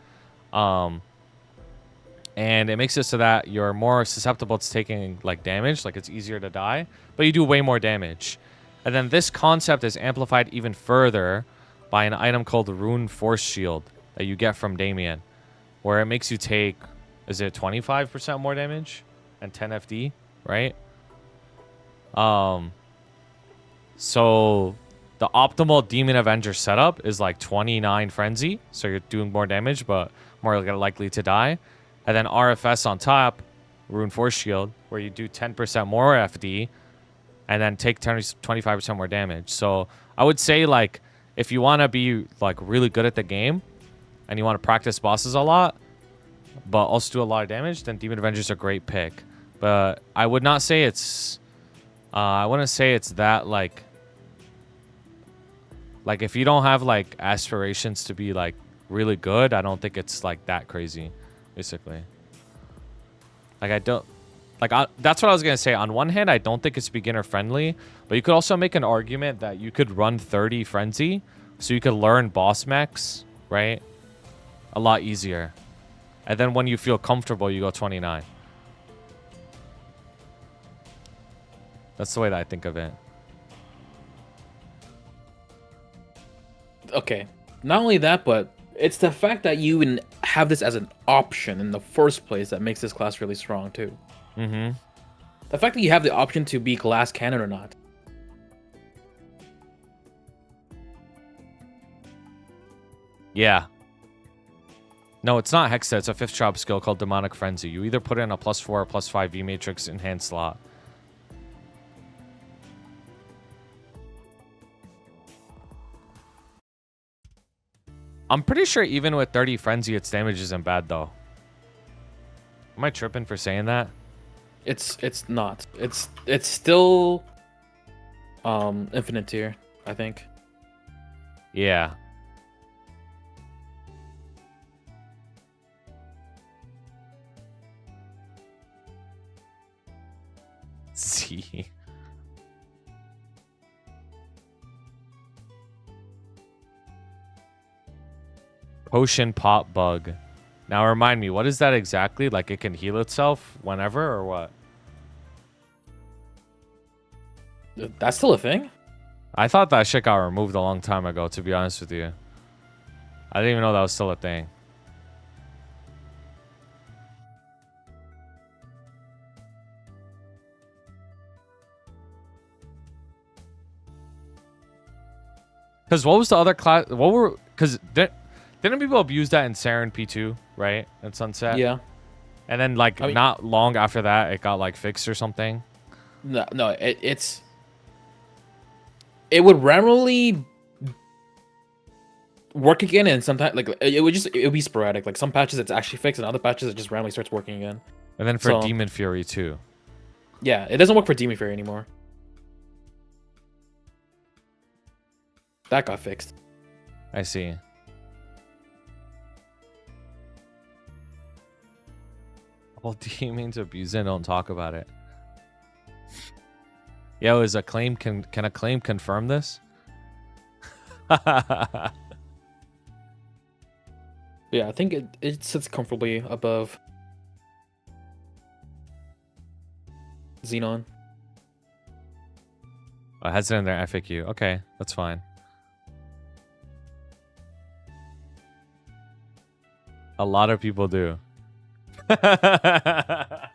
And it makes it so that you're more susceptible to taking like damage, like it's easier to die, but you do way more damage. And then this concept is amplified even further by an item called the Rune Force Shield that you get from Damien, where it makes you take, is it 25% more damage and 10 FD, right? So the optimal Demon Avenger setup is like 29 Frenzy, so you're doing more damage, but more likely to die. And then RFS on top, Rune Force Shield, where you do 10% more FD, and then take 25% more damage. So I would say, like, if you want to be like really good at the game, and you want to practice bosses a lot, but also do a lot of damage, then Demon Avenger's a great pick. But I would not say it's, I wouldn't say it's that like if you don't have like aspirations to be like really good, I don't think it's like that crazy. Basically, like that's what I was gonna say. On one hand, I don't think it's beginner friendly, but you could also make an argument that you could run 30 Frenzy, so you could learn boss mechs, right, a lot easier, and then when you feel comfortable, you go 29. That's the way that I think of it. Okay, not only that, but it's the fact that you even have this as an option in the first place that makes this class really strong too. Mm-hmm. The fact that you have the option to be glass cannon or not. Yeah. No, it's not Hexa. It's a 5th job skill called Demonic Frenzy. You either put in a +4 or +5 V matrix enhanced slot. I'm pretty sure even with 30 Frenzy, its damage isn't bad, though. Am I tripping for saying that? It's not. It's still infinite tier, I think. Yeah. See. Potion pop bug. Now remind me, what is that exactly? Like it can heal itself whenever or what? That's still a thing? I thought that shit got removed a long time ago, to be honest with you. I didn't even know that was still a thing. Because what was the other class? What were... Because didn't people abuse that in Saren P2, right? And Sunset? Yeah. And then, like, I mean, not long after that, it got, like, fixed or something? No, it would randomly work again, and sometimes, like, it would be sporadic. Like, some patches it's actually fixed, and other patches it just randomly starts working again. And then for Demon Fury, too. Yeah, it doesn't work for Demon Fury anymore. That got fixed. I see. Well, demons abuse it, don't talk about it. Yo, is a claim can a claim confirm this? Yeah, I think it sits comfortably above Xenon. Oh, it has it in their FAQ. Okay, that's fine. A lot of people do. That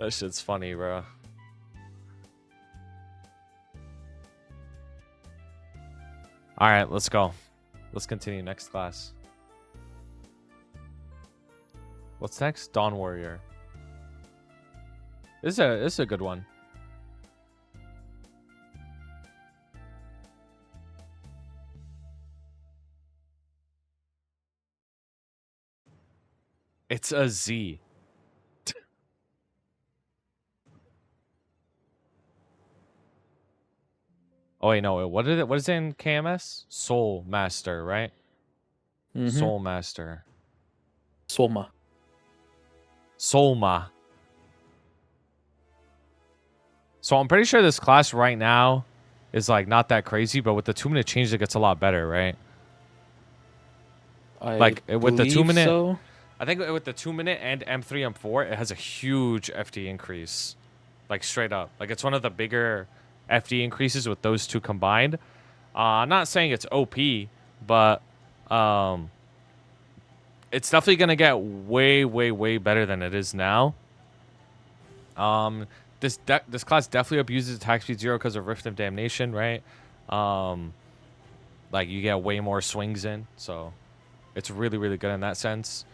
shit's funny, bro. All right, let's go. Let's continue next class. What's next? Dawn Warrior. This is a good one. It's a Z. Oh wait, no. What is it? What is it in KMS? Soul Master, right? Mm-hmm. Soul Master. Solma. Solma. So I'm pretty sure this class right now is like not that crazy, but with the 2-minute change, it gets a lot better, right? Like with the 2-minute, so. I think with the 2-minute and M3, M4, it has a huge FD increase, like straight up. Like it's one of the bigger FD increases with those two combined. I'm not saying it's OP, but it's definitely gonna get way, way, way better than it is now. This class definitely abuses attack speed 0 because of Rift of Damnation, right? Like you get way more swings in, so it's really, really good in that sense.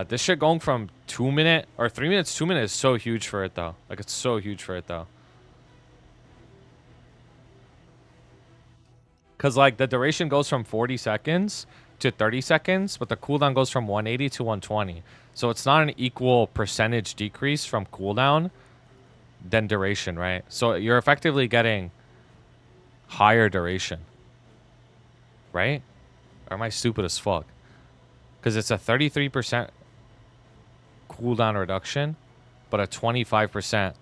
This shit going from 2-minute or 3 minutes, 2 minutes is so huge for it though. Like it's so huge for it though. Cause like the duration goes from 40 seconds to 30 seconds, but the cooldown goes from 180 to 120. So it's not an equal percentage decrease from cooldown than duration, right? So you're effectively getting higher duration, right? Or am I stupid as fuck? Because it's a 33% cooldown reduction, but a 25%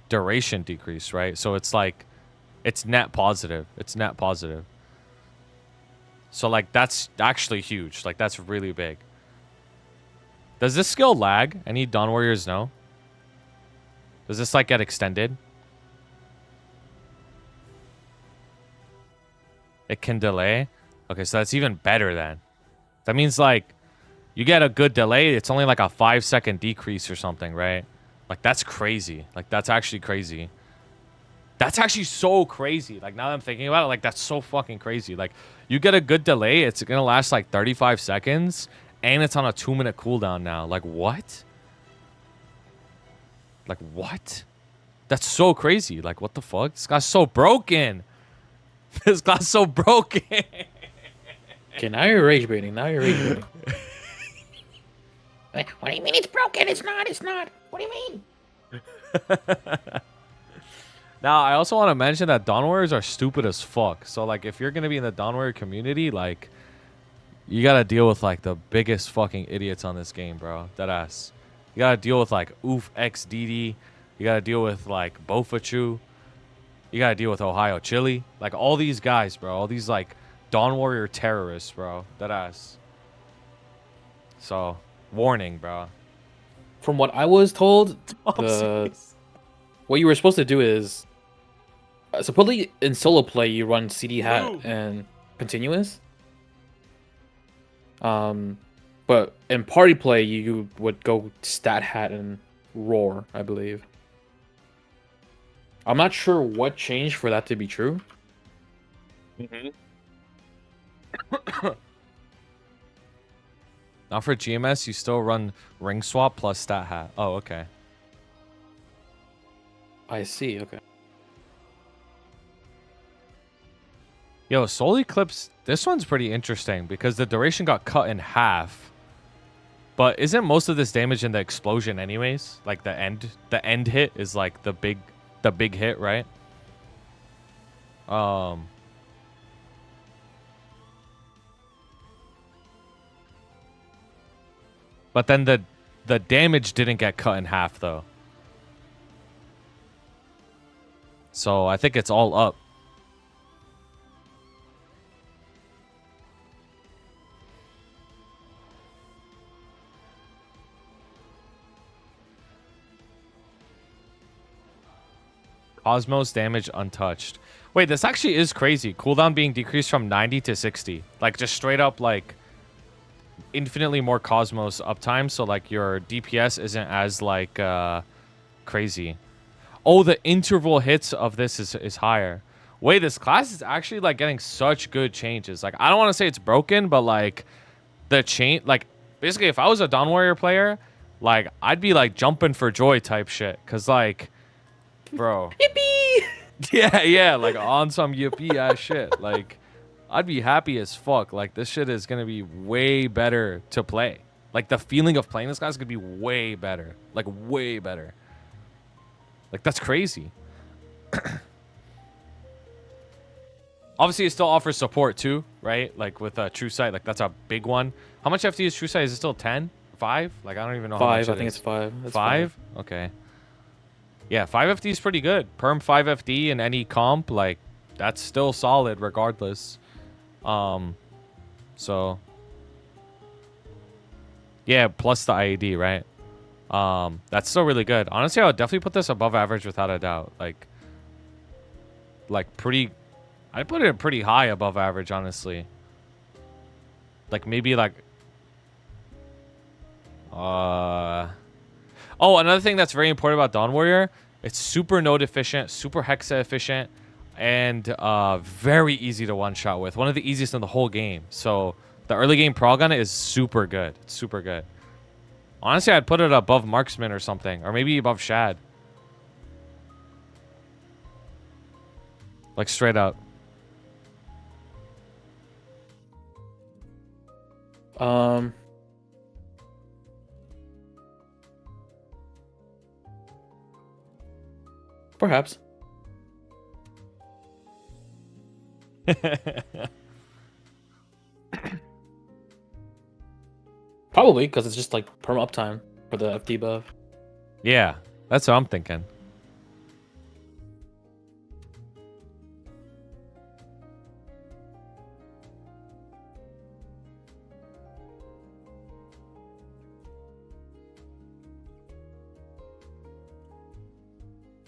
duration decrease, right? So it's like, it's net positive. It's net positive. So like, that's actually huge. Like, that's really big. Does this skill lag? Any Dawn Warriors know? Does this like get extended? It can delay? Okay, so that's even better then. That means like, you get a good delay, it's only like a 5-second decrease or something, right? Like, that's crazy. Like, that's actually crazy. That's actually so crazy. Like, now that I'm thinking about it, like, that's so fucking crazy. Like, you get a good delay, it's gonna last like 35 seconds, and it's on a 2-minute cooldown now. Like, what? Like, what? That's so crazy. Like, what the fuck? This guy's so broken. This guy's so broken. Okay, now you're rage baiting. Now you're rage baiting. What do you mean it's broken? It's not. It's not. What do you mean? Now, I also want to mention that Dawn Warriors are stupid as fuck. So, like, if you're going to be in the Dawn Warrior community, like, you got to deal with, like, the biggest fucking idiots on this game, bro. Deadass. You got to deal with, like, Oof XDD. You got to deal with, like, Bofachu. You got to deal with Ohio Chili. Like, all these guys, bro. All these, like, Dawn Warrior terrorists, bro. Deadass. So, warning, bro. From what I was told, what you were supposed to do is supposedly in solo play you run CD hat and continuous. But in party play you would go stat hat and roar, I believe. I'm not sure what changed for that to be true. Now for GMS, you still run ring swap plus stat hat. Oh, okay. I see, okay. Yo, Soul Eclipse, this one's pretty interesting because the duration got cut in half. But isn't most of this damage in the explosion anyways? Like the end hit is like the big hit, right? But then the damage didn't get cut in half though. So I think it's all up. Cosmos damage untouched. Wait, this actually is crazy. Cooldown being decreased from 90 to 60. Like just straight up like infinitely more Cosmos uptime. So like your DPS isn't as like crazy. Oh, the interval hits of this is higher. Wait, this class is actually like getting such good changes. Like I don't want to say it's broken, but like the chain, like basically if I was a Dawn Warrior player, like I'd be like jumping for joy type shit. Cause like, bro. Yippee! Yeah, like on some yippee ass shit. Like I'd be happy as fuck. Like this shit is gonna be way better to play. Like the feeling of playing this guy's gonna be way better. Like way better. Like that's crazy. Obviously it still offers support too. right? Like with a True Sight, like that's a big one. How much FD is True Sight? Is it still 10? 5? Like I don't even know how much 5. I it think is. it's 5. It's 5? Okay. Yeah, 5 FD is pretty good. Perm 5 FD in any comp, like that's still solid regardless. So yeah, plus the IED, right? That's still really good. Honestly, I would definitely put this above average without a doubt. Like pretty, I'd put it pretty high above average, honestly. Like maybe like, oh, another thing that's very important about Dawn Warrior, it's super node efficient, super hexa efficient, and very easy to one shot with. One of the easiest in the whole game. So the early game prog on it is super good. It's super good. Honestly, I'd put it above Marksman or something, or maybe above Shad. Like straight up. Perhaps. Probably, because it's just like perm uptime for the FD buff. Yeah, that's what I'm thinking.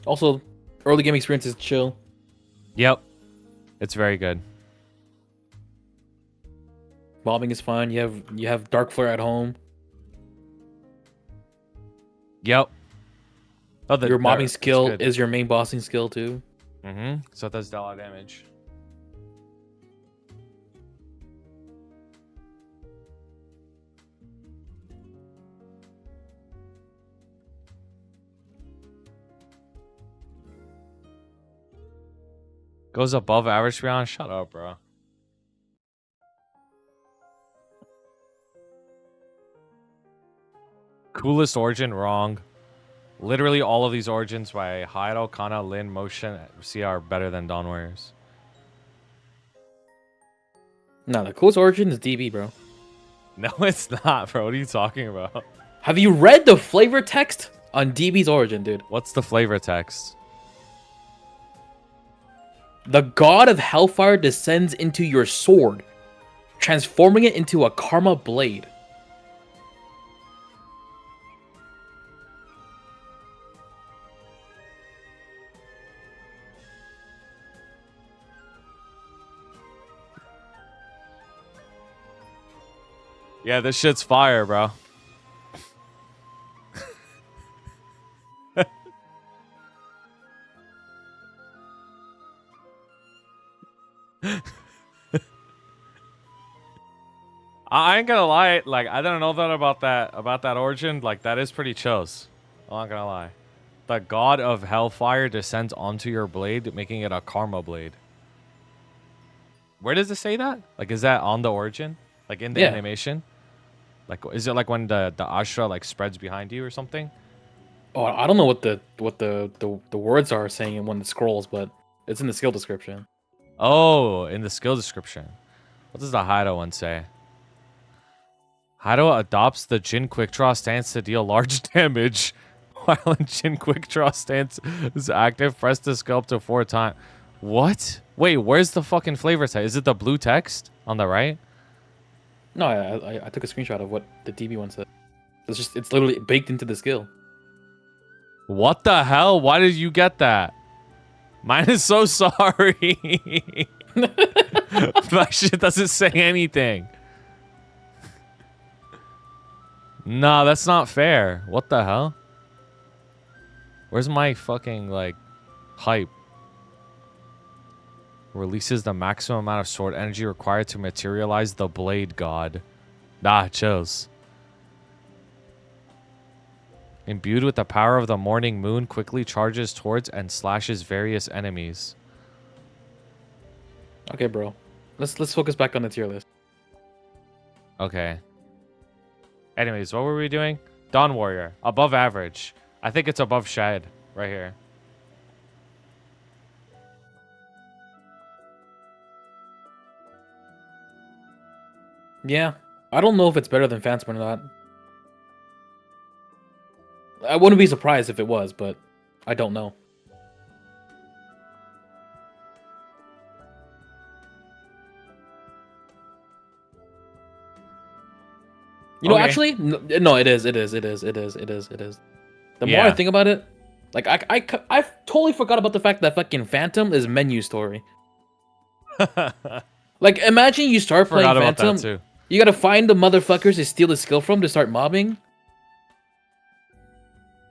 Also, early game experience is chill. Yep. It's very good. Bombing is fine. You have Dark Flare at home. Yep. Oh, Your mobbing skill is your main bossing skill too. Mm-hmm. So it does a lot of damage. Goes above average, to be honest. Shut up, bro. Coolest origin, wrong. Literally all of these origins by Hayato, Kanna, Lynn, Motion, Sia are better than Dawn Warriors. No, the coolest origin is DB, bro. No, it's not, bro. What are you talking about? Have you read the flavor text on DB's origin, dude? What's the flavor text? The god of hellfire descends into your sword, transforming it into a karma blade. Yeah, this shit's fire, bro. I ain't gonna lie, like I don't know that about that origin. Like that is pretty chills. I'm not gonna lie. The god of hellfire descends onto your blade, making it a karma blade. Where does it say that? Like, is that on the origin? Like in the animation? Like, is it like when the Ashra like spreads behind you or something? Oh, I don't know what the words are saying in one of the scrolls, but it's in the skill description. Oh, in the skill description. What does the Hayato one say? Hayato adopts the Jin Quick Draw stance to deal large damage. While in Jin Quick Draw stance is active, press the skill up to 4 times. What? Wait, where's the fucking flavor text? Is it the blue text on the right? No, I took a screenshot of what the DB one said. It's literally baked into the skill. What the hell? Why did you get that? Mine is so sorry. That shit doesn't say anything. Nah, that's not fair. What the hell? Where's my fucking, like, hype? Releases the maximum amount of sword energy required to materialize the blade god. Nah, chills. Imbued with the power of the morning moon, quickly charges towards and slashes various enemies. Okay, bro. Let's focus back on the tier list. Okay. Anyways, what were we doing? Dawn Warrior. Above average. I think it's above Shad. Right here. Yeah. I don't know if it's better than Phantom or not. I wouldn't be surprised if it was, but I don't know. You know, Okay. actually, no, it is. The more I Yeah. think about it, like I totally forgot about the fact that fucking Phantom is menu story. Like, imagine you start playing Forgot about Phantom, that too. you gotta find the motherfuckers to steal the skill from to start mobbing.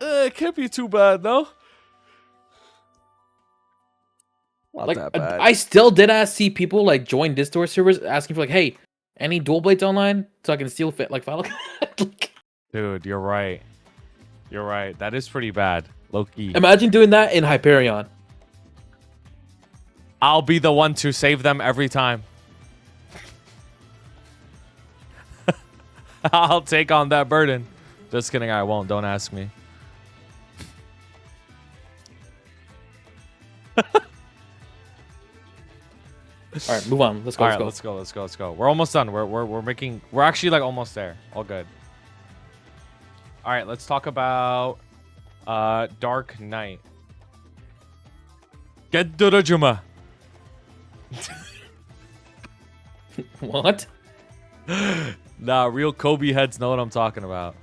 It can't be too bad, no? Not Like, that bad. I still did see people like join Discord servers asking for like, hey, any dual blades online so I can steal fit like Final. Dude, you're right. You're right. That is pretty bad. Low-key. Imagine doing that in Hyperion. I'll be the one to save them every time. I'll take on that burden. Just kidding, I won't. Don't ask me. All right, move on. Let's go. All right, let's go. We're almost done. We're actually like almost there. All good. All right, let's talk about Dark Knight. Get to the Juma. What? Nah, real Kobe heads know what I'm talking about.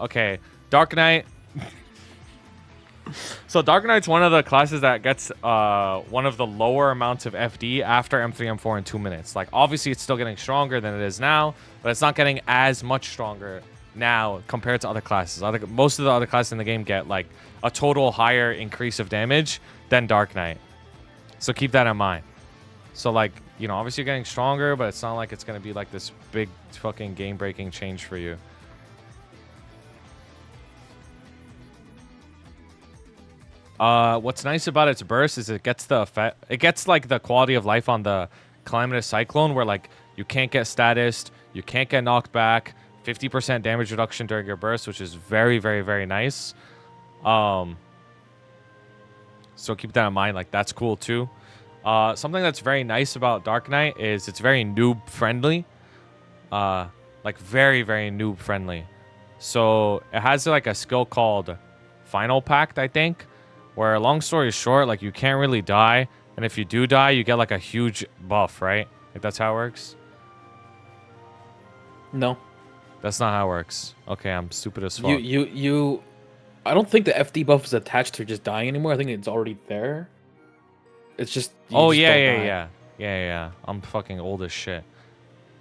Okay. Dark Knight. So Dark Knight's one of the classes that gets one of the lower amounts of FD after M3, M4 in 2 minutes. Like, obviously it's still getting stronger than it is now, but it's not getting as much stronger now compared to other classes. Most of the other classes in the game get like a total higher increase of damage than Dark Knight. So keep that in mind. So like, you know, obviously you're getting stronger, but it's not like it's going to be like this big fucking game-breaking change for you. What's nice about its burst is it gets the effect. It gets like the quality of life on the Calamitous Cyclone, where like you can't get statused, you can't get knocked back, 50% damage reduction during your burst, which is very, very, very nice. So keep that in mind. Like, that's cool too. Something that's very nice about Dark Knight is it's very noob friendly. Like very, very noob friendly. So it has like a skill called Final Pact, I think. Where, long story short, like, you can't really die. And if you do die, you get, like, a huge buff, right? Like, that's how it works? No. That's not how it works. Okay, I'm stupid as fuck. I don't think the FD buff is attached to just dying anymore. I think it's already there. It's just... Oh, yeah. I'm fucking old as shit.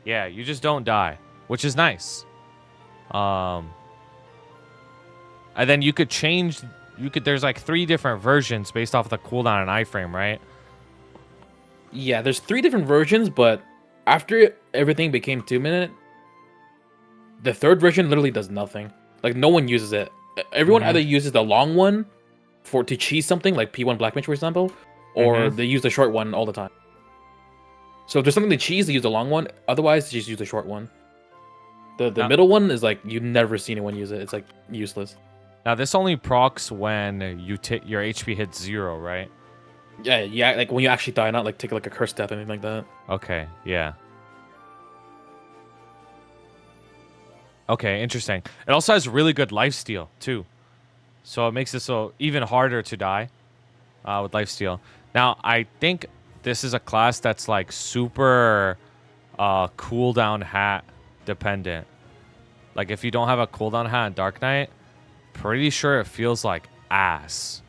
Yeah, you just don't die, which is nice. And then you could change... There's like 3 different versions based off the cooldown and iframe, right? Yeah, there's 3 different versions, but after everything became 2-minute, the 3rd version literally does nothing. Like, no one uses it. Everyone either uses the long one to cheese something, like P1 Black Mage, for example, or they use the short one all the time. So if there's something to cheese, they use the long one. Otherwise, they just use the short one. The middle one is like, you never see anyone use it. It's like useless. Now, this only procs when your HP hits 0, right? Yeah, like when you actually die, not like take like a curse death or anything like that. Okay, yeah. Okay, interesting. It also has really good lifesteal, too. So it makes it so even harder to die with lifesteal. Now, I think this is a class that's like super cooldown hat dependent. Like, if you don't have a cooldown hat in Dark Knight, pretty sure it feels like ass.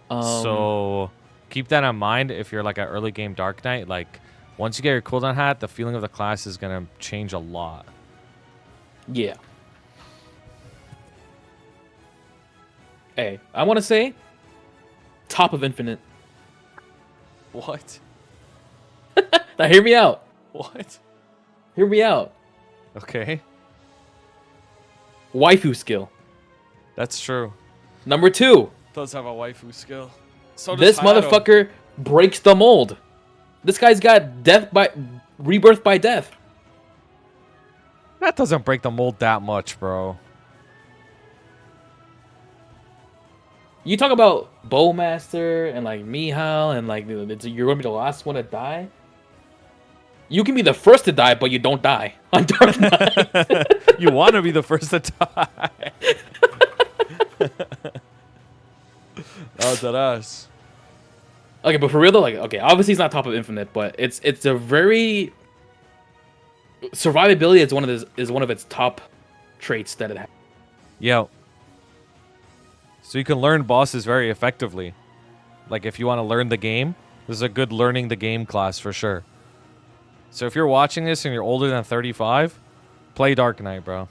So keep that in mind if you're like an early game Dark Knight. Like, once you get your cooldown hat, the feeling of the class is gonna change a lot. Yeah. Hey, I want to say top of Infinite. What? Now hear me out. What? Hear me out. Okay. Waifu skill. That's true. Number 2. Does have a waifu skill. So does This Hayato. motherfucker breaks the mold. This guy's got rebirth by death. That doesn't break the mold that much, bro. You talk about Bowmaster and like Mihile and like you're gonna be the last one to die. You can be the first to die, but you don't die on Dark Knight. You want to be the first to die. Oh, that ass. Okay, but for real though, like, okay, obviously it's not top of Infinite, but it's a very survivability is one of its top traits that it has. Yo. So you can learn bosses very effectively. Like if you want to learn the game, this is a good learning the game class for sure. So if you're watching this and you're older than 35, play Dark Knight, bro.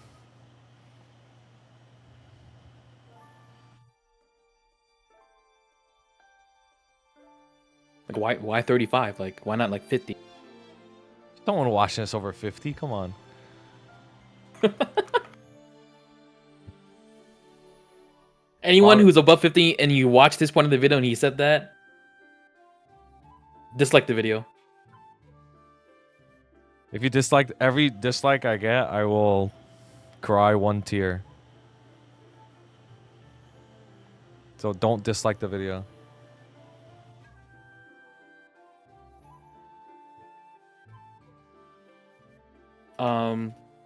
Like why 35? Like why not like 50? Don't want to watch this over 50. Come on. Anyone who's above 50 and you watch this point of the video and he said that, dislike the video. If you dislike every dislike I get, I will cry 1 tear. So don't dislike the video.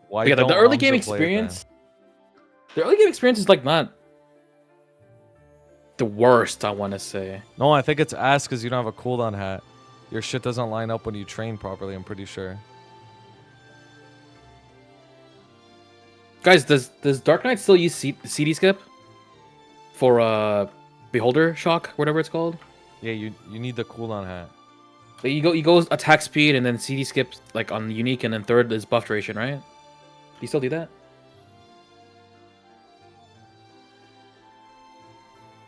Why yeah, don't the early Hamza game play it experience. The early game experience is like not the worst, I want to say. No, I think it's ass because you don't have a cooldown hat. Your shit doesn't line up when you train properly, I'm pretty sure. Guys, does Dark Knight still use CD skip for Beholder shock, whatever it's called? Yeah, you need the cooldown hat. Like you go attack speed and then CD skips like on unique and then third is buff duration, right? Do you still do that?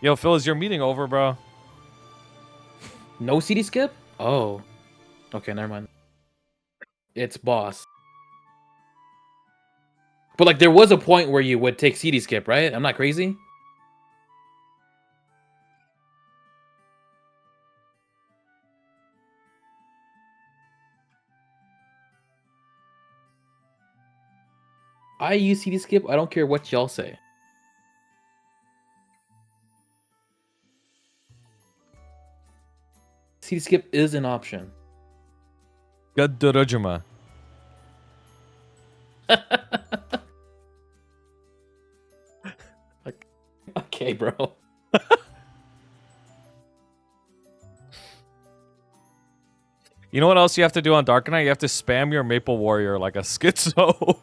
Yo, Phil, is your meeting over, bro? No CD skip? Oh. Okay, never mind. It's boss. But like there was a point where you would take CD skip, right? I'm not crazy. I use CD skip. I don't care what y'all say. CD skip is an option. Gadurajuma. Okay, bro. You know what else you have to do on Dark Knight? You have to spam your Maple Warrior like a schizo.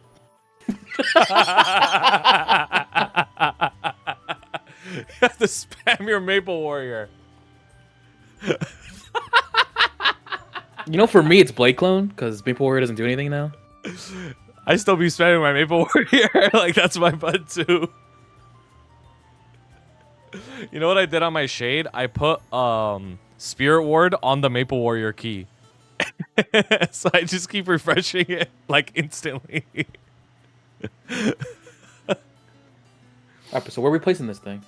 You have to spam your Maple Warrior. You know, for me, it's Blade Clone, because Maple Warrior doesn't do anything now. I still be spamming my Maple Warrior. Like, that's my bud, too. You know what I did on my Shade? I put Spirit Ward on the Maple Warrior key. So I just keep refreshing it, like, instantly. Alright, so where are we placing this thing?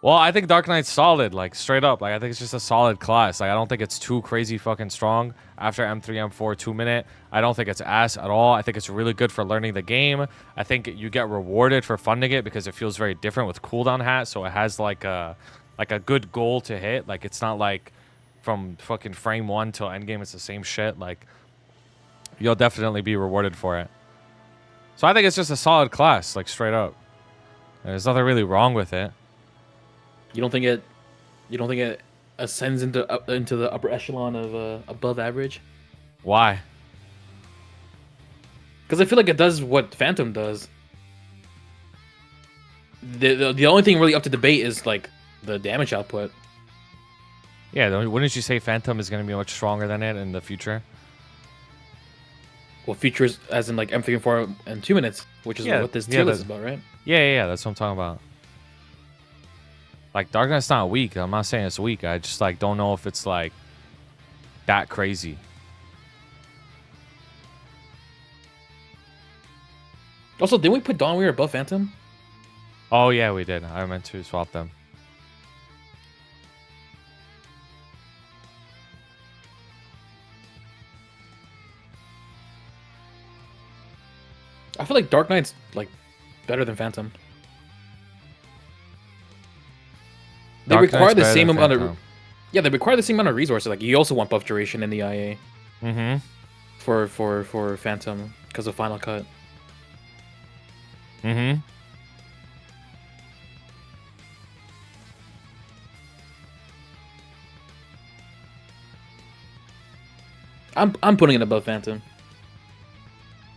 Well, I think Dark Knight's solid, like, straight up. Like, I think it's just a solid class. Like, I don't think it's too crazy fucking strong after M3, M4, 2-minute. I don't think it's ass at all. I think it's really good for learning the game. I think you get rewarded for funding it because it feels very different with cooldown hat, so it has, like a good goal to hit. Like, it's not, like, from fucking frame 1 till endgame, it's the same shit. Like, you'll definitely be rewarded for it. So I think it's just a solid class, like, straight up. There's nothing really wrong with it. You don't think it ascends into the upper echelon of above average? Why? Because I feel like it does what Phantom does. The only thing really up to debate is like the damage output. Yeah, wouldn't you say Phantom is going to be much stronger than it in the future? Well, features as in like M3 and 4 and 2 minutes, which is what this tier list is about, right? Yeah, that's what I'm talking about. Like, Dark Knight's not weak. I'm not saying it's weak. I just, like, don't know if it's, like, that crazy. Also, didn't we put Dawnweaver above Phantom? Oh, yeah, we did. I meant to swap them. I feel like Dark Knight's like better than Phantom. They Dark require Knight's the better same than amount of Phantom. yeah, they require the same amount of resources. Like you also want buff duration in the IA Mm-hmm. for Phantom because of Final Cut. Mm-hmm. I'm putting it above Phantom.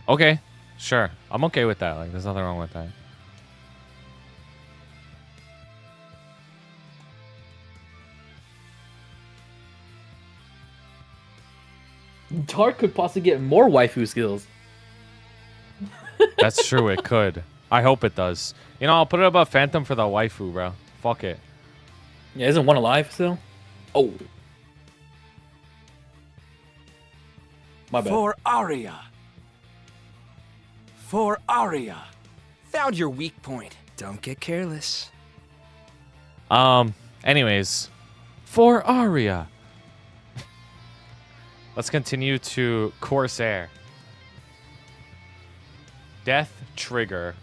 Okay, sure. I'm okay with that. Like, there's nothing wrong with that. Dark could possibly get more waifu skills. That's true. It could. I hope it does. You know, I'll put it above Phantom for the waifu, bro. Fuck it. Yeah, isn't one alive still? Oh. My bad. For Aria. For Aria. Found your weak point. Don't get careless. Anyways, for Aria. Let's continue to Corsair. Death Trigger.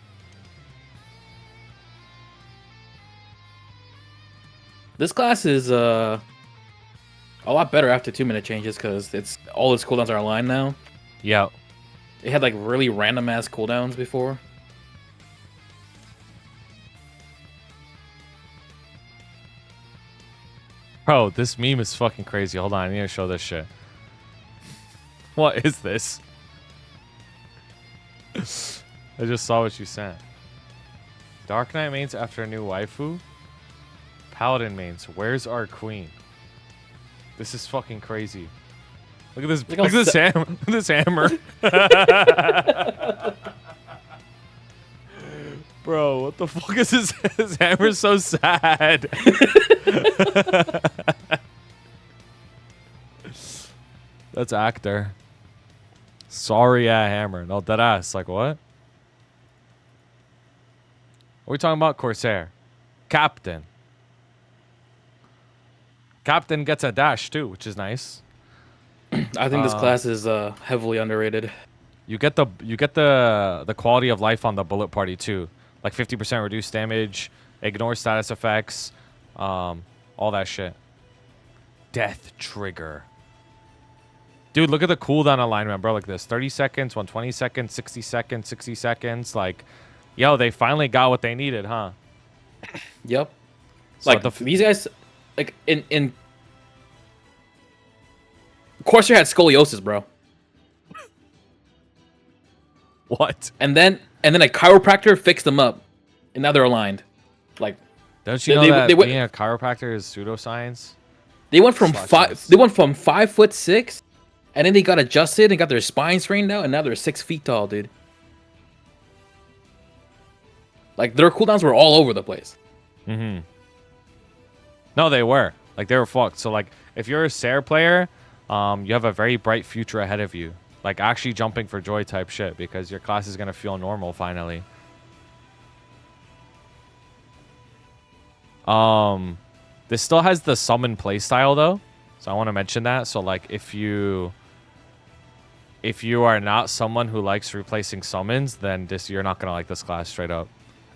This class is a lot better after 2-minute changes because it's all its cooldowns are aligned now. Yep. It had like really random ass cooldowns before. Bro, this meme is fucking crazy. Hold on, I need to show this shit. What is this? I just saw what you sent. Dark Knight mains after a new waifu. Paladin mains. Where's our queen? This is fucking crazy. Look at this. Look at this hammer. Bro, what the fuck is this? This hammer's so sad. That's actor. Sorry, hammer. No, dead ass. Like what? What are we talking about? Corsair. Captain. Captain gets a dash too, which is nice. I think this class is heavily underrated. You get the quality of life on the bullet party too, like 50% reduced damage, ignore status effects, all that shit. Death Trigger. Dude, look at the cooldown alignment, bro. Like this: 30 seconds, 120 seconds, 60 seconds, 60 seconds. Like, yo, they finally got what they needed, huh? Yep. So Like these guys, like in Corsair had scoliosis, bro. What? And then a chiropractor fixed them up, and now they're aligned. Like, Don't you know that being a chiropractor is pseudoscience? They went from Slot They went from 5'6", and then they got adjusted and got their spine straightened out, and now they're 6 feet tall, dude. Like their cooldowns were all over the place. Mm-hmm. No, they were. Like they were fucked. So like, if you're a Sair player, you have a very bright future ahead of you. Like actually jumping for joy type shit because your class is gonna feel normal finally. This still has the summon playstyle though, so I want to mention that. So like, if you are not someone who likes replacing summons, then you're not gonna like this class straight up.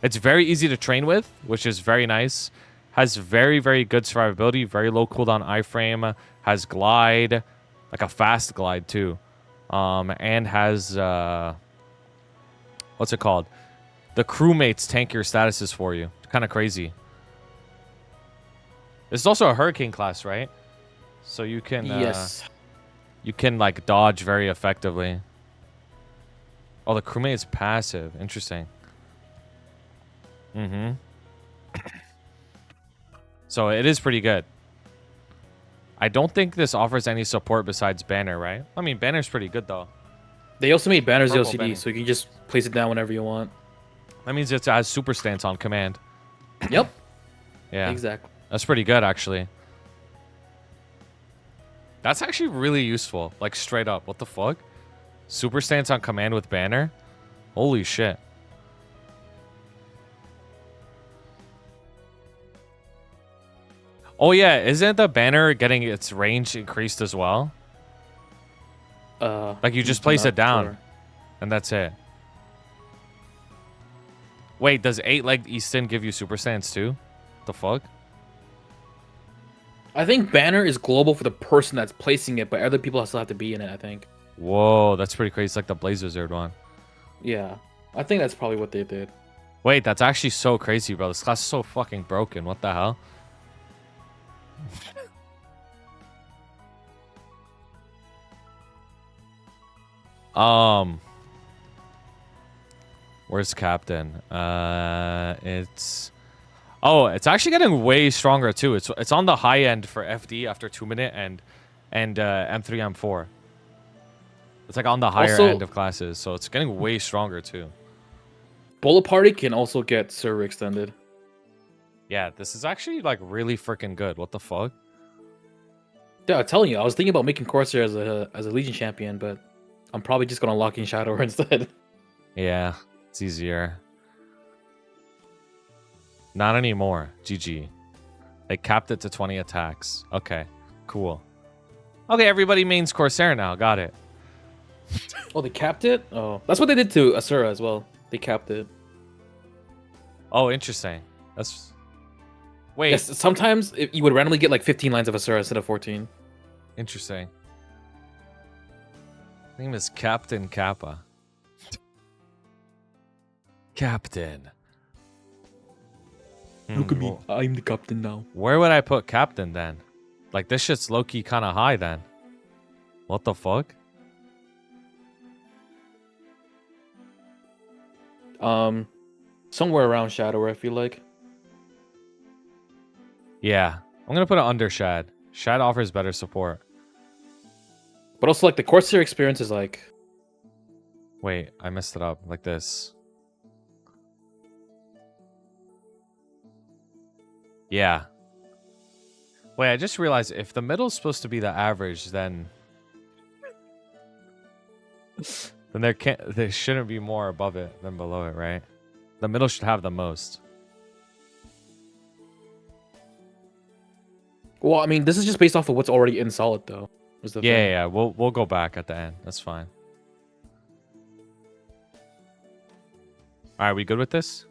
It's very easy to train with, which is very nice. Has very, very good survivability, very low cooldown iframe, has glide, like a fast glide too. And has, what's it called? The crewmates tank your statuses for you. Kind of crazy. This is also a hurricane class, right? So you can, Yes. you can like dodge very effectively. Oh, the crewmate is passive. Interesting. Mm-hmm. So it is pretty good. I don't think this offers any support besides banner, right? I mean, banner's pretty good though. They also made banners Purple LCD, banner. so you can just place it down whenever you want. That means it has super stance on command. Yep. Yeah, Exactly. that's pretty good actually. That's actually really useful. Like straight up, what the fuck? Super stance on command with banner? Holy shit. Oh yeah, isn't the banner getting its range increased as well? Like you just place not it down, sure. and that's it. Wait, does 8-legged Easton give you Super Saiyans too? The fuck? I think banner is global for the person that's placing it, but other people still have to be in it, I think. Whoa, that's pretty crazy. It's like the Blaze Wizard one. Yeah. I think that's probably what they did. Wait, that's actually so crazy, bro. This class is so fucking broken. What the hell? Where's Captain? It's actually getting way stronger too. It's on the high end for FD after 2 minute and M3 M4. It's like on the higher Also, end of classes, so it's getting way stronger too. Bullet Party can also get Server extended. Yeah, this is actually like really freaking good. What the fuck? Yeah, I'm telling you, I was thinking about making Corsair as a Legion champion, but I'm probably just gonna lock in Shadow instead. Yeah, it's easier. Not anymore. GG. They capped it to 20 attacks. Okay, cool. Okay, everybody mains Corsair now. Got it. Oh, they capped it? Oh, that's what they did to Asura as well. They capped it. Oh, interesting. That's... Wait. Yes, sometimes you would randomly get like 15 lines of Asura instead of 14. Interesting. Name is Captain Kappa. Captain. Look at me. I'm the captain now. Where would I put Captain then? Like, this shit's low-key kind of high then. What the fuck? Somewhere around Shadow, I feel like. Yeah. I'm going to put it under Shad. Shad offers better support. But also, like, the Corsair experience is like... Wait, I messed it up. Like this. Yeah. Wait, I just realized if the middle's supposed to be the average, then there shouldn't be more above it than below it, right? The middle should have the most. Well, I mean, this is just based off of what's already in Solid, though. Yeah. We'll go back at the end. That's fine. All right, we good with this?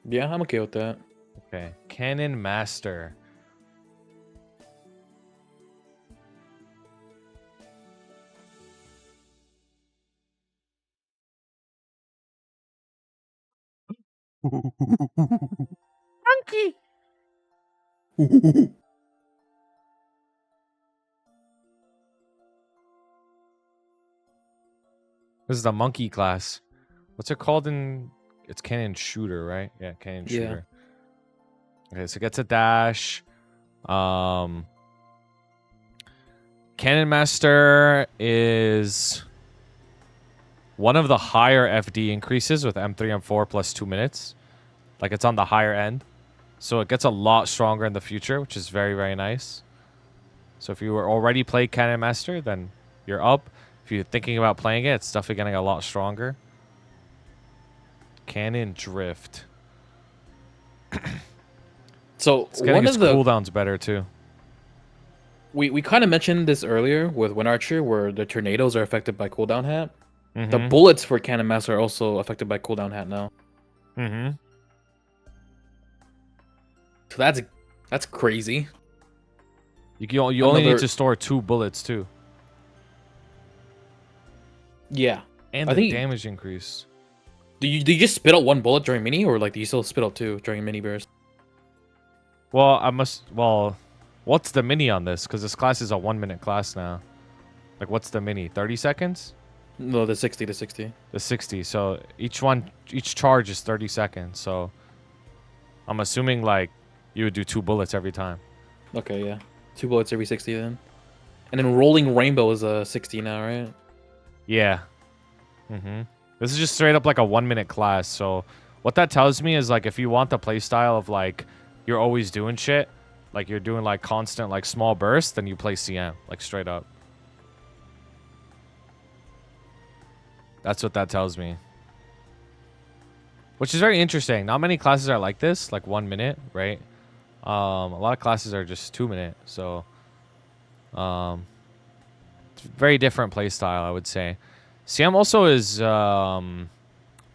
Yeah, I'm okay with that. Okay. Cannon Master. Monkey! This is the monkey class. What's it called in... It's cannon shooter, right? Yeah, cannon shooter. Okay, so it gets a dash. Cannon Master is one of the higher FD increases with M3, M4 plus 2 minutes. Like, it's on the higher end. So it gets a lot stronger in the future, which is very, very nice. So if you were already playing Cannon Master, then you're up. If you're thinking about playing it, it's definitely getting a lot stronger. Cannon Drift. So It's getting its cooldowns better too. We kind of mentioned this earlier with Wind Archer, where the tornadoes are affected by cooldown hat. Mm-hmm. The bullets for Cannon Master are also affected by cooldown hat now. Mm-hmm. So that's crazy. You only need to store 2 bullets too. Yeah. And I the think- damage increase. Do you just spit out 1 bullet during mini, or like do you still spit out 2 during mini burst? Well, what's the mini on this? Because this class is a 1-minute class now. Like, what's the mini? 30 seconds? No, the 60 to 60. The 60. So each charge is 30 seconds. So I'm assuming like you would do 2 bullets every time. Okay, yeah. 2 bullets every 60 then. And then Rolling Rainbow is a 60 now, right? Yeah. Mm-hmm. This is just straight up like a 1-minute class. So what that tells me is like if you want the playstyle of like you're always doing shit, like you're doing like constant like small bursts, then you play CM like straight up. That's what that tells me. Which is very interesting. Not many classes are like this, like 1 minute, right? A lot of classes are just 2 minute. So it's very different playstyle, I would say. CM also is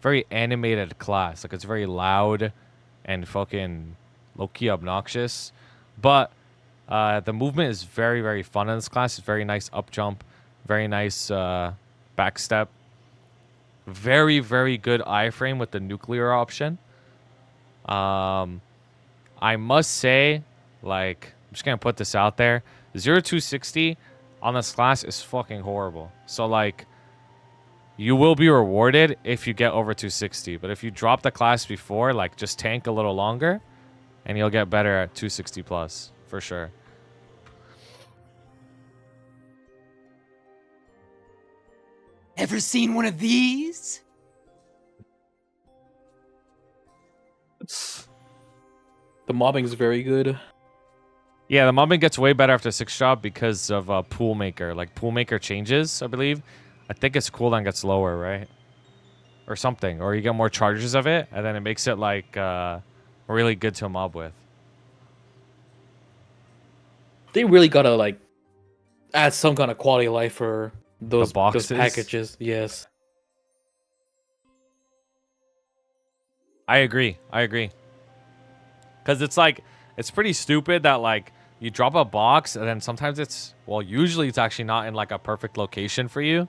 very animated class. Like it's very loud and fucking low-key obnoxious. But the movement is very, very fun in this class. It's very nice up jump, very nice back step. Very, very good iframe with the nuclear option. I must say, like, I'm just gonna put this out there. 0-260 on this class is fucking horrible. So like, you will be rewarded if you get over 260. But if you drop the class before, like, just tank a little longer, and you'll get better at 260 plus for sure. Ever seen one of these? The mobbing is very good. Yeah, the mobbing gets way better after 6 drop because of Pool Maker. Like, Pool Maker changes, I believe. I think its cooldown gets lower, right? Or something. Or you get more charges of it, and then it makes it, like, really good to mob with. They really gotta, like, add some kind of quality of life for those boxes? packages. Yes. I agree. Because it's, like, it's pretty stupid that, like, you drop a box, and then sometimes it's... Well, usually it's actually not in, like, a perfect location for you.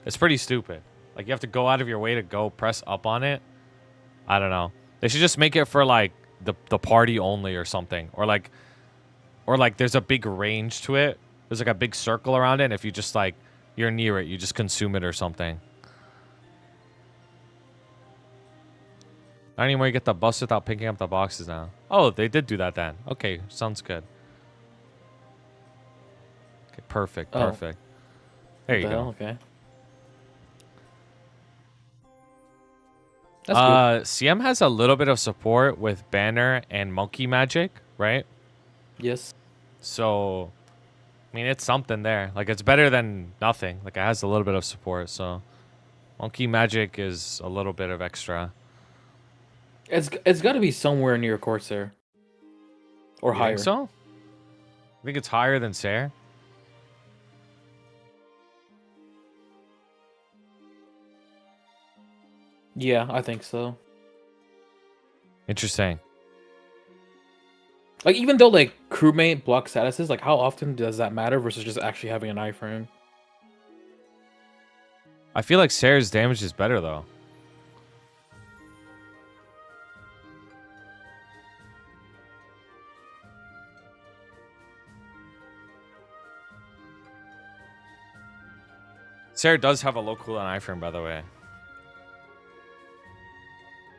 It's pretty stupid. Like, you have to go out of your way to go press up on it. I don't know. They should just make it for, like, the party only or something. Or, like, there's a big range to it. There's, like, a big circle around it, and if you just, like, you're near it, you just consume it or something. Not anymore, you get the bust without picking up the boxes now. Oh, they did do that then. Okay, sounds good. Okay, perfect. Oh. There you What the go. hell? Okay. That's good. CM has a little bit of support with Banner and Monkey Magic, right? Yes. So, I mean, it's something there. Like, it's better than nothing. Like, it has a little bit of support, so... Monkey Magic is a little bit of extra. It's got to be somewhere near Corsair. Or You higher. think so? I think it's higher than Sair. Yeah, I think so. Interesting. Like, even though, like, crewmate block statuses, like, how often does that matter versus just actually having an iframe? I feel like Sair's damage is better, though. Sair does have a low cooldown iframe, by the way.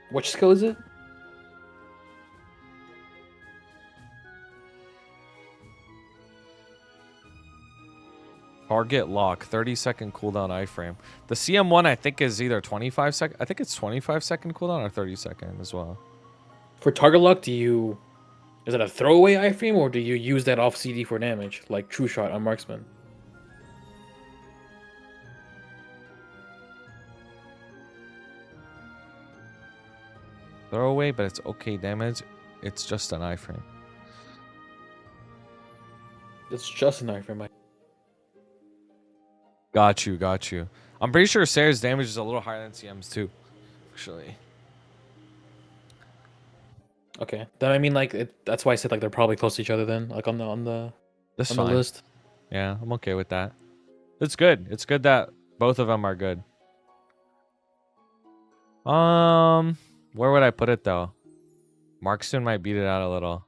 Which skill is it? Target lock, 30-second cooldown iframe. The CM1, I think, is either 25 second. I think it's 25-second cooldown or 30-second as well. For target lock, is it a throwaway iframe or do you use that off CD for damage, like True Shot on Marksman? Throwaway, but it's okay damage. It's just an iframe. It's just an iframe. Got you. I'm pretty sure Sair's damage is a little higher than CM's too, actually. Okay, then I mean, like, that's why I said, like, they're probably close to each other then, like, on the That's on fine. the list. Yeah, I'm okay with that. It's good. It's good that both of them are good. Where would I put it though? Marksman might beat it out a little.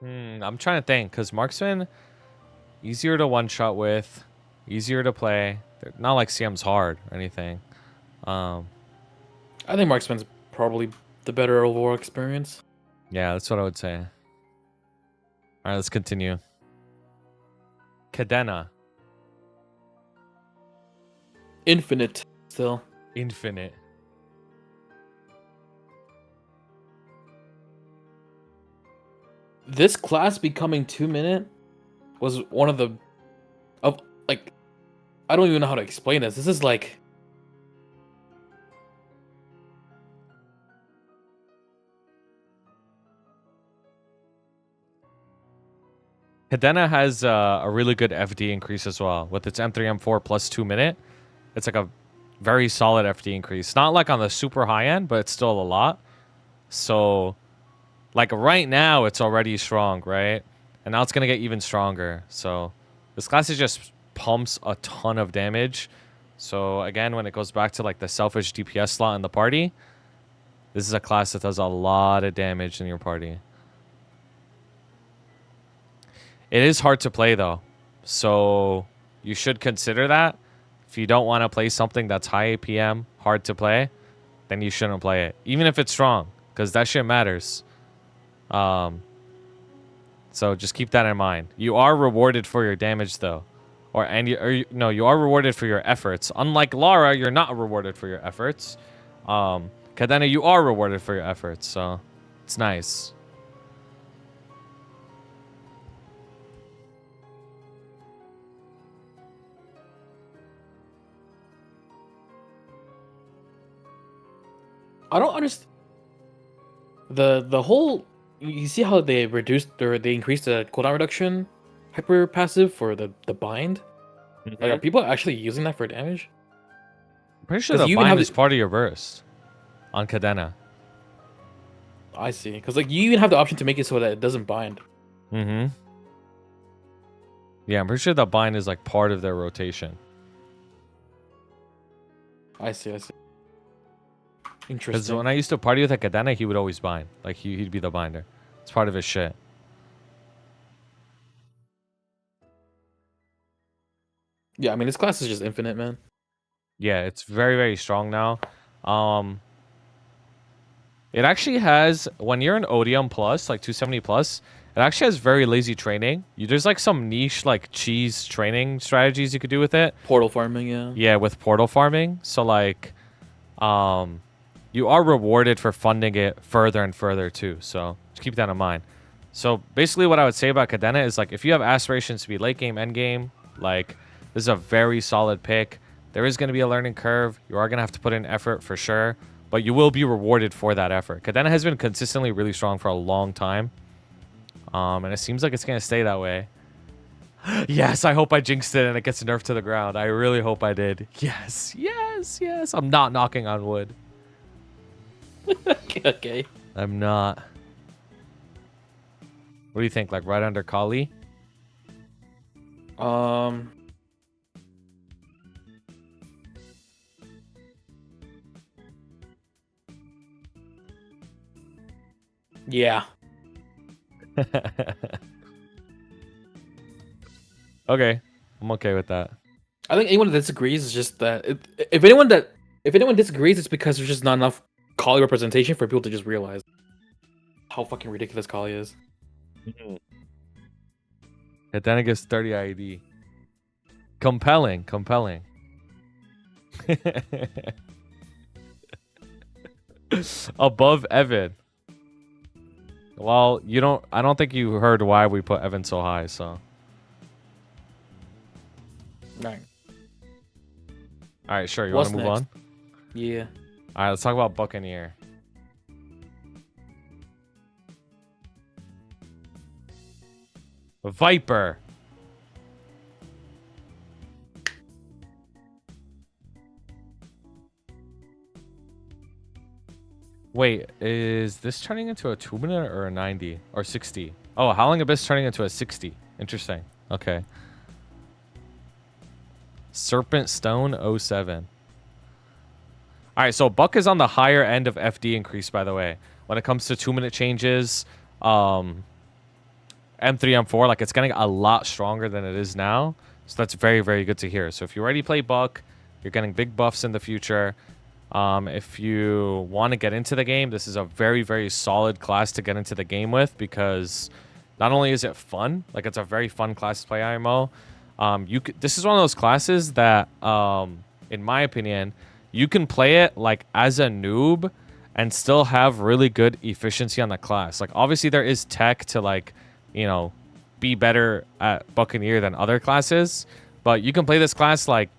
I'm trying to think, because Marksman, easier to one-shot with, easier to play. They're not like CM's hard or anything. I think Marksman's probably the better overall experience. Yeah, that's what I would say. All right, let's continue. Cadena. Infinite, still. Infinite. This class becoming 2-minute was one of the... like, I don't even know how to explain this. This is like... Cadena has a really good FD increase as well. With its M3, M4 plus 2 minute, it's like a very solid FD increase. Not like on the super high end, but it's still a lot. So, like right now, it's already strong, right? And now it's going to get even stronger. So, this class is just pumps a ton of damage. So, again, when it goes back to like the selfish DPS slot in the party, this is a class that does a lot of damage in your party. It is hard to play though, so you should consider that. If you don't want to play something that's high APM, hard to play, then you shouldn't play it, even if it's strong, because that shit matters. So just keep that in mind. You are rewarded for your damage though, you are rewarded for your efforts. Unlike Lara, you're not rewarded for your efforts. Cadena, you are rewarded for your efforts, so it's nice. I don't understand the whole. You see how they reduced or they increased the cooldown reduction hyper passive for the bind? Like, are people actually using that for damage? I'm pretty sure 'Cause the you even bind have is part of your burst on Cadena. I see, because like you even have the option to make it so that it doesn't bind. Mm-hmm. Yeah, I'm pretty sure the bind is like part of their rotation. I see. Because Interesting. when I used to party with a Cadena, he would always bind. Like he'd be the binder. It's part of his shit. Yeah, I mean this class is just infinite, man. Yeah, it's very, very strong now. It actually has, when you're an Odium plus, like 270 plus, it actually has very lazy training. There's like some niche like cheese training strategies you could do with it. Portal farming, yeah. Yeah, with portal farming. So like, you are rewarded for funding it further and further too. So just keep that in mind. So basically what I would say about Cadena is like, if you have aspirations to be late game, end game, like this is a very solid pick. There is going to be a learning curve. You are going to have to put in effort for sure, but you will be rewarded for that effort. Cadena has been consistently really strong for a long time. And it seems like it's going to stay that way. Yes, I hope I jinxed it and it gets nerfed to the ground. I really hope I did. Yes, yes, yes. I'm not knocking on wood. Okay. I'm not. What do you think? Like right under Khali? Yeah. Okay, I'm okay with that. I think anyone that disagrees is just that if anyone disagrees, it's because there's just not enough Kali representation for people to just realize how fucking ridiculous Kali is. Cadena gets 30 IED. Compelling. Above Evan. Well, I don't think you heard why we put Evan so high, so. Right. All right, sure. You want to move on? Yeah. All right, let's talk about Buccaneer. Viper. Wait, is this turning into a 2-minute or a 90 or 60? Oh, Howling Abyss turning into a 60. Interesting. Okay. Serpent Stone 07. All right, so Buck is on the higher end of FD increase, by the way. When it comes to 2-minute changes, M3, M4, like it's getting a lot stronger than it is now. So that's very, very good to hear. So if you already play Buck, you're getting big buffs in the future. If you want to get into the game, this is a very, very solid class to get into the game with, because not only is it fun, like it's a very fun class to play IMO. This is one of those classes that, in my opinion, you can play it like as a noob and still have really good efficiency on the class. Like obviously there is tech to like, you know, be better at Buccaneer than other classes, but you can play this class like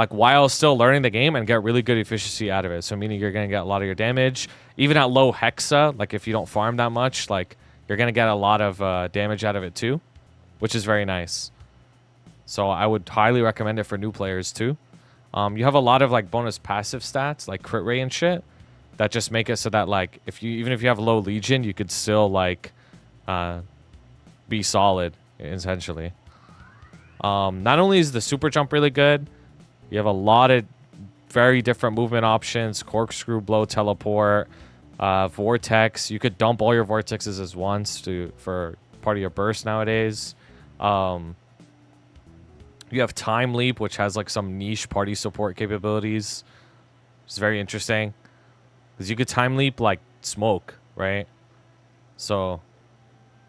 while still learning the game and get really good efficiency out of it. So meaning you're going to get a lot of your damage. Even at low hexa, like if you don't farm that much, like you're gonna get a lot of damage out of it too, which is very nice. So I would highly recommend it for new players too. You have a lot of like bonus passive stats like crit rate and shit that just make it so that like even if you have low legion, you could still like be solid essentially. Not only is the super jump really good, you have a lot of very different movement options: corkscrew, blow, teleport, vortex. You could dump all your vortexes as once for part of your burst nowadays. You have time leap, which has like some niche party support capabilities. It's very interesting because you could time leap like smoke, right? So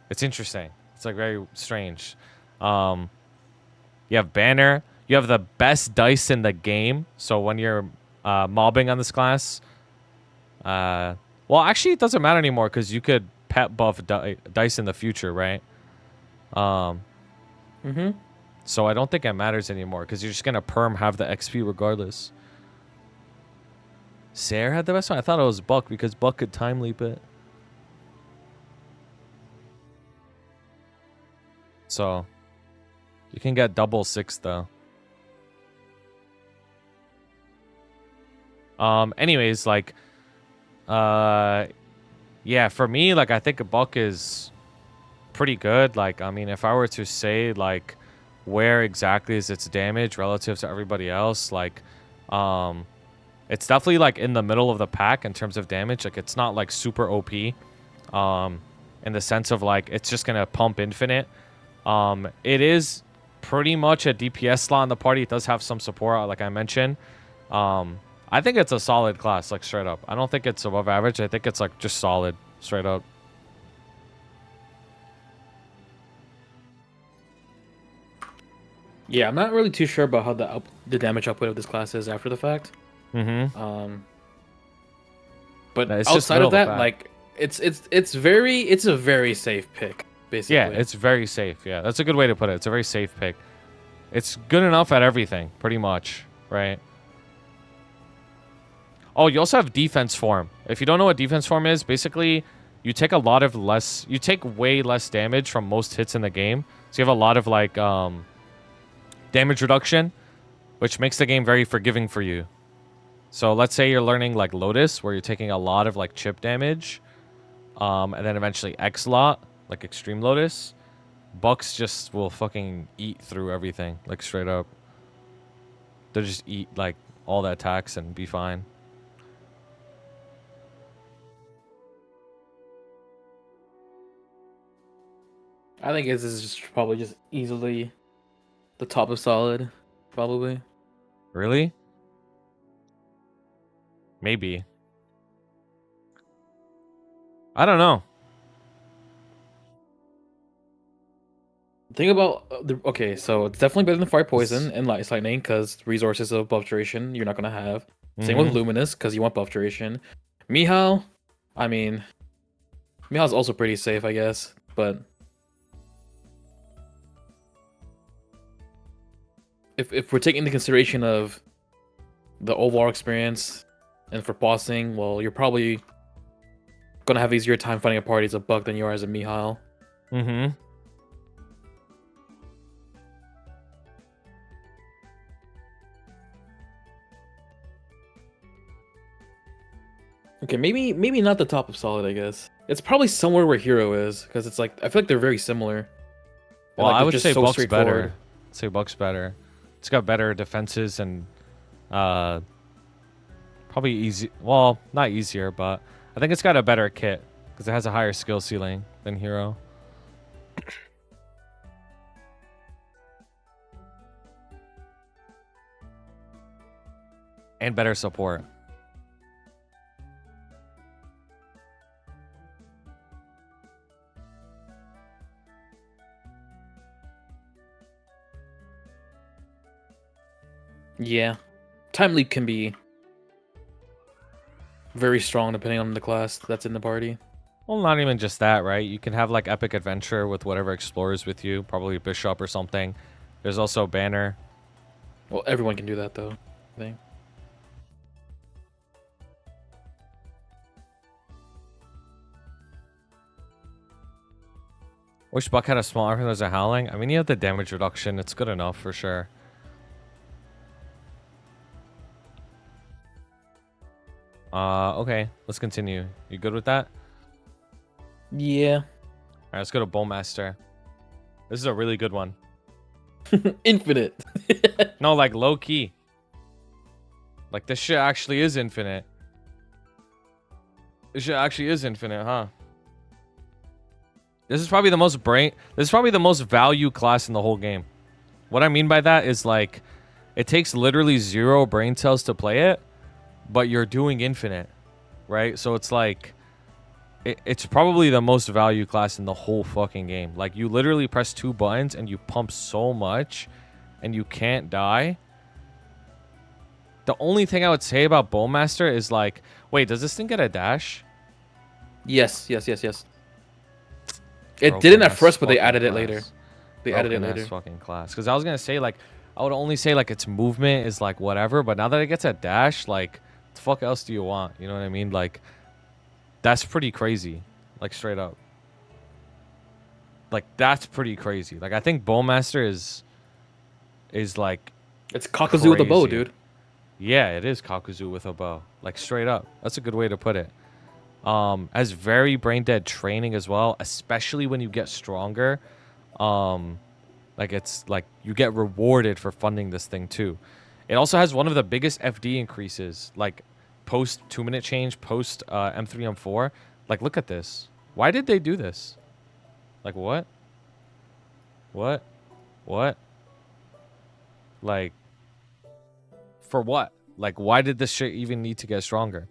it's interesting. It's like very strange. You have banner. You have the best dice in the game. So when you're mobbing on this class, well, actually it doesn't matter anymore because you could pet buff dice in the future, right? So I don't think it matters anymore because you're just gonna have the XP regardless. Sarah had the best one. I thought it was Buck because Buck could time leap it. So you can get double 6 though. Anyways, like yeah, for me, like I think a Buck is pretty good. Like, I mean, if I were to say like where exactly is its damage relative to everybody else, like it's definitely like in the middle of the pack in terms of damage. Like it's not like super OP in the sense of like it's just gonna pump infinite. It is pretty much a DPS slot in the party. It does have some support like I mentioned. I think it's a solid class, like straight up. I don't think it's above average. I think it's like just solid straight up. Yeah, I'm not really too sure about how the damage output of this class is after the fact. But No, it's just outside middle of of the that, pack. like it's a very safe pick, basically. Yeah, it's very safe. Yeah, that's a good way to put it. It's a very safe pick. It's good enough at everything, pretty much, right? Oh, you also have defense form. If you don't know what defense form is, basically you take way less damage from most hits in the game. So you have a lot of like damage reduction, which makes the game very forgiving for you. So let's say you're learning like Lotus, where you're taking a lot of like chip damage, and then eventually X-Lot, like Extreme Lotus. Bucks just will fucking eat through everything, like straight up. They'll just eat like all the attacks and be fine. I think this is just probably just easily the top of solid, probably. Really? Maybe. I don't know. Think about okay, so it's definitely better than Fire Poison and Light Lightning because resources of buff duration you're not gonna have. Same with Luminous because you want buff duration. Mihile, I mean, Mihile's also pretty safe, I guess, but if we're taking into consideration of the overall experience and for bossing, well, you're probably gonna have easier time finding a party as a Buck than you are as a Mihile. Okay, maybe not the top of solid, I guess. It's probably somewhere where Hero is, because it's like I feel like they're very similar. And, Well, like, I they're would just say so Buck's straightforward. better. I'd say Buck's better. It's got better defenses and probably easy. Well, not easier, but I think it's got a better kit because it has a higher skill ceiling than Hero. And better support. Yeah, Time Leap can be very strong depending on the class that's in the party. Well, not even just that, right? You can have like Epic Adventure with whatever explorers with you, probably Bishop or something. There's also Banner. Well, everyone can do that though, I think. Wish Buck had a small armor that was a howling. I mean, you have the damage reduction. It's good enough for sure. Okay. Let's continue. You good with that? Yeah. All right, let's go to Bowmaster. This is a really good one. Infinite. No, like low key. Like this shit actually is infinite. This shit actually is infinite, huh? This is probably the most This is probably the most value class in the whole game. What I mean by that is like, it takes literally 0 brain cells to play it, but you're doing infinite, right? So it's like, it's probably the most value class in the whole fucking game. Like you literally press 2 buttons and you pump so much, and you can't die. The only thing I would say about Bowmaster is like, wait, does this thing get a dash? Yes. It didn't at first, but they added it class. later. They added it Broken later. ass fucking class. Because I was gonna say like, I would only say like its movement is like whatever, but now that it gets a dash, like, the fuck else do you want? You know what I mean? Like, that's pretty crazy. Like straight up. Like that's pretty crazy. Like I think Bowmaster is like, It's Kakuzu with a bow, crazy. dude. yeah, it is Kakuzu with a bow. Like straight up. That's a good way to put it. Has very brain dead training as well, especially when you get stronger. Like it's like you get rewarded for funding this thing too. It also has one of the biggest FD increases, like post 2-minute change, post M3 M4. Like look at this. Why did they do this? Like what? What? Like for what? Like why did this shit even need to get stronger?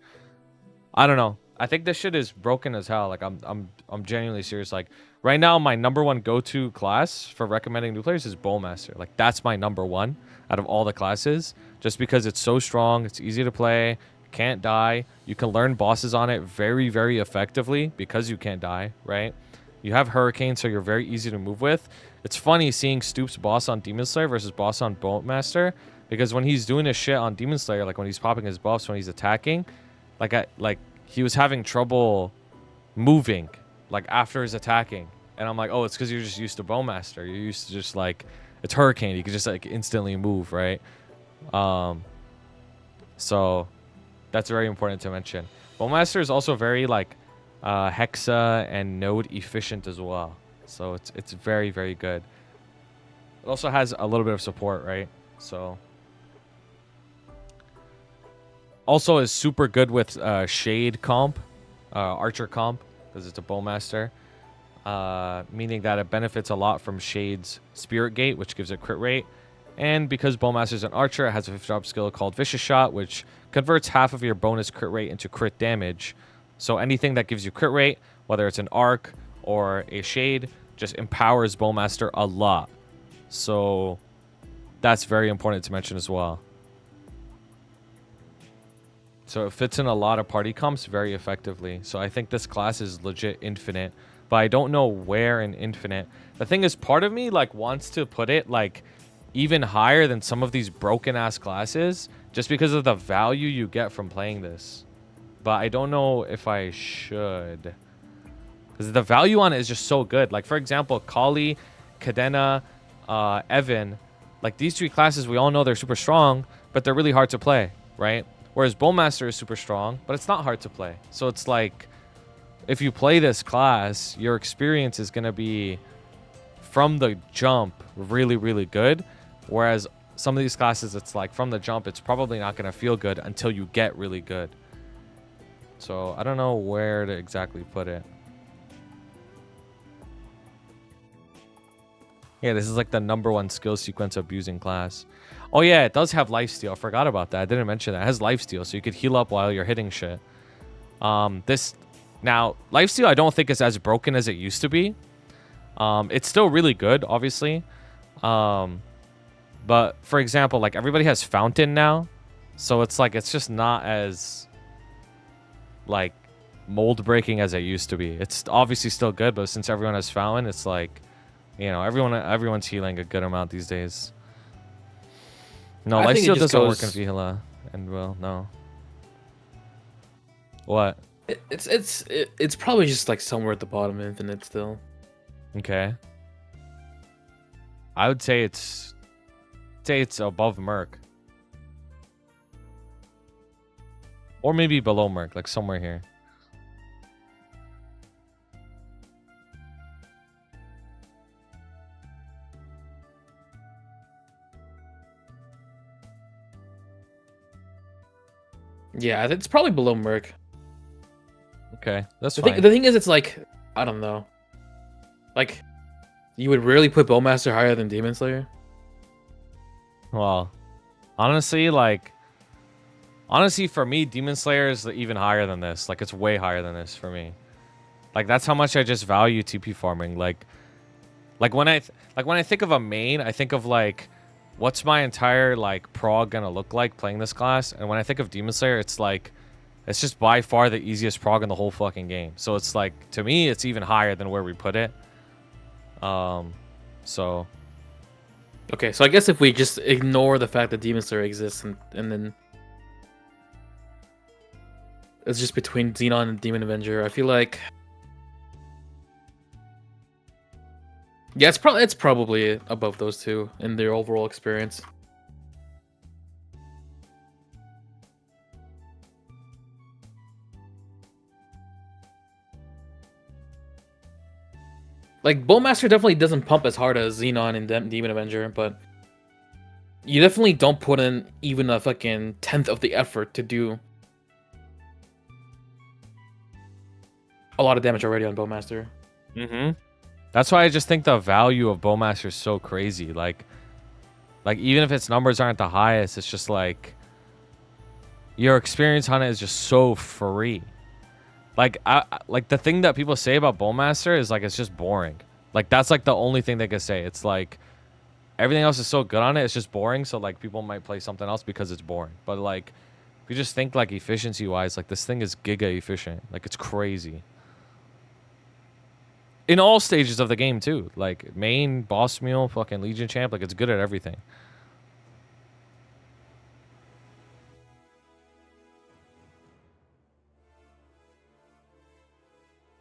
I don't know. I think this shit is broken as hell. Like I'm genuinely serious. Like right now, my #1 go-to class for recommending new players is Bowmaster. Like that's my #1 out of all the classes, just because it's so strong. It's easy to play. Can't die. You can learn bosses on it very, very effectively because you can't die. Right? You have Hurricane, so you're very easy to move with. It's funny seeing Stoop's boss on Demon Slayer versus boss on Bowmaster, because when he's doing his shit on Demon Slayer, like when he's popping his buffs, when he's attacking, he was having trouble moving, like after his attacking, and I'm like, oh, it's because you're just used to Bowmaster. You're used to just like, it's Hurricane. You can just like instantly move, right? So that's very important to mention. Bowmaster is also very like Hexa and node efficient as well. So it's very, very good. It also has a little bit of support, right? So also is super good with shade comp, archer comp, because it's a Bowmaster. Meaning that it benefits a lot from Shade's Spirit Gate, which gives it crit rate. And because Bowmaster's an archer, it has a 50-drop skill called Vicious Shot, which converts half of your bonus crit rate into crit damage. So anything that gives you crit rate, whether it's an arc or a shade, just empowers Bowmaster a lot. So that's very important to mention as well. So it fits in a lot of party comps very effectively. So I think this class is legit infinite, but I don't know where in infinite. The thing is, part of me like wants to put it like even higher than some of these broken ass classes, just because of the value you get from playing this. But I don't know if I should, because the value on it is just so good. Like for example, Khali, Cadena, Evan, like these 3 classes, we all know they're super strong, but they're really hard to play, right? Whereas Bowmaster is super strong, but it's not hard to play. So it's like, if you play this class, your experience is going to be, from the jump, really, really good. Whereas some of these classes, it's like, from the jump, it's probably not going to feel good until you get really good. So I don't know where to exactly put it. Yeah, this is like the #1 skill sequence abusing class. Oh yeah, it does have lifesteal. I forgot about that. I didn't mention that. It has lifesteal, so you could heal up while you're hitting shit. Now, lifesteal I don't think is as broken as it used to be. It's still really good, obviously. But for example, like everybody has Fountain now, so it's like it's just not as like mold breaking as it used to be. It's obviously still good, but since everyone has Fountain, it's like, you know, everyone's healing a good amount these days. No, I think it lifesteal just doesn't work in goes- Mihile, and well, no. What? It's probably just like somewhere at the bottom of infinite still. Okay. I would say it's above Merc. Or maybe below Merc, like somewhere here. Yeah, it's probably below Merc. Okay, that's The fine. thing is, it's like, I don't know. Like, you would really put Bowmaster higher than Demon Slayer? Well, honestly, for me, Demon Slayer is even higher than this. Like, it's way higher than this for me. Like, that's how much I just value TP farming. Like when I think of a main, I think of like, what's my entire like prog gonna look like playing this class? And when I think of Demon Slayer, it's like, it's just by far the easiest prog in the whole fucking game. So it's like, to me, it's even higher than where we put it. So. Okay, so I guess if we just ignore the fact that Demon Slayer exists and then it's just between Xenon and Demon Avenger, I feel like, yeah, it's probably above those two in their overall experience. Like, Bowmaster definitely doesn't pump as hard as Xenon and Demon Avenger, but you definitely don't put in even a fucking 10th of the effort to do a lot of damage already on Bowmaster. Mm-hmm. That's why I just think the value of Bowmaster is so crazy. Like even if its numbers aren't the highest, it's just like your experience on it is just so free. Like like the thing that people say about Bowmaster is like it's just boring. Like that's like the only thing they can say. It's like everything else is so good on it, it's just boring. So like people might play something else because it's boring. But like if you just think like efficiency wise, like this thing is giga efficient. Like it's crazy. In all stages of the game too. Like main, boss meal, fucking Legion champ, like it's good at everything.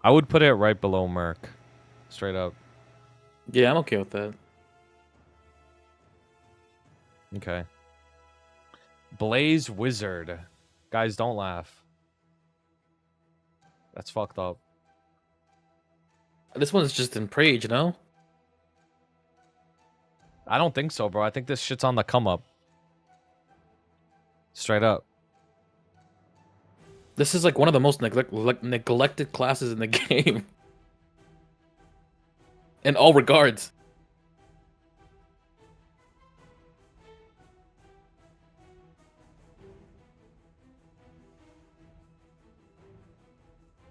I would put it right below Merc. Straight up. Yeah, I'm okay with that. Okay. Blaze Wizard. Guys, don't laugh. That's fucked up. This one's just in Prage, no? I don't think so, bro. I think this shit's on the come up. Straight up. This is like one of the most neglected classes in the game. In all regards.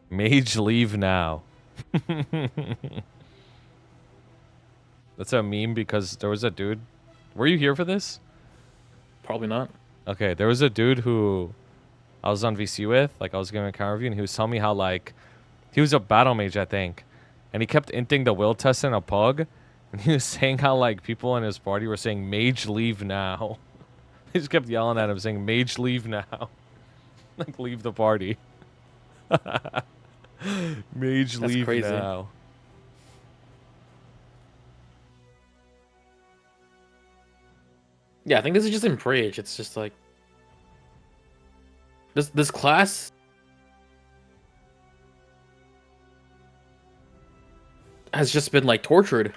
Mage leave now. That's a meme because there was a dude. Were you here for this? Probably not. Okay, there was a dude who I was on VC with. Like, I was giving a counter review, and he was telling me how, like, he was a battle mage, I think. And he kept inting the will test in a pug. And he was saying how, like, people in his party were saying, Mage leave now. He just kept yelling at him, saying, Mage leave now. Like, leave the party. Mage That's leave crazy. now. Yeah, I think this is just in Prage. It's just like this class has just been like tortured.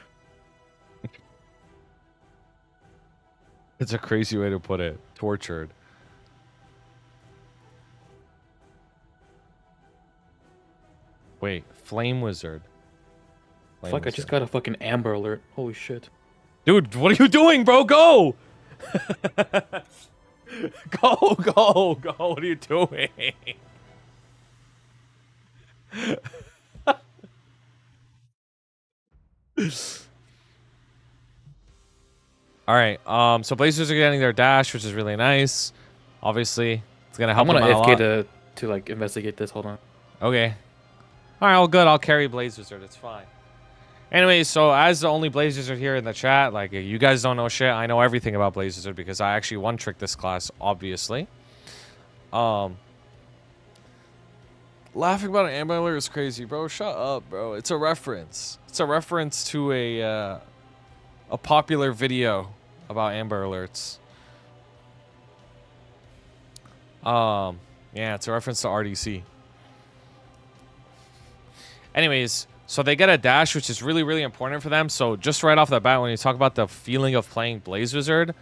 It's a crazy way to put it. Tortured. Wait, Flame Wizard. Flame Fuck, I Wizard. just got a fucking Amber alert. Holy shit. Dude, what are you doing, bro? Go! Go! What are you doing? Alright, so Blazers are getting their dash, which is really nice. Obviously, it's gonna help I'm them gonna out a lot. AFK to like investigate this. Hold on. Okay. Alright, well, good. I'll carry Blaze Wizard. It's fine. Anyway, so as the only Blaze Wizard here in the chat, like, you guys don't know shit. I know everything about Blaze Wizard because I actually one-tricked this class, obviously. Laughing about an Amber Alert is crazy, bro. Shut up, bro. It's a reference. It's a reference to a popular video about Amber Alerts. Yeah, it's a reference to RDC. Anyways, so they get a dash, which is really, really important for them. So just right off the bat, when you talk about the feeling of playing Blaze Wizard,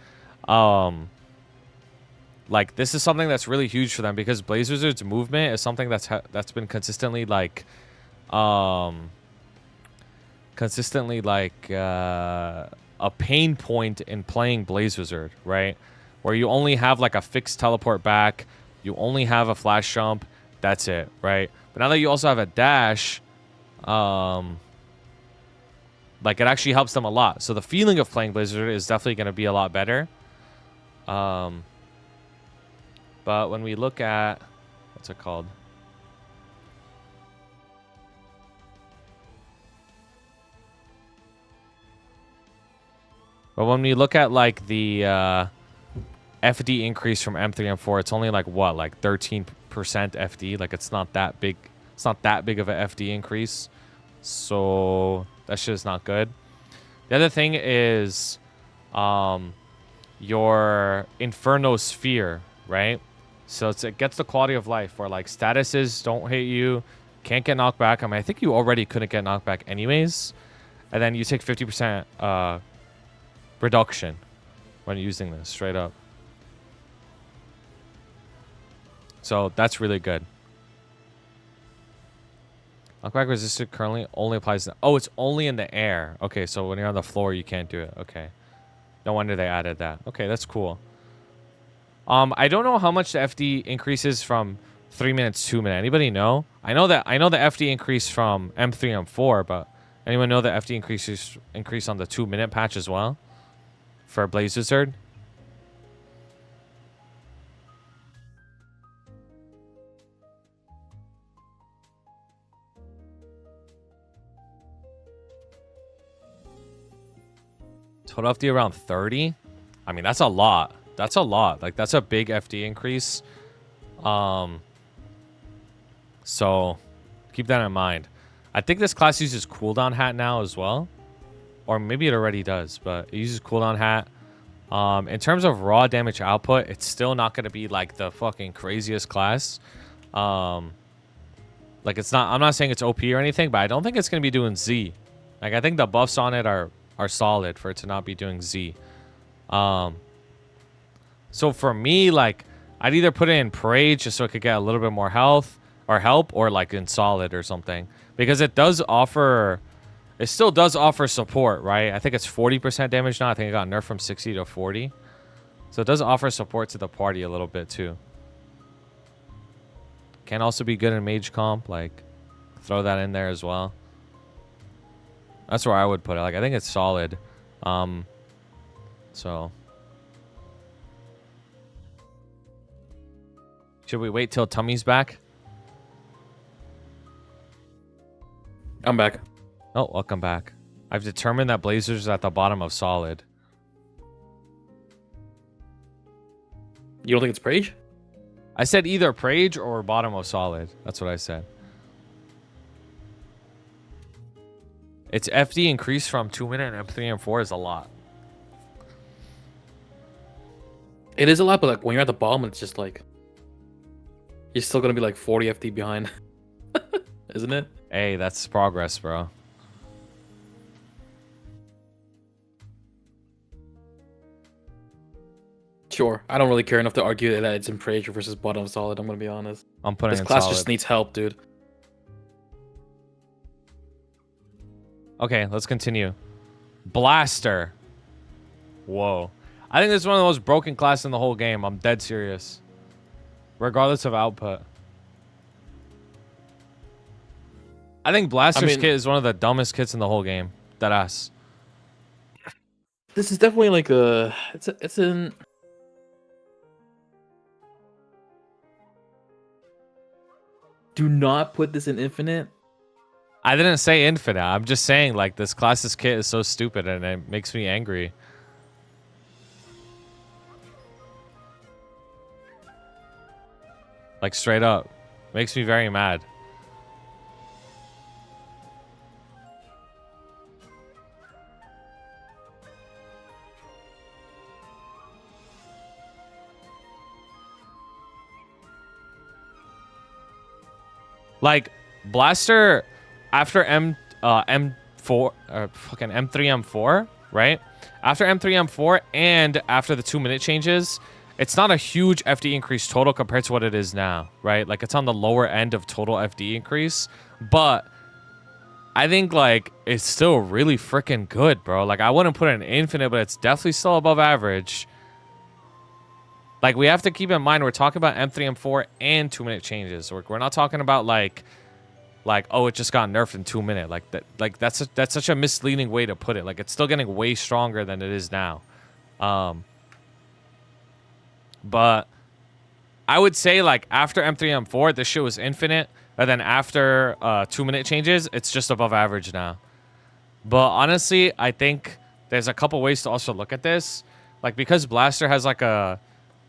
like this is something that's really huge for them because Blaze Wizard's movement is something that's been consistently like, a pain point in playing Blaze Wizard, right? Where you only have like a fixed teleport back, you only have a flash jump, that's it, right? But now that you also have a dash, like it actually helps them a lot. So the feeling of playing Blaze Wizard is definitely going to be a lot better. But when we look at, what's it called? But when we look at like the FD increase from M3 and M4, it's only like what, like 13% FD. Like it's not that big. It's not that big of an FD increase. So that shit is not good. The other thing is your Inferno Sphere, right? So it gets the quality of life where like statuses don't hit you, can't get knocked back. I mean, I think you already couldn't get knocked back anyways. And then you take 50% reduction when using this straight up. So that's really good. Knockback resisted currently only applies. Oh, it's only in the air. Okay, so when you're on the floor, you can't do it. Okay. No wonder they added that. Okay, that's cool. I don't know how much the FD increases from 3 minutes to 2 minutes. Anybody know? I know the FD increase from M3 and M4, but anyone know the FD increase on the 2 minute patch as well? For Blaze Wizard? Total FD around 30? I mean, that's a lot. That's a lot. Like, that's a big FD increase. So, keep that in mind. I think this class uses cooldown hat now as well. Or maybe it already does, but it uses cooldown hat. In terms of raw damage output, it's still not going to be, like, the fucking craziest class. Like, it's not... I'm not saying it's OP or anything, but I don't think it's going to be doing Z. Like, I think the buffs on it are solid for it to not be doing Z. So for me, like, I'd either put it in Parade just so it could get a little bit more health or help, or like in Solid or something, because it does offer, it still does offer support, right? I think it's 40% damage now. I think it got nerfed from 60 to 40, so it does offer support to the party a little bit too. Can also be good in Mage comp, like throw that in there as well. That's where I would put it. Like, I think it's solid. So should we wait till Tummy's back? I'm back. Oh, welcome back. I've determined that Blazers is at the bottom of solid. You don't think it's Prage? I said either Prage or bottom of solid. That's what I said. Its FD increase from 2 minute and M3 and M4 is a lot. It is a lot, but like when you're at the bottom, it's just like you're still gonna be like 40 FD behind, isn't it? Hey, that's progress, bro. Sure. I don't really care enough to argue that it's in Prage versus bottom of solid. I'm gonna be honest. I'm putting This in class solid. just needs help, dude. Okay, let's continue. Blaster. Whoa. I think this is one of the most broken classes in the whole game. I'm dead serious. Regardless of output. I think Blaster's kit is one of the dumbest kits in the whole game. Deadass. This is definitely like a... It's an... Do not put this in Infinite. I didn't say infinite. I'm just saying, like, this class's kit is so stupid and it makes me angry. Like, straight up. Makes me very mad. Like Blaster after M4 fucking M3 M4, right? After M3 M4 and after the 2-minute changes, it's not a huge FD increase total compared to what it is now, right? Like it's on the lower end of total FD increase, but I think like it's still really freaking good, bro. Like I wouldn't put it in infinite, but it's definitely still above average. Like we have to keep in mind we're talking about M3 M4 and 2-minute changes. We're not talking about like oh, it just got nerfed in 2 minutes. Like that's such a misleading way to put it. Like it's still getting way stronger than it is now. But I would say like after M3 M4 this shit was infinite, and then after 2-minute changes it's just above average now. But honestly, I think there's a couple ways to also look at this. Like because Blaster has like a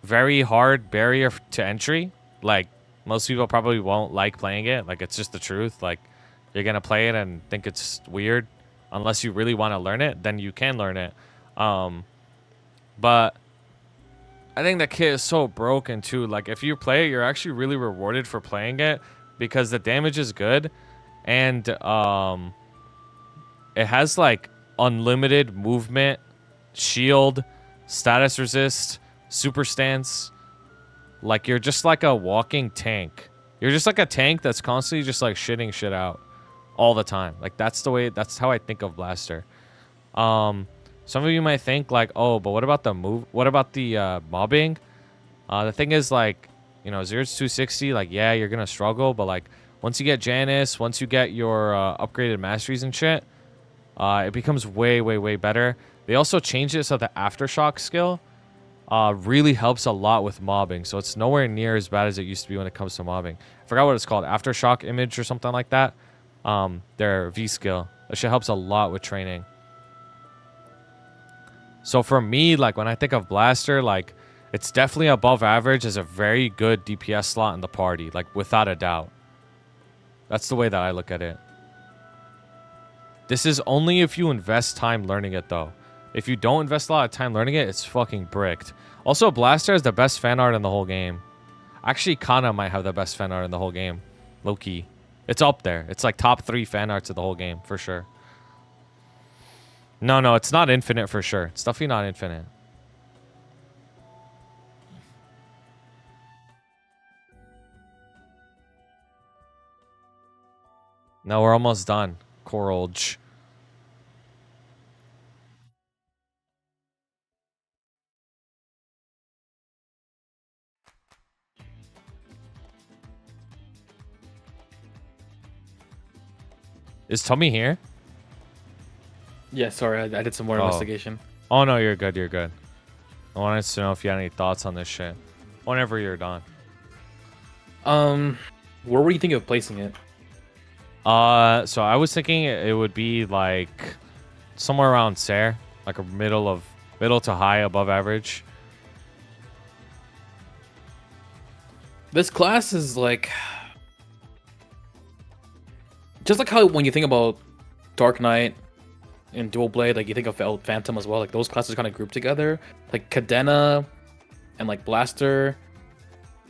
very hard barrier to entry, like most people probably won't like playing it. Like it's just the truth. Like you're gonna play it and think it's weird unless you really want to learn it, then you can learn it. But I think the kit is so broken too. Like if you play it, you're actually really rewarded for playing it because the damage is good and it has like unlimited movement, shield, status resist, super stance. Like you're just like a walking tank. You're just like a tank that's constantly just like shitting shit out all the time. Like that's how I think of Blaster. Some of you might think like, oh, but what about the move? What about the mobbing? The thing is like, you know, 0 to 260, like yeah, you're gonna struggle, but like once you get Janus, once you get your upgraded masteries and shit, it becomes way, way, way better. They also changed it so the aftershock skill really helps a lot with mobbing. So it's nowhere near as bad as it used to be when it comes to mobbing. I forgot what it's called, aftershock image or something like that. Their V skill. That shit helps a lot with training. So for me, like when I think of Blaster, like it's definitely above average as a very good DPS slot in the party, like without a doubt. That's the way that I look at it. This is only if you invest time learning it though. If you don't invest a lot of time learning it, it's fucking bricked. Also, Blaster has the best fan art in the whole game. Actually, Kanna might have the best fan art in the whole game. Low-key. It's up there. It's like top 3 fan arts of the whole game, for sure. No, it's not infinite for sure. It's definitely not infinite. No, we're almost done. Corolge. Is Tommy here? Yeah, sorry, I did some more investigation. Oh, no, you're good. You're good. I wanted to know if you had any thoughts on this shit. Whenever you're done. Where were you thinking of placing it? So I was thinking it would be like somewhere around Sair, like a middle to high above average. This class is like just like how when you think about Dark Knight and Dual Blade, like you think of Phantom as well. Like those classes kind of grouped together, like Cadena and like Blaster,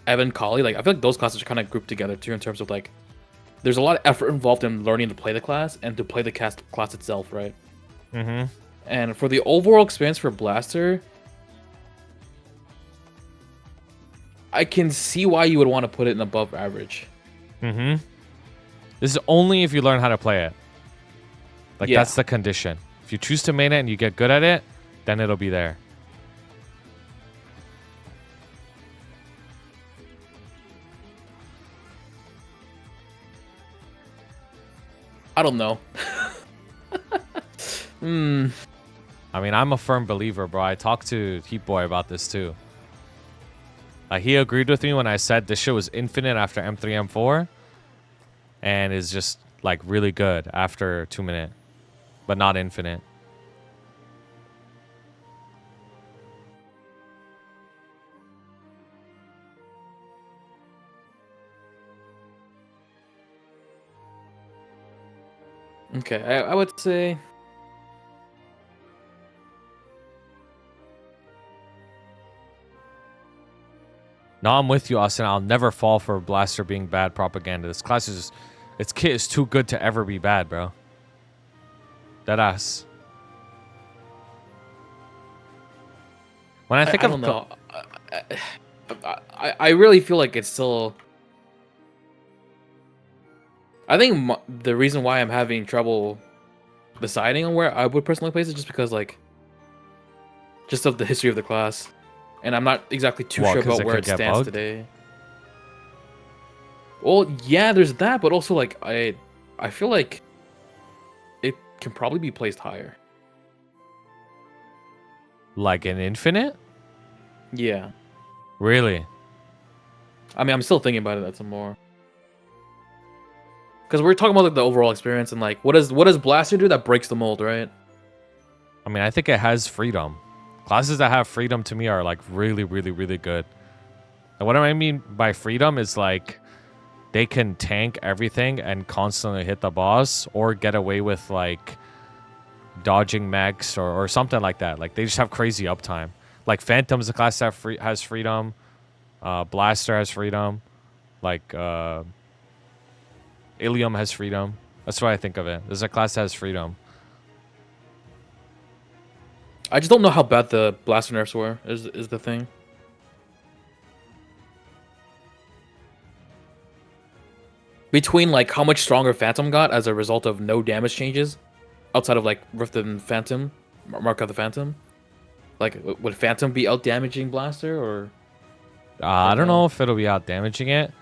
Evan, Khali. Like I feel like those classes are kind of grouped together too in terms of like there's a lot of effort involved in learning to play the class and to play the class itself, right? Mm-hmm. And for the overall experience for Blaster, I can see why you would want to put it in above average. Mm-hmm. This is only if you learn how to play it. Like, yeah. That's the condition. If you choose to main it and you get good at it, then it'll be there. I don't know. I mean, I'm a firm believer, bro. I talked to Heat Boy about this, too. He agreed with me when I said this shit was infinite after M3, M4. And is just, like, really good after 2 minute. But not infinite. Okay, I would say No, I'm with you, Austin. I'll never fall for Blaster being bad propaganda. This class is just, its kit is too good to ever be bad, bro. Deadass. When I think I of don't know. I really feel like it's still. I think the reason why I'm having trouble deciding on where I would personally place it just because like, just of the history of the class, and I'm not exactly too sure 'cause about where could it get stands bugged? today. Well, yeah, there's that, but also like I feel like it can probably be placed higher. Like an infinite? Yeah, Really? I mean, I'm still thinking about it some more. Because we're talking about like the overall experience and like what does Blaster do that breaks the mold, right? I mean, I think it has freedom. Classes that have freedom to me are like really, really, really good. And what I mean by freedom is like they can tank everything and constantly hit the boss or get away with like dodging mechs or something like that. Like they just have crazy uptime. Like Phantom's the class that has freedom. Blaster has freedom. Like Illium has freedom. That's what I think of it. There's a class that has freedom. I just don't know how bad the Blaster nerfs were. Is the thing. Between like how much stronger Phantom got as a result of no damage changes, outside of like Rift and Phantom, Mark of the Phantom. Like, would Phantom be out damaging Blaster or? I don't know if it'll be out damaging it.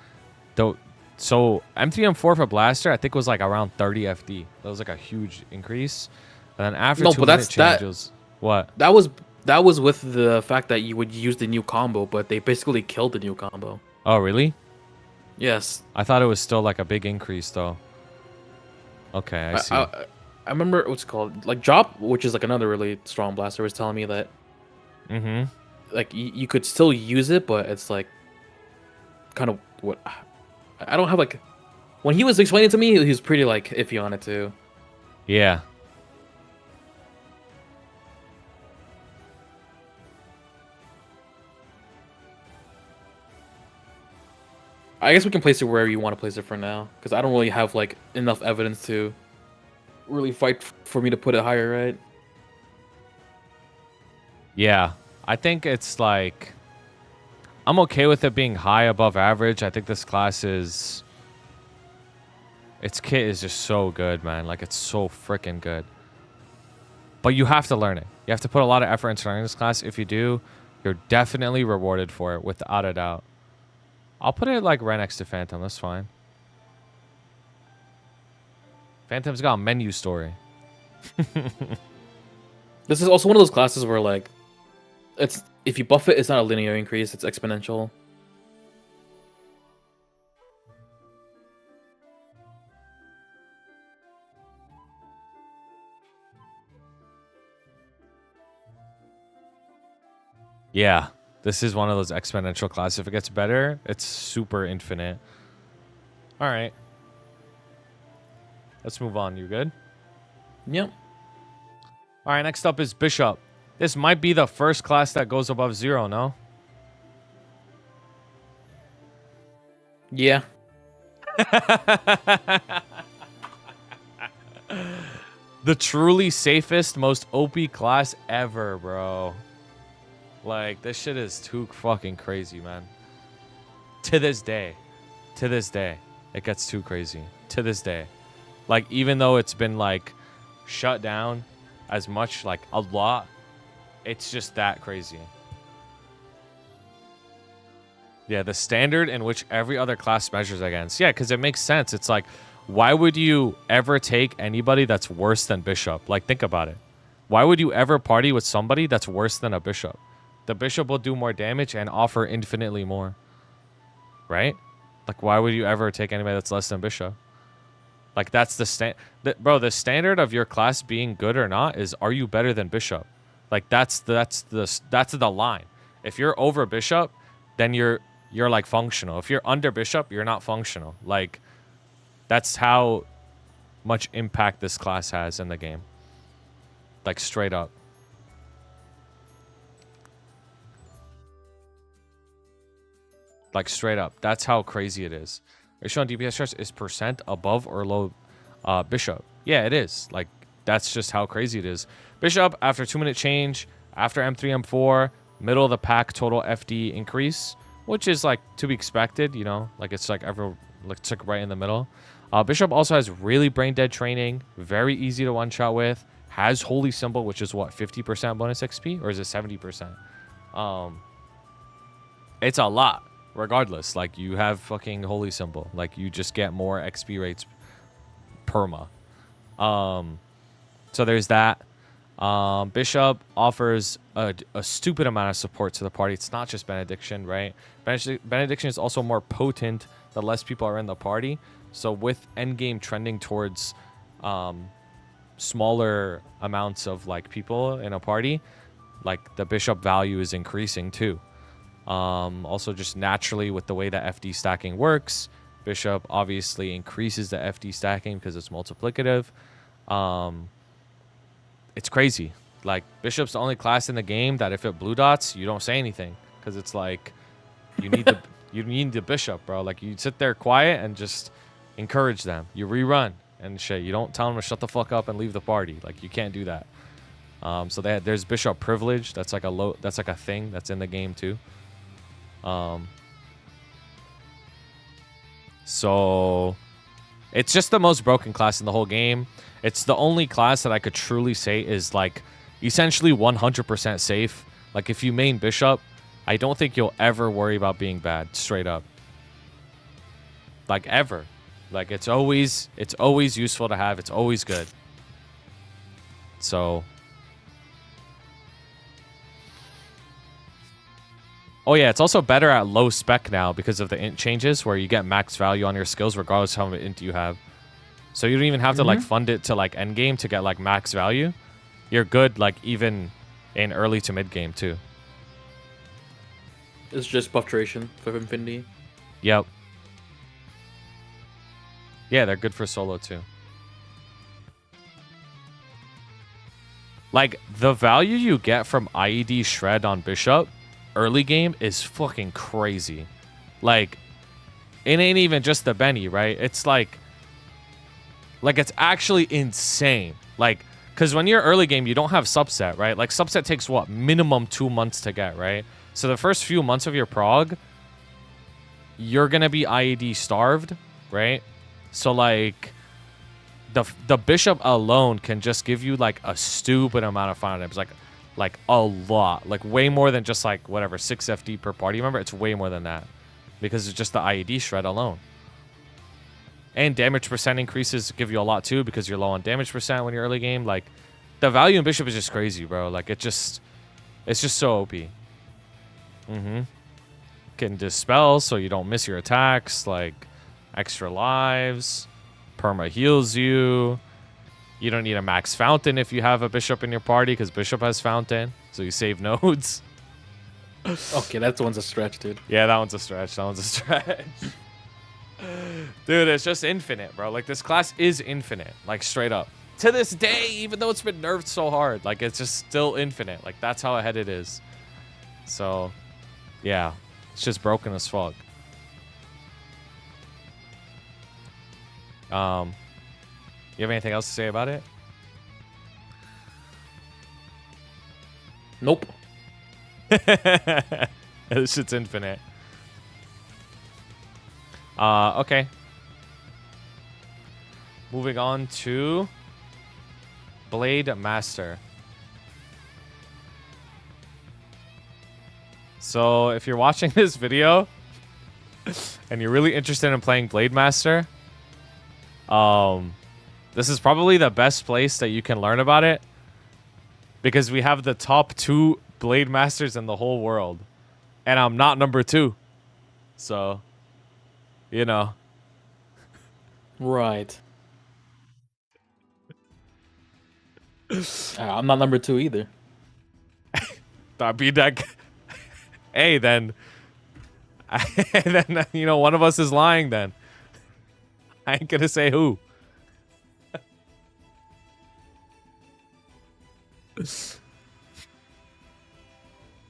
Though, so M3M4 for Blaster, I think was like around 30 FD. That was like a huge increase. And then after No, 2 but minute that's that. changes, what? That was with the fact that you would use the new combo, but they basically killed the new combo. Oh, really? Yes. I thought it was still like a big increase though. Okay, I see. I remember what's it called, like Drop, which is like another really strong Blaster, was telling me that like you could still use it, but it's like kind of what I don't have like when he was explaining it to me, he was pretty like iffy on it too. Yeah. I guess we can place it wherever you want to place it for now, because I don't really have like enough evidence to really fight for me to put it higher, right? Yeah. I think it's like I'm okay with it being high above average. I think this class is its kit is just so good, man. Like it's so freaking good. But you have to learn it. You have to put a lot of effort into learning this class. If you do, you're definitely rewarded for it without a doubt. I'll put it like right next to Phantom. That's fine. Phantom's got a menu story. This is also one of those classes where like it's if you buff it, it's not a linear increase, it's exponential. Yeah. This is one of those exponential classes. If it gets better, it's super infinite. All right. Let's move on. You good? Yep. All right, next up is Bishop. This might be the first class that goes above 0, no? Yeah. The truly safest, most OP class ever, bro. Like, this shit is too fucking crazy, man. To this day. To this day. It gets too crazy. To this day. Like, even though it's been, like, shut down as much, like, a lot, it's just that crazy. Yeah, the standard in which every other class measures against. Yeah, because it makes sense. It's like, why would you ever take anybody that's worse than Bishop? Like, think about it. Why would you ever party with somebody that's worse than a Bishop? The Bishop will do more damage and offer infinitely more. Right? Like, why would you ever take anybody that's less than Bishop? Like, that's the bro, the standard of your class being good or not is, are you better than Bishop? Like, that's the line. If you're over Bishop, then you're like functional. If you're under Bishop, you're not functional. Like, that's how much impact this class has in the game. Like, straight up. Like straight up. That's how crazy it is. Are you showing DPS stress is percent above or low Bishop? Yeah, it is. Like, that's just how crazy it is. Bishop, after 2-minute change, after M3, M4, middle of the pack total FD increase, which is like to be expected, you know, like it's like it's like right in the middle. Bishop also has really brain dead training, very easy to one shot with, has holy symbol, which is what, 50% bonus XP, or is it 70%? It's a lot. Regardless, like you have fucking holy symbol, like you just get more XP rates perma. So there's that. Bishop offers a stupid amount of support to the party. It's not just benediction, right? Benediction is also more potent the less people are in the party. So with endgame trending towards smaller amounts of like people in a party, like the bishop value is increasing too. Also just naturally with the way that FD stacking works, bishop obviously increases the FD stacking because it's multiplicative. It's crazy. Like bishop's the only class in the game that if it blue dots, you don't say anything because it's like you need the you need the bishop, bro. Like you sit there quiet and just encourage them. You rerun and shit. You don't tell them to shut the fuck up and leave the party. Like you can't do that. So there's bishop privilege. That's like a thing that's in the game too. So it's just the most broken class in the whole game. It's the only class that I could truly say is like essentially 100% safe. Like if you main bishop, I don't think you'll ever worry about being bad, straight up. Like ever. Like it's always useful to have. It's always good. So oh yeah, it's also better at low spec now because of the int changes where you get max value on your skills regardless of how many int you have. So you don't even have to like fund it to like end game to get like max value. You're good like even in early to mid game too. It's just buff duration for Infinity. Yep. Yeah, they're good for solo too. Like the value you get from IED Shred on Bishop early game is fucking crazy. Like it ain't even just the Benny, right? It's like it's actually insane. Like because when you're early game, you don't have subset, right? Like subset takes what, minimum 2 months to get, right? So the first few months of your prog, you're gonna be IED starved, right? So like the bishop alone can just give you like a stupid amount of final damage, like a lot, like way more than just like whatever 6 FD per party. Remember, it's way more than that because it's just the IED shred alone. And damage percent increases give you a lot too because you're low on damage percent when you're early game. Like the value in bishop is just crazy, bro. Like it's just so OP. Can dispel so you don't miss your attacks, like extra lives, perma heals you. You don't need a max fountain if you have a bishop in your party because bishop has fountain, so you save nodes. Okay, that one's a stretch, dude. Yeah, that one's a stretch. Dude, it's just infinite, bro. Like this class is infinite, like straight up. To this day, even though it's been nerfed so hard, like it's just still infinite. Like that's how ahead it is. So, yeah, it's just broken as fuck. You have anything else to say about it? Nope. This shit's infinite. Okay. Moving on to Blade Master. So if you're watching this video and you're really interested in playing Blade Master, this is probably the best place that you can learn about it because we have the top 2 Blade Masters in the whole world, and I'm not number 2, so you know. Right. I'm not number 2 either. That'd be that. Hey, then. Then you know one of us is lying. Then I ain't gonna say who.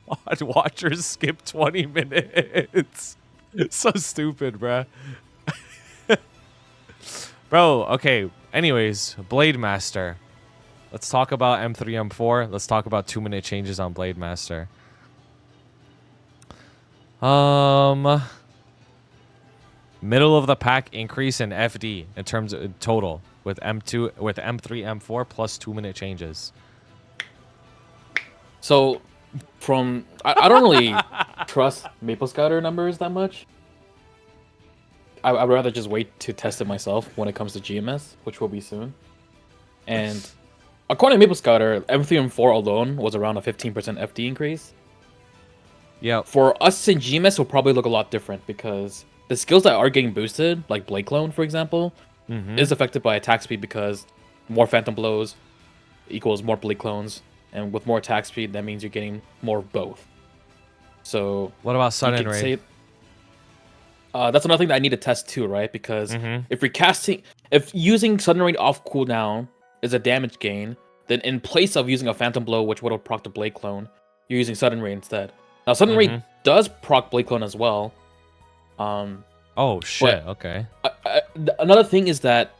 Odd watchers skip 20 minutes. So stupid, bruh. Bro, okay. Anyways, Blade Master. Let's talk about M3, M4. Let's talk about 2-minute changes on Blade Master. Middle of the pack increase in FD in terms of total with M2 with M3, M4 plus 2-minute changes. So, I don't really trust Maple Scouter numbers that much. I'd rather just wait to test it myself when it comes to GMS, which will be soon. And according to Maple Scouter, M3 and M4 alone was around a 15% FD increase. Yeah. For us in GMS, will probably look a lot different because the skills that are getting boosted, like Blade Clone, for example, is affected by attack speed because more Phantom Blows equals more Blade Clones. And with more attack speed, that means you're getting more of both. So what about Sudden Raid? That's another thing that I need to test too, right? Because if using Sudden Raid off cooldown is a damage gain, then in place of using a Phantom Blow, which would have proc the Blade Clone, you're using Sudden Raid instead. Now, Sudden Raid does proc Blade Clone as well. Oh shit! Okay. Another thing is that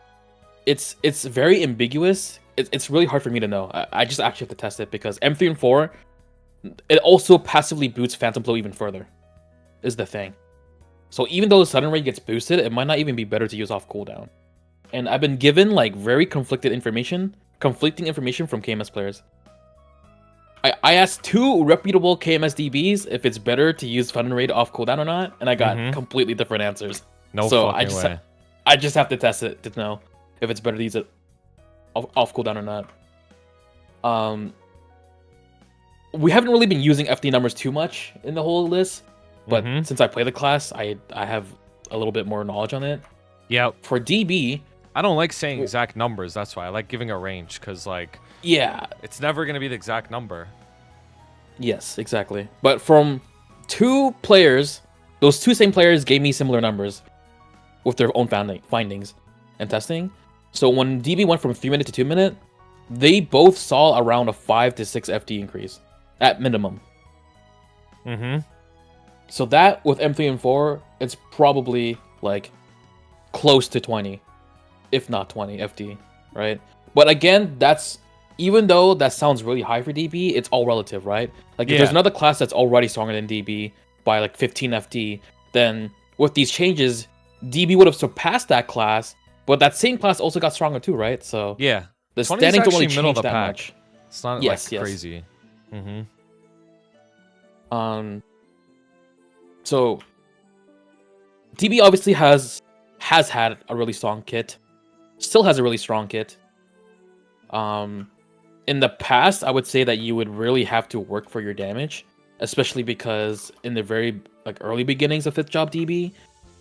it's very ambiguous. It's really hard for me to know. I just actually have to test it because M3 and 4, it also passively boosts Phantom Blow even further, is the thing. So even though the Sudden Raid gets boosted, it might not even be better to use off cooldown. And I've been given like very conflicting information from KMS players. I asked 2 reputable KMS DBs if it's better to use Sudden Raid off cooldown or not, and I got completely different answers. No so fucking way. I just have to test it to know if it's better to use it off cooldown or not. We haven't really been using FD numbers too much in the whole list, but since I play the class, I have a little bit more knowledge on it. Yeah. For DB, I don't like saying exact numbers. That's why I like giving a range, because like it's never gonna be the exact number. Yes, exactly. But from 2 players, those 2 same players gave me similar numbers with their own findings and testing. So when DB went from 3-minute to 2-minute, they both saw around a 5 to 6 FD increase at minimum. So that with M3 and 4, it's probably like close to 20, if not 20 FD, right? But again, even though that sounds really high for DB, it's all relative, right? Like if there's another class that's already stronger than DB by like 15 FD, then with these changes, DB would have surpassed that class, but that same class also got stronger too, right? So yeah, the standings don't really middle of change the that pack. much. It's not crazy. So DB obviously has had a really strong kit, still has a really strong kit. In the past, I would say that you would really have to work for your damage, especially because in the very early beginnings of 5th job DB,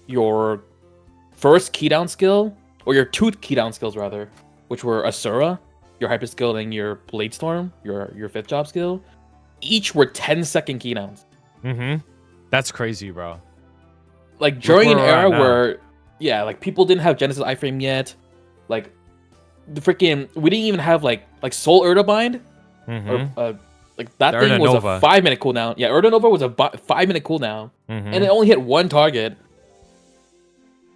your first keydown skill, or your 2 keydown skills rather, which were Asura, your hyper skill, and your Blade Storm, your 5th job skill, each were 10-second keydowns. That's crazy, bro. Like during an era where people didn't have Genesis iframe yet, like we didn't even have like Soul Urdabind, or that thing was a 5-minute cooldown. Yeah, Urdanova was a 5-minute cooldown, and it only hit 1 target.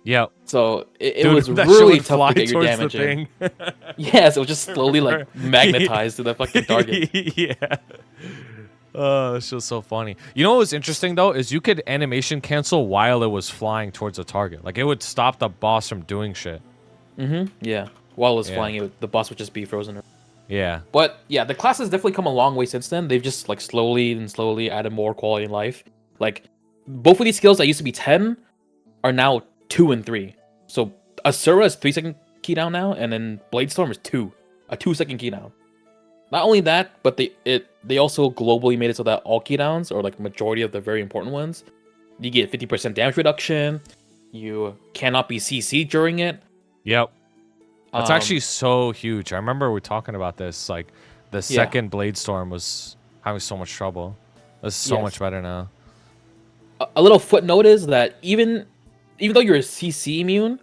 Yeah. So it was really tough to get your damage in. Yes, it was just slowly magnetized to the fucking target. Yeah. This was so funny. You know what was interesting though is you could animation cancel while it was flying towards a target. Like it would stop the boss from doing shit. Yeah. While it was flying, the boss would just be frozen. Yeah. But yeah, the class has definitely come a long way since then. They've just slowly added more quality in life. Like both of these skills that used to be 10 are now 2 and 3. So Asura is 3-second keydown now, and then Blade Storm is 2, a 2-second keydown. Not only that, but they also globally made it so that all keydowns, or majority of the very important ones, you get 50% damage reduction. You cannot be CC during it. Yep. That's actually so huge. I remember we were talking about this. Like the second Blade Storm was having so much trouble. It's so much better now. A little footnote is that even though you're CC immune,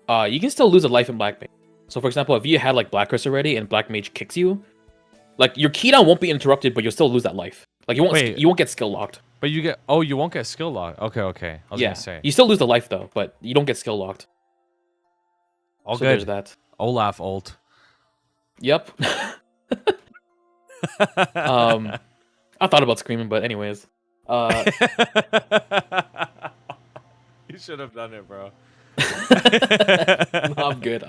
you can still lose a life in Black Mage. So for example, if you had Black Curse already and Black Mage kicks you, your keydown won't be interrupted, but you'll still lose that life. You won't get skill locked. But you get. Oh, you won't get skill locked. Okay. I was Yeah, gonna say. you still lose the life though, but you don't get skill locked. All So good. there's that. Olaf ult. Yep. I thought about screaming, but anyways. You should have done it, bro. No, I'm good.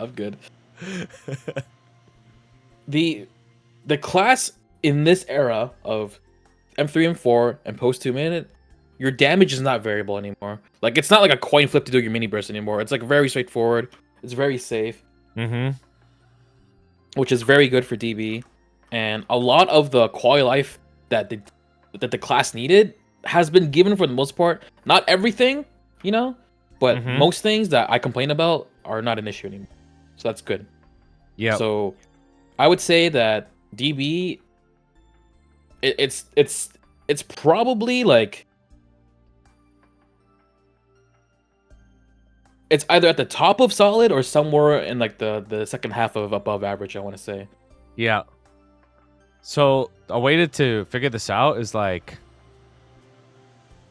The class in this era of M3 and 4 and post 2-minute, your damage is not variable anymore. Like it's not like a coin flip to do your mini burst anymore. It's like very straightforward. It's very safe. Mm-hmm. Which is very good for DB. And a lot of the quality life that the class needed has been given for the most part. Not everything, you know, but most things that I complain about are not an issue anymore. So that's good. Yeah. So I would say that DB, it's probably like it's either at the top of solid or somewhere in like the second half of above average, I want to say. Yeah. So a way to figure this out is like,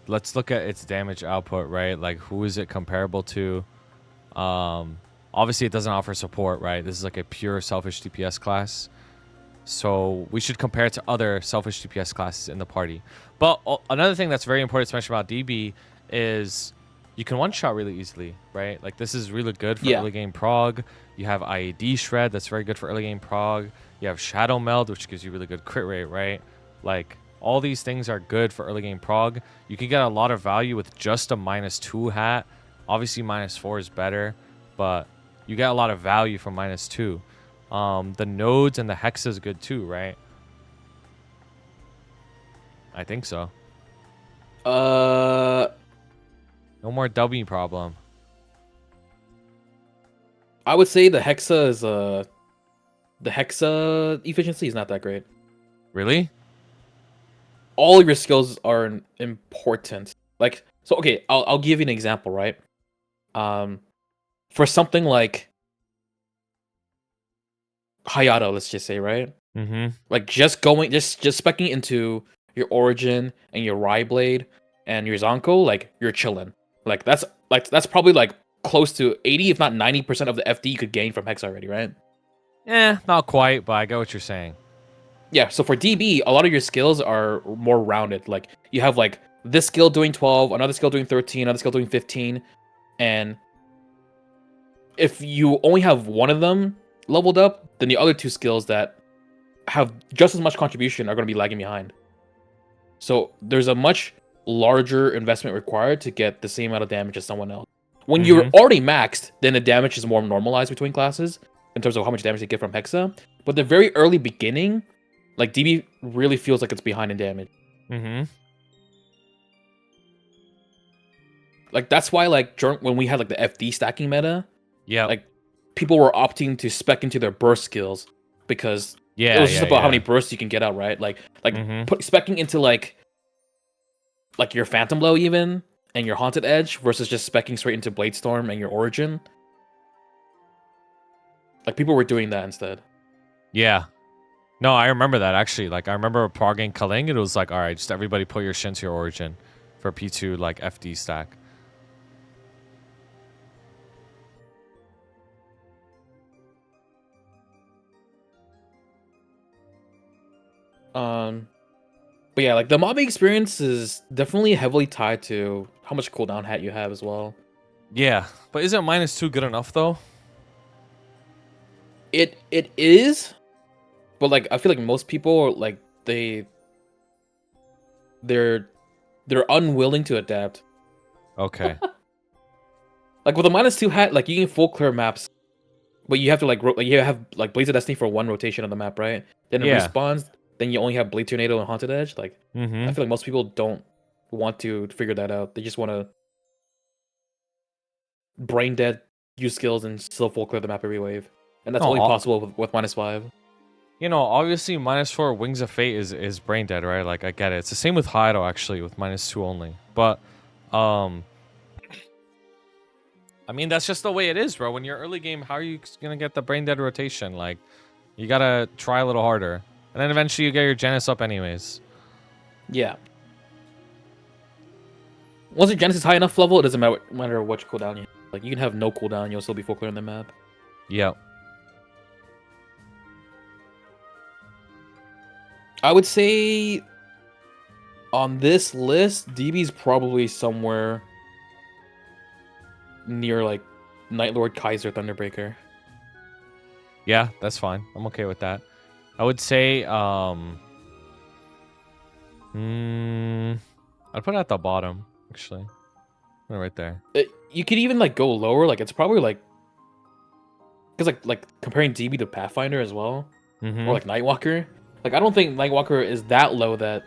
let's look at its damage output, right? Like who is it comparable to? Obviously it doesn't offer support, right? This is like a pure selfish DPS class. So we should compare it to other selfish DPS classes in the party. But another thing that's very important to mention about DB is you can one-shot really easily, right? Like this is really good for early game prog. You have IAD Shred, that's very good for early game prog. You have Shadow Meld, which gives you really good crit rate, right? Like all these things are good for early game prog. You can get a lot of value with just a -2 hat. Obviously -4 is better, but you get a lot of value from -2. The nodes and the hexa is good too, right? I think so. No more W problem. I would say the hexa is the hexa efficiency is not that great. Really? All of your skills are important. Like so, okay, I'll give you an example, right? For something like Hayato, let's just say, right? Like just speccing into your Origin and your Rye Blade and your Zonko, like you're chilling. That's probably like close to 80, if not 90% of the FD you could gain from Hex already, right? Eh, not quite, but I get what you're saying. Yeah, so for DB, a lot of your skills are more rounded. Like you have like this skill doing 12, another skill doing 13, another skill doing 15, and if you only have one of them leveled up, then the other two skills that have just as much contribution are going to be lagging behind. So there's a much larger investment required to get the same amount of damage as someone else. When you're already maxed, then the damage is more normalized between classes in terms of how much damage they get from Hexa. But the very early beginning, like DB really feels like it's behind in damage. Like that's why like when we had like the FD stacking meta, like people were opting to spec into their burst skills because it was just about how many bursts you can get out, right? Like specking into like your Phantom Blow even and your Haunted Edge versus just specking straight into Blade Storm and your Origin. Like people were doing that instead. Yeah. No, I remember that actually. Like I remember progging Kaling, it was like, all right, just everybody put your Shin to your Origin for P2 like FD stack. But yeah, like the mobbing experience is definitely heavily tied to how much cooldown hat you have as well. Yeah, but isn't -2 good enough though? It is, but like I feel like most people are like they're unwilling to adapt. Okay. Like with a -2 hat, like you can full clear maps, but you have to like you have like Blaze of Destiny for one rotation on the map, right? Then it respawns. Then you only have Blade Tornado and Haunted Edge. Like I feel like most people don't want to figure that out. They just want to brain dead, use skills, and still full clear the map every wave. And that's only possible with -5. You know, obviously -4 Wings of Fate is brain dead, right? Like I get it. It's the same with Hayato actually with -2 only. But I mean that's just the way it is, bro. When you're early game, how are you gonna get the brain dead rotation? Like you gotta try a little harder. And then eventually you get your Genis up anyways. Yeah. Once your Genesis is high enough level, it doesn't matter which cooldown you have. Like, you can have no cooldown, you'll still be full clear on the map. Yep. I would say on this list, DB's probably somewhere near like Night Lord, Kaiser, Thunderbreaker. Yeah, that's fine. I'm okay with that. I would say, I'd put it at the bottom, actually. Right there. You could even like go lower. Like it's probably like, because like comparing DB to Pathfinder as well, or like Nightwalker. Like I don't think Nightwalker is that low that.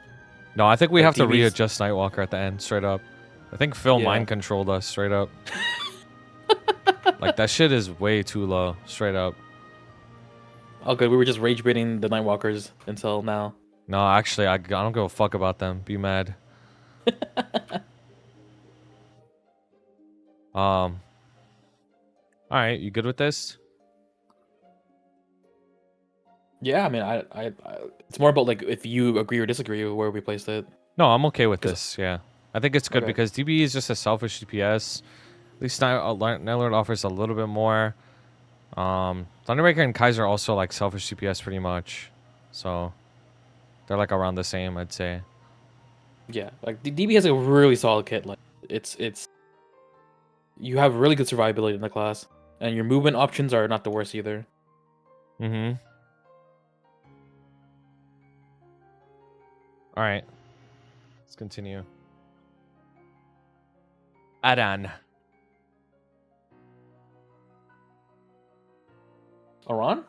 No, I think we like, have to DB's readjust Nightwalker at the end, straight up. I think Phil Yeah. mind controlled us, straight up. Like that shit is way too low, straight up. Oh, good. We were just rage baiting the Nightwalkers until now. No, actually, I don't give a fuck about them. Be mad. All right, you good with this? Yeah, I mean, I it's more about like if you agree or disagree with where we placed it. No, I'm okay with this. Yeah, I think it's good Okay. because DB is just a selfish DPS. At least Nightlord offers a little bit more. Thunderbreaker and Kaiser are also like selfish DPS pretty much, so they're like around the same, I'd say. Yeah, like DB has a really solid kit. Like it's you have really good survivability in the class, and your movement options are not the worst either. Mm-hmm. All right, let's continue. Aran. Aran?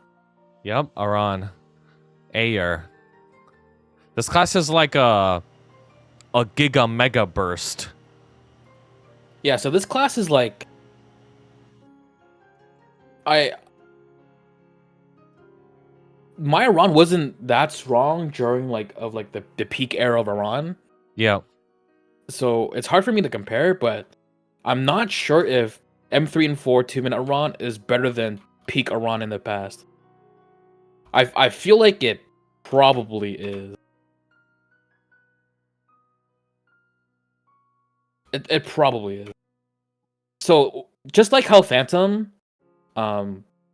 Yep, Aran. Ayer. This class is like a giga mega burst. Yeah, so this class is like my Aran wasn't that strong during like the peak era of Aran. Yep. So it's hard for me to compare, but I'm not sure if M3 and 4 2-minute Aran is better than peak Aran in the past. I feel like it probably is. It probably is. So just like how Phantom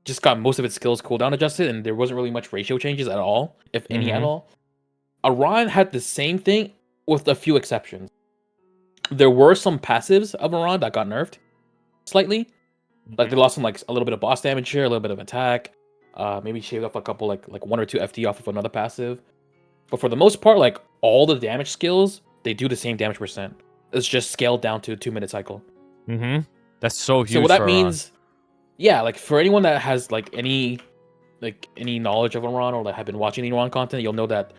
just got most of its skills cooldown adjusted and there wasn't really much ratio changes at all, if any at all. Aran had the same thing with a few exceptions. There were some passives of Aran that got nerfed slightly. Like they lost some like a little bit of boss damage here, a little bit of attack. Maybe shaved off a couple like 1 or 2 FD off of another passive. But for the most part, like all the damage skills, they do the same damage percent. It's just scaled down to a 2-minute cycle. That's so huge. So what that for means, yeah, like for anyone that has like any knowledge of Aran or that have been watching the Aran content, you'll know that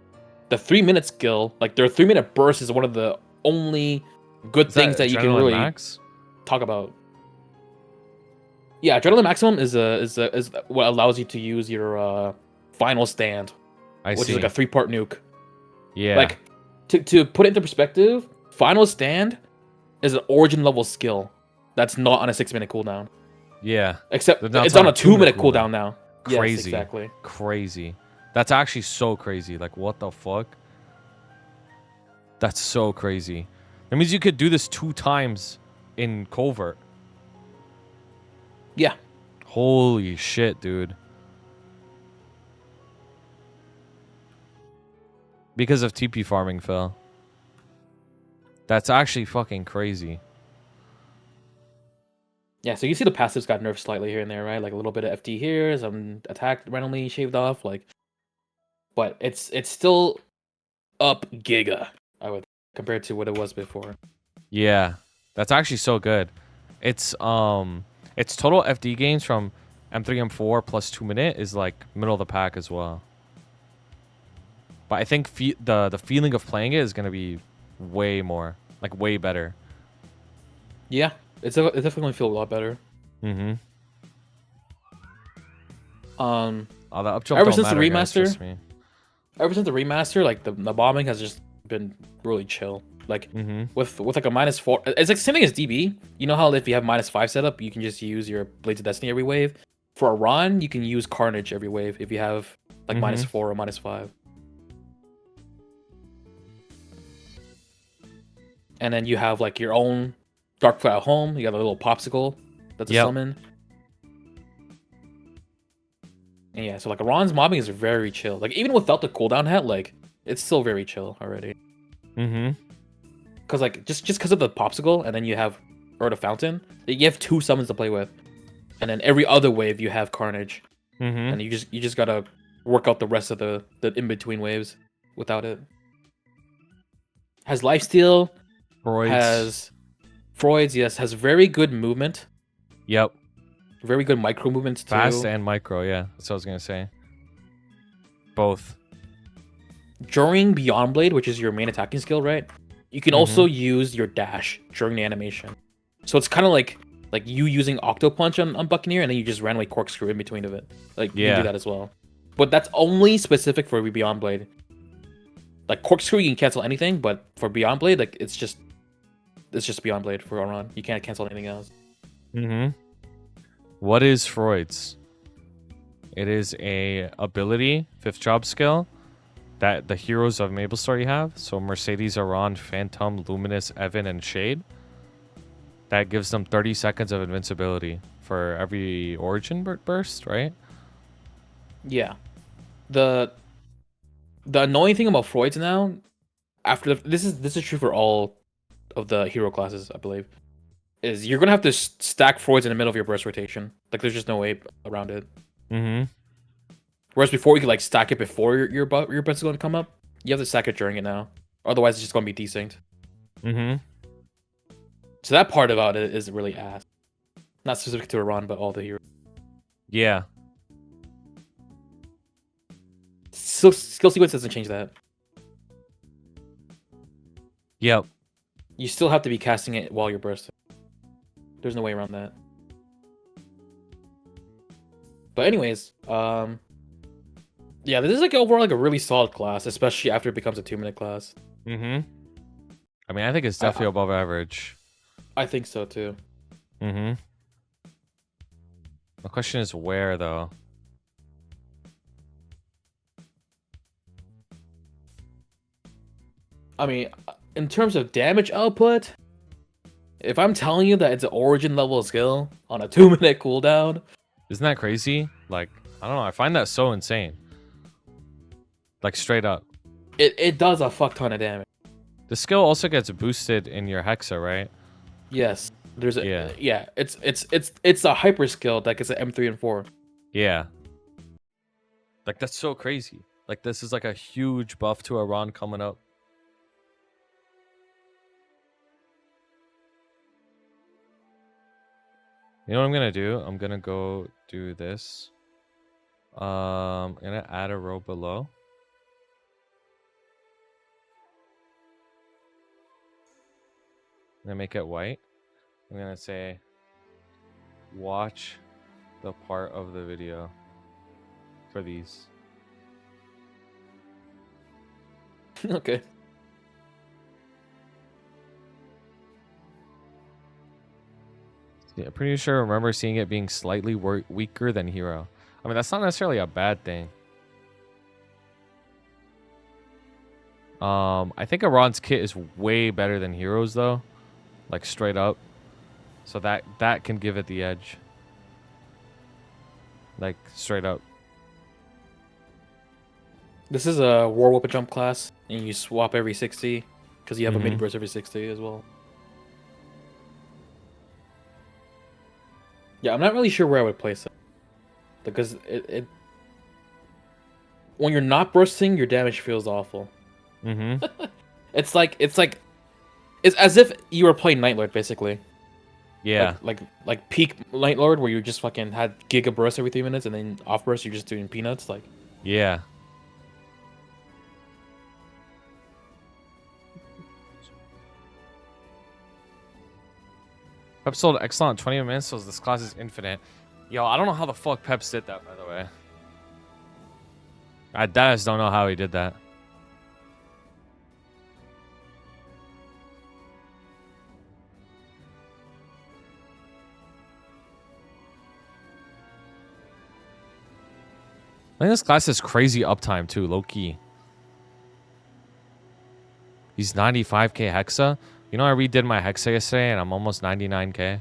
the 3-minute skill, like their 3-minute burst, is one of the only good things that you can Adrenaline really Max? talk about. Yeah, Adrenaline Maximum is what allows you to use your final stand, which is like a 3-part nuke. Yeah. Like to put it into perspective, final stand is an origin level skill that's not on a 6-minute cooldown. Yeah. Except Now it's on a 2-minute cooldown now. Crazy. Yes, exactly. Crazy. That's actually so crazy. Like, what the fuck? That's so crazy. That means you could do this 2 times in covert. Yeah. Holy shit, dude. Because of TP farming, Phil. That's actually fucking crazy. Yeah, so you see the passives got nerfed slightly here and there, right? Like a little bit of FD here, some attack randomly shaved off, like. But it's still up giga, I would, compared to what it was before. Yeah, that's actually so good. It's total FD gains from M3 M4 plus 2-minute is like middle of the pack as well. But I think the feeling of playing it is gonna be way more, like way better. Yeah, it definitely feels a lot better. Mm-hmm. Oh, the up jump ever don't since the matter, guys, remaster, trust me. ever since the remaster, like the bombing has just been really chill. Like with like a -4, it's like the same thing as DB. You know how if you have -5 setup, you can just use your Blades of Destiny every wave. For Aran, you can use Carnage every wave if you have like -4 or -5. and then you have like your own Dark Cloud at home. You got a little popsicle that's a Yep. summon. And yeah, so like Aran's mobbing is very chill. Like even without the cooldown hat, like it's still very chill already. Mm-hmm. Cause like just because of the popsicle, and then you have the Fountain, you have 2 summons to play with, and then every other wave you have Carnage, Mm-hmm. and you just gotta work out the rest of the in between waves without it. Has lifesteal, Freud's. has Freud's, yes, has very good movement, Yep. very good micro movements too. Fast and micro, yeah. That's what I was gonna say. Both. During Beyond Blade, which is your main attacking skill, right? You can also use your dash during the animation. So it's kind of like you using Octo Punch on Buccaneer, and then you just randomly corkscrew in between of it. Like you can do that as well. But that's only specific for Beyond Blade. Like corkscrew, you can cancel anything, but for Beyond Blade, like it's just Beyond Blade for Aran. You can't cancel anything else. Mm-hmm. What is Freud's? It is a ability, 5th job skill, that the heroes of MapleStory have. So Mercedes, Aran, Phantom, Luminous, Evan, and Shade. That gives them 30 seconds of invincibility for every origin burst, right? Yeah. The annoying thing about Freud's now, after this is true for all of the hero classes, I believe, is you're gonna have to stack Freud's in the middle of your burst rotation. Like there's just no way around it. Mm-hmm. Whereas before you could like stack it before your burst is going to come up, you have to stack it during it now. Otherwise, it's just going to be desynced. Mm-hmm. So that part about it is really ass. Not specific to Aran, but all the heroes. Yeah. Skill sequence doesn't change that. Yep. You still have to be casting it while you're bursting. There's no way around that. But anyways, yeah, this is like overall like a really solid class, especially after it becomes a 2-minute class. Mm-hmm. I mean, I think it's definitely above average. I think so too. Mm-hmm. The question is where, though. I mean, in terms of damage output, if I'm telling you that it's an origin level skill on a 2-minute cooldown, Isn't that crazy? Like, I don't know. I find that so insane. Like, straight up. it does a fuck ton of damage. The skill also gets boosted in your Hexa, right? Yes, there's a Yeah. yeah. It's a hyper skill that gets an M3 and 4. Yeah. Like, that's so crazy. Like, this is like a huge buff to Aran coming up. You know what I'm gonna do? I'm gonna go do this. I'm gonna add a row below. I'm gonna make it white. I'm gonna say, watch the part of the video for these. Okay. Yeah, pretty sure I remember seeing it being slightly weaker than Hero. I mean, that's not necessarily a bad thing. I think Aran's kit is way better than Hero's though, like straight up. So that can give it the edge. Like straight up. This is a War Weapon jump class, and you swap every 60 because you have a mini burst every 60 as well. Yeah, I'm not really sure where I would place it because it when you're not bursting, your damage feels awful. Mm-hmm. It's as if you were playing Night Lord basically. Yeah. Like peak Night Lord where you just fucking had giga burst every 3 minutes, and then off burst you're just doing peanuts. Like Yeah. Pep sold excellent 20 minutes, so this class is infinite. Yo, I don't know how the fuck Peps did that, by the way. I just don't know how he did that. I think this class has crazy uptime too, low key. He's 95k Hexa. You know, I redid my Hexa yesterday, and I'm almost 99k.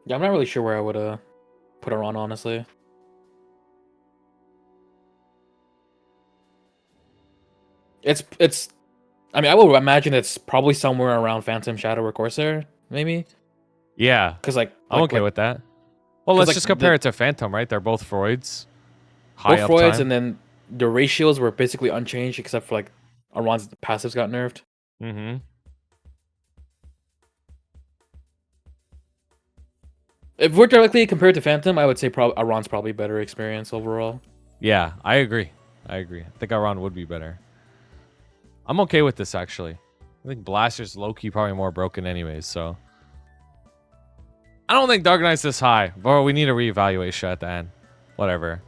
Yeah, I'm not really sure where I would put Aran, honestly. It's. I mean, I would imagine it's probably somewhere around Phantom Shadow or Corsair, maybe. Yeah, Because I'm okay with that. Well, let's just compare it to Phantom, right? They're both Freuds. High both Freuds, uptime. and then the ratios were basically unchanged except for like Aran's passives got nerfed. Mm-hmm. If we're directly compared to Phantom, I would say Aran's probably better experience overall. Yeah, I agree. I think Aran would be better. I'm okay with this, actually. I think Blaster's low-key probably more broken anyways, so... I don't think Dark Knight's this high, but we need a reevaluation at the end. Whatever.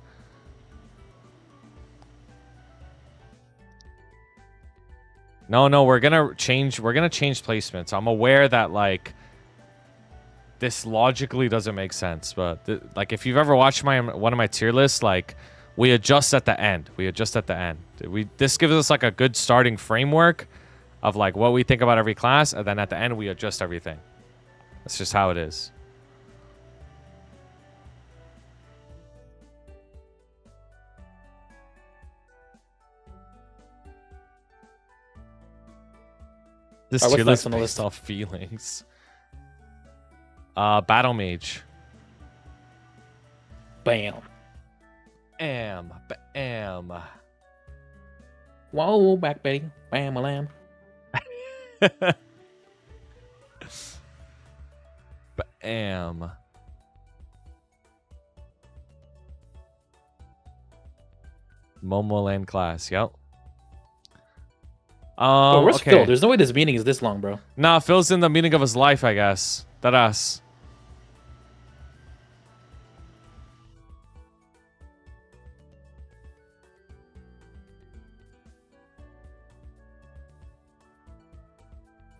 No, we're gonna change placements. I'm aware that, like... This logically doesn't make sense, but like if you've ever watched one of my tier lists, like we adjust at the end. This gives us like a good starting framework of like what we think about every class, and then at the end we adjust everything. That's just how it is. This tier list based off feelings. Battle Mage. Bam. Bam. Whoa, back, Betty. Bam, a lamb. Bam. Momoland class, yep. Where's okay. Phil? There's no way this meeting is this long, bro. Nah, Phil's in the meeting of his life, I guess. That us.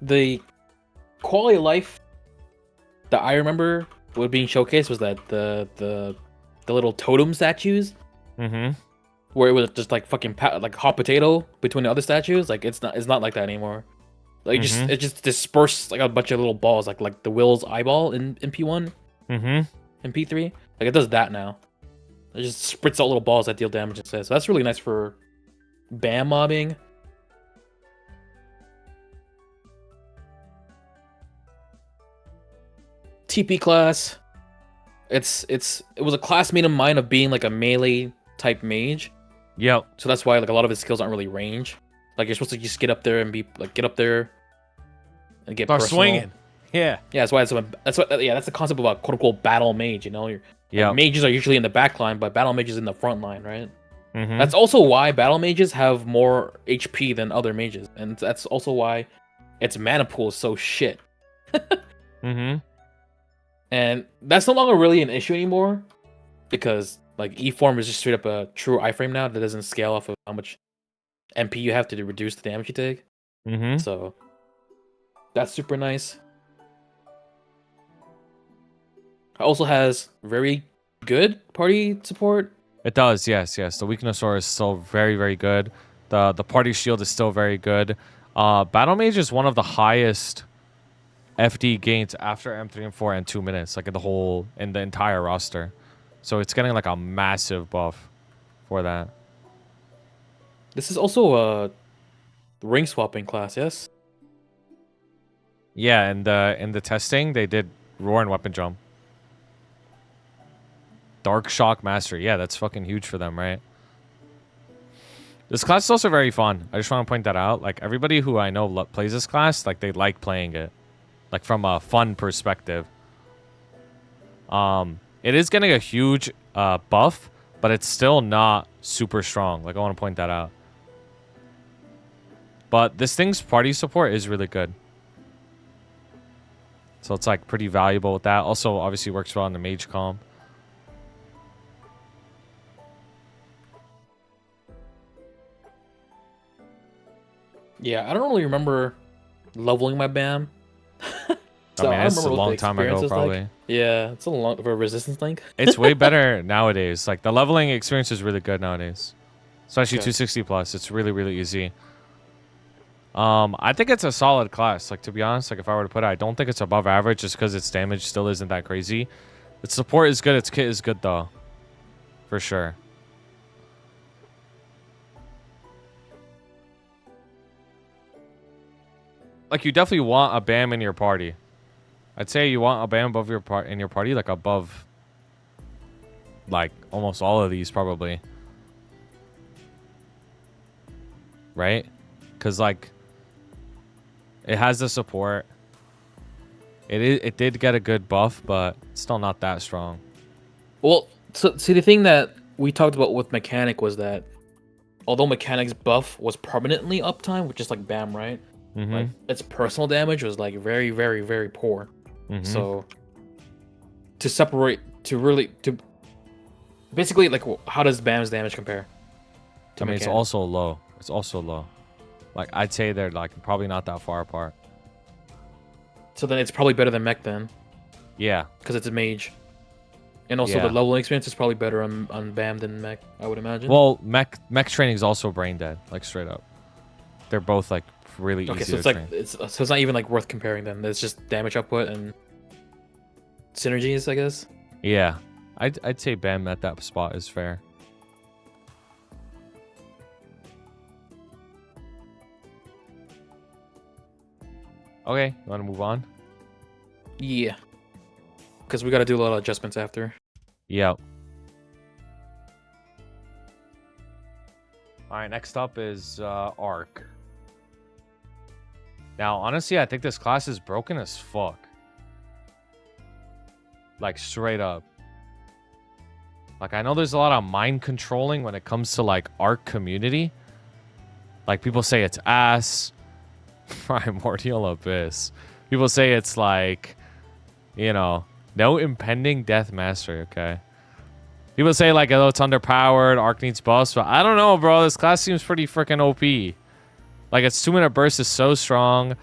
The quality of life that I remember what being showcased was that the little totem statues, where it was just like fucking like hot potato between the other statues. Like it's not like that anymore. Like it just dispersed like a bunch of little balls, like the Will's eyeball in P1, in P3. Like it does that now. It just spritz out little balls that deal damage instead. So that's really nice for BAM mobbing. TP class. It was a classmate of mine of being like a melee type mage. Yep. So that's why like a lot of his skills aren't really range. Like you're supposed to just get up there and be like get and get start personal. swinging. Yeah. Yeah, that's the concept of a quote unquote battle mage. You know, like, mages are usually in the back line, but battle mages in the front line, right? That's also why battle mages have more HP than other mages, and that's also why its mana pool is so shit. And that's no longer really an issue anymore, because like E-form is just straight up a true iframe now that doesn't scale off of how much MP you have to reduce the damage you take. So that's super nice. It also has very good party support. It does, yes. The weakness aura is still very, very good. The party shield is still very good. Battle Mage is one of the highest FD gains after M3 and 4 and 2 minutes, like in the entire roster. So it's getting like a massive buff for that. This is also a ring swapping class, yes? Yeah, and in the testing they did roar and weapon jump. Dark Shock Mastery. Yeah, that's fucking huge for them, right? This class is also very fun. I just want to point that out. Like everybody who I know plays this class, like they like playing it. Like from a fun perspective. It is getting a huge buff, but it's still not super strong. Like I want to point that out. But this thing's party support is really good. So it's like pretty valuable with that. Also obviously works well in the mage comp. Yeah, I don't really remember leveling my BAM. So I mean, it's a what the long time ago, experience is probably. Like. Yeah, it's a long for a resistance link. It's way better nowadays. Like, the leveling experience is really good nowadays. Especially Okay. 260 plus. It's really, really easy. I think it's a solid class. Like, to be honest, like, if I were to put it, I don't think it's above average just because its damage still isn't that crazy. Its support is good. Its kit is good, though. For sure. Like, you definitely want a BAM in your party. I'd say you want a BAM above your in your party, like above, like almost all of these probably, right? Because like, it has the support. It did get a good buff, but still not that strong. Well, so see the thing that we talked about with mechanic was that although mechanic's buff was permanently uptime, which is like BAM, right? Mm-hmm. Like its personal damage was like very, very, very poor. Mm-hmm. So to separate, to basically like how does BAM's damage compare? I mean, it's also low. It's also low. Like, I'd say they're like probably not that far apart. So then it's probably better than mech then, Yeah. because it's a mage. And also Yeah. the leveling experience is probably better on BAM than mech, I would imagine. Well, mech training is also brain dead, like straight up. They're both like really okay, easy so it's to like train. it's not even like worth comparing then. It's just damage output and synergies, I guess. Yeah, I'd say BAM at that spot is fair. Okay, you want to move on? Yeah. Because we got to do a lot of adjustments after. Yep. All right, next up is Arc. Now, honestly, I think this class is broken as fuck. Like, straight up. Like, I know there's a lot of mind controlling when it comes to, like, Arc community. Like, people say it's ass. Primordial Abyss. People say it's, like, you know, no impending death mastery, okay? People say, like, oh, it's underpowered, Arc needs buffs, but I don't know, bro. This class seems pretty freaking OP. Like, its 2-minute burst is so strong.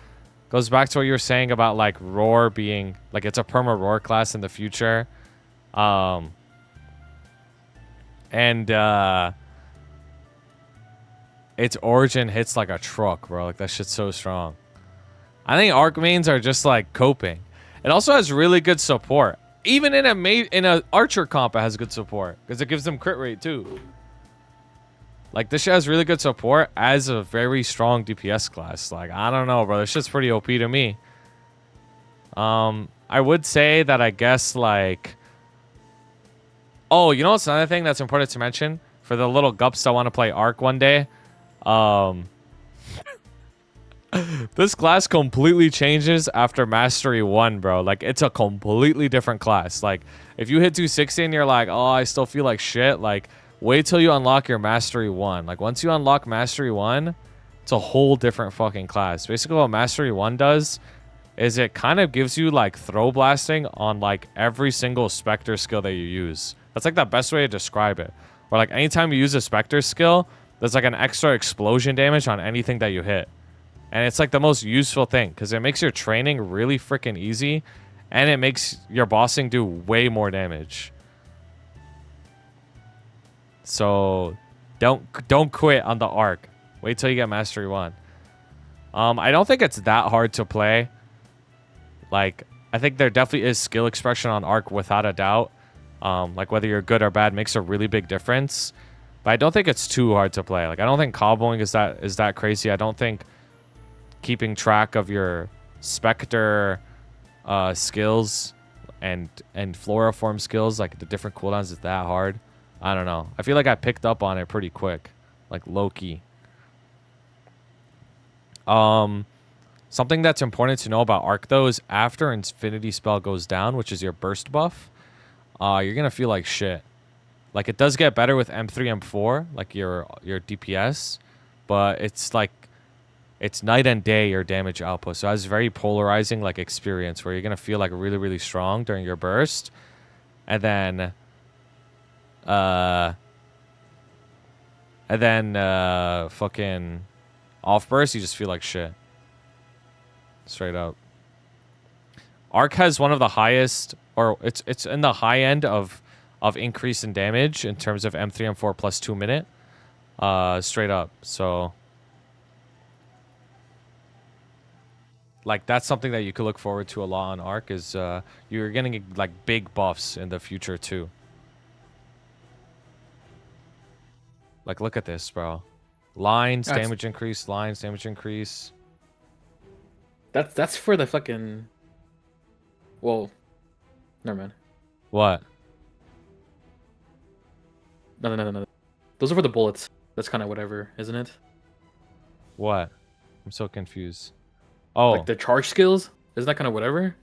Goes back to what you were saying about, like, Roar being... Like, it's a perma-Roar class in the future. Its origin hits like a truck, bro. Like, that shit's so strong. I think Arc mains are just, like, coping. It also has really good support. Even in a Archer comp, it has good support. Because it gives them crit rate, too. Like, this shit has really good support as a very strong DPS class. Like, I don't know, bro. This shit's pretty OP to me. I would say that I guess, like... Oh, you know what's another thing that's important to mention? For the little gups that want to play Arc one day. This class completely changes after Mastery 1, bro. Like, it's a completely different class. Like, if you hit 260 and you're like, oh, I still feel like shit, like, wait till you unlock your Mastery 1. Like, once you unlock Mastery 1, it's a whole different fucking class. Basically, what Mastery 1 does is it kind of gives you, like, throw blasting on, like, every single Spectre skill that you use. That's, like, the best way to describe it. Or, like, anytime you use a Spectre skill, there's, like, an extra explosion damage on anything that you hit. And it's, like, the most useful thing, because it makes your training really freaking easy, and it makes your bossing do way more damage. So, don't quit on the Arc. Wait till you get Mastery 1. I don't think it's that hard to play. Like, I think there definitely is skill expression on Arc without a doubt. Like, whether you're good or bad makes a really big difference. But I don't think it's too hard to play. Like, I don't think comboing is that crazy. I don't think keeping track of your Spectre skills and Floriform skills, like the different cooldowns, is that hard. I don't know. I feel like I picked up on it pretty quick. Like, low-key. Something that's important to know about Arc, though, is after Infinity Spell goes down, which is your burst buff, you're going to feel like shit. Like, it does get better with M3, M4, like your DPS, but it's like, it's night and day, your damage output. So it has very polarizing, like, experience where you're going to feel, like, really, really strong during your burst. And then fucking off burst, you just feel like shit. Straight up. Arc has one of the highest, or it's in the high end of increase in damage in terms of M3 M4 plus 2 minute. Straight up. So like that's something that you could look forward to a lot on Arc is you're getting like big buffs in the future too. Like look at this, bro. Lines, damage increase, lines, damage increase. That's for the fucking. Well, never mind. What? No. Those are for the bullets. That's kind of whatever, isn't it? What? I'm so confused. Oh, Like the charge skills? Isn't that kind of whatever?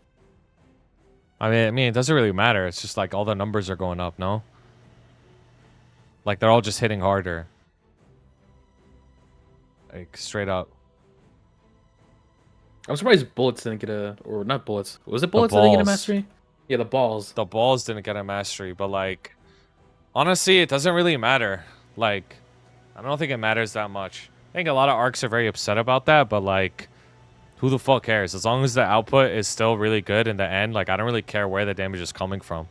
I mean, it doesn't really matter. It's just like all the numbers are going up, no? Like they're all just hitting harder. Like straight up. I'm surprised bullets didn't get a, or not bullets. Was it bullets that didn't get a balls. mastery? Yeah, the balls. The balls didn't get a mastery, but like, honestly, it doesn't really matter. Like, I don't think it matters that much. I think a lot of arcs are very upset about that, but like, who the fuck cares? As long as the output is still really good in the end, like, I don't really care where the damage is coming from.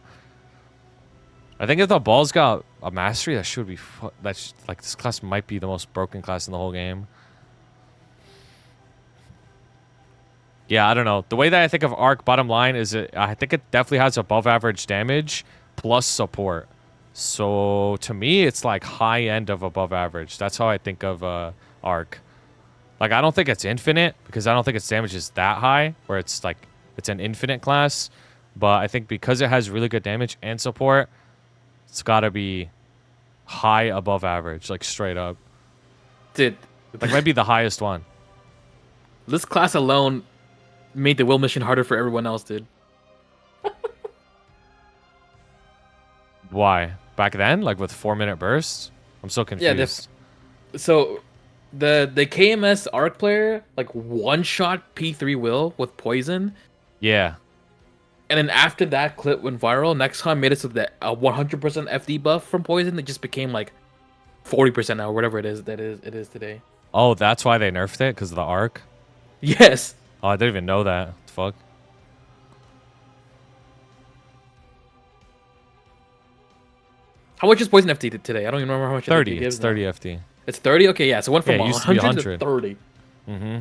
I think if the balls got a mastery, that should be like this class might be the most broken class in the whole game. Yeah, I don't know. The way that I think of Arc, bottom line, is I think it definitely has above average damage plus support. So to me, it's like high end of above average. That's how I think of Arc. Like, I don't think it's infinite because I don't think its damage is that high where it's like it's an infinite class. But I think because it has really good damage and support, it's got to be high above average, like straight up. Dude, Like might be the highest one. this class alone made the will mission harder for everyone else, dude. Why? Back then? Like with 4-minute bursts? I'm so confused. So the KMS Arc player like one-shot P3 will with poison. Yeah. And then after that clip went viral, next time made it so that a 100% FD buff from poison, it just became like 40% now, whatever it is today. Oh, that's why they nerfed it? Because of the arc? Yes. Oh, I didn't even know that. Fuck. How much is poison FD today? I don't even remember how much. 30. FD gives It's 30 now. FD. It's 30? Okay, yeah. So it went from Yeah, it used to be 100 to 100. 30. Mm-hmm.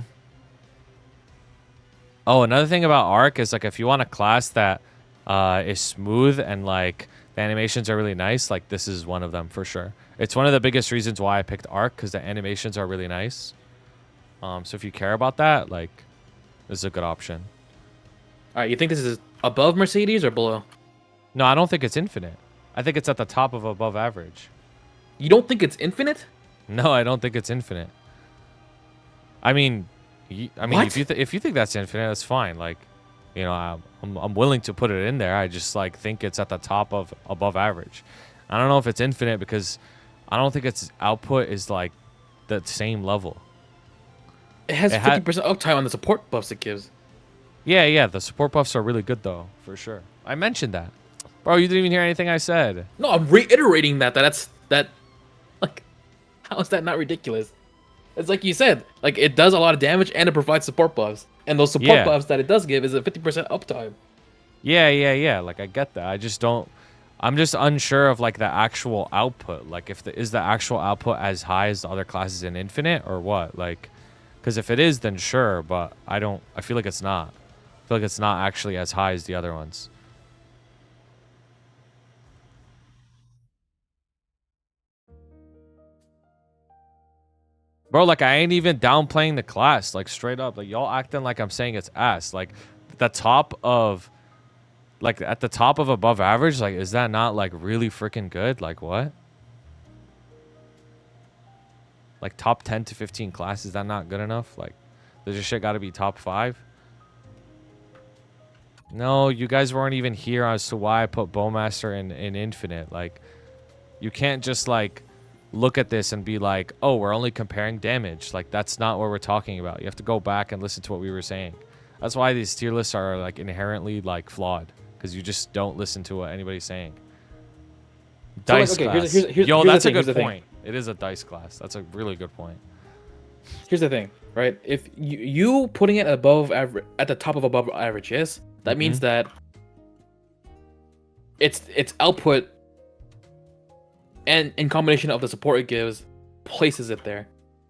Oh, another thing about Arc is like if you want a class that is smooth and like the animations are really nice, like this is one of them for sure. It's one of the biggest reasons why I picked Arc because the animations are really nice. So if you care about that, like this is a good option. All right, you think this is above Mercedes or below? No, I don't think it's infinite. I think it's at the top of above average. You don't think it's infinite? No, I don't think it's infinite. I mean, What? if you think that's infinite, that's fine. Like, you know, I'm willing to put it in there. I just like think it's at the top of above average. I don't know if it's infinite because I don't think its output is like the same level. It has 50% uptime on the support buffs it gives. Yeah, the support buffs are really good though, for sure. I mentioned that. Bro, you didn't even hear anything I said. No, I'm reiterating that. Like, how is that not ridiculous? It's like you said, like it does a lot of damage and it provides support buffs. And those support buffs that it does give is a 50% uptime. Yeah. Like I get that. I'm just unsure of like the actual output. Like is the actual output as high as the other classes in Infinite or what? Like, because if it is, then sure. But I feel like it's not. I feel like it's not actually as high as the other ones. Bro, like I ain't even downplaying the class, like straight up. Like y'all acting like I'm saying it's ass. Like at the top of above average, like is that not like really freaking good? Like what? Like top 10 to 15 class, is that not good enough? Like does your shit gotta be top 5? No, you guys weren't even here as to why I put Bowmaster in Infinite. Like you can't just like look at this and be like, oh, we're only comparing damage. Like that's not what we're talking about. You have to go back and listen to what we were saying. That's why these tier lists are like inherently like flawed, because you just don't listen to what anybody's saying. Dice class. Yo, that's a good point. It is a dice class. That's a really good point. Here's the thing, right? If you putting it above average, at the top of above average, yes, That means that its output and in combination of the support it gives places it there.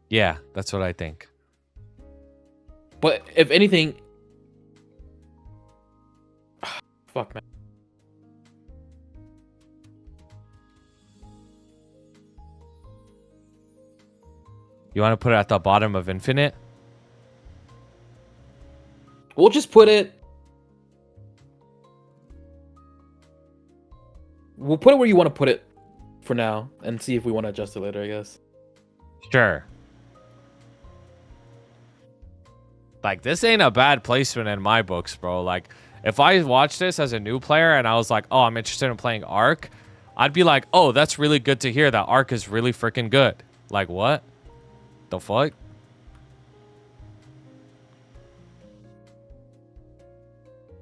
Yeah, that's what I think. But if anything, fuck man. You want to put it at the bottom of infinite? We'll just put it. We'll put it where you want to put it for now, and see if we want to adjust it later, I guess. Sure. Like, this ain't a bad placement in my books, bro. Like, if I watched this as a new player and I was like, oh, I'm interested in playing Arc, I'd be like, oh, that's really good to hear that Arc is really freaking good. Like, what? The fuck?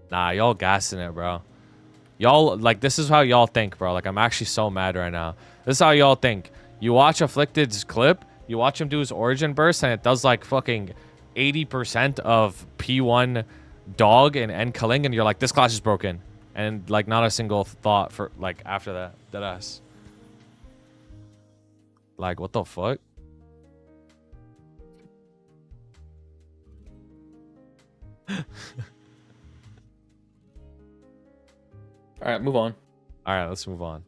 Nah, y'all gassing it, bro. Y'all, like, this is how y'all think, bro. Like, I'm actually so mad right now. This is how y'all think. You watch Afflicted's clip, you watch him do his origin burst, and it does, like, fucking 80% of P1 dog and Kaling, and you're like, this class is broken. And, like, not a single thought for, like, after that. Deadass. Like, what the fuck? Alright, move on. Alright, let's move on.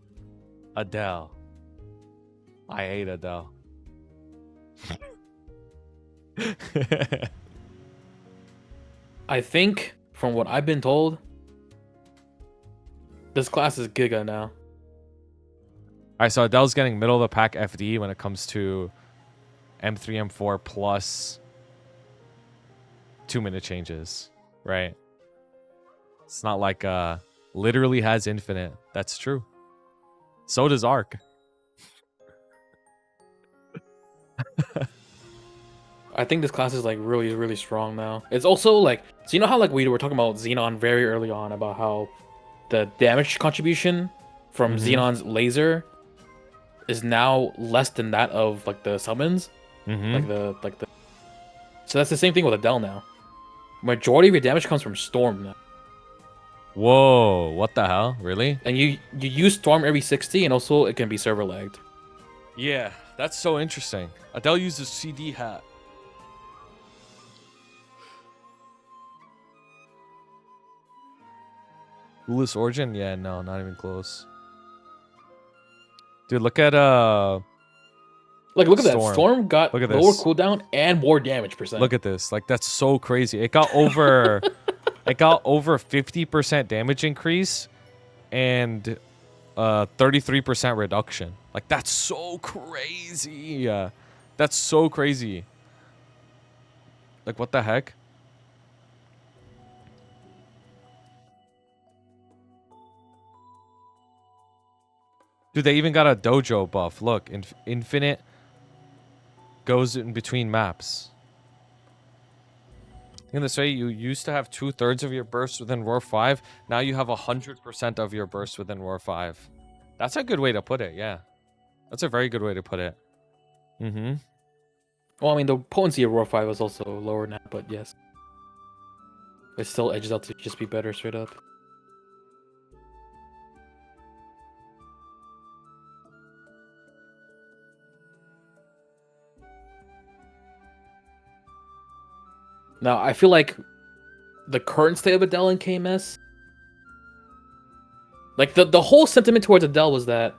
Adele. I hate Adele. I think, from what I've been told, this class is Giga now. Alright, so Adele's getting middle of the pack FD when it comes to M3, M4 plus 2-minute changes, right? It's not like literally has infinite. That's true. So does Arc. I think this class is like really, really strong now. It's also like, so you know how like we were talking about Xenon very early on about how the damage contribution from Xenon's laser is now less than that of like the summons, like the So that's the same thing with Adele now. Majority of your damage comes from Storm now. Whoa, what the hell? Really? And you use Storm every 60, and also it can be server lagged. Yeah, that's so interesting. Adele uses CD hat. Luminous Origin? Yeah, no, not even close. Dude, look at Like, look at that. Storm. Storm got Look at lower this. cooldown and more damage percent. Look at this. Like, that's so crazy. It got over it got over 50% damage increase and 33% reduction. Like, that's so crazy. That's so crazy. Like, what the heck? Dude, they even got a dojo buff. Look, infinite goes in between maps. In this way, you used to have 2/3 of your burst within Roar 5. Now you have 100% of your burst within Roar 5. That's a good way to put it, yeah. That's a very good way to put it. Well, I mean, the potency of Roar 5 is also lower now, but yes. It still edges out to just be better straight up. Now, I feel like the current state of Adele in KMS, like the whole sentiment towards Adele was that,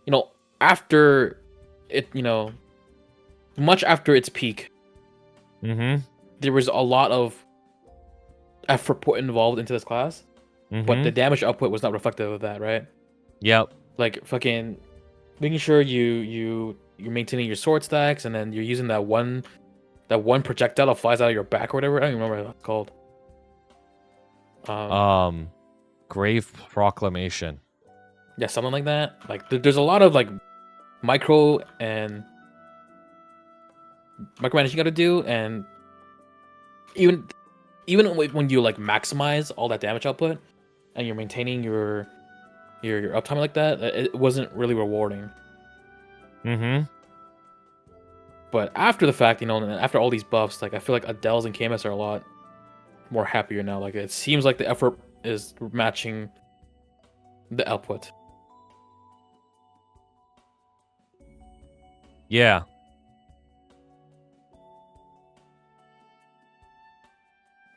you know, after it, you know, much after its peak, there was a lot of effort put involved into this class, but the damage output was not reflective of that, right? Yep. Like fucking making sure you're maintaining your sword stacks, and then you're using that one projectile that flies out of your back or whatever. I don't even remember what it's called. Grave Proclamation. Yeah, something like that. Like there's a lot of like micromanaging you got to do, and even when you like maximize all that damage output and you're maintaining your uptime like that, it wasn't really rewarding. But after the fact, you know, and after all these buffs, like I feel like Adele's and KMS are a lot more happier now. Like it seems like the effort is matching the output. Yeah.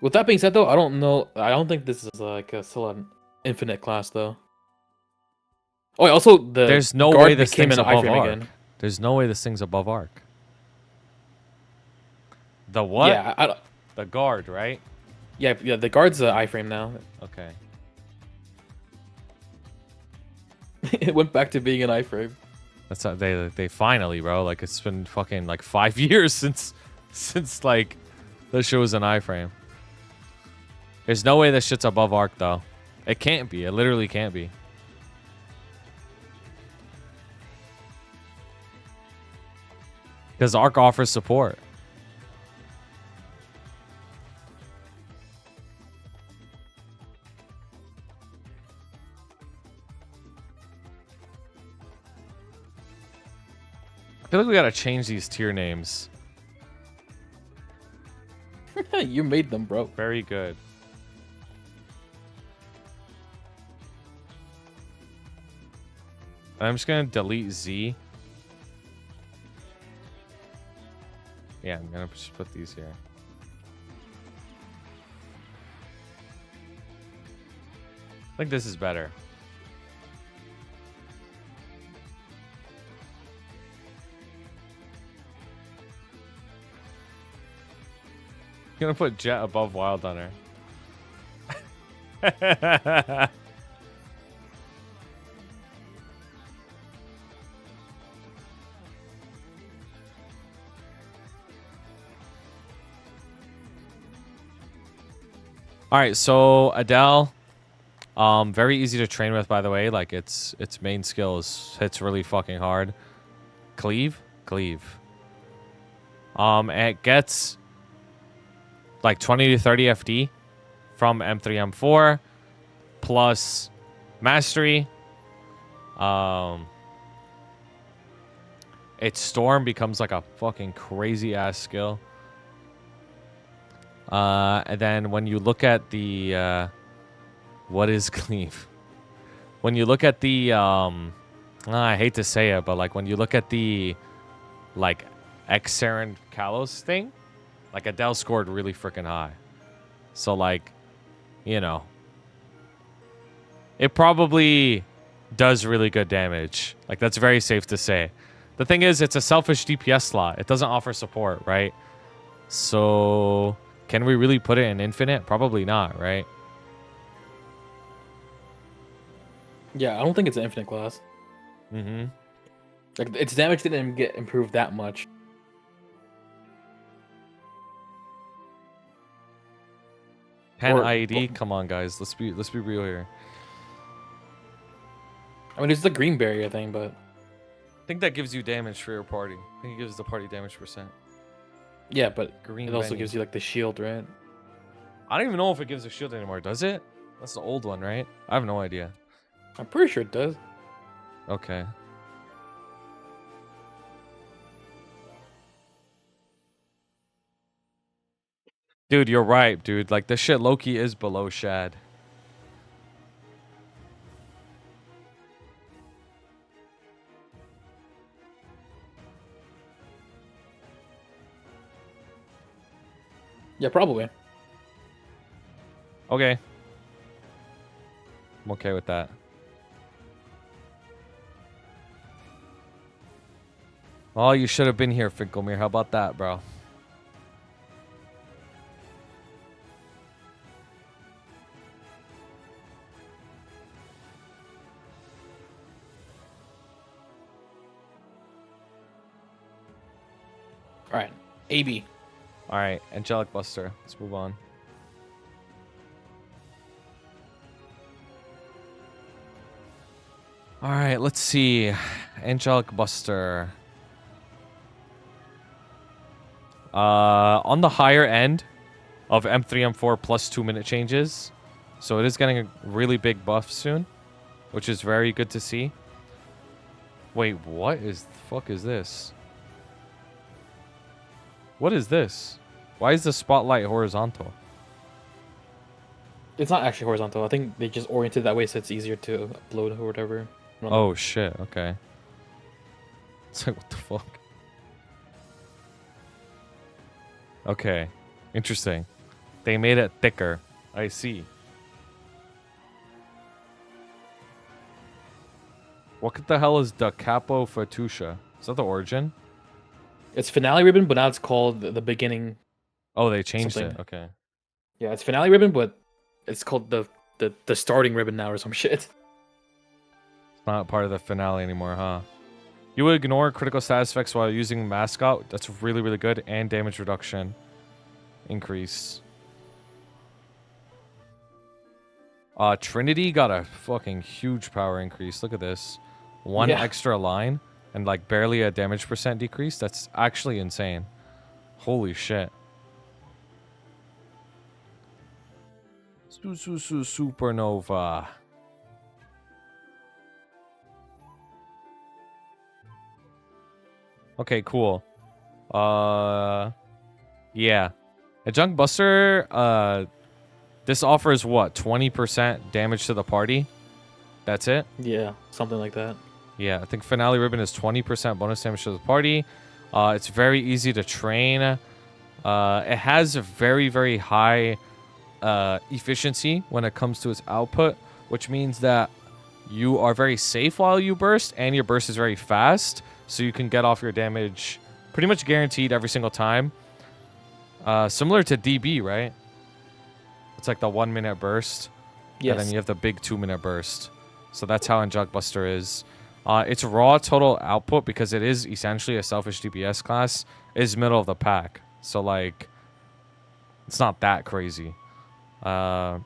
With that being said, though, I don't know. I don't think this is like still an infinite class, though. Oh, yeah, also the There's no guard way this became thing's an above iframe arc. again. There's no way this thing's above arc. The what? Yeah, I don't. The guard, right? Yeah, the guard's an iframe now. Okay. It went back to being an iframe. That's how they finally, bro. Like it's been fucking like 5 years since like the show was an iframe. There's no way this shit's above arc though. It can't be. It literally can't be. Because arc offers support. I feel like we gotta change these tier names. You made them, bro. Very good. I'm just gonna delete Z. Yeah, I'm gonna just put these here. I think this is better. Gonna put Jet above Wild Hunter. All right, so Adele, very easy to train with, by the way. Like its main skill hits really fucking hard. Cleave. It gets like 20 to 30 FD from M3, M4 plus mastery. Its storm becomes like a fucking crazy ass skill. And then when you look at the what is cleave? When you look at the I hate to say it, but like when you look at the like Xenon Kalos thing, like Adele scored really freaking high. So like, you know, it probably does really good damage. Like that's very safe to say. The thing is, it's a selfish DPS slot. It doesn't offer support, right? So can we really put it in infinite? Probably not, right? Yeah, I don't think it's an infinite class. Mm-hmm. Like its damage didn't get improved that much. Pen Or- IED, come on guys, let's be real here. I mean, it's the green barrier thing, but I think that gives you damage for your party. I think it gives the party damage percent. yeah, but Green it also Benny. gives you like the shield, right? I don't even know if it gives a shield anymore, does it? That's the old one, right? I have no idea. I'm pretty sure it does. Okay. Dude, you're right, dude. Like, this shit Loki is below Shad. Yeah, probably. Okay. I'm okay with that. Oh, you should have been here, Finkelmere. How about that, bro? All right, AB. All right, Angelic Buster. Let's move on. All right, let's see. Angelic Buster. On the higher end of M3, M4 plus 2-minute changes. So it is getting a really big buff soon, which is very good to see. Wait, what is the fuck is this? What is this? Why is the spotlight horizontal? It's not actually horizontal. I think they just oriented that way so it's easier to upload or whatever. I don't know. Oh shit. Okay. It's like what the fuck. Okay, interesting. They made it thicker. I see. What the hell is the Capo Fatusha? Is that the origin? It's finale ribbon, but now it's called the beginning. Oh, they changed Something. it. Okay. Yeah, it's finale ribbon, but it's called the starting ribbon now or some shit. It's not part of the finale anymore, huh? You would ignore critical status effects while using mascot. That's really, really good. And damage reduction increase. Trinity got a fucking huge power increase. Look at this. One extra line and like barely a damage percent decrease. That's actually insane. Holy shit. Supernova. Okay, cool. Yeah. Angelic Buster, this offers what? 20% damage to the party? That's it? Yeah, something like that. Yeah, I think Finale Ribbon is 20% bonus damage to the party. It's very easy to train. It has a very, very high efficiency when it comes to its output, which means that you are very safe while you burst, and your burst is very fast, so you can get off your damage pretty much guaranteed every single time. Similar to DB, right? It's like the 1 minute burst. Yes. And then you have the big 2 minute burst. So that's how Angelic Buster is. Its raw total output, because it is essentially a selfish DPS class, is middle of the pack. So like, it's not that crazy. It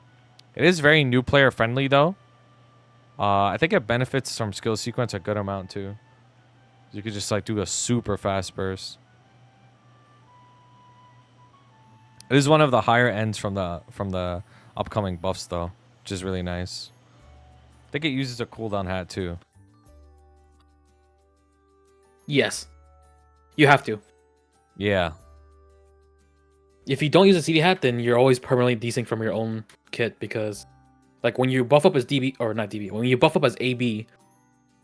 is very new player friendly though. I think it benefits from skill sequence a good amount too. You could just like do a super fast burst. It is one of the higher ends from the upcoming buffs though, which is really nice. I think it uses a cooldown hat too. Yes. You have to. Yeah. If you don't use a CD hat, then you're always permanently desync from your own kit, because like when you buff up as DB, or not DB, when you buff up as AB,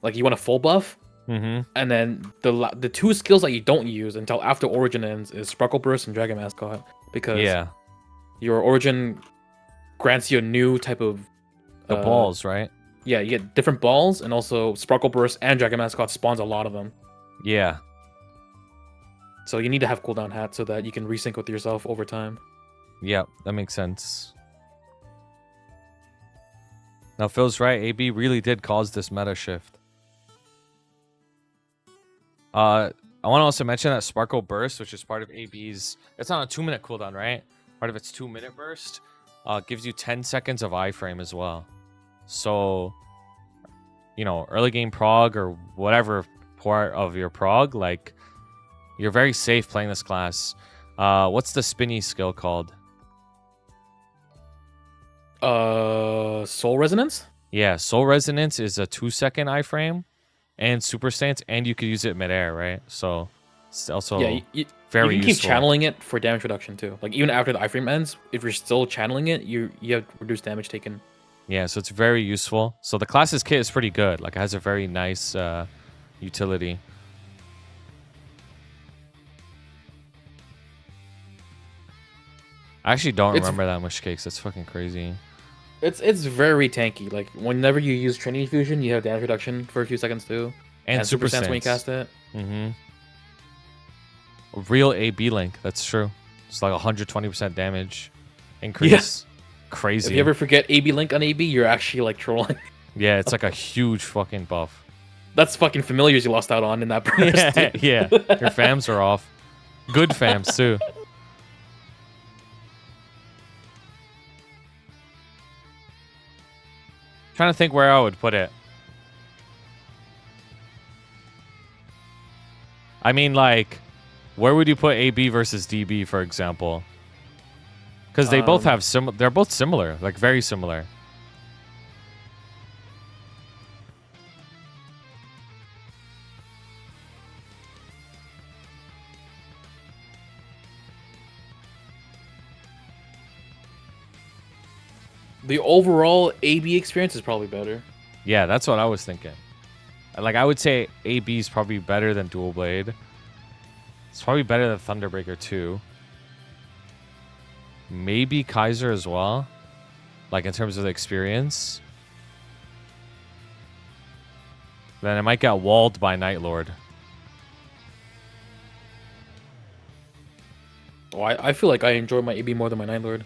like you want a full buff, and then the two skills that you don't use until after Origin ends is Sparkle Burst and Dragon Mascot, because your Origin grants you a new type of balls, right? Yeah, you get different balls, and also Sparkle Burst and Dragon Mascot spawns a lot of them. Yeah. So you need to have cooldown hat so that you can resync with yourself over time. Yep, that makes sense. Now Phil's right, AB really did cause this meta shift. I want to also mention that Sparkle Burst, which is part of AB's, it's on a 2 minute cooldown, right? Part of its 2 minute burst gives you 10 seconds of iframe as well. So, you know, early game prog or whatever part of your prog, like, you're very safe playing this class. What's the spinny skill called? Soul Resonance? Yeah, Soul Resonance is a 2 second iframe and super stance, and you could use it midair, right? So it's also very you can useful. keep channeling it for damage reduction too. Like even after the iframe ends, if you're still channeling it, you have reduced damage taken. Yeah, so it's very useful. So the class's kit is pretty good. Like it has a very nice utility. I actually don't remember that much cakes. That's fucking crazy. It's very tanky. Like whenever you use Trinity Fusion, you have damage reduction for a few seconds too. And super stance when you cast it. Mm-hmm. A real AB link. That's true. It's like 120% damage increase. Yes. Crazy. If you ever forget AB link on AB, you're actually like trolling. Yeah, it's like a huge fucking buff. That's fucking familiars you lost out on in that burst. Yeah, your fams are off. Good fams too. Trying to think where I would put it. I mean, like, where would you put AB versus DB, for example? Because they both have they're both similar, like very similar. The overall AB experience is probably better. Yeah, that's what I was thinking. Like, I would say AB is probably better than Dual Blade. It's probably better than Thunderbreaker too. Maybe Kaiser as well. Like, in terms of the experience. Then it might get walled by Night Lord. Oh, I feel like I enjoy my AB more than my Night Lord.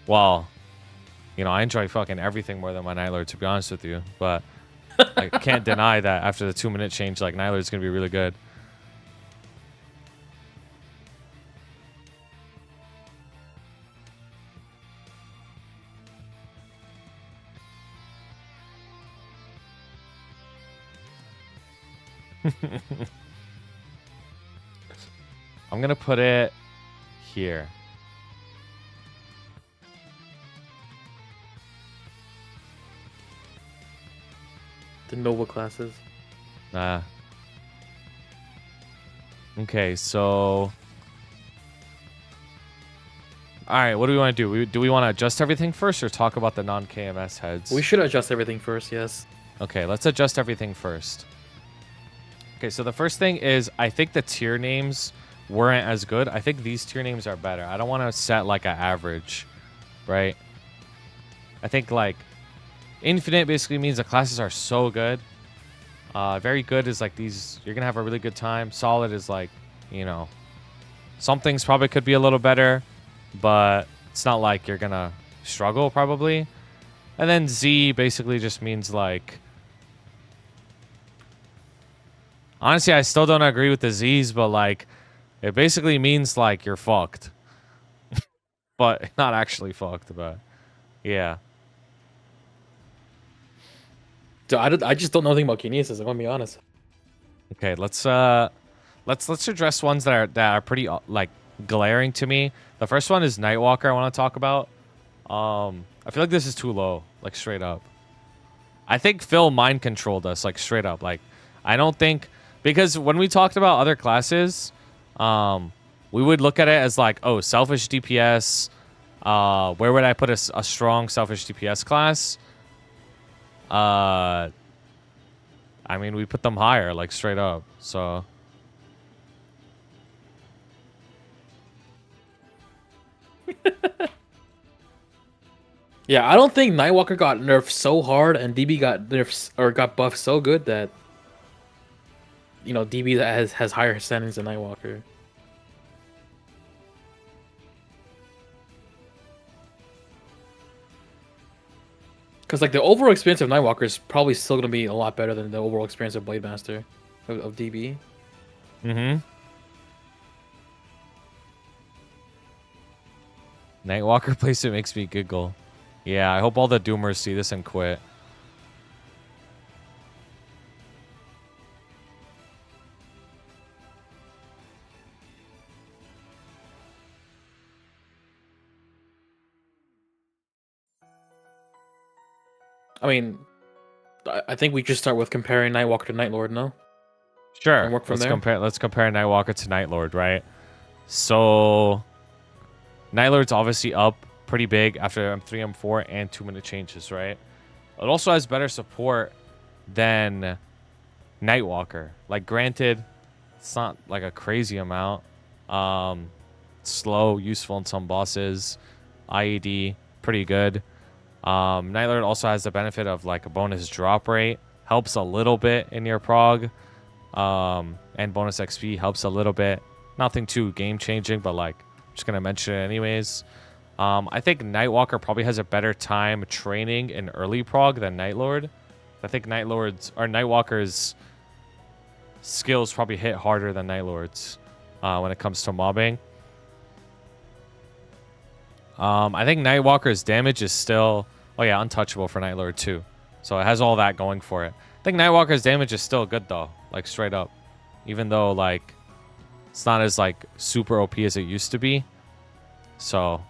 Well, you know, I enjoy fucking everything more than my Night Lord, to be honest with you. But I can't deny that after the 2-minute change, like, Night Lord's going to be really good. I'm going to put it here. The Nova classes. Nah. Okay, so... Alright, what do we want to do? Do we want to adjust everything first or talk about the non-KMS heads? We should adjust everything first, yes. Okay, let's adjust everything first. Okay, so the first thing is, I think the tier names weren't as good. I think these tier names are better. I don't want to set, like, an average, right? I think, like, Infinite basically means the classes are so good. Very good is, like, these... You're going to have a really good time. Solid is, like, you know... Some things probably could be a little better, but it's not like you're going to struggle, probably. And then Z basically just means, like... Honestly, I still don't agree with the Z's, but, like, it basically means, like, you're fucked. But not actually fucked, but yeah. Dude, I just don't know anything about Kinesis, I'm gonna be honest. Okay, let's address ones that are pretty like glaring to me. The first one is Nightwalker I want to talk about. I feel like this is too low, like straight up. I think Phil mind controlled us, like straight up. Like I don't think, because when we talked about other classes, we would look at it as like, oh, selfish DPS. Where would I put a strong selfish DPS class? I mean, we put them higher, like straight up. So Yeah, I don't think Nightwalker got nerfed so hard and DB got nerfed or got buffed so good that, you know, DB has higher standings than Nightwalker. Because, like, the overall experience of Nightwalker is probably still going to be a lot better than the overall experience of Blademaster of DB. mm-hmm. Nightwalker placement makes me giggle. Yeah, I hope all the Doomers see this and quit. I mean, I think we just start with comparing Nightwalker to Nightlord, no? Sure. And work from let's there? Let's compare Nightwalker to Nightlord, right? So Nightlord's obviously up pretty big after M3, M4, and 2-minute changes, right? It also has better support than Nightwalker. Like, granted, it's not like a crazy amount. Slow, useful in some bosses. IED, pretty good. Nightlord also has the benefit of like a bonus drop rate. Helps a little bit in your prog. And bonus XP helps a little bit. Nothing too game-changing, but like, I'm just going to mention it anyways. I think Nightwalker probably has a better time training in early prog than Nightlord. I think Nightwalker's skills probably hit harder than Nightlord's when it comes to mobbing. I think Nightwalker's damage is still, untouchable for Nightlord too. So it has all that going for it. I think Nightwalker's damage is still good though, like straight up. Even though like it's not as like super OP as it used to be. So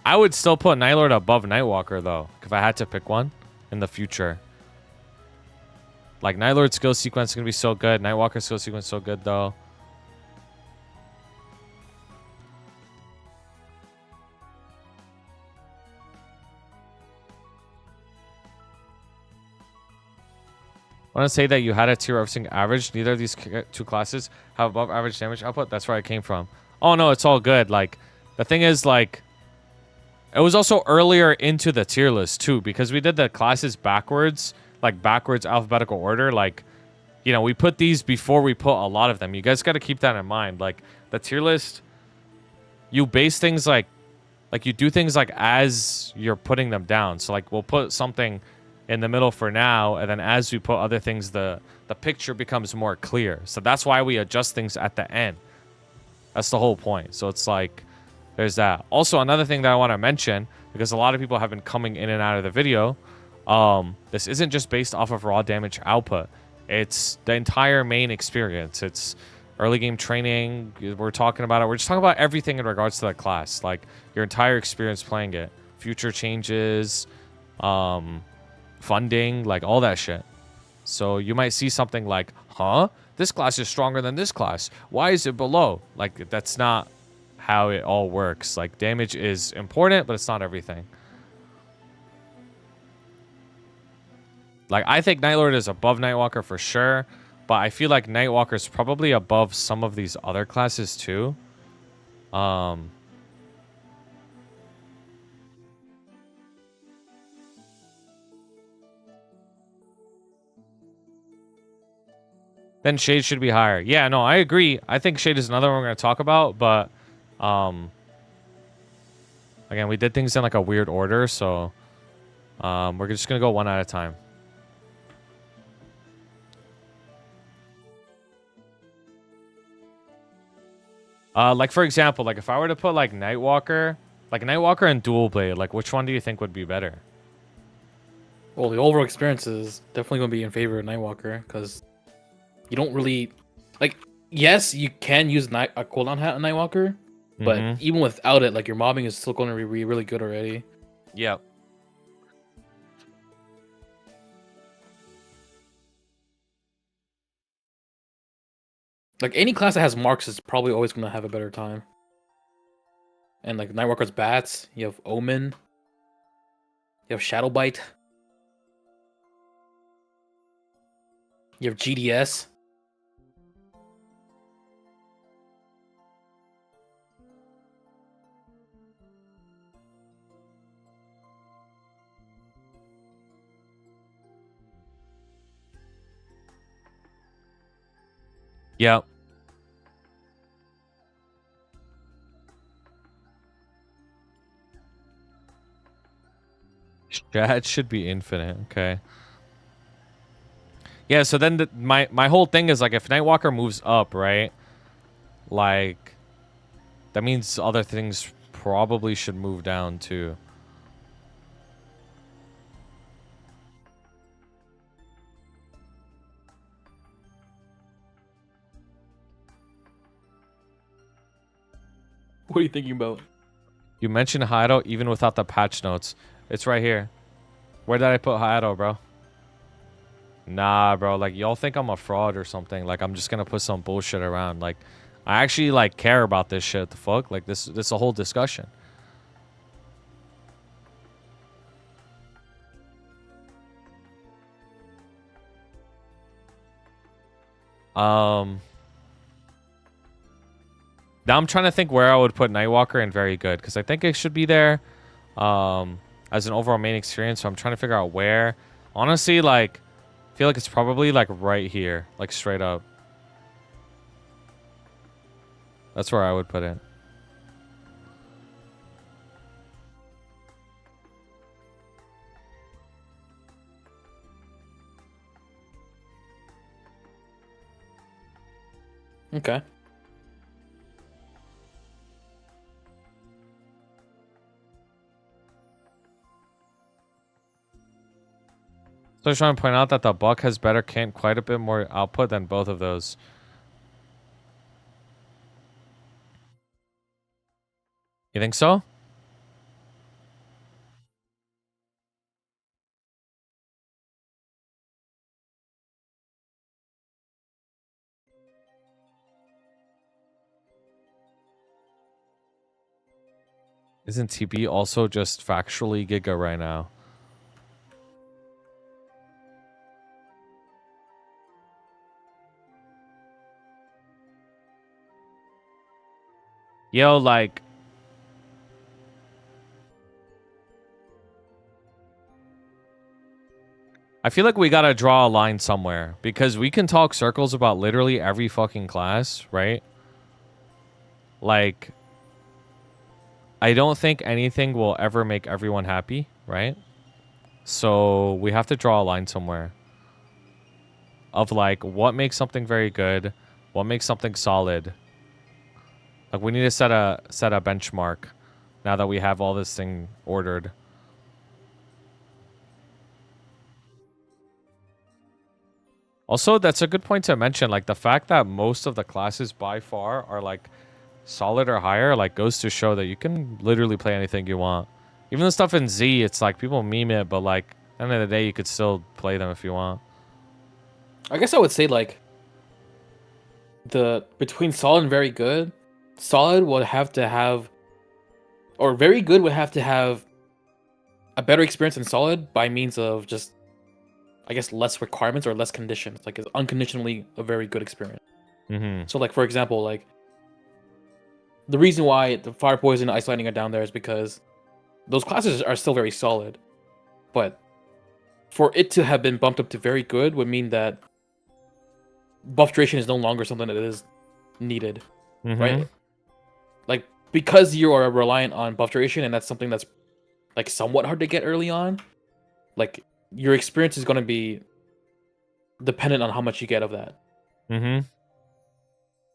I would still put Nightlord above Nightwalker though, if I had to pick one in the future. Like Nightlord's skill sequence is gonna be so good. Nightwalker's skill sequence is so good though. Want to say that you had a tier referencing average. Neither of these two classes have above average damage output. That's where I came from. Oh no, it's all good. Like, the thing is, like, it was also earlier into the tier list too, because we did the classes backwards, like backwards alphabetical order. Like, you know, we put these before we put a lot of them. You guys got to keep that in mind. Like, the tier list, you base things like you do things like as you're putting them down. So like we'll put something in the middle for now, and then as we put other things, the picture becomes more clear. So that's why we adjust things at the end. That's the whole point. So it's like, there's that. Also, another thing that I want to mention, because a lot of people have been coming in and out of the video, this isn't just based off of raw damage output. It's the entire main experience. It's early game training. We're talking about it. We're just talking about everything in regards to that class, like your entire experience playing it, future changes, funding, like all that shit. So you might see something like, huh? This class is stronger than this class. Why is it below? Like, that's not how it all works. Like, damage is important, but it's not everything. Like, I think Nightlord is above Nightwalker for sure, but I feel like Nightwalker is probably above some of these other classes too. Then Shade should be higher. Yeah, no, I agree. I think Shade is another one we're going to talk about, but again, we did things in like a weird order, so we're just going to go one at a time. Like for example, like if I were to put like Nightwalker and Dual Blade, like which one do you think would be better? Well, the overall experience is definitely going to be in favor of Nightwalker, because you don't really, like, yes, you can use a cooldown hat on Nightwalker, but even without it, like, your mobbing is still going to be really good already. Yep. Like, any class that has marks is probably always going to have a better time. And, like, Nightwalker's bats, you have Omen, you have Shadow Bite, you have GDS. Yep. Chat should be infinite. Okay. Yeah, so then my whole thing is like if Nightwalker moves up, right? Like that means other things probably should move down too. What are you thinking about? You mentioned Hayato even without the patch notes. It's right here. Where did I put Hayato, bro? Nah, bro. Like, y'all think I'm a fraud or something. Like, I'm just gonna put some bullshit around. Like, I actually, like, care about this shit. The fuck? Like, this is a whole discussion. Now I'm trying to think where I would put Nightwalker and Very Good, because I think it should be there as an overall main experience. So I'm trying to figure out where. Honestly, like, I feel like it's probably like right here, like straight up. That's where I would put it. Okay. So I was trying to point out that the Buck has better quite a bit more output than both of those. You think so? Isn't TB also just factually Giga right now? Yo, like, I feel like we gotta draw a line somewhere because we can talk circles about literally every fucking class, right? Like, I don't think anything will ever make everyone happy, right? So we have to draw a line somewhere of like what makes something very good, what makes something solid. Like we need to set a benchmark now that we have all this thing ordered. Also, that's a good point to mention. Like the fact that most of the classes by far are like solid or higher, like goes to show that you can literally play anything you want. Even the stuff in Z, it's like people meme it, but like at the end of the day, you could still play them if you want. I guess I would say like the between solid and very good, solid would have to have, or very good would have to have a better experience than solid by means of just, I guess, less requirements or less conditions. Like it's unconditionally a very good experience. Mm-hmm. So like for example, like the reason why the fire poison and ice lightning are down there is because those classes are still very solid, but for it to have been bumped up to very good would mean that buff duration is no longer something that is needed, right? Like because you are reliant on buff duration, and that's something that's like somewhat hard to get early on. Like your experience is going to be dependent on how much you get of that. Mm-hmm.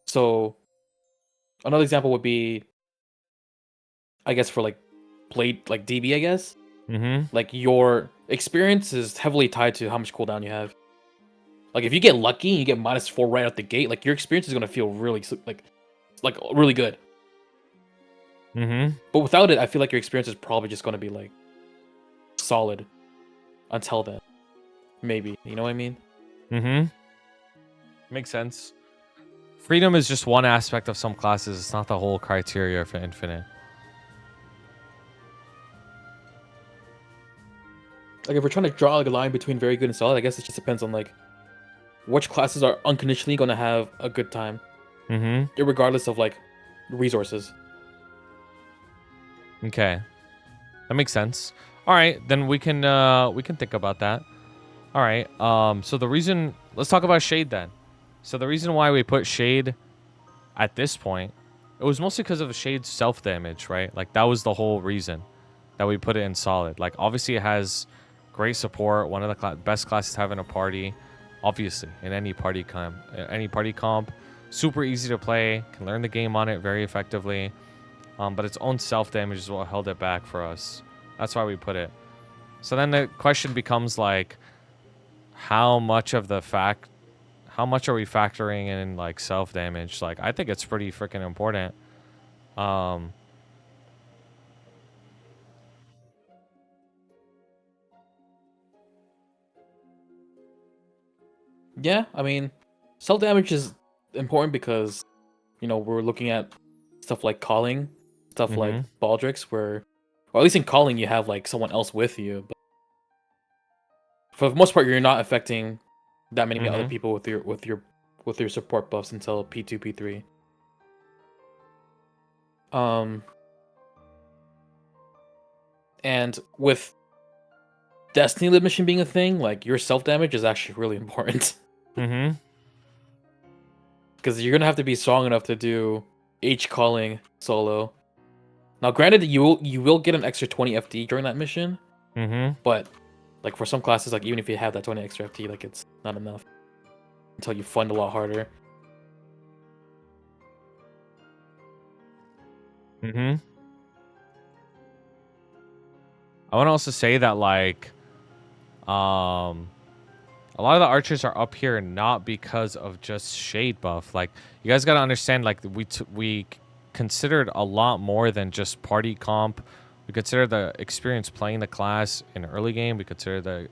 So another example would be, I guess for like blade, like DB, I guess. Mm-hmm. Like your experience is heavily tied to how much cooldown you have. Like if you get lucky and you get -4 right out the gate, like your experience is gonna feel really like really good. Mm-hmm. But without it, I feel like your experience is probably just gonna be like solid until then. Maybe. You know what I mean? Mm-hmm. Makes sense. Freedom is just one aspect of some classes. It's not the whole criteria for Infinite. Like if we're trying to draw like a line between very good and solid, I guess it just depends on like which classes are unconditionally gonna have a good time. Mm-hmm. Irregardless of like resources. Okay. That makes sense. All right, then we can think about that. All right. So the reason, let's talk about Shade then. So the reason why we put Shade at this point, it was mostly because of Shade's self damage, right? Like that was the whole reason that we put it in solid. Like obviously it has great support, one of the best classes to have in a party, obviously in any party comp. Super easy to play, can learn the game on it very effectively. But its own self damage is what held it back for us. That's why we put it. So then the question becomes like, how much are we factoring in like self damage? Like I think it's pretty freaking important. Yeah, I mean, self damage is important because, you know, we're looking at stuff like calling, stuff like Baldrix, where, or at least in calling, you have like someone else with you. But for the most part, you're not affecting that many other people with your support buffs until P2, P3. And with Destiny Lib mission being a thing, like your self damage is actually really important. Because you're gonna have to be strong enough to do H calling solo. Now, granted, you will get an extra 20 FD during that mission. But like for some classes, like even if you have that 20 extra FD, like it's not enough until you fund a lot harder. I want to also say that like, a lot of the archers are up here not because of just shade buff. Like you guys got to understand, like we considered a lot more than just party comp. We consider the experience playing the class in early game. We consider the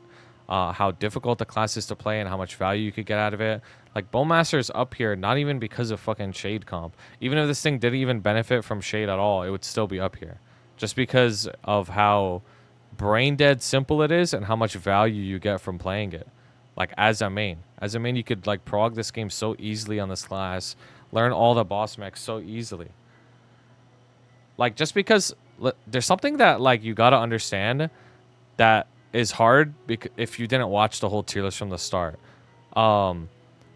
how difficult the class is to play and how much value you could get out of it. Like Bowmaster is up here not even because of fucking shade comp. Even if this thing didn't even benefit from shade at all, it would still be up here, just because of how brain dead simple it is and how much value you get from playing it. Like as a main, you could like prog this game so easily on this class, learn all the boss mechs so easily. Like, just because there's something that, like, you gotta understand that is hard if you didn't watch the whole tier list from the start.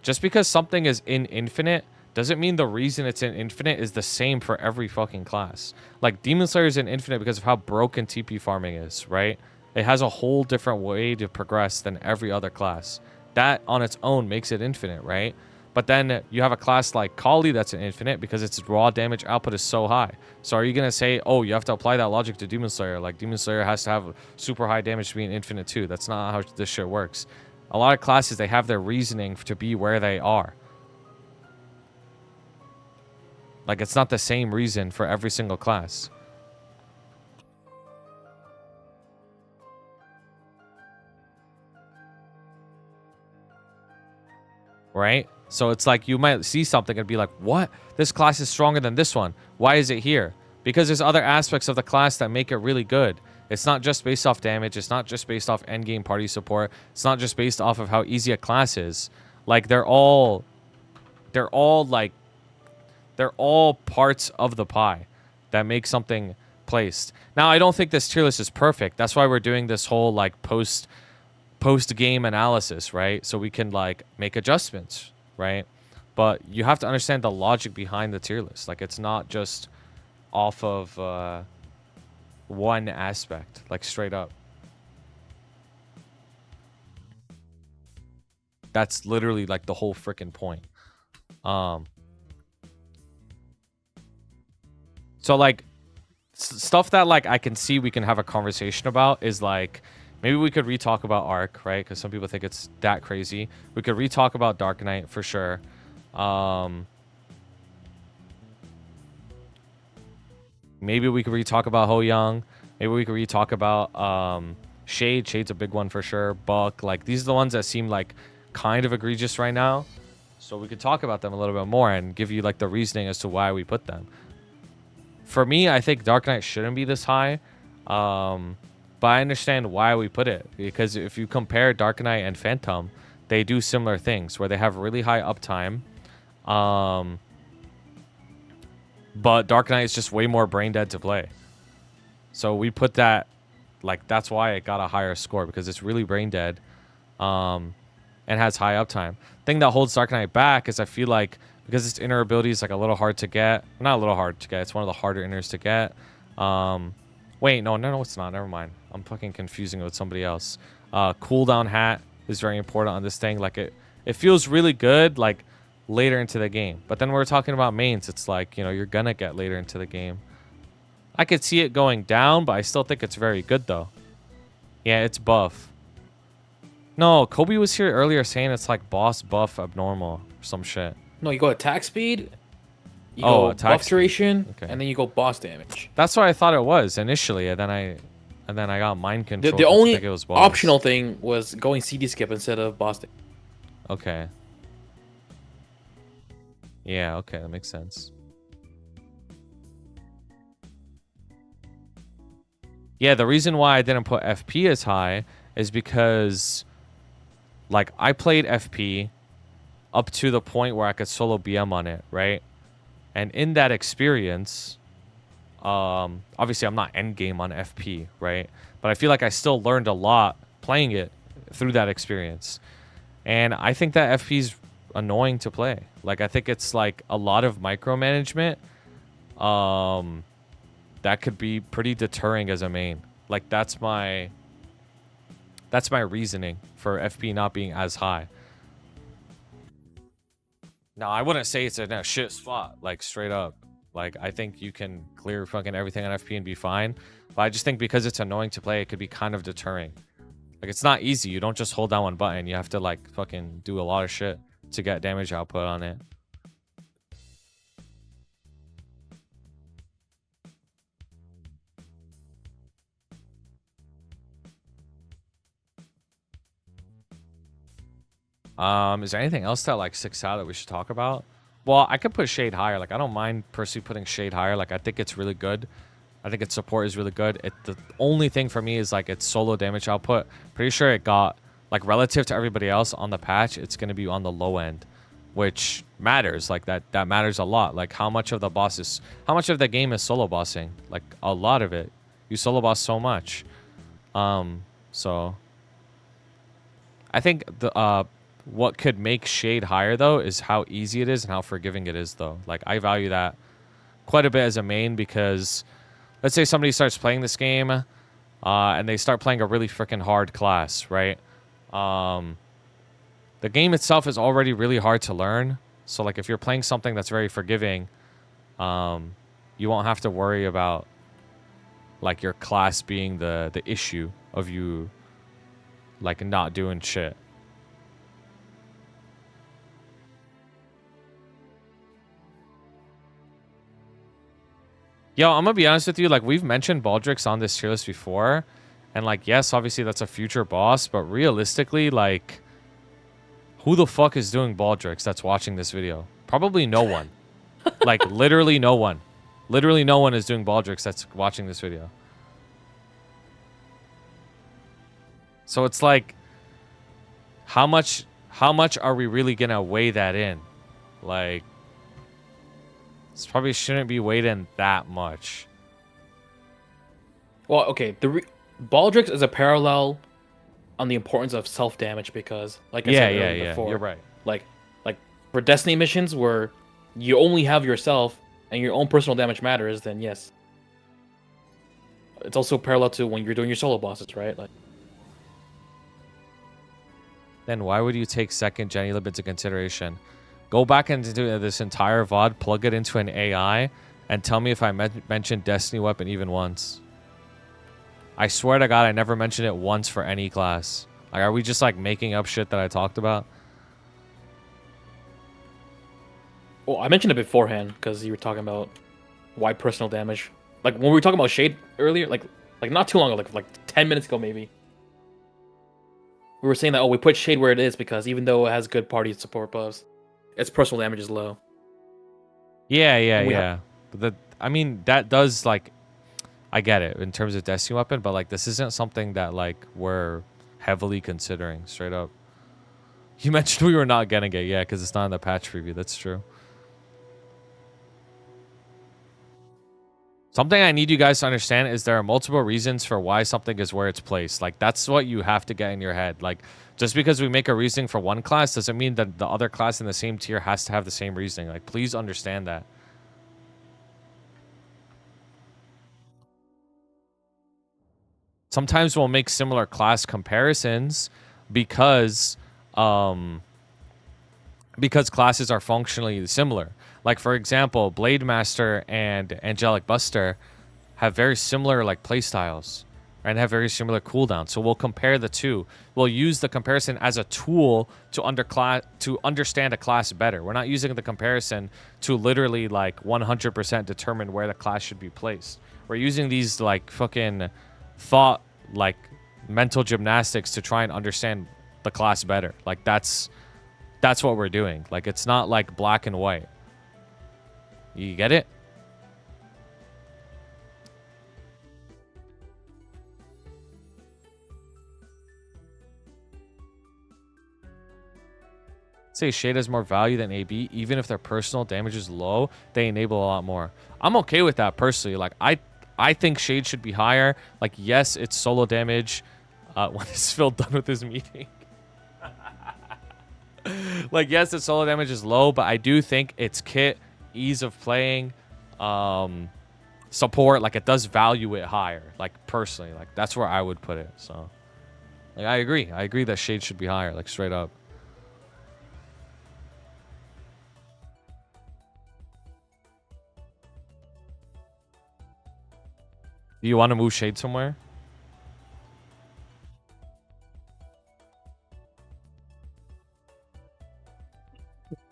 Just because something is in infinite doesn't mean the reason it's in infinite is the same for every fucking class. Like, Demon Slayer is in infinite because of how broken TP farming is, right? It has a whole different way to progress than every other class. That on its own makes it infinite, right? But then you have a class like Khali that's an infinite because its raw damage output is so high. So are you going to say, oh, you have to apply that logic to Demon Slayer? Like, Demon Slayer has to have super high damage to be an infinite too. That's not how this shit works. A lot of classes, they have their reasoning to be where they are. Like, it's not the same reason for every single class. Right? So it's like you might see something and be like, what? This class is stronger than this one. Why is it here? Because there's other aspects of the class that make it really good. It's not just based off damage. It's not just based off endgame party support. It's not just based off of how easy a class is. Like, they're all parts of the pie that make something placed. Now, I don't think this tier list is perfect. That's why we're doing this whole, like, post-game analysis, right? So we can, like, make adjustments, right? But you have to understand the logic behind the tier list. Like, it's not just off of one aspect, like, straight up. That's literally, like, the whole freaking point. So, like, stuff that, like, I can see we can have a conversation about is, like, maybe we could re-talk about Arc, right? Because some people think it's that crazy. We could re-talk about Dark Knight for sure. Maybe we could re-talk about Hoyoung. Maybe we could re-talk about Shade. Shade's a big one for sure. Buck. Like, these are the ones that seem, like, kind of egregious right now. So we could talk about them a little bit more and give you, like, the reasoning as to why we put them. For me, I think Dark Knight shouldn't be this high. But I understand why we put it. Because if you compare Dark Knight and Phantom, they do similar things where they have really high uptime. But Dark Knight is just way more brain dead to play. So we put that, like, that's why it got a higher score, because it's really brain dead and has high uptime. Thing that holds Dark Knight back is I feel like because its inner ability is, like, a little hard to get. Not a little hard to get. It's one of the harder inners to get. Wait, no, it's not. Never mind. I'm fucking confusing it with somebody else. Cooldown hat is very important on this thing. Like, it feels really good, like, later into the game. But then we're talking about mains. It's like, you know, you're gonna get later into the game. I could see it going down, but I still think it's very good, though. Yeah, it's buff. No, Kobe was here earlier saying it's, like, boss buff abnormal or some shit. No, you go attack speed, you go buff duration, okay, and then you go boss damage. That's what I thought it was initially, and then I got mind control. The only optional thing was going CD skip instead of boss damage. Okay. Yeah, okay, that makes sense. Yeah, the reason why I didn't put FP as high is because, like, I played FP up to the point where I could solo BM on it, right? And in that experience, obviously I'm not endgame on FP, right? But I feel like I still learned a lot playing it through that experience. And I think that FP is annoying to play. Like, I think it's, like, a lot of micromanagement that could be pretty deterring as a main. Like, that's my reasoning for FP not being as high. Now, I wouldn't say it's in a shit spot, like, straight up. Like, I think you can clear fucking everything on FP and be fine. But I just think because it's annoying to play, it could be kind of deterring. Like, it's not easy. You don't just hold down one button. You have to, like, fucking do a lot of shit to get damage output on it. Is there anything else that, like, sticks out that we should talk about? Well, I could put Shade higher. Like, I don't mind personally putting Shade higher. Like, I think it's really good. I think its support is really good. The only thing for me is, like, its solo damage output. Pretty sure it got, like, relative to everybody else on the patch, it's going to be on the low end which matters. Like that matters a lot. Like how much of the game is solo bossing? Like a lot of it. You solo boss so much. So I think the what could make Shade higher though is how easy it is and how forgiving it is though. Like I value that quite a bit as a main, because let's say somebody starts playing this game and they start playing a really freaking hard class, right? The game itself is already really hard to learn. So like if you're playing something that's very forgiving, you won't have to worry about like your class being the issue of you like not doing shit. Yo, I'm gonna be honest with you, like we've mentioned Baldrix on this tier list before, and like yes, obviously that's a future boss, but realistically, like who the fuck is doing Baldrix that's watching this video? Probably no one. Like literally no one. Literally no one is doing Baldrix that's watching this video. So it's like how much are we really gonna weigh that in? Like this probably shouldn't be weighed in that much. Well, okay, Baldrix is a parallel on the importance of self-damage because, like I said earlier before, you're right. Like for Destiny missions where you only have yourself and your own personal damage matters, then yes. It's also parallel to when you're doing your solo bosses, right? Like. Then why would you take second Jenny Lib into consideration? Go back into this entire VOD, plug it into an AI, and tell me if I mentioned Destiny Weapon even once. I swear to God, I never mentioned it once for any class. Like, are we just like making up shit that I talked about? Well, I mentioned it beforehand because you were talking about why personal damage. Like when we were talking about Shade earlier, like not too long ago, like 10 minutes ago maybe. We were saying that we put Shade where it is because even though it has good party support buffs, its personal damage is low. Yeah. But I mean, that does like, I get it in terms of Destiny Weapon, but like this isn't something that like we're heavily considering straight up. You mentioned we were not getting it, yeah, because it's not in the patch preview. That's true. Something I need you guys to understand is there are multiple reasons for why something is where it's placed. Like, that's what you have to get in your head. Like, just because we make a reasoning for one class doesn't mean that the other class in the same tier has to have the same reasoning. Like, please understand that. Sometimes we'll make similar class comparisons because classes are functionally similar. Like, for example, Blademaster and Angelic Buster have very similar like playstyles and have very similar cooldowns. So we'll compare the two. We'll use the comparison as a tool to understand a class better. We're not using the comparison to literally like 100% determine where the class should be placed. We're using these like fucking thought, like mental gymnastics to try and understand the class better. Like that's what we're doing. Like, it's not like black and white. You get it? Say Shade has more value than AB. Even if their personal damage is low, they enable a lot more. I'm okay with that personally. Like, I think Shade should be higher. Like, yes, it's solo damage. When is Phil done with his meeting? Like, yes, its solo damage is low, but I do think its kit, ease of playing, support, like, it does value it higher. Like, personally, like, that's where I would put it. So, like, I agree that Shade should be higher, like, straight up. Do you want to move Shade somewhere?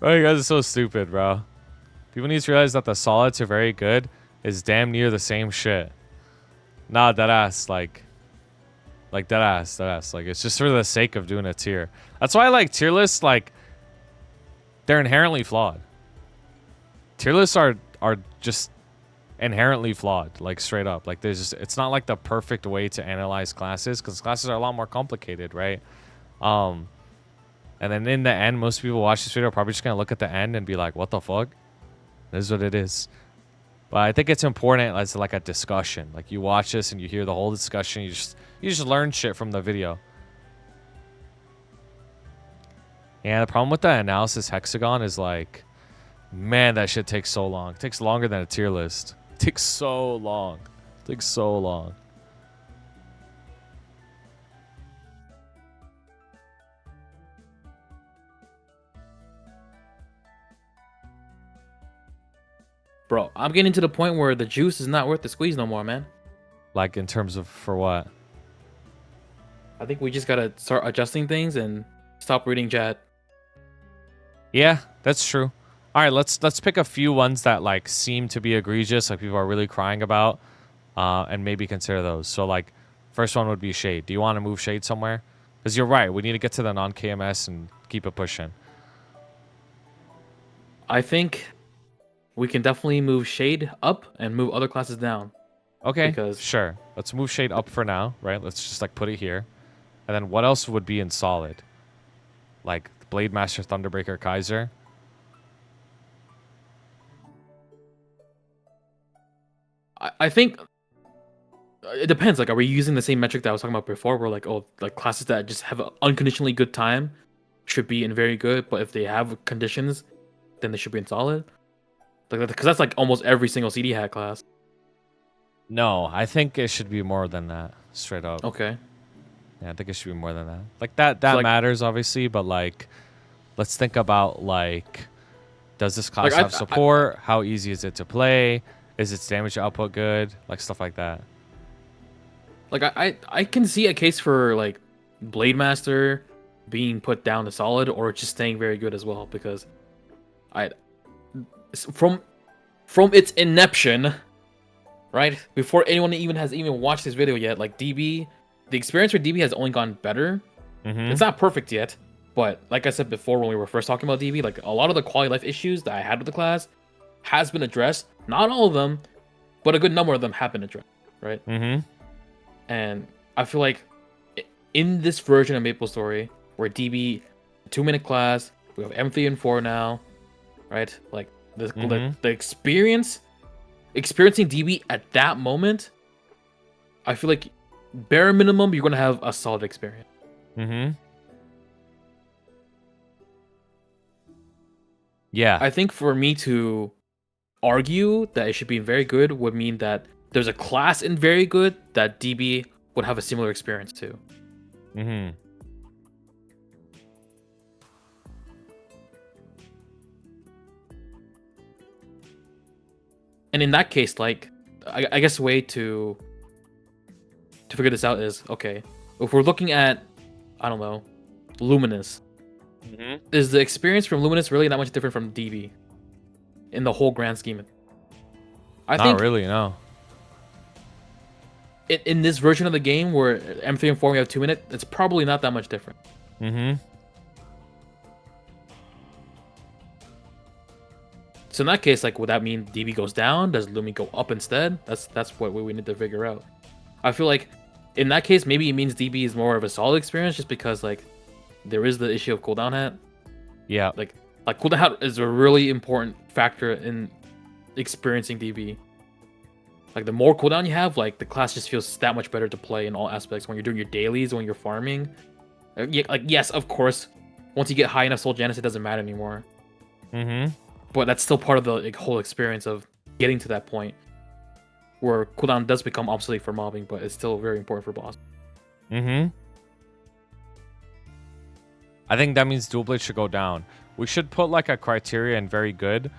Oh, you guys are so stupid, bro. People need to realize that the solids are very good is damn near the same shit. Nah, deadass, like deadass. Like, it's just for the sake of doing a tier. That's why I like tier lists, like, they're inherently flawed. Tier lists are just inherently flawed, like, straight up. Like, there's just, it's not like the perfect way to analyze classes, because classes are a lot more complicated, right? And then in the end, most people watch this video are probably just going to look at the end and be like, what the fuck? This is what it is. But I think it's important as like a discussion. Like you watch this and you hear the whole discussion. You just learn shit from the video. Yeah, the problem with the analysis hexagon is like, man, that shit takes so long. It takes longer than a tier list. It takes so long. It takes so long. Bro, I'm getting to the point where the juice is not worth the squeeze no more, man. Like in terms of for what? I think we just gotta start adjusting things and stop reading chat. Yeah, that's true. All right, let's pick a few ones that like seem to be egregious, like people are really crying about, and maybe consider those. So like, first one would be Shade. Do you want to move Shade somewhere? Because you're right, we need to get to the non-KMS and keep it pushing. I think we can definitely move Shade up and move other classes down. Okay, Because sure. Let's move Shade up for now, right? Let's just like put it here. And then what else would be in solid? Like Blade Master, Thunderbreaker, Kaiser. I think it depends. Like, are we using the same metric that I was talking about before? Where like, oh, like classes that just have an unconditionally good time should be in very good, but if they have conditions, then they should be in solid. Like, because that's like almost every single CD hat class. No, I think it should be more than that. Straight up. Okay. Yeah, I think it should be more than that. Like that So, like, matters obviously, but like, let's think about like, does this class Like, have support? How easy is it to play? Is its damage output good? Like stuff like that. Like I can see a case for like Blade Master being put down to solid or just staying very good as well, because from its inception, right, before anyone has even watched this video yet, like DB, the experience for DB has only gotten better. It's not perfect yet, but like I said before when we were first talking about DB, like a lot of the quality of life issues that I had with the class has been addressed. Not all of them, but a good number of them have been addressed, right? And I feel like in this version of MapleStory, where DB 2-minute class, we have M3 and 4 now, right? Like the experiencing DB at that moment, I feel like bare minimum you're gonna have a solid experience. Yeah. I think for me to argue that it should be very good would mean that there's a class in very good that DB would have a similar experience to. And in that case, like, I guess the way to figure this out is, okay, if we're looking at, I don't know, Luminous, is the experience from Luminous really that much different from DB in the whole grand scheme? I think Not really, no. in this version of the game where M3 and 4 we have 2-minute, it's probably not that much different. So in that case, like, would that mean DB goes down? Does Lumi go up instead? That's what we need to figure out. I feel like in that case, maybe it means DB is more of a solid experience, just because like there is the issue of cooldown hat. Yeah. Like cooldown hat is a really important factor in experiencing DB. Like the more cooldown you have, like the class just feels that much better to play in all aspects. When you're doing your dailies, when you're farming, like yes, of course, once you get high enough Soul Janus, it doesn't matter anymore. But that's still part of the like, whole experience of getting to that point where cooldown does become obsolete for mobbing, but it's still very important for boss. I think that means dual blade should go down. We should put like a criteria in very good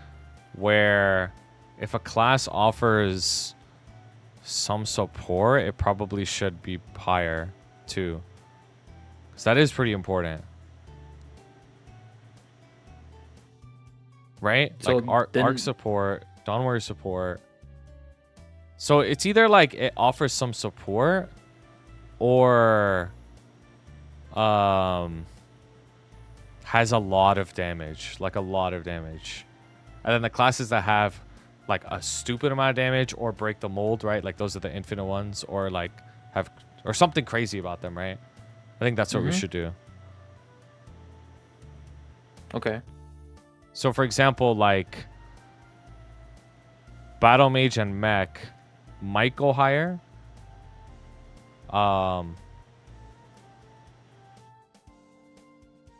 where if a class offers some support, it probably should be higher too. Because that is pretty important. Right? So like arc support, Dawn Warrior support. So it's either like it offers some support or has a lot of damage, like a lot of damage. And then the classes that have like a stupid amount of damage or break the mold, right? Like those are the infinite ones, or like have or something crazy about them, right? I think that's what we should do. Okay. So for example, like Battle Mage and Mech might go higher.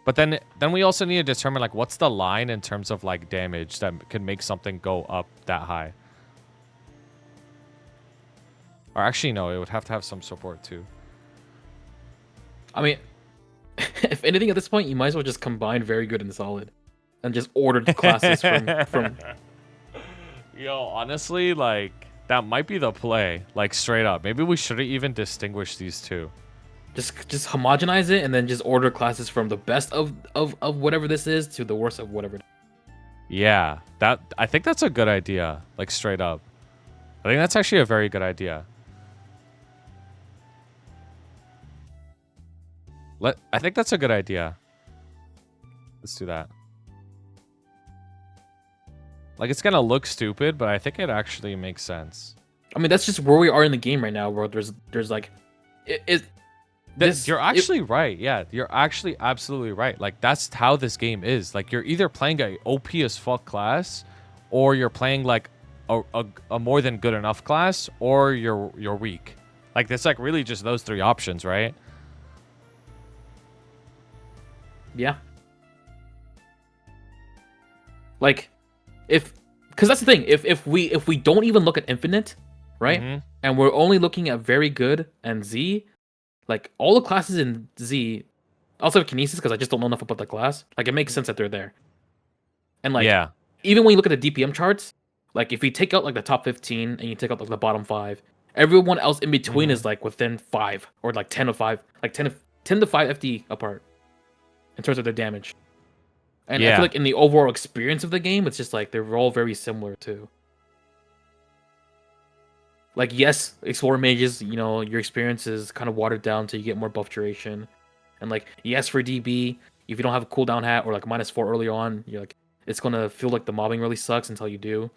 But then we also need to determine like what's the line in terms of like damage that could make something go up that high. Or actually no, it would have to have some support too. I mean, if anything at this point, you might as well just combine very good and solid, and just order the classes from. Yo, honestly, like that might be the play. Like straight up, maybe we shouldn't even distinguish these two. Just homogenize it and then just order classes from the best of whatever this is to the worst of whatever. Yeah, I think that's a good idea. Like straight up, I think that's actually a very good idea. I think that's a good idea. Let's do that. Like it's gonna look stupid, but I think it actually makes sense. I mean, that's just where we are in the game right now, where there's like, You're actually right. Yeah, you're actually absolutely right. Like that's how this game is. Like you're either playing a OP as fuck class, or you're playing like a more than good enough class, or you're weak. Like it's like really just those three options, right? Yeah. Like, because that's the thing. If we don't even look at Infinite, right, and we're only looking at very good and Z, like all the classes in Z, also have Kinesis because I just don't know enough about the class. Like it makes sense that they're there. And like, yeah, even when you look at the DPM charts, like if you take out like the top 15 and you take out like the bottom 5, everyone else in between is like within 5 or like 10 to 5, like 10 to 5 FD apart in terms of their damage. And I feel like in the overall experience of the game, it's just like they're all very similar too. Like, yes, Explorer Mages, you know, your experience is kind of watered down till you get more buff duration. And like, yes, for DB, if you don't have a cooldown hat or like -4 early on, you're like, it's gonna feel like the mobbing really sucks until you do.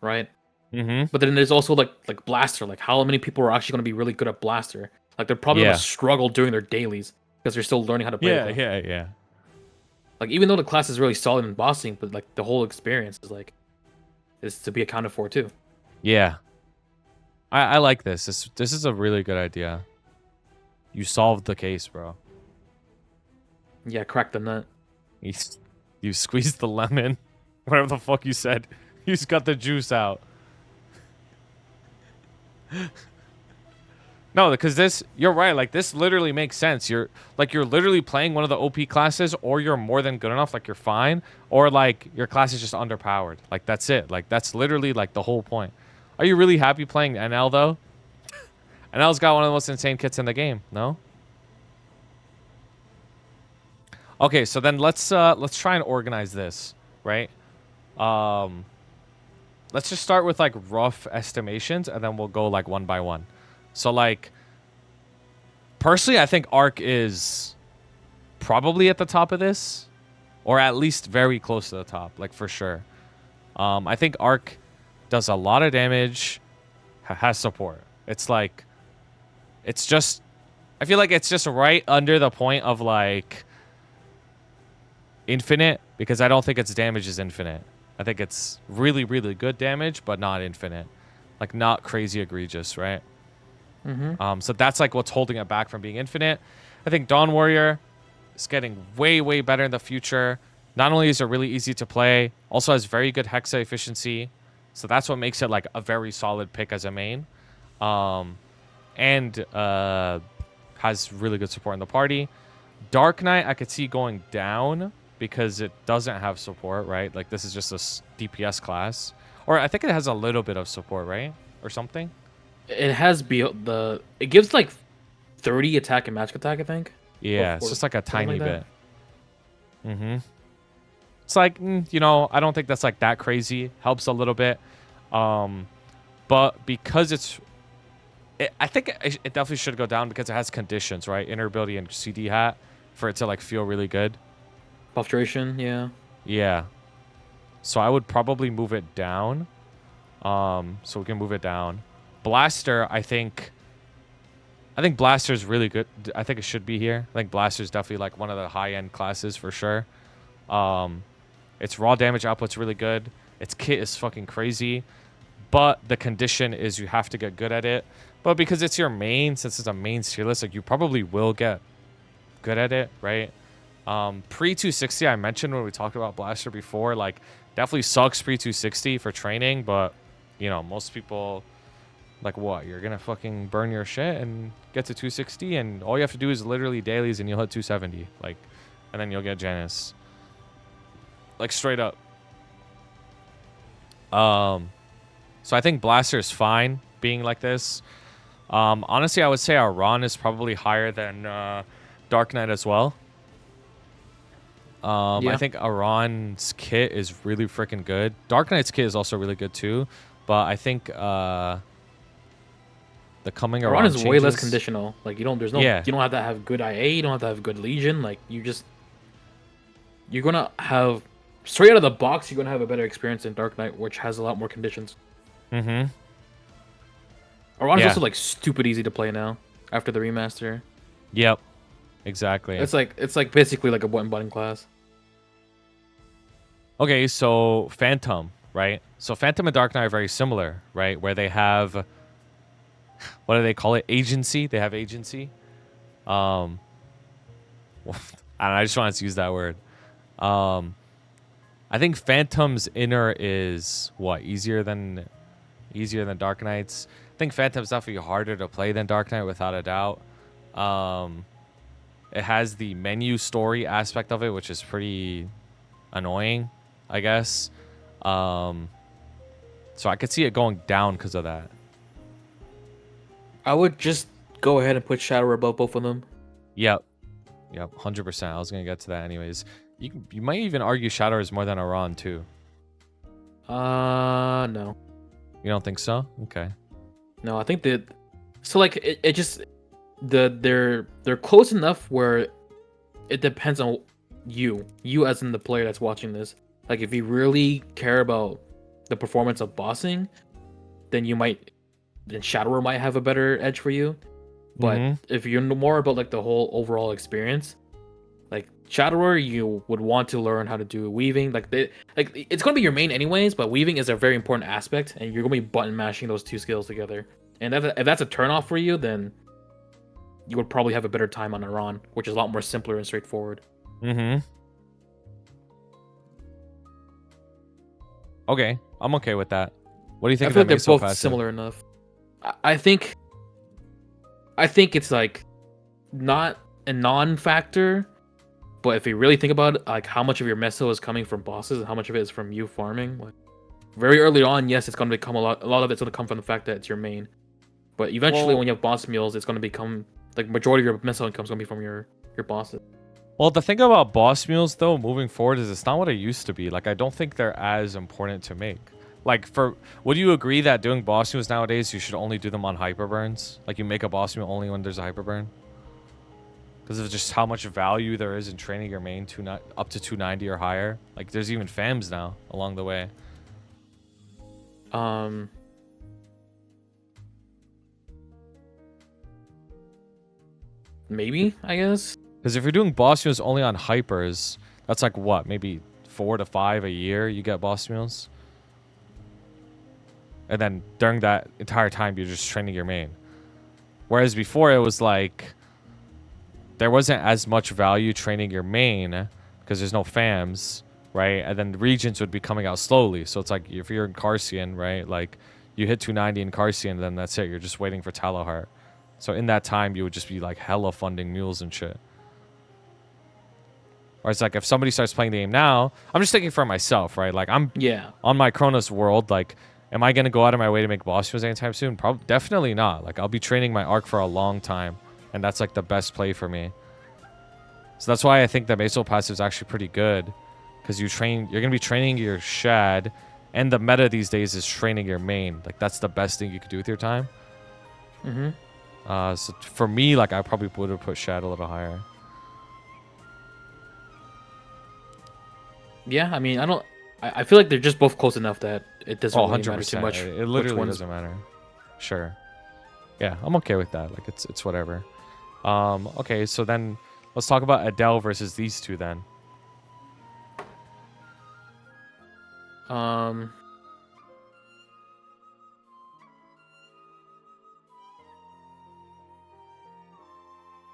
Right? But then there's also like Blaster. Like, how many people are actually gonna be really good at Blaster? Like, they're probably gonna struggle during their dailies because they're still learning how to play. Yeah. Like, even though the class is really solid in bossing, but like the whole experience is to be accounted for too. Yeah. I like this. This is a really good idea. You solved the case, bro. Yeah, crack the nut. You squeezed the lemon. Whatever the fuck you said. You just got the juice out. No, because you're right. Like, this literally makes sense. You're literally playing one of the OP classes, or you're more than good enough, like you're fine, or like your class is just underpowered. Like, that's it. Like, that's literally like the whole point. Are you really happy playing NL though? NL's got one of the most insane kits in the game. No. Okay, so then let's try and organize this, right? Let's just start with like rough estimations, and then we'll go like one by one. So like, personally, I think Arc is probably at the top of this, or at least very close to the top, like for sure. I think Arc does a lot of damage, has support. It's like, it's just, I feel like it's just right under the point of like infinite, because I don't think its damage is infinite. I think it's really, really good damage, but not infinite. Like, not crazy egregious, right? So that's like what's holding it back from being infinite. I think Dawn Warrior is getting way, way better in the future. Not only is it really easy to play, also has very good Hexa efficiency. So that's what makes it like a very solid pick as a main. And has really good support in the party. Dark Knight, I could see going down because it doesn't have support, right? Like, this is just a DPS class. Or I think it has a little bit of support, right? Or something. It has it gives like 30 attack and magic attack, I think. Yeah, it's just like a tiny bit. It's like, you know, I don't think that's like that crazy. Helps a little bit. But because I think it definitely should go down because it has conditions, right? Inner ability and CD hat for it to like feel really good. Buff duration, yeah. Yeah. So I would probably move it down. So we can move it down. Blaster, I think I think Blaster's really good. I think it should be here. I think Blaster's definitely like one of the high-end classes for sure. Its raw damage output's really good. Its kit is fucking crazy. But the condition is you have to get good at it. But because it's your main, since it's a main tier list, like you probably will get good at it, right? Pre-260, I mentioned when we talked about Blaster before, like definitely sucks pre-260 for training, but you know, most people, like what? You're gonna fucking burn your shit and get to 260, and all you have to do is literally dailies and you'll hit 270, like, and then you'll get Janus. Like straight up. So I think Blaster is fine being like this. Honestly, I would say Aran is probably higher than Dark Knight as well. I think Aran's kit is really freaking good. Dark Knight's kit is also really good too, but I think the coming Aran Aran is way less changes- conditional. Like you don't have to have good IA, you don't have to have good Legion. Like you're gonna have straight out of the box, you're gonna have a better experience in Dark Knight, which has a lot more conditions. Mm-hmm. Aran is also like stupid easy to play now after the remaster. Yep. Exactly. It's like basically like a button class. Okay, so Phantom, right? So Phantom and Dark Knight are very similar, right? Where they have, what do they call it? Agency. They have agency. I don't know, I just wanted to use that word. I think Phantom's inner is what, easier than Dark Knight's. I think Phantom's definitely harder to play than Dark Knight without a doubt. It has the menu story aspect of it, which is pretty annoying, I guess. So I could see it going down because of that. I would just go ahead and put Shadow above both of them. Yep, 100%. I was gonna get to that anyways. You might even argue Shadow is more than Aran too. No. You don't think so? Okay. No, I think that. So like it just they're close enough where it depends on you as in the player that's watching this. Like if you really care about the performance of bossing, then Shadower might have a better edge for you. But if you're more about like the whole overall experience, like Shadower, you would want to learn how to do weaving. Like it's gonna be your main anyways, but weaving is a very important aspect, and you're gonna be button mashing those two skills together. And if that's a turnoff for you, then you would probably have a better time on Aran, which is a lot more simpler and straightforward. Okay, I'm okay with that. What do you think? I feel of like that they're Maso both passive? similar enough. I think it's like not a non-factor, but if you really think about it, like how much of your meso is coming from bosses and how much of it is from you farming, like very early on, yes, it's going to become a lot of it's going to come from the fact that it's your main. But eventually, when you have boss meals, it's going to become like majority of your meso income is going to be from your bosses. Well, the thing about boss mules though, moving forward, is it's not what it used to be. Like I don't think they're as important to make. Like would you agree that doing boss mules nowadays, you should only do them on hyperburns? Like you make a boss mule only when there's a hyperburn? Because of just how much value there is in training your main up to 290 or higher. Like there's even FAMs now along the way. Maybe, I guess. Because if you're doing boss mules only on hypers, that's like what, maybe 4 to 5 a year you get boss mules? And then during that entire time, you're just training your main. Whereas before, it was like there wasn't as much value training your main because there's no FAMs, right? And then the regions would be coming out slowly. So it's like if you're in Carcian, right? Like you hit 290 in Carcian, then that's it. You're just waiting for Talahart. So in that time, you would just be like hella funding mules and shit. Or it's like if somebody starts playing the game now, I'm just thinking for myself, right? Like I'm on my Kronos world, like am I going to go out of my way to make boss mules anytime soon? Probably, definitely not. Like I'll be training my arc for a long time, and that's like the best play for me. So that's why I think the Maso passive is actually pretty good, because you're going to be training your Shad, and the meta these days is training your main. Like that's the best thing you could do with your time. So for me, like I probably would have put Shad a little higher. Yeah, I mean, I feel like they're just both close enough that it doesn't really matter too much. It literally doesn't matter. Sure. Yeah, I'm okay with that. Like it's whatever. Okay, so then let's talk about Adele versus these two then.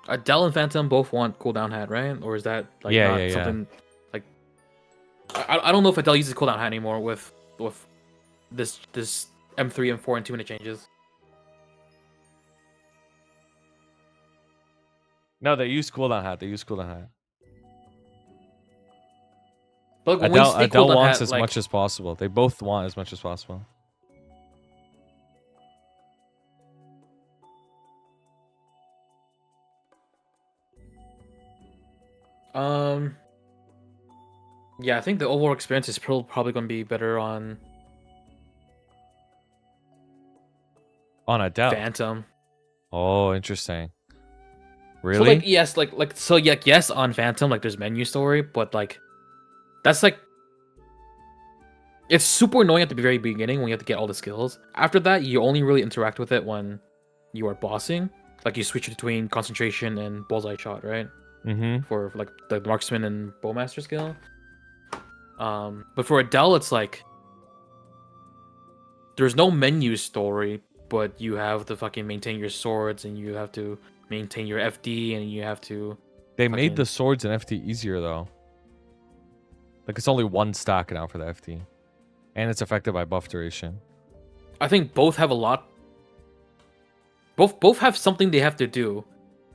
Adele and Phantom both want cooldown hat, right? Or is that like not something like I don't know if Adele uses cooldown hat anymore with this M3 M4 and 2-minute changes. No, they use cooldown hat. They use cooldown hat. But when we say Adele cooldown wants hat, as like, much as possible. They both want as much as possible. Yeah, I think the overall experience is probably going to be better on Adele. Phantom. Oh, interesting. Really? So like yes on Phantom, like there's menu story, but like that's like it's super annoying at the very beginning when you have to get all the skills. After that, you only really interact with it when you are bossing. Like you switch between concentration and bullseye shot, right? Mm-hmm. For like the Marksman and Bowmaster skill. But for Adele, it's like there's no menu story, but you have to fucking maintain your swords and you have to maintain your FD and you have to. They made the swords and FD easier though. Like it's only one stack now for the FD, and it's affected by buff duration. I think both have a lot. Both have something they have to do,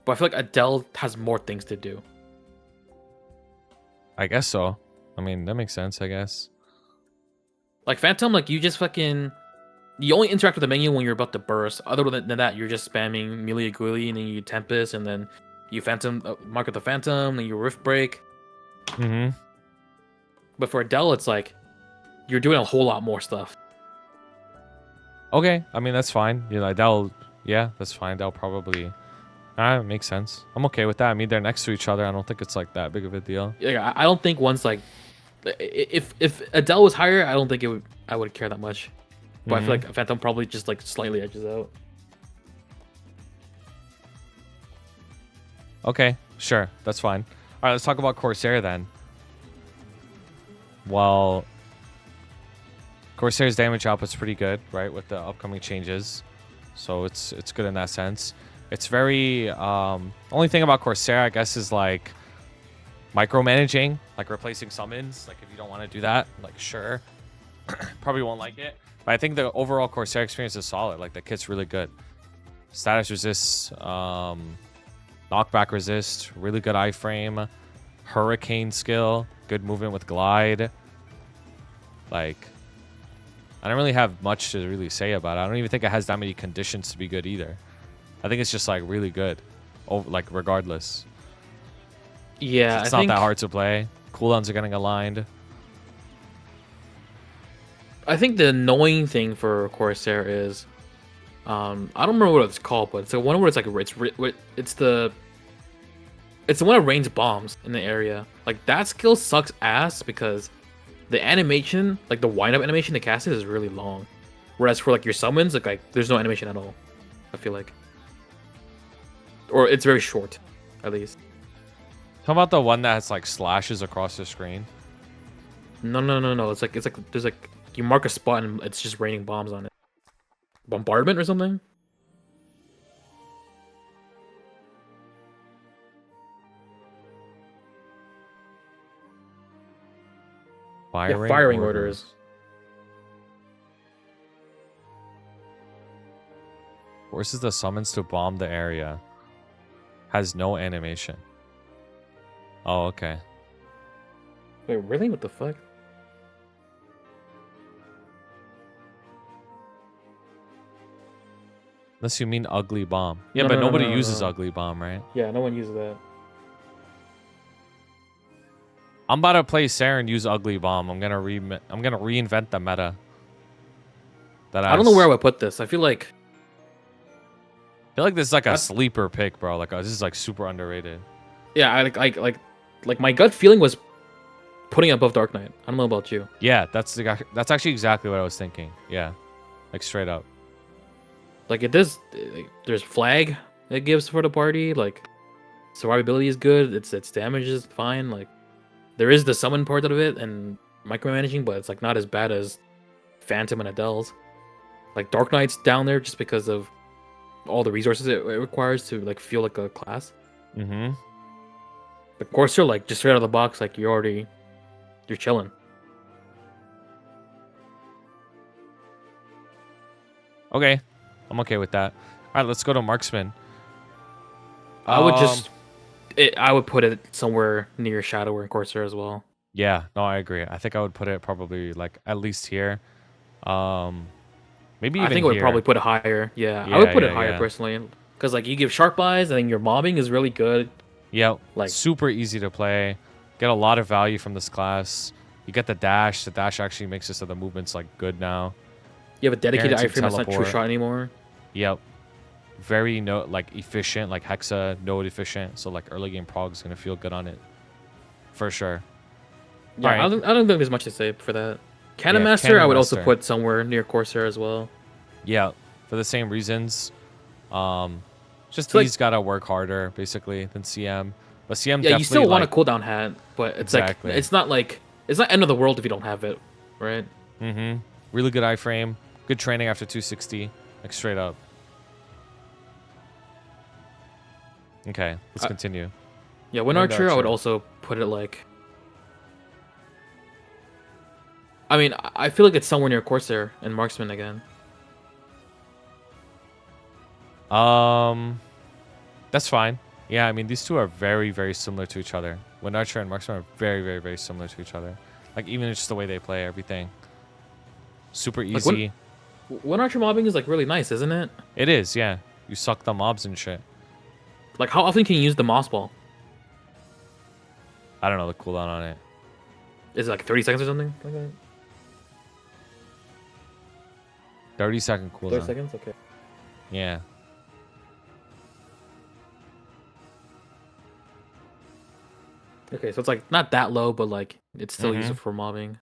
but I feel like Adele has more things to do. I guess so. I mean, that makes sense, I guess. Like Phantom, like you just fucking. You only interact with the menu when you're about to burst. Other than that, you're just spamming Melee Guili, and then you Tempest, and then you Phantom market the Phantom, and you Rift Break. Mm-hmm. But for Adele, it's like you're doing a whole lot more stuff. Okay, I mean that's fine. You know, Adele, yeah, that's fine. They'll probably. It makes sense. I'm okay with that. I mean, they're next to each other. I don't think it's like that big of a deal. Yeah, I don't think one's like. If Adele was higher, I don't think I would care that much. But I feel like Phantom probably just like slightly edges out. Okay, sure, that's fine. All right, let's talk about Corsair then. Well, Corsair's damage output's pretty good, right, with the upcoming changes. So it's good in that sense. It's very only thing about Corsair, I guess, is like micromanaging, like replacing summons. Like if you don't want to do that, like sure, probably won't like it. But I think the overall Corsair experience is solid. Like the kit's really good. Status resist, knockback resist, really good iframe, hurricane skill, good movement with glide. Like, I don't really have much to really say about it. I don't even think it has that many conditions to be good either. I think it's just like really good, like regardless. Yeah, it's not that hard to play. Cooldowns are getting aligned. I think the annoying thing for Corsair is, I don't remember what it's called, but it's the one where it's like it's the one that rains bombs in the area. Like that skill sucks ass because the animation, like the wind-up animation to cast it, is really long. Whereas for like your summons, like there's no animation at all. I feel like, or it's very short, at least. How about the one that has like slashes across the screen? No. It's like there's like you mark a spot and it's just raining bombs on it. Bombardment or something? Firing orders. Forces the summons to bomb the area. Has no animation. Oh, okay. Wait, really? What the fuck? Unless you mean ugly bomb. Yeah, No, but no, nobody no, uses no. ugly bomb, right? Yeah, no one uses that. I'm about to play Saren use ugly bomb. I'm gonna reinvent the meta. I don't know where I would put this. I feel like this is like a sleeper pick, bro. Like this is like super underrated. yeah, I like my gut feeling was putting it above Dark Knight. I don't know about you. Yeah, that's actually exactly what I was thinking. Yeah, like straight up. Like it does. There's flag it gives for the party. Like survivability is good. Its damage is fine. Like there is the summon part of it and micromanaging, but it's like not as bad as Phantom and Adele's. Like Dark Knight's down there just because of all the resources it requires to like feel like a class. Mm-hmm. But Corsair, like just straight out of the box, like you're chilling. Okay, I'm okay with that. All right, let's go to Marksman. I would put it somewhere near Shadower and Corsair as well. Yeah, no, I agree. I think I would put it probably like at least here. Maybe even I think I would here. probably put it higher. Yeah, Yeah, I would put it yeah, higher yeah. personally, because like you give sharp eyes, and then your mobbing is really good. Yeah, Like- super easy to play. Get a lot of value from this class. You get the dash. The dash actually makes it so the movement's like good now. You have a dedicated Guaranteed iframe that's not true teleport. shot anymore. Yep. Very like efficient, like Hexa node efficient. So like early game prog is gonna feel good on it, for sure. Yeah, Alright. I don't think there's much to say for that. Canna Yeah, Master, Canna I would also Master. put somewhere near Corsair as well. Yeah, for the same reasons. Just So, like- he's gotta work harder basically than CM. But CM Yeah, definitely you still want a like, cooldown hat, but it's Exactly. like it's not end of the world if you don't have it, right? really good iframe, good training after 260, like straight up. Okay, let's continue. Yeah, Wind Wind Archer, I would Archer. also put it like. I mean, I feel like it's somewhere near Corsair and Marksman again. That's fine. Yeah, I mean these two are very, very similar to each other. Wind Archer and Marksman are very, very, very similar to each other. Like even just the way they play everything. Super Like, easy. Wind Archer mobbing is like really nice, isn't it? It is, yeah. You suck the mobs and shit. Like, how often can you use the Moss Ball? I don't know the cooldown on it. Is it like 30 seconds or something like that? 30-second 30 cooldown. seconds? Okay. Yeah. Okay, so it's like not that low, but like it's still Mhm. useful for mobbing.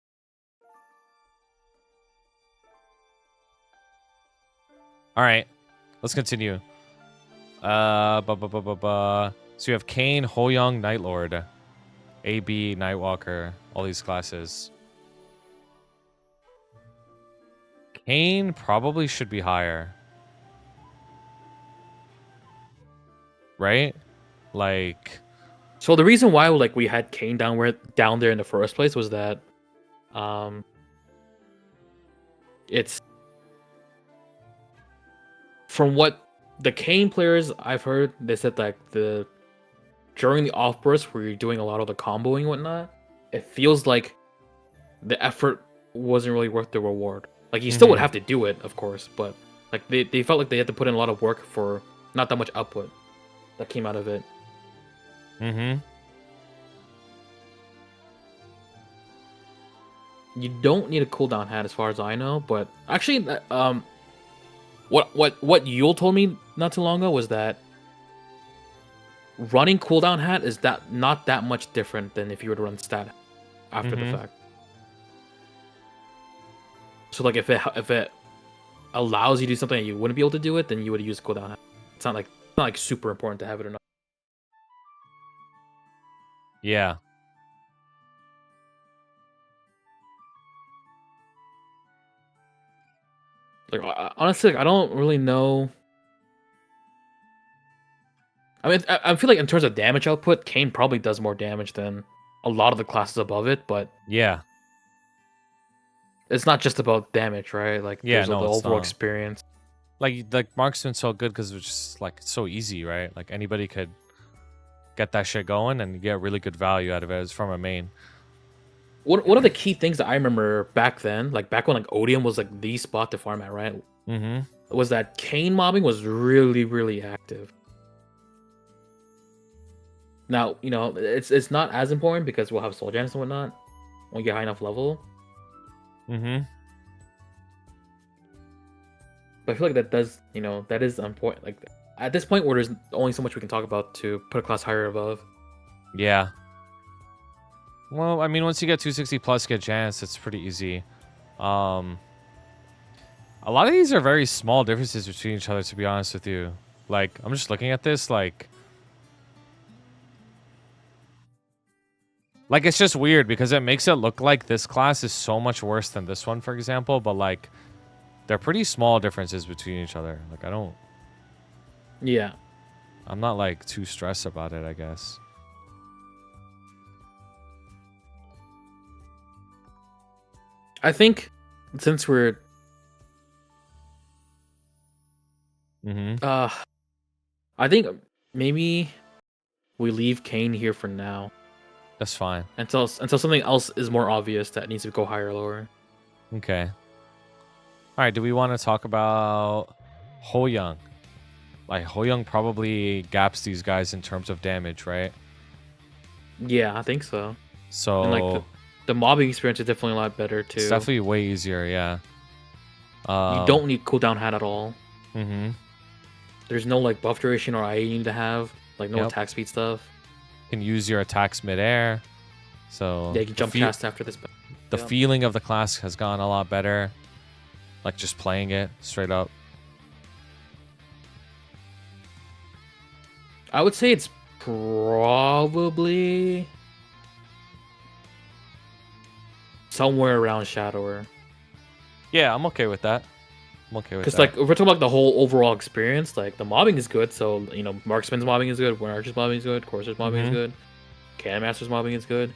All right, let's continue. So you have Kain, Hoyoung, Nightlord, AB, Nightwalker, all these classes. Kain probably should be higher. Right? Like, So the reason why like we had Kain down there in the first place was that it's from what the Kain players I've heard, they said like during the off burst where you're doing a lot of the comboing and whatnot, it feels like the effort wasn't really worth the reward. Like you still would have to do it, of course, but like they felt like they had to put in a lot of work for not that much output that came out of it. You don't need a cooldown hat as far as I know, but actually what Yule told me not too long ago was that running cooldown hat is that not that much different than if you were to run stat after the fact. So like if it allows you to do something that you wouldn't be able to do it, then you would use cooldown hat. It's not like super important to have it or not. yeah. Like honestly, like, I don't really know. I mean, I feel like in terms of damage output, Kain probably does more damage than a lot of the classes above it, but Yeah. it's not just about damage, right? Like Yeah, there's no, the it's overall not. experience. Like Marksman's so good because it's just like it's so easy, right? Like anybody could get that shit going and get really good value out of it as from a main. One of the key things that I remember back then, like back when like Odium was like the spot to farm at, right? Was that Kain mobbing was really, really active. Now, you know, it's not as important because we'll have Soul Gems and whatnot when we get high enough level. But I feel like that does, you know, that is important. Like at this point where there's only so much we can talk about to put a class higher above. Yeah. Well, I mean, once you get 260 plus, get chance, it's pretty easy. I A lot of these are very small differences between each other, to be honest with you. Like, I'm just looking at this, like it's just weird because it makes it look like this class is so much worse than this one, for example, but like they're pretty small differences between each other. Like Yeah. I'm not like too stressed about it, I guess. I think since we're I think maybe we leave Kain here for now That's fine. until something else is more obvious that needs to go higher or lower. Okay. All right, do we want to talk about Hoyoung? Like, Hoyoung probably gaps these guys in terms of damage, right? Yeah, I think so. So And like the mobbing experience is definitely a lot better too. it's definitely way easier, yeah. You don't need cooldown hat at all. Mm-hmm. There's no like buff duration or IA you need to have, like no Yep. attack speed stuff. Can use your attacks midair. So Yeah, you can jump fast after this. the yeah. feeling of the class has gone a lot better. Like just playing it straight up. I would say it's probably somewhere around Shadower. Yeah, I'm okay with that. I'm okay with Because that. like if we're talking about the whole overall experience, like the mobbing is good. So you know, Marksman's mobbing is good, Archer's mobbing is good, Corsair's mobbing is Mhm. good, Cannon Master's mobbing is good.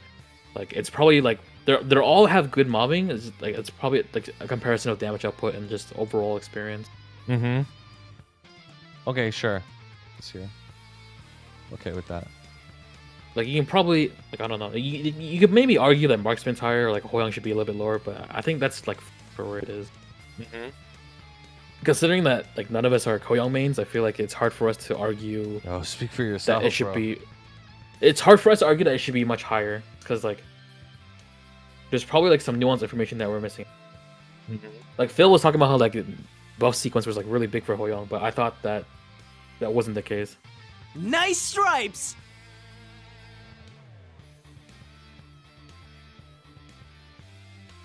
Like it's probably like they're all have good mobbing. It's probably like a comparison of damage output and just overall experience. Mm-hmm. Okay, sure. Let's see. Okay with that. Like you can probably like I don't know. You could maybe argue that Marksman's higher, like Hoyoung should be a little bit lower, but I think that's like for where it is. Mm-hmm. Considering that like none of us are Hoyoung mains, I feel like it's hard for us to argue Oh, speak for yourself, that it should bro. be. It's hard for us to argue that it should be much higher because like there's probably like some nuanced information that we're missing. Mhm. Like Phil was talking about how like buff sequence was like really big for Hoyoung, but I thought that wasn't the case. Nice stripes!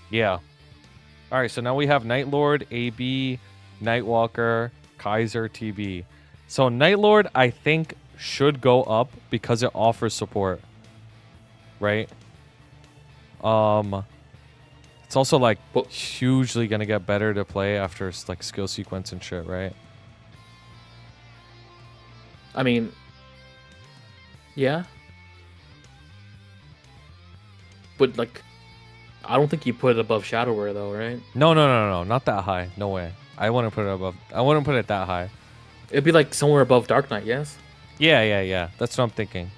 Yeah. All right, so now we have Night Lord, AB, Nightwalker, Kaiser, TB. So Night Lord, I think, should go up because it offers support, right? It's also like Well- hugely gonna get better to play after like skill sequence and shit, right? I mean, yeah, but like, I don't think you put it above Shadower though, right? No, not that high. No way. I wouldn't put it above. I wouldn't put it that high. It'd be like somewhere above Dark Knight, yes. Yeah. That's what I'm thinking.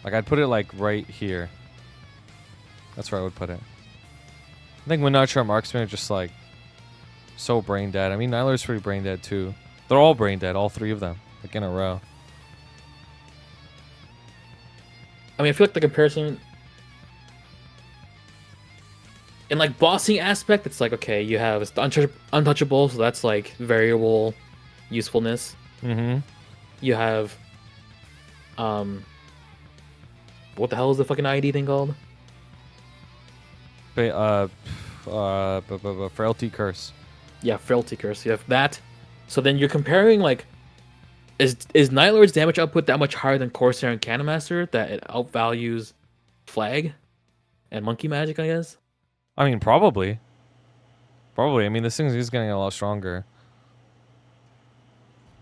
Like I'd put it like right here. That's where I would put it. I think Windnarcher and Marksman are just like so brain dead. I mean, Nylar's pretty brain dead too. They're all brain dead, all three of them, like in a row. I mean, I feel like the comparison in like bossing aspect, it's like okay, you have it's untouchable, so that's like variable usefulness. Mm-hmm. You have what the hell is the fucking ID thing called? Frailty Curse. Yeah, Frailty Curse. You have that. So then you're comparing like, is Night Lord's damage output that much higher than Corsair and Cannon Master that it outvalues Flag and Monkey Magic? I guess. I mean, probably. I mean, this thing is getting a lot stronger.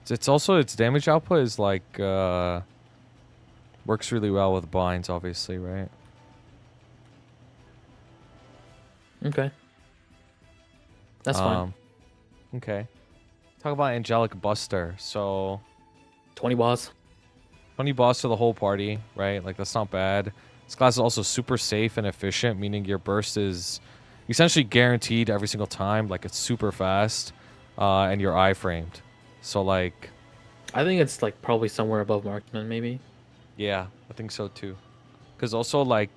It's also its damage output is like works really well with blinds, obviously, right? Okay. That's fine. Okay. Talk about Angelic Buster. So 20 boss. 20 boss to the whole party, right? Like that's not bad. This class is also super safe and efficient, meaning your burst is essentially guaranteed every single time. Like it's super fast, and you're iframed. So like, I think it's like probably somewhere above Marksman, maybe. yeah, I think so too. Cause also like,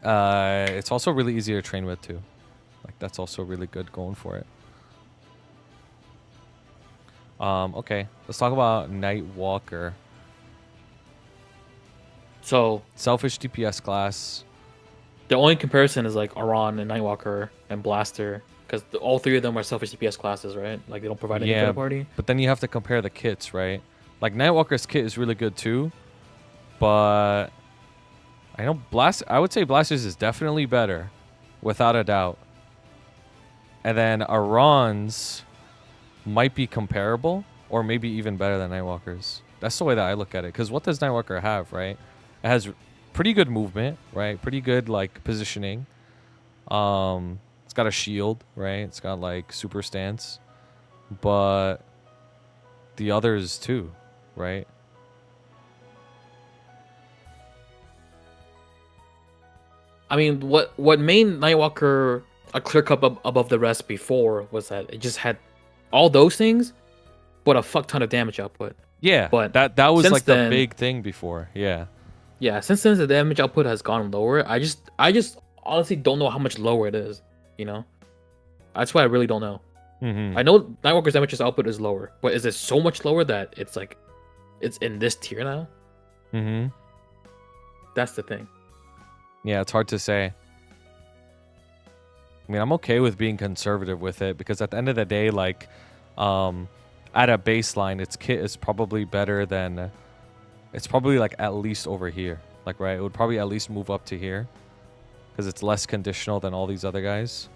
it's also really easy to train with too. Like that's also really good going for it. Okay, let's talk about Nightwalker. So Selfish DPS class. The only comparison is like Aran and Nightwalker and Blaster, because all three of them are selfish DPS classes, right? Like they don't provide anything for the party. But then you have to compare the kits, right? Like Nightwalker's kit is really good too, but I know I would say Blaster's is definitely better, without a doubt. And then Aran's might be comparable, or maybe even better than Nightwalker's. That's the way that I look at it. Because what does Nightwalker have, right? It has pretty good movement, right? Pretty good like positioning. It's got a shield, right? It's got like super stance, but the others too, right? I mean, what made Nightwalker a clear cut above the rest before was that it just had all those things, but a fuck ton of damage output. Yeah, but that was like then, the big thing before. Yeah. Yeah, since then the damage output has gone lower. I just honestly don't know how much lower it is. You know, that's why I really don't know. I know Nightwalker's damage output is lower, but is it so much lower that it's like it's in this tier now? That's the thing. Yeah, it's hard to say. I mean, I'm okay with being conservative with it because at the end of the day, like, at a baseline, its kit is probably better than. It's probably like at least over here, like right. It would probably at least move up to here, because it's less conditional than all these other guys.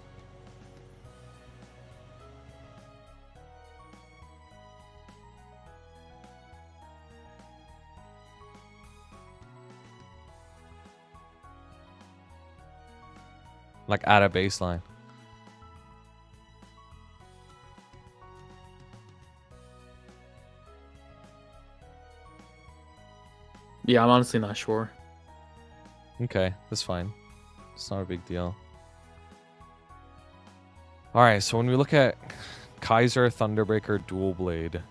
Like at a baseline. Yeah, I'm honestly not sure. Okay, that's fine. It's not a big deal. Alright, so when we look at Kaiser Thunderbreaker Dual Blade.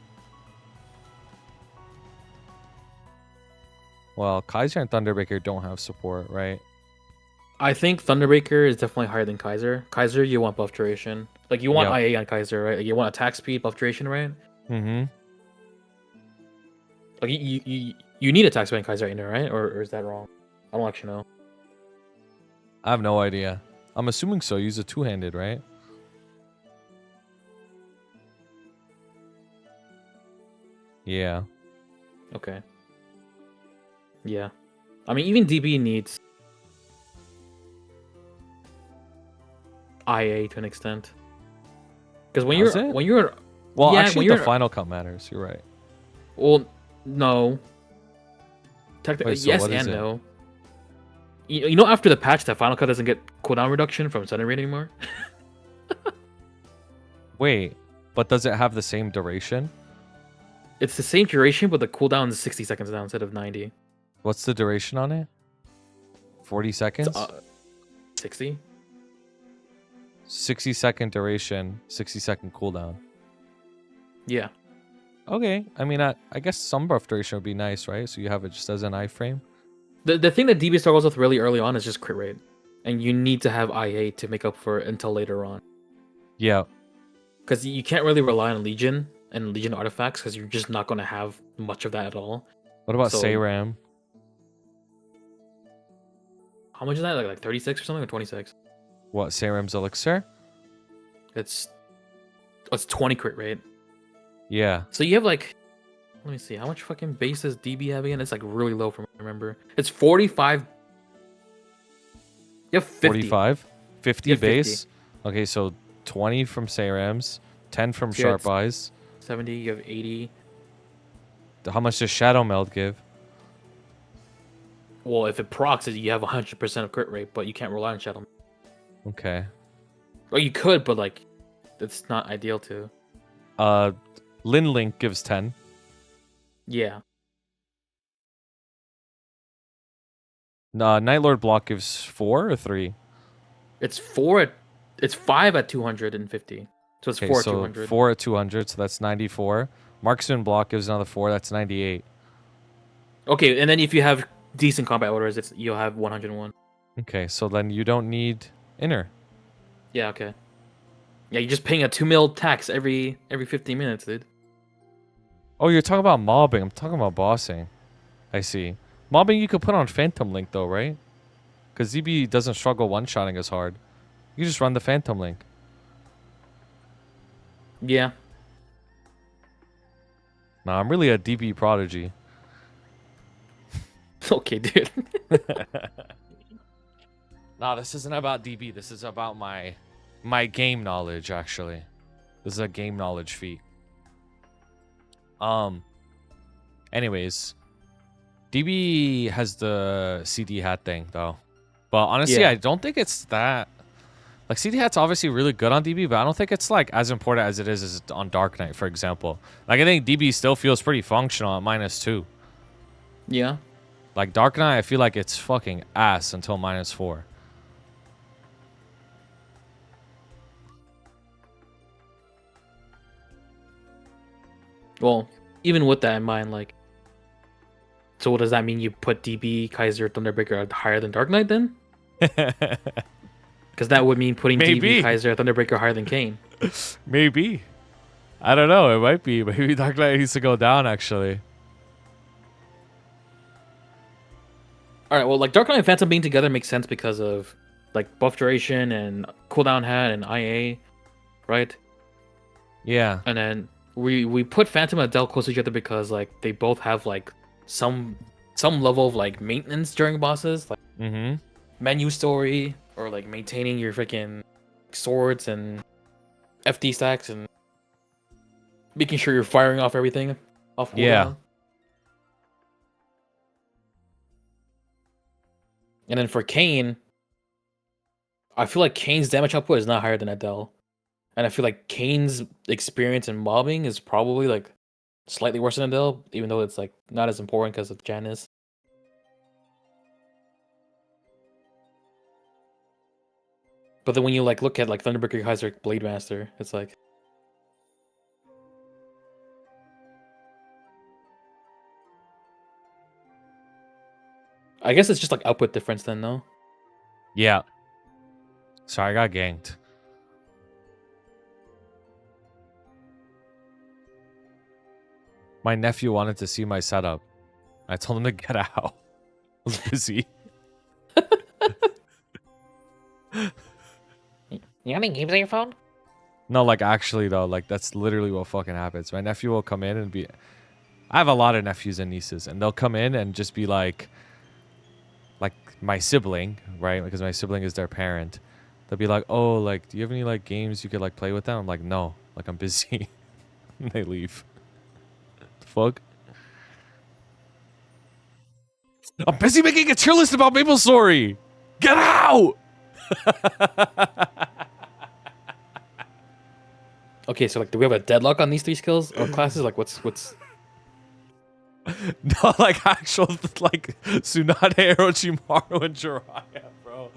Well, Kaiser and Thunderbreaker don't have support, right? I think Thunderbreaker is definitely higher than Kaiser. Kaiser, you want buff duration. Like, you want IA on Kaiser, right? Like, you want attack speed, buff duration, right? Like, you need attack speed on Kaiser in there, right? Or is that wrong? I don't actually know. I have no idea. I'm assuming so. Use a two-handed, right? Yeah. Okay. Yeah. I mean, even DB needs IA to an extent. Because when you're well, yeah, actually when the final count matters. You're right. Well, no. Technically, So yes what is and it? no. You know, after the patch, that final cut doesn't get cooldown reduction from Sudden Raid anymore. Wait, but does it have the same duration? It's the same duration, but the cooldown is 60 seconds now instead of 90. What's the duration on it? 40 seconds? 60? 60-second duration, 60-second cooldown. Yeah. Okay, I mean, I guess some buff duration would be nice, right? So you have it just as an iframe. The thing that DB struggles with really early on is just crit rate. And you need to have IA to make up for it until later on. Yeah. Because you can't really rely on Legion and Legion artifacts because you're just not going to have much of that at all. What about So- Sayram? How much is that? Like 36 or something, or 26? What, Sayram's elixir? It's 20 crit rate. Yeah. So you have like, let me see, how much fucking base does DB have again? It's like really low from what I remember. It's 45. You have 50. 45? 50 Yeah, 50. base? Okay, so 20 from Sayram's, 10 from So you're at Sharp Eyes. 70, you have 80. How much does Shadow Meld give? Well, if it procs, you have 100% of crit rate, but you can't rely on Shadow. Okay. Or you could, but like, that's not ideal to. Lynn Link gives 10. Yeah. Night Lord Block gives 4 or 3? It's 5 at 250. So it's 4 at 200. 4 at 200, so that's 94. Marksman Block gives another 4, that's 98. Okay, and then if you have decent combat orders, you'll have 101. Okay, so then you don't need Inner. Yeah, okay. Yeah, you're just paying a 2 mil tax every 15 minutes, dude. Oh, you're talking about mobbing. I'm talking about bossing. I see. Mobbing you could put on Phantom Link though, right? because DB doesn't struggle one-shotting as hard. You just run the Phantom Link. Yeah. Nah, I'm really a DB prodigy. Okay, dude. Nah, this isn't about DB. This is about my game knowledge, actually. This is a game knowledge feat. Anyways, DB has the CD hat thing, though. But honestly, Yeah. I don't think it's that... Like, CD hat's obviously really good on DB, but I don't think it's, like, as important as it is on Dark Knight, for example. Like, I think DB still feels pretty functional at -2. Yeah. Like, Dark Knight, I feel like it's fucking ass until -4. Well, even with that in mind, like, so what does that mean? You put DB, Kaiser, Thunderbreaker higher than Dark Knight then? Because that would mean putting Maybe. DB, Kaiser, Thunderbreaker higher than Kain. Maybe. I don't know. It might be. Maybe Dark Knight needs to go down, actually. All right, well, like Dark Knight and Phantom being together makes sense because of like buff duration and cooldown hat and IA, right? Yeah. And then we put Phantom and Adele close to each other because like they both have like some level of like maintenance during bosses, like Mm-hmm. menu story or like maintaining your freaking swords and FD stacks and making sure you're firing off everything off. Yeah. cooldown. And then for Kain, I feel like Kain's damage output is not higher than Adele. And I feel like Kain's experience in mobbing is probably like slightly worse than Adele, even though it's like not as important because of Janice. But then when you like look at like Thunderbreaker, Kaiser, Blade Master, it's like I guess it's just like output difference then, no? Yeah. Sorry, I got ganked. My nephew wanted to see my setup. I told him to get out. I was busy. You have any games on your phone? No, like, actually, though, like, that's literally what fucking happens. My nephew will come in and be... I have a lot of nephews and nieces, and they'll come in and just be like my sibling, right? Because my sibling is their parent. They'll be like, oh, like, do you have any, like, games you could, like, play with them? I'm like, no. Like, I'm busy. And they leave. The fuck? I'm busy making a tier list about MapleStory! Get out! Okay, so like do we have a deadlock on these three skills or classes? Like what's No, like actual, like Tsunade, Orochimaru, and Jiraiya, bro.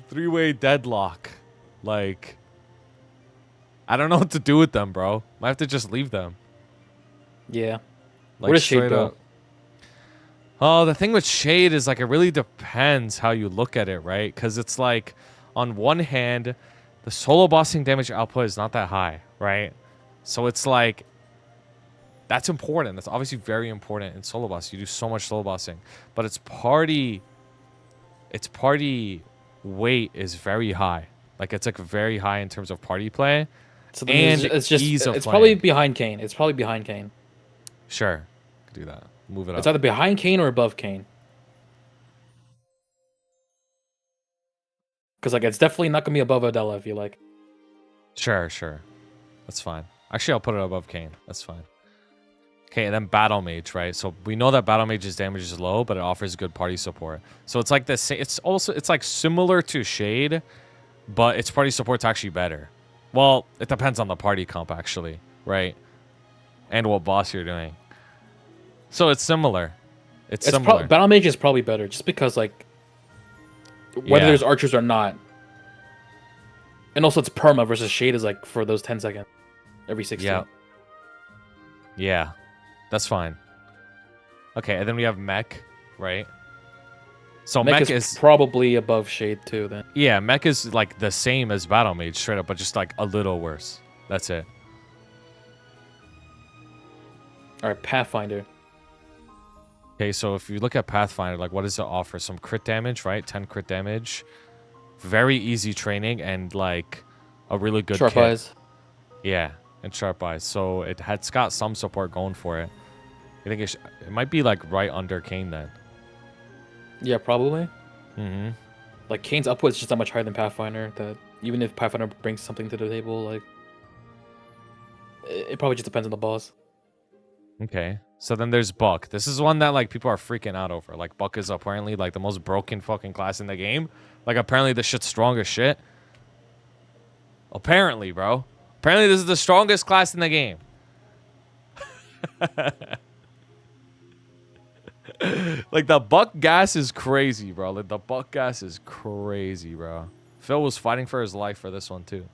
Three-way deadlock. Like, I don't know what to do with them, bro. Might have to just leave them. yeah. Like, Where does Shade straight go? up. Oh, the thing with Shade is like it really depends how you look at it, right? Because it's like, on one hand, the solo bossing damage output is not that high, right? So it's like, that's important. That's obviously very important in solo boss. You do so much solo bossing, but its party weight is very high. Like it's like very high in terms of party play. So then And it's just ease of it's probably playing. behind Kain. It's probably behind Kain. Sure, could do that. Move it It's up. either behind Kain or above Kain. Because like it's definitely not gonna be above Adele, I feel like. Sure. That's fine. Actually, I'll put it above Kain. That's fine. Okay, and then Battle Mage, right? So we know that Battle Mage's damage is low, but it offers good party support. So it's like the same. It's like similar to Shade, but its party support's actually better. Well, it depends on the party comp, actually, right? And what boss you're doing. So it's similar. It's similar. Battle Mage is probably better, just because like whether Yeah. there's archers or not. And also it's perma versus Shade is like for those 10 seconds. Every 60. Yeah. That's fine. Okay, and then we have Mech, right? So Mech Mech is probably above Shade too then. yeah, Mech is like the same as Battle Mage, straight up, but just like a little worse. That's it. Alright, Pathfinder. Okay, so if you look at Pathfinder, like what does it offer? Some crit damage, right? 10 crit damage. Very easy training and like a really good Sharp kit. eyes. Yeah, and sharp eyes. So it's got some support going for it. I think it might be like right under Kain then. Yeah, probably. Mm-hmm. Like Kane's output is just that much higher than Pathfinder. That even if Pathfinder brings something to the table, like it probably just depends on the boss. Okay. So then there's Buck. This is one that like people are freaking out over. Like Buck is apparently like the most broken fucking class in the game. Like apparently this shit's strong as shit. Apparently, bro. Apparently this is the strongest class in the game. Like the Buck gas is crazy, bro. Like the Buck gas is crazy, bro. Phil was fighting for his life for this one too.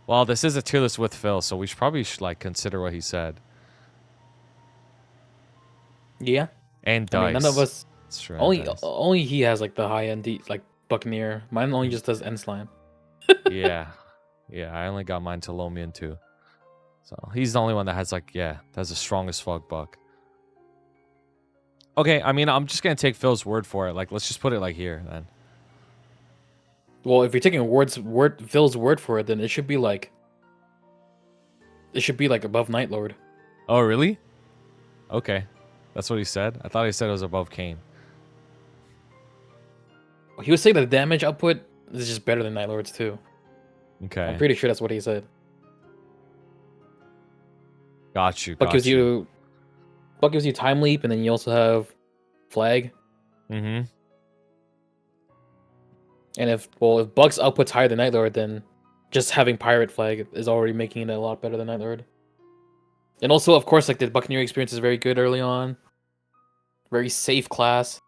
Well, this is a tier list with Phil, so we should probably like consider what he said. Yeah. And I dice. mean, none of us. It's true, Only dice. only he has like the high end like Buccaneer. Mine only just does end slime. Yeah. Yeah, I only got mine to Lomian too. So he's the only one that has like, yeah, that's the strongest fuck Buck. Okay, I mean, I'm just gonna take Phil's word for it. Like, let's just put it like here then. Well, if you're taking Phil's word for it, then it should be like above Night Lord. Oh, really? Okay. That's what he said? I thought he said it was above Kain. He was saying that the damage output is just better than Night Lord's too. Okay. I'm pretty sure that's what he said. Got you. Buck gives you time leap, and then you also have flag. Mm-hmm. And if Buck's output's higher than Night Lord, then just having pirate flag is already making it a lot better than Night Lord. And also, of course, like the Buccaneer experience is very good early on. Very safe class.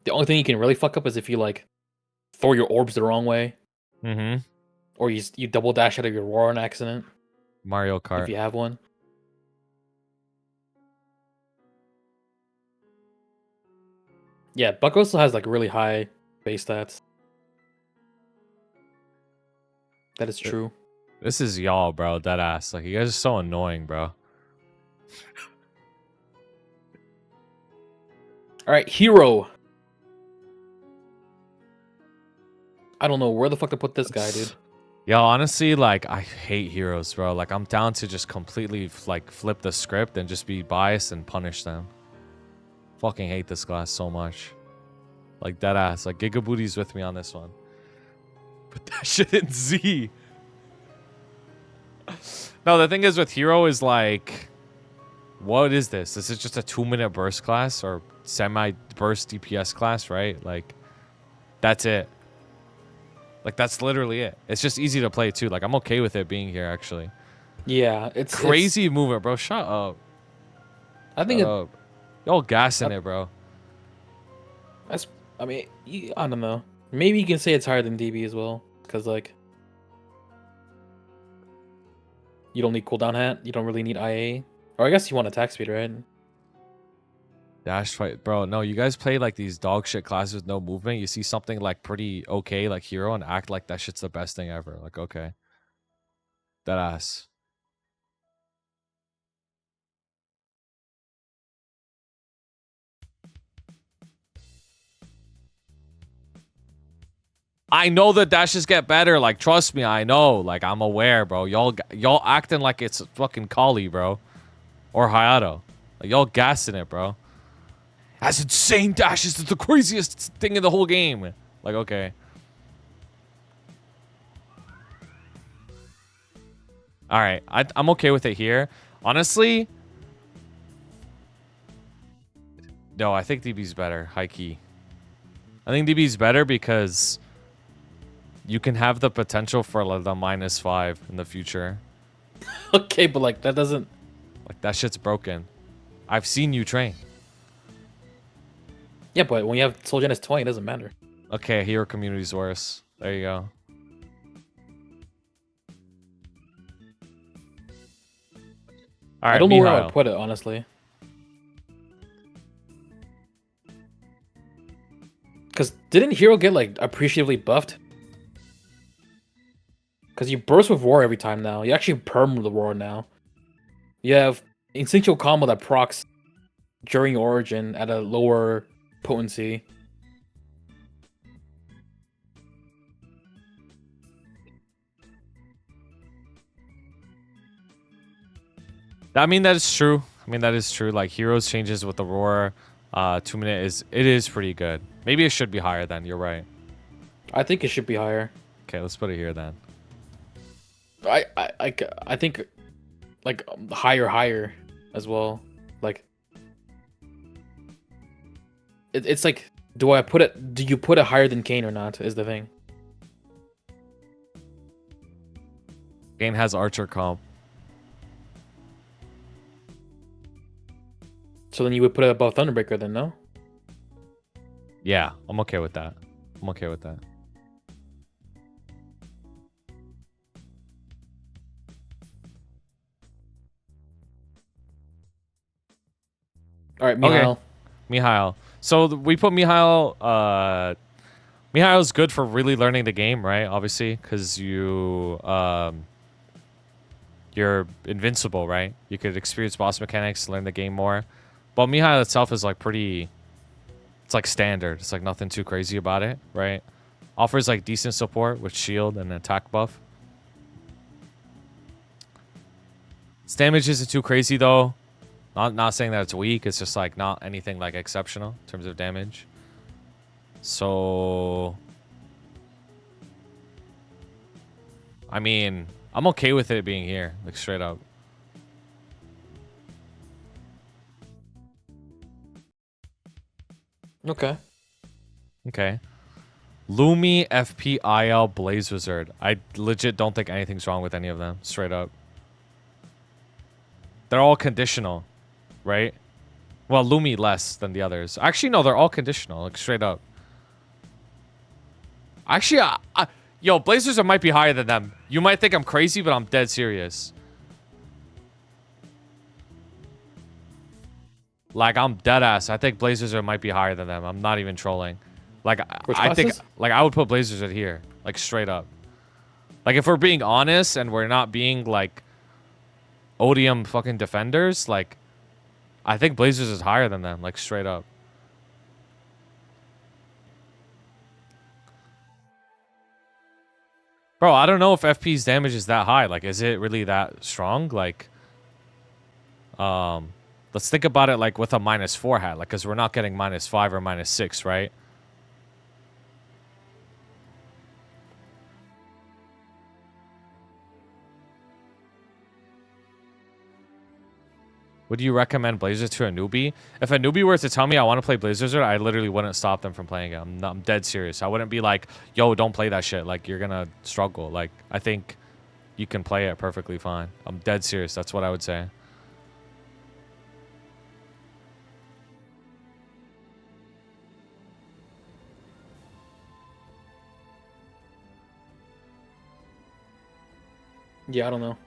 The only thing you can really fuck up is if you like throw your orbs the wrong way, Mm-hmm. or you double dash out of your war on accident Mario Kart. if you have one. Yeah, Buck also has like really high base stats. That is true. This is y'all, bro. That ass. Like, you guys are so annoying, bro. All right, hero. I don't know where the fuck to put this guy, dude. Yo, honestly, like, I hate heroes, bro. Like, I'm down to just completely, like, flip the script and just be biased and punish them. Fucking hate this class so much. Like, that ass. Like, Gigabooty's with me on this one. Put that shit in Z. No, the thing is with hero is, like, what is this? This is just a 2-minute burst class or semi-burst DPS class, right? Like, that's it. Like, that's literally it. It's just easy to play, too. Like, I'm okay with it being here, actually. Yeah, it's Crazy movement, bro. Shut up. I think Shut up. Y'all gassing it, bro. that's. I mean, I don't know. Maybe you can say it's higher than DB as well, because like you don't need cooldown hat. You don't really need IA, or I guess you want attack speed, right? Dash fight. Bro, no, you guys play, like, these dog shit classes with no movement. You see something, like, pretty okay, like hero, and act like that shit's the best thing ever. Like, okay. That ass. I know the dashes get better. Like, trust me, I know. Like, I'm aware, bro. Y'all acting like it's fucking Khali, bro. Or Hayato. Like, y'all gassing it, bro. That's insane dashes. It's the craziest thing in the whole game. Like, okay. All right. I'm okay with it here. Honestly. No, I think DB's better. High key. I think DB's better because you can have the potential for like, the -5 in the future. Okay, but like that doesn't. Like, that shit's broken. I've seen you train. Yeah, but when you have Soul Genesis 20, it doesn't matter. Okay, hero community's worse. There you go. All right, I don't know where I Mihile. would put it, honestly. Because didn't Hero get like appreciatively buffed? Because you burst with Roar every time now. You actually perm the Roar now. You have Instinctual Combo that procs during Origin at a lower potency. I mean, that is true. I mean, that is true. Like, heroes changes with the roar 2-minute is pretty good. Maybe it should be higher then. You're right. I think it should be higher. Okay, let's put it here then. I think like higher as well. Like it's like, do you put it higher than Kain or not is the thing. Kain has Archer comp. So then you would put it above Thunderbreaker then, no? Yeah, I'm okay with that. I'm okay with that. All right, Mihile. Okay. Mihile. So we put Mihile. Mihile's good for really learning the game, right? Obviously, because you're invincible, right? You could experience boss mechanics, learn the game more. But Mihile itself is like pretty. It's like standard. It's like nothing too crazy about it, right? Offers like decent support with shield and attack buff. Its damage isn't too crazy though. Not saying that it's weak. It's just like not anything like exceptional in terms of damage. So, I mean, I'm okay with it being here, like straight up. Okay. Okay. Lumi, FP, IL, Blaze Wizard. I legit don't think anything's wrong with any of them. Straight up. They're all conditional, right? Well, Lumi less than the others. Actually, no, they're all conditional, like straight up. Actually, yo, Blaze Wizard might be higher than them. You might think I'm crazy, but I'm dead serious. Like, I'm dead ass. I think Blaze Wizard might be higher than them. I'm not even trolling. Like, I think, like, I would put Blaze Wizard here. Like, straight up. Like, if we're being honest and we're not being, like, Odium fucking defenders, like, I think Blaze Wizard is higher than them. Like, straight up. Bro, I don't know if FP's damage is that high. Like, is it really that strong? Like, let's think about it like with a -4 hat, like, because we're not getting -5 or -6, right? Would you recommend Blaze Wizard to a newbie? If a newbie were to tell me I want to play Blaze Wizard, I literally wouldn't stop them from playing it. I'm dead serious. I wouldn't be like, yo, don't play that shit. Like, you're gonna struggle. Like, I think you can play it perfectly fine. I'm dead serious. That's what I would say. Yeah, I don't know.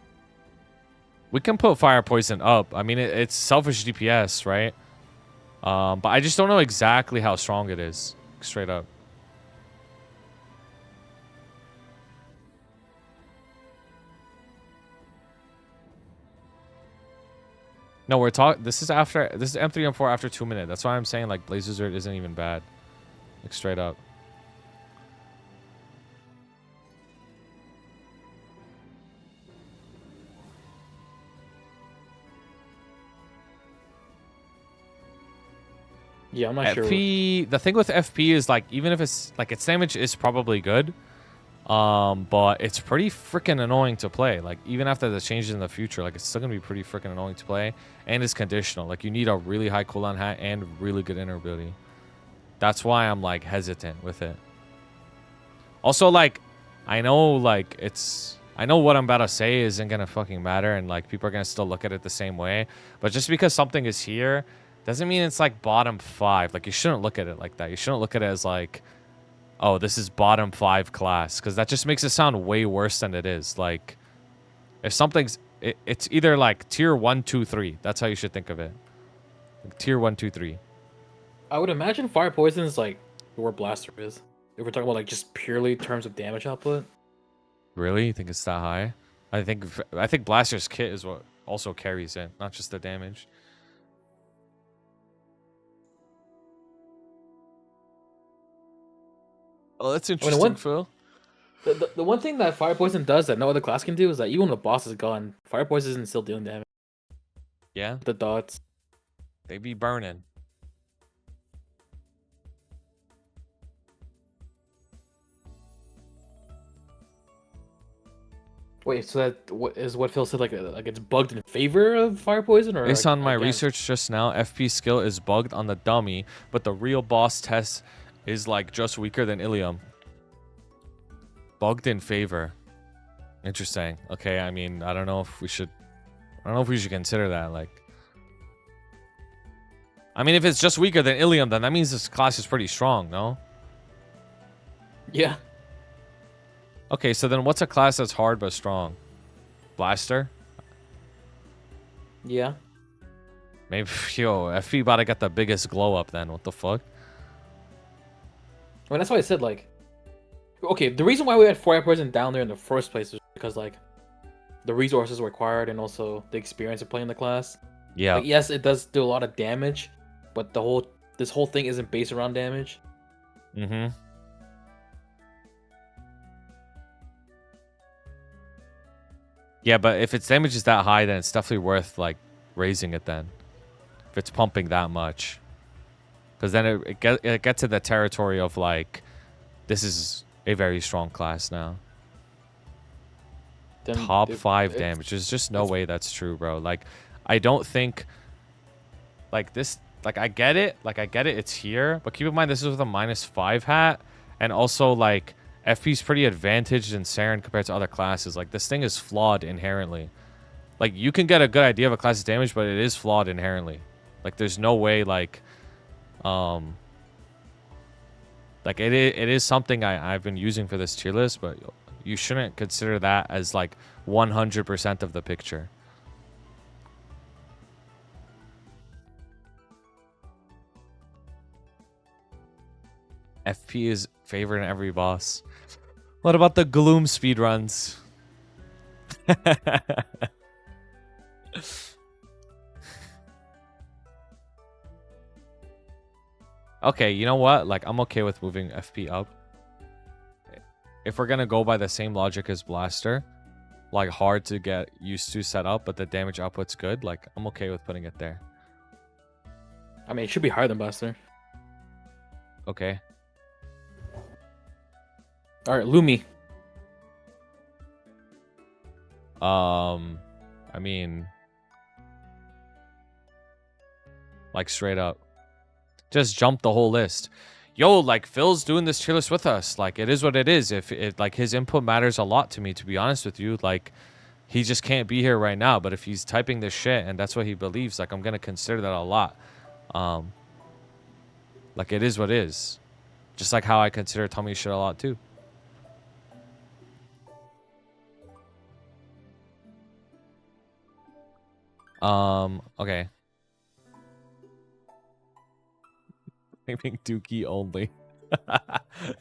We can put Fire Poison up. I mean, it's selfish DPS, right? But I just don't know exactly how strong it is. Straight up. No, we're talking. This is after. This is M3 M4 after 2 minutes. That's why I'm saying like Blaze Wizard isn't even bad. Like straight up. Yeah, I'm not sure. FP. The thing with FP is like even if it's like its damage is probably good, but it's pretty freaking annoying to play. Like even after the changes in the future, like it's still gonna be pretty freaking annoying to play, and it's conditional. Like you need a really high cooldown hat and really good inner ability. That's why I'm like hesitant with it. Also, like I know like I know what I'm about to say isn't gonna fucking matter, and like people are gonna still look at it the same way. But just because something is here doesn't mean it's like bottom 5. Like you shouldn't look at it like that. You shouldn't look at it as like, oh, this is bottom 5 class, because that just makes it sound way worse than it is. Like if something's it's either like tier 1, 2, 3. That's how you should think of it. Like, tier 1, 2, 3. I would imagine Fire Poison is like where Blaster is. If we're talking about like just purely terms of damage output. Really? You think it's that high? I think Blaster's kit is what also carries it, not just the damage. Oh, that's I interesting, mean, Phil. the one thing that Fire Poison does that no other class can do is that even when the boss is gone, Fire Poison isn't still doing damage. Yeah, The dots. they be burning. Wait, so that what Phil said, like it's bugged in favor of Fire Poison, or Based like, on my against? research just now, FP skill is bugged on the dummy, but the real boss test is like just weaker than Illium. Bugged in favor. Interesting. Okay, I mean, I don't know if we should consider that. Like, I mean, if it's just weaker than Illium, then that means this class is pretty strong, no? Yeah. Okay, so then what's a class that's hard but strong? Blaster? Yeah. Maybe, yo, FP about to get the biggest glow up then. What the fuck? I mean, that's why I said, like, okay, the reason why we had Fire Poison down there in the first place is because, like, the resources required and also the experience of playing the class. Yeah. Like, yes, it does do a lot of damage, but this whole thing isn't based around damage. Mm-hmm. Yeah, but if its damage is that high, then it's definitely worth, like, raising it then. If it's pumping that much. Because then it gets to the territory of, like, this is a very strong class now. Then Top 5 it's- damage. There's just no way that's true, bro. Like, I don't think, like, this, like, I get it. Like, I get it. It's here. But keep in mind, this is with a -5 hat. And also, like, FP's pretty advantaged in Saren compared to other classes. Like, this thing is flawed inherently. Like, you can get a good idea of a class's damage, but it is flawed inherently. Like, there's no way, like, like, it is something I've been using for this tier list, but you shouldn't consider that as, like, 100% of the picture. FP is favored in every boss. What about the Gloom speedruns? Okay, you know what? Like, I'm okay with moving FP up. If we're gonna go by the same logic as Blaster, like, hard to get used to set up, but the damage output's good, like, I'm okay with putting it there. I mean, it should be higher than Buster. Okay. All right, Lumi. I mean, like, straight up. Just jump the whole list. Yo, like, Phil's doing this tier list with us. Like, it is what it is. If it, like, his input matters a lot to me, to be honest with you. Like, he just can't be here right now. But if he's typing this shit and that's what he believes, like, I'm gonna consider that a lot. Like, it is what it is. Just like how I consider Tommy's shit a lot too. Okay. Naming Duky only.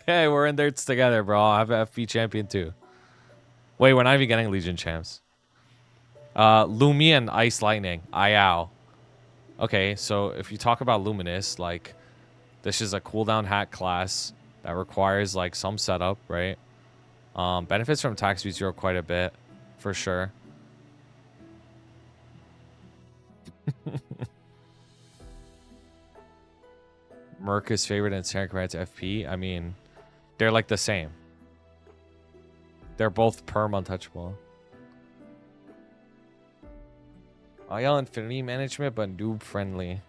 Hey, we're in there together, bro. I have an FP champion too. Wait, we're not even getting Legion champs. Lumi and Ice Lightning. Ayao. Okay, so if you talk about Luminous, like, this is a cooldown hat class that requires, like, some setup, right? Benefits from attack speed 0 quite a bit, for sure. Merc is favored in Saren compared to FP. I mean, they're like the same. They're both perm untouchable. IL Infinity management, but noob friendly.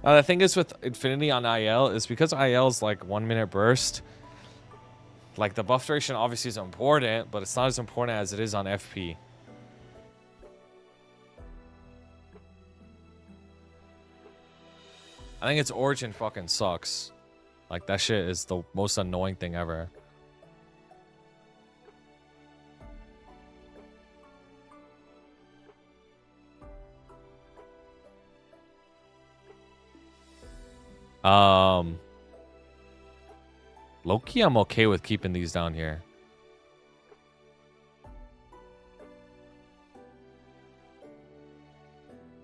The thing is with Infinity on IL is because IL is like 1 minute burst. Like, the buff duration obviously is important, but it's not as important as it is on FP. I think its origin fucking sucks. Like, that shit is the most annoying thing ever. Loki, I'm okay with keeping these down here.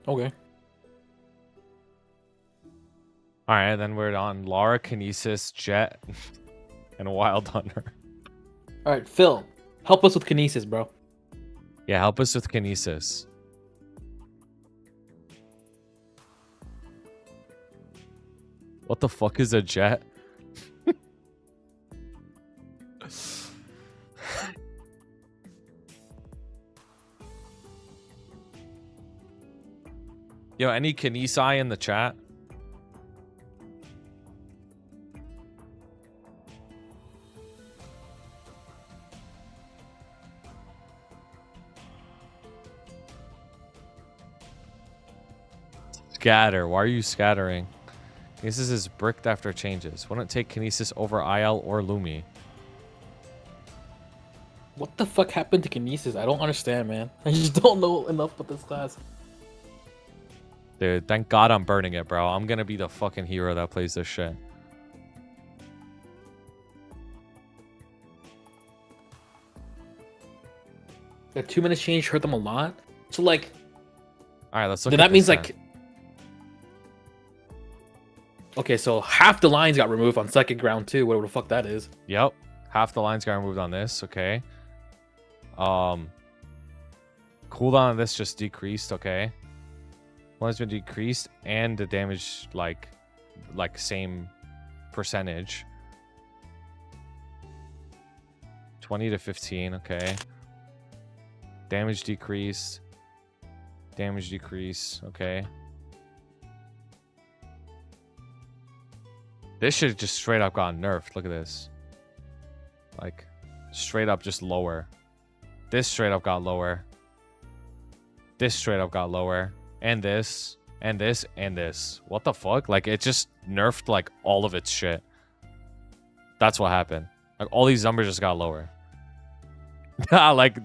Okay. All right, then we're on Lara, Kinesis, Jet. and Wild Hunter. All right, Phil, help us with Kinesis, bro. Yeah, help us with Kinesis. What the fuck is a jet? Yo, any Kinesi in the chat? Scatter. Why are you scattering? Kinesis is bricked after changes. Wouldn't take Kinesis over IL or Lumi. What the fuck happened to Kinesis? I don't understand, man. I just don't know enough about this class. Dude, thank God I'm burning it, bro. I'm gonna be the fucking hero that plays this shit. That 2 minutes change hurt them a lot. So like, All right, let's look. then at that means this like, okay, so half the lines got removed on second ground too. Whatever the fuck that is. Yep, half the lines got removed on this. Okay. Cooldown on this just decreased. Okay. One has been decreased, and the damage like same percentage. 20 to 15. Okay. Damage decreased. Damage decrease. Okay. This should just straight up got nerfed. Look at this. Like, straight up just lower. This straight up got lower. This straight up got lower. And this. And this. And this. What the fuck? Like, it just nerfed, like, all of its shit. That's what happened. Like, all these numbers just got lower. like,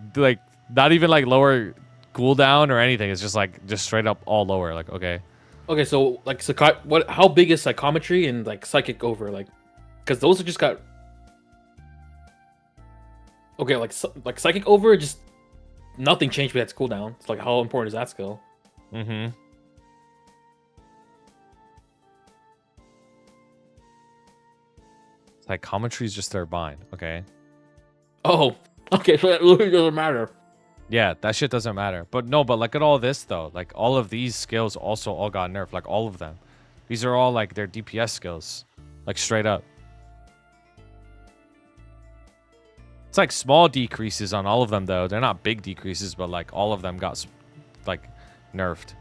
not even, like, lower cooldown or anything. It's just, like, just straight up all lower. Like, okay. Okay, so like, how big is psychometry and like psychic over? Like, because those are just got. Okay, like psychic over, just nothing changed with that cooldown. It's like, how important is that skill? Mm-hmm. Psychometry is just their bind. Okay. Oh, okay, so that really doesn't matter. Yeah, that shit doesn't matter. But no, but look at all this, though. Like, all of these skills also all got nerfed. Like, all of them. These are all, like, their DPS skills. Like, straight up. It's, like, small decreases on all of them, though. They're not big decreases, but, like, all of them got, like, nerfed.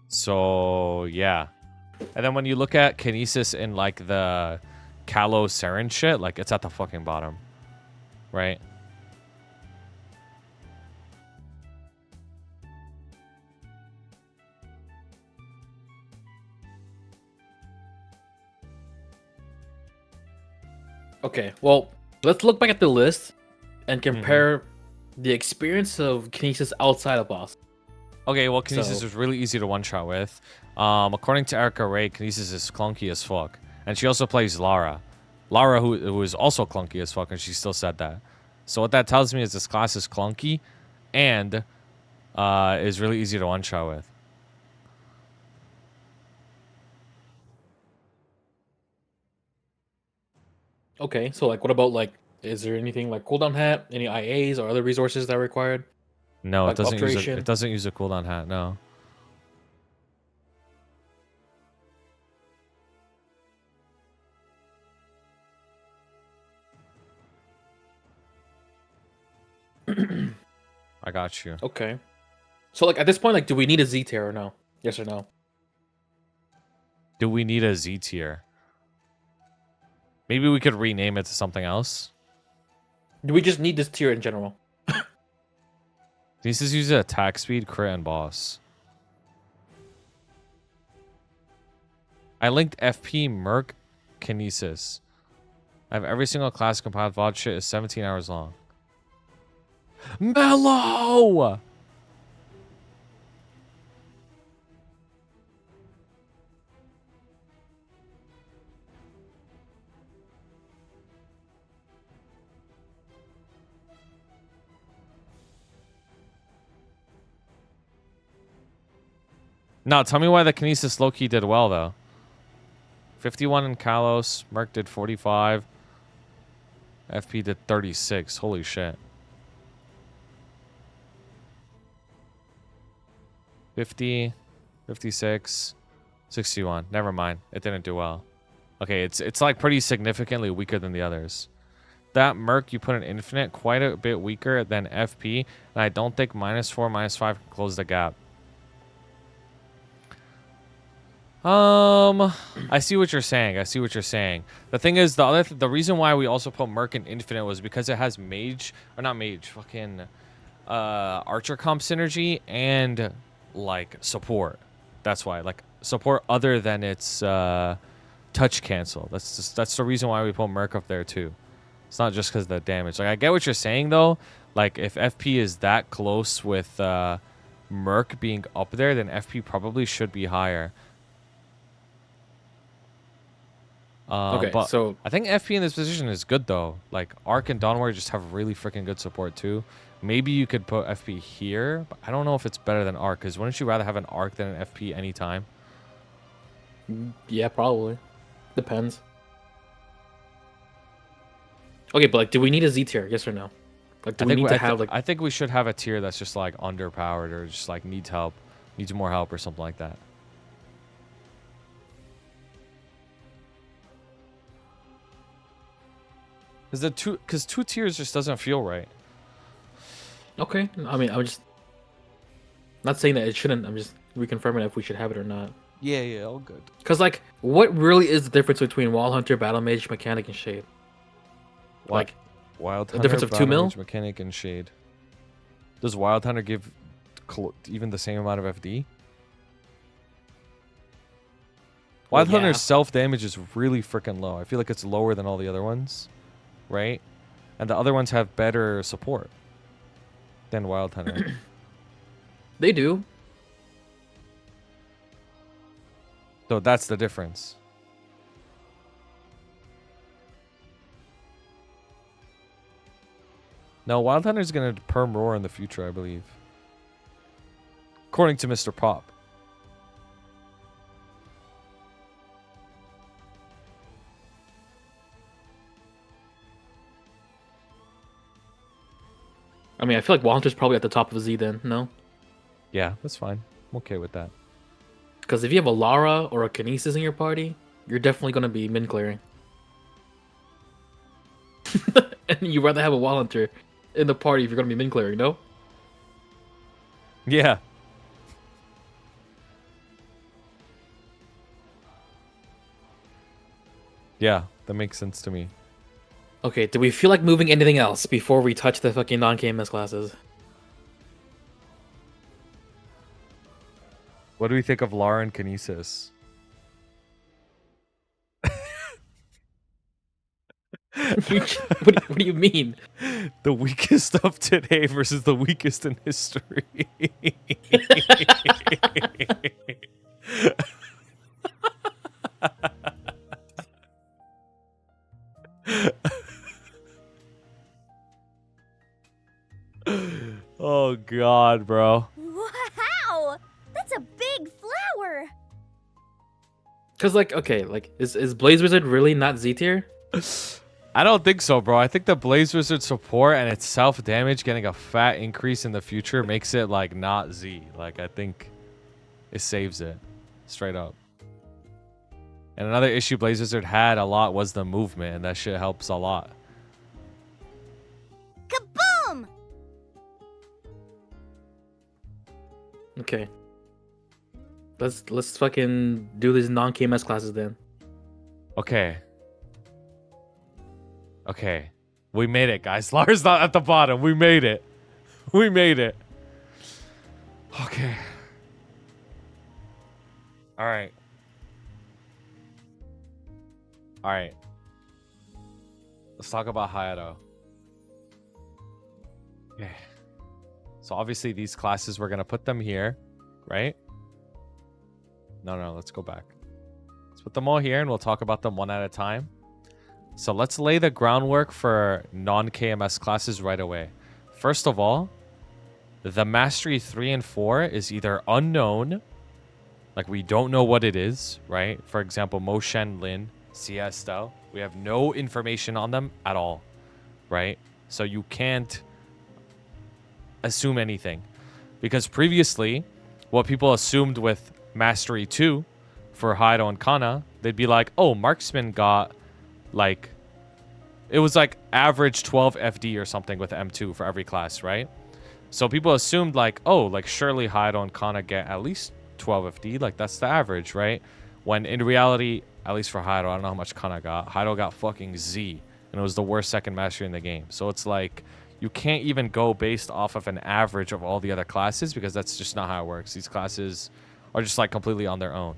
So, yeah. And then when you look at Kinesis in, like, the Calo Saren shit, like, it's at the fucking bottom. Right? Okay, well, let's look back at the list and compare the experience of Kinesis outside of boss. Okay, well, Kinesis So- is really easy to one-shot with. According to Erica Ray, Kinesis is clunky as fuck. And she also plays Lara. Lara, who is also clunky as fuck, and she still said that. So what that tells me is this class is clunky and is really easy to one-shot with. Okay, so like, what about like, is there anything like cooldown hat, any IAs or other resources that are required? No, Like it doesn't use alteration? it doesn't use a cooldown hat, no. I got you. Okay, so like at this point, like, do we need a Z tier or no? Yes or no? Do we need a Z tier? Maybe we could rename it to something else. Do we just need this tier in general? This is uses attack speed, crit, and boss. I linked FP Merc Kinesis. I have every single class compiled. VOD shit is 17 hours long. Mellow! No, tell me why the Kinesis low-key did well, though. 51 in Kalos. Merc did 45. FP did 36. Holy shit. 50, 56, 61. Never mind. It didn't do well. Okay, it's like pretty significantly weaker than the others. That Merc you put in Infinite, quite a bit weaker than FP, and I don't think -4, -5 can close the gap. I see what you're saying. I see what you're saying. The thing is, the reason why we also put Merc in Infinite was because it has Mage, or not Mage, fucking Archer comp synergy and like support. That's why, like support other than its touch cancel. That's the reason why we put Merc up there too. It's not just because of the damage. Like I get what you're saying though. Like if FP is that close with Merc being up there, then FP probably should be higher. Okay, but so I think FP in this position is good though. Like Arc and Dawn Warrior just have really freaking good support too. Maybe you could put FP here, but I don't know if it's better than Arc. Because wouldn't you rather have an Arc than an FP anytime? yeah, probably depends. Okay, but like, do we need a Z tier? Yes or no? Like, do we need to have like? I think we should have a tier that's just like underpowered or just like needs help, needs more help or something like that. Because two tiers just doesn't feel right. Okay, I mean, I'm just not saying that it shouldn't. I'm just reconfirming if we should have it or not. Yeah, all good. Because like, what really is the difference between Wall Hunter, Battle Mage, Mechanic, and Shade? Like, Wild the Hunter, difference of 2 Battle mil? Mage, Mechanic, and Shade. Does Wild Hunter give even the same amount of FD? Wild Well, yeah. Hunter's self damage is really freaking low. I feel like it's lower than all the other ones, right? And the other ones have better support than Wild Hunter. They do. So that's the difference. No, Wild Hunter's gonna perm roar in the future, I believe. According to Mr. Pop. I mean, I feel like Wall Hunter's probably at the top of Z then, no? Yeah, that's fine. I'm okay with that. Because if you have a Lara or a Kinesis in your party, you're definitely going to be min clearing. And you'd rather have a Wall Hunter in the party if you're going to be min clearing, no? Yeah. Yeah, that makes sense to me. Okay, do we feel like moving anything else before we touch the fucking non-KMS classes? What do we think of Lara and Kinesis? What do you mean? The weakest of today versus the weakest in history. Oh god, bro. Wow! That's a big flower! Because, like, okay, like, is Blaze Wizard really not Z tier? I don't think so, bro. I think the Blaze Wizard support and its self-damage getting a fat increase in the future makes it, like, not Z. Like, I think it saves it. Straight up. And another issue Blaze Wizard had a lot was the movement, and that shit helps a lot. Kaboom! Okay. Let's fucking do these non-KMS classes then. Okay. Okay. We made it, guys. Lara's not at the bottom. We made it. We made it. Okay. All right. All right. Let's talk about Hayato. Okay. So obviously these classes, we're going to put them here, right? No, let's go back. Let's put them all here and we'll talk about them one at a time. So let's lay the groundwork for non-KMS classes right away. First of all, the Mastery 3 and 4 is either unknown Like, we don't know what it is, right? For example, Moshen, Lynn, Sia Astelle. We have no information on them at all, right? So you can't assume anything. Because previously, what people assumed with Mastery 2 for Hayato and Kanna, they'd be like, oh, Marksman got, like, it was like average 12 FD or something with M2 for every class, right? So people assumed, like, oh, like, surely Hayato and Kanna get at least 12 FD. Like, that's the average, right? When in reality, at least for Hayato, I don't know how much Kanna got. Hayato got fucking Z, and it was the worst second mastery in the game. So it's like, you can't even go based off of an average of all the other classes, because that's just not how it works. These classes are just, like, completely on their own.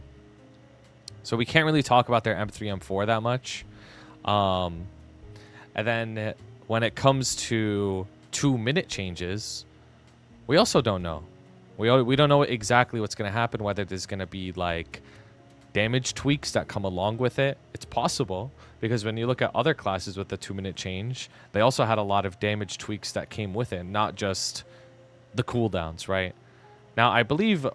So we can't really talk about their M3, M4 that much. And then when it comes to 2-minute changes, we also don't know. We don't know exactly what's going to happen, whether there's going to be, like, damage tweaks that come along with it. It's possible, because when you look at other classes with the 2-minute change, they also had a lot of damage tweaks that came with it, not just the cooldowns, right? Now, I believe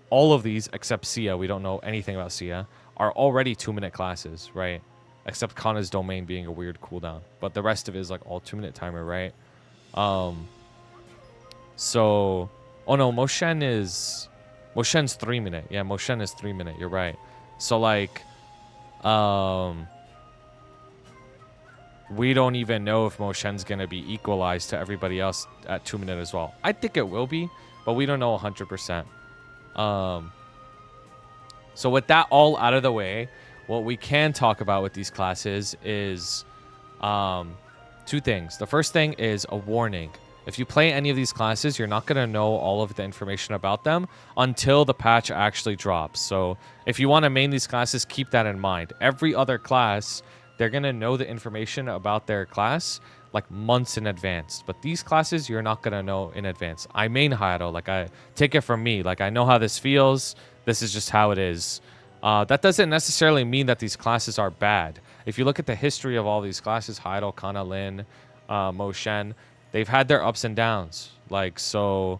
all of these, except Sia, we don't know anything about Sia, are already 2-minute classes, right? Except Kanna's domain being a weird cooldown. But the rest of it is, like, all 2-minute timer, right? So... Oh, no, Moshen's 3-minute. Yeah, Moshen is 3-minute. You're right. So, like, we don't even know if Moshen's going to be equalized to everybody else at 2-minute as well. I think it will be, but we don't know 100%. So with that all out of the way, what we can talk about with these classes is 2 things. The first thing is a warning. If you play any of these classes, you're not going to know all of the information about them until the patch actually drops. So if you want to main these classes, keep that in mind. Every other class, they're going to know the information about their class like months in advance. But these classes, you're not going to know in advance. I main Hayato. Like, I take it from me. Like, I know how this feels. This is just how it is. That doesn't necessarily mean that these classes are bad. If you look at the history of all these classes, Hayato, Kanna, Lynn, Moshen, they've had their ups and downs. Like, so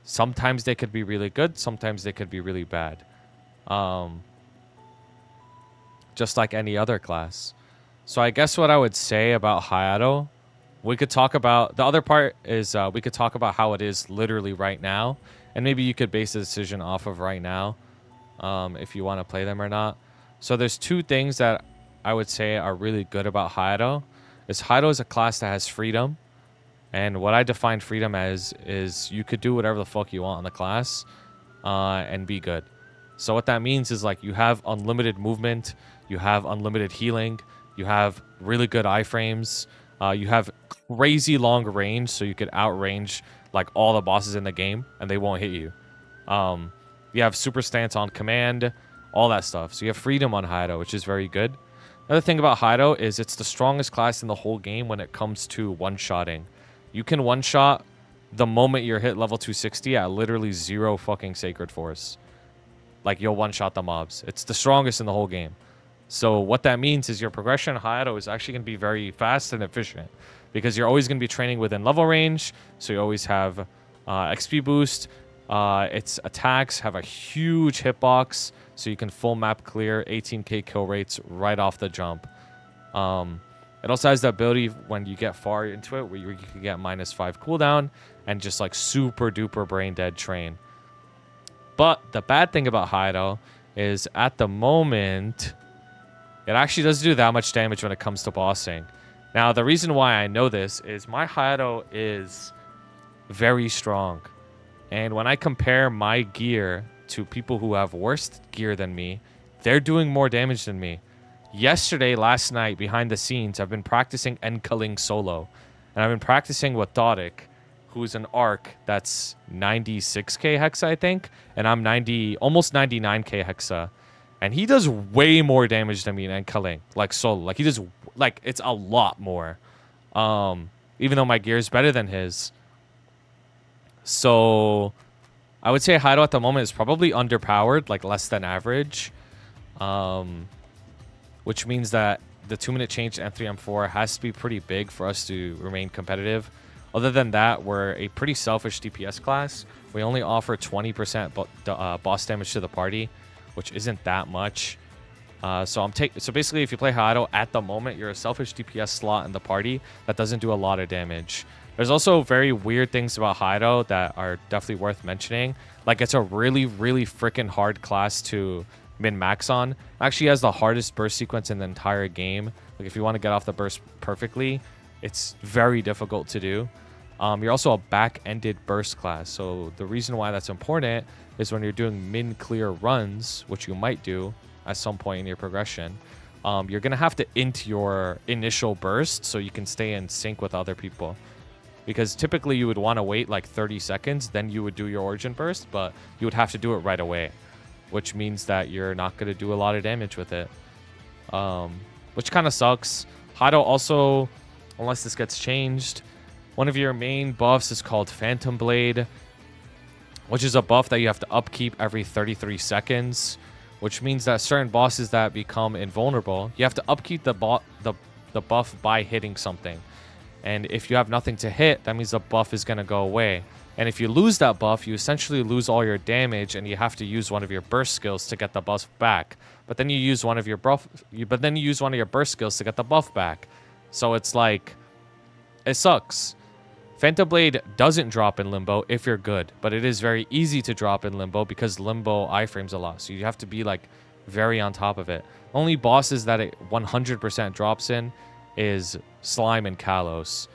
sometimes they could be really good. Sometimes they could be really bad. Just like any other class. So I guess what I would say about Hayato, we could talk about... The other part is we could talk about how it is literally right now. And maybe you could base a decision off of right now if you want to play them or not. So there's 2 things that I would say are really good about Hayato. Hayato is a class that has freedom. And what I define freedom as is you could do whatever the fuck you want in the class and be good. So what that means is, like, you have unlimited movement, you have unlimited healing, you have really good iframes, you have crazy long range, so you could outrange, like, all the bosses in the game and they won't hit you. You have super stance on command, all that stuff. So you have freedom on Hayato, which is very good. Another thing about Hayato is it's the strongest class in the whole game when it comes to one-shotting. You can one-shot the moment you're hit level 260 at literally 0 fucking Sacred Force. Like, you'll one-shot the mobs. It's the strongest in the whole game. So what that means is your progression in Hayato is actually going to be very fast and efficient. Because you're always going to be training within level range. So you always have XP boost. Its attacks have a huge hitbox. So you can full map clear 18k kill rates right off the jump. It also has the ability when you get far into it where you can get -5 cooldown and just, like, super duper brain dead train. But the bad thing about Hayato is at the moment, it actually doesn't do that much damage when it comes to bossing. Now, the reason why I know this is my Hayato is very strong. And when I compare my gear to people who have worse gear than me, they're doing more damage than me. Yesterday, last night, behind the scenes, I've been practicing Enkeling solo. And I've been practicing with Dodic, who's an arc that's 96k hexa, I think. And I'm almost 99k hexa. And he does way more damage than me in Enkeling, like solo. Like, he does, like, it's a lot more. Even though my gear is better than his. So, I would say Hayato at the moment is probably underpowered, like less than average. Which means that the 2-minute change to M3, M4 has to be pretty big for us to remain competitive. Other than that, we're a pretty selfish DPS class. We only offer 20% boss damage to the party, which isn't that much. So basically, if you play Hayato at the moment, you're a selfish DPS slot in the party that doesn't do a lot of damage. There's also very weird things about Hayato that are definitely worth mentioning. Like, it's a really, really freaking hard class to min-max on. It actually has the hardest burst sequence in the entire game. Like, if you want to get off the burst perfectly, it's very difficult to do. You're also a back-ended burst class. So the reason why that's important is when you're doing min-clear runs, which you might do at some point in your progression, you're going to have to int your initial burst so you can stay in sync with other people. Because typically you would want to wait like 30 seconds, then you would do your origin burst, but you would have to do it right away, which means that you're not going to do a lot of damage with it, which kind of sucks. Hayato also, unless this gets changed, one of your main buffs is called Phantom Blade, which is a buff that you have to upkeep every 33 seconds, which means that certain bosses that become invulnerable, you have to upkeep the buff by hitting something. And if you have nothing to hit, that means the buff is going to go away. And if you lose that buff, you essentially lose all your damage, and you have to use one of your burst skills to get the buff back. But then you use one of your burst skills to get the buff back. So it's like, it sucks. Phantom Blade doesn't drop in Limbo if you're good, but it is very easy to drop in Limbo because Limbo iframes a lot. So you have to be like very on top of it. Only bosses that it 100% drops in is Slime and Kalos.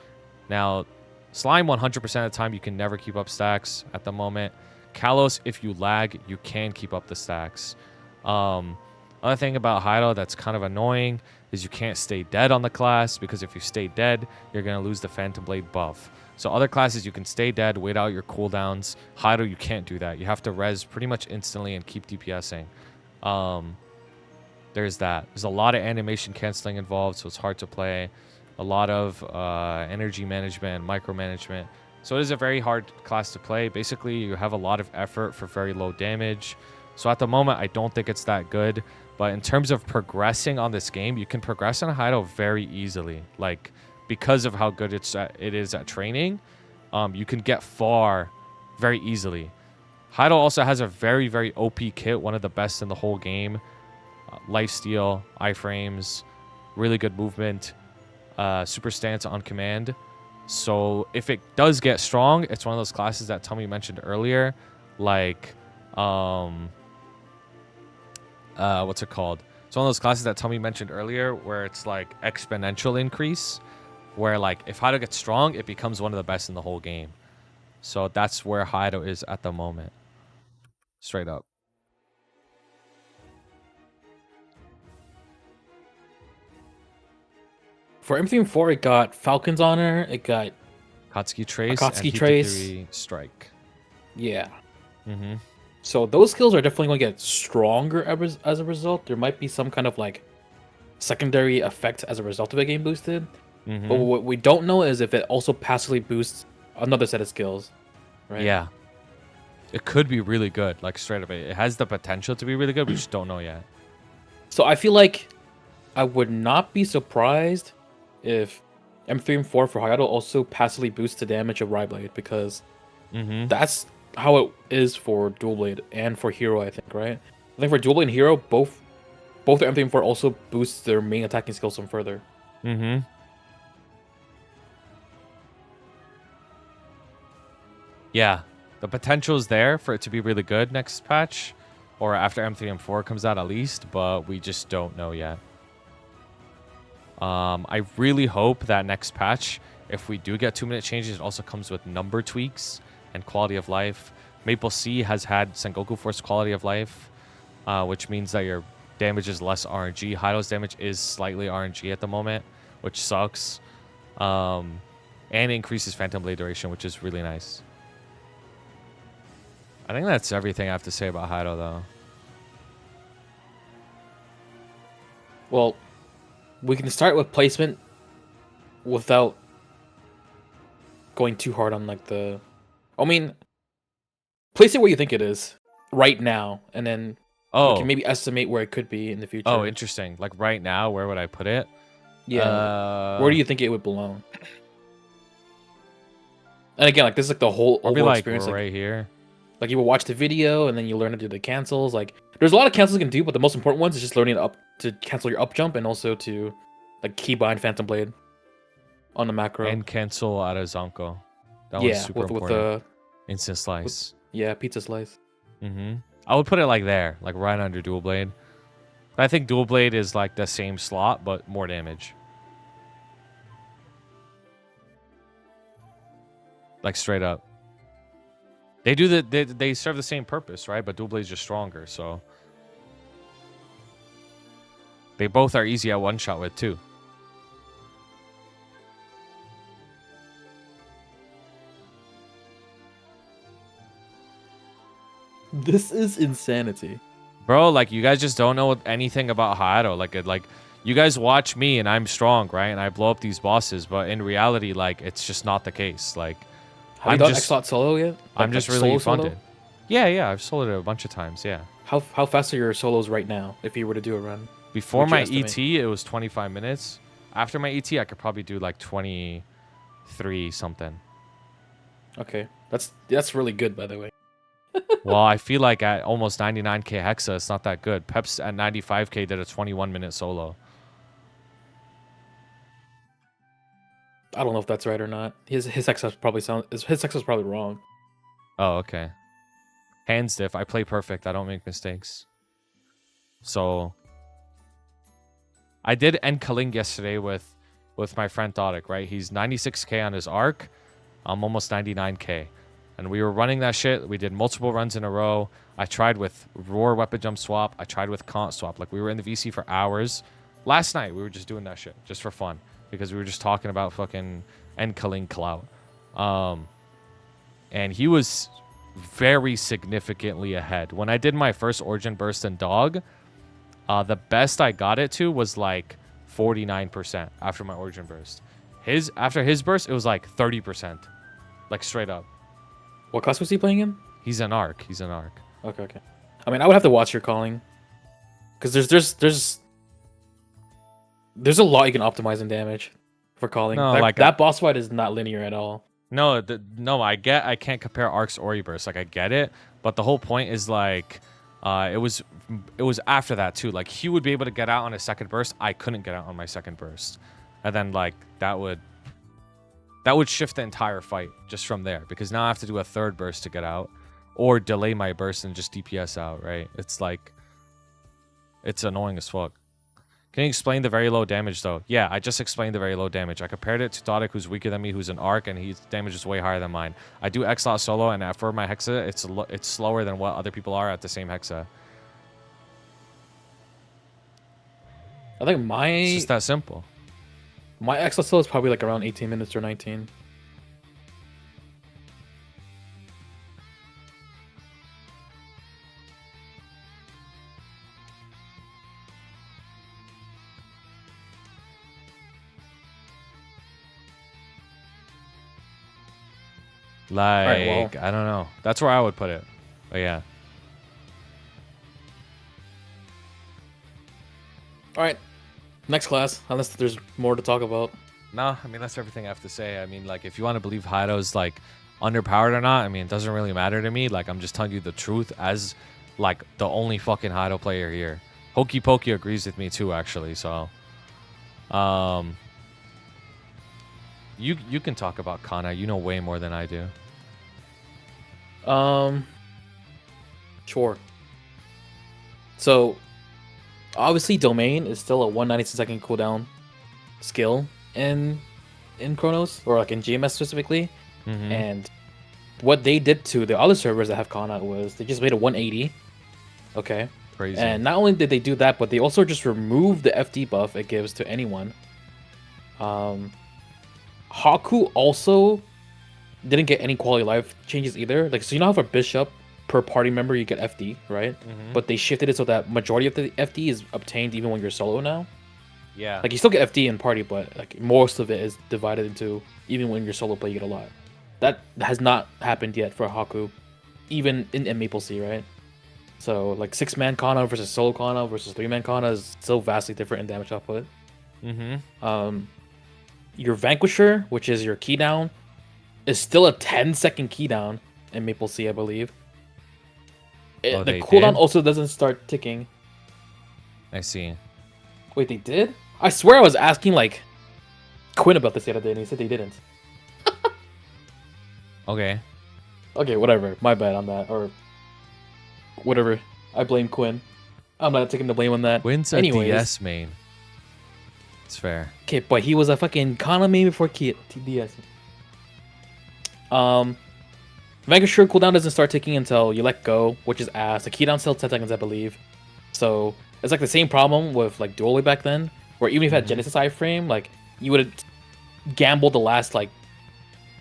Now, Slime 100% of the time you can never keep up stacks at the moment. Kalos, if you lag, you can keep up the stacks. Other thing about Hayato that's kind of annoying is you can't stay dead on the class, because if you stay dead, you're going to lose the Phantom Blade buff. So other classes you can stay dead, wait out your cooldowns. Hayato, you can't do that. You have to res pretty much instantly and keep DPSing. There's that. There's a lot of animation canceling involved, so it's hard to play. A lot of energy management, micromanagement. So it is a very hard class to play. Basically, you have a lot of effort for very low damage. So at the moment, I don't think it's that good. But in terms of progressing on this game, you can progress on Hayato very easily. Like, because of how good it is at training, you can get far very easily. Hayato also has a very, very OP kit, one of the best in the whole game. Lifesteal, iframes, really good movement, super stance on command. So if it does get strong, it's one of those classes that Tommy mentioned earlier, like what's it called? It's one of those classes that Tommy mentioned earlier where it's like exponential increase, where like if Hayato gets strong, it becomes one of the best in the whole game. So that's where Hayato is at the moment. Straight up. For M3M4, it got Falcon's Honor, it got Akatsuki Trace Akatsuki and Trace. Hitakiri Strike. Yeah. Mm-hmm. So those skills are definitely going to get stronger as a result. There might be some kind of like secondary effect as a result of it getting boosted. Mm-hmm. But what we don't know is if it also passively boosts another set of skills. Right? Yeah. It could be really good, like straight up. It has the potential to be really good. We just don't know yet. So I feel like I would not be surprised if M3M4 for Hayato also passively boosts the damage of Ryblade, because that's how it is for Dual Blade and for Hero, I think, right? I think for Dual Blade and Hero, both their M3M4 also boosts their main attacking skills some further. Mm-hmm. Yeah. The potential is there for it to be really good next patch, or after M3M4 comes out at least, but we just don't know yet. I really hope that next patch, if we do get 2-minute changes, it also comes with number tweaks and quality of life. Maple Sea has had Sengoku Force quality of life, which means that your damage is less RNG. Hayato's damage is slightly RNG at the moment, which sucks. And increases Phantom Blade duration, which is really nice. I think that's everything I have to say about Hayato, though. Well, we can start with placement without going too hard on like the... I mean, place it where you think it is right now, and then we can maybe estimate where it could be in the future. Oh, interesting. Like right now, where would I put it? Yeah. Where do you think it would belong? And again, like this is like the whole Probably overall like experience. right here. Like you will watch the video and then you learn to do the cancels. Like there's a lot of cancels you can do, but the most important ones is just learning to cancel your up jump and also to like keybind Phantom Blade on the macro. And cancel out of Zonko. That was super with important. the Instant slice. pizza slice. I would put it like there, like right under dual blade. I think dual blade is like the same slot, but more damage. Like straight up. They do they serve the same purpose, right? But dual blade's just stronger, so they both are easy at one shot with too. This is insanity. Bro, like you guys just don't know anything about Hayato. Like you guys watch me and I'm strong, right? And I blow up these bosses, but in reality, like it's just not the case. Like Have you done X-Lot solo yet? I'm just like really solo? funded. Yeah, I've soloed it a bunch of times, yeah. How fast are your solos right now if you were to do a run? Before What'd you my estimate? ET, it was 25 minutes. After my ET, I could probably do like 23 something. Okay. That's really good, by the way. Well, I feel like at almost 99k Hexa, it's not that good. Peps at 95k did a 21-minute solo. I don't know if that's right or not. His Hexa is probably wrong. Oh, okay. Hands diff. I play perfect. I don't make mistakes. So I did end Kaling yesterday with my friend Dodic, right? He's 96k on his arc. I'm almost 99k. And we were running that shit. We did multiple runs in a row. I tried with Roar weapon jump swap. I tried with Kant swap. Like we were in the VC for hours. Last night we were just doing that shit just for fun because we were just talking about fucking end Kaling clout. And he was very significantly ahead. When I did my first Origin Burst in Dog, the best I got it to was like 49% after my Origin Burst. After his burst, it was like 30%. Like straight up. What class was he playing in? He's an arc. Okay. I mean, I would have to watch your calling. Because there's a lot you can optimize in damage for calling. No, that boss fight is not linear at all. No, I can't compare arcs or burst. Like I get it, but the whole point is like, it was after that too. Like he would be able to get out on his second burst. I couldn't get out on my second burst, and then like that would shift the entire fight just from there because now I have to do a third burst to get out, or delay my burst and just DPS out. Right? It's like, it's annoying as fuck. Can you explain the very low damage, though? Yeah, I just explained the very low damage. I compared it to Dodic, who's weaker than me, who's an arc, and his damage is way higher than mine. I do X-Lot solo, and for my Hexa, it's slower than what other people are at the same Hexa. I think It's just that simple. my X-Lot solo is probably like around 18 minutes or 19. Like, Alright, well. I don't know. That's where I would put it. But yeah. Alright, next class, unless there's more to talk about. No, I mean, that's everything I have to say. I mean, like, if you want to believe Hayato's, like, underpowered or not, I mean, it doesn't really matter to me. Like, I'm just telling you the truth as, like, the only fucking Hayato player here. Hokey Pokey agrees with me, too, actually, so. You can talk about Kanna. You know way more than I do. Sure. So, obviously, Domain is still a 192-second cooldown skill in Chronos, or like in GMS specifically. Mm-hmm. And what they did to the other servers that have Kanna was they just made a 180. Okay. Crazy. And not only did they do that, but they also just removed the FD buff it gives to anyone. Haku also didn't get any quality of life changes either. Like, so you know how for Bishop, per party member, you get FD, right? Mm-hmm. But they shifted it so that majority of the FD is obtained even when you're solo now. Yeah. Like, you still get FD in party, but like most of it is divided into even when you're solo play, you get a lot. That has not happened yet for Haku, even in MapleStory, right? So like 6-man Kanna versus solo Kanna versus 3-man Kanna is still vastly different in damage output. Mm-hmm. Your Vanquisher, which is your key down, is still a 10-second cooldown in Maple Sea, I believe. Oh, The they cooldown did? also doesn't start ticking. I see. Wait, they did? I swear I was asking like Quinn about this the other day, and he said they didn't. Okay. Okay, whatever. My bad on that, or whatever. I blame Quinn. I'm not taking the blame on that. Quinn's a Anyways, DS main. It's fair. okay, but he was a fucking Kanna main before DS. Vanquisher cooldown doesn't start ticking until you let go, which is ass. The cooldown still 10 seconds, I believe. So it's like the same problem with like Dual back then, where even if you had Genesis iframe, like you would have gambled the last like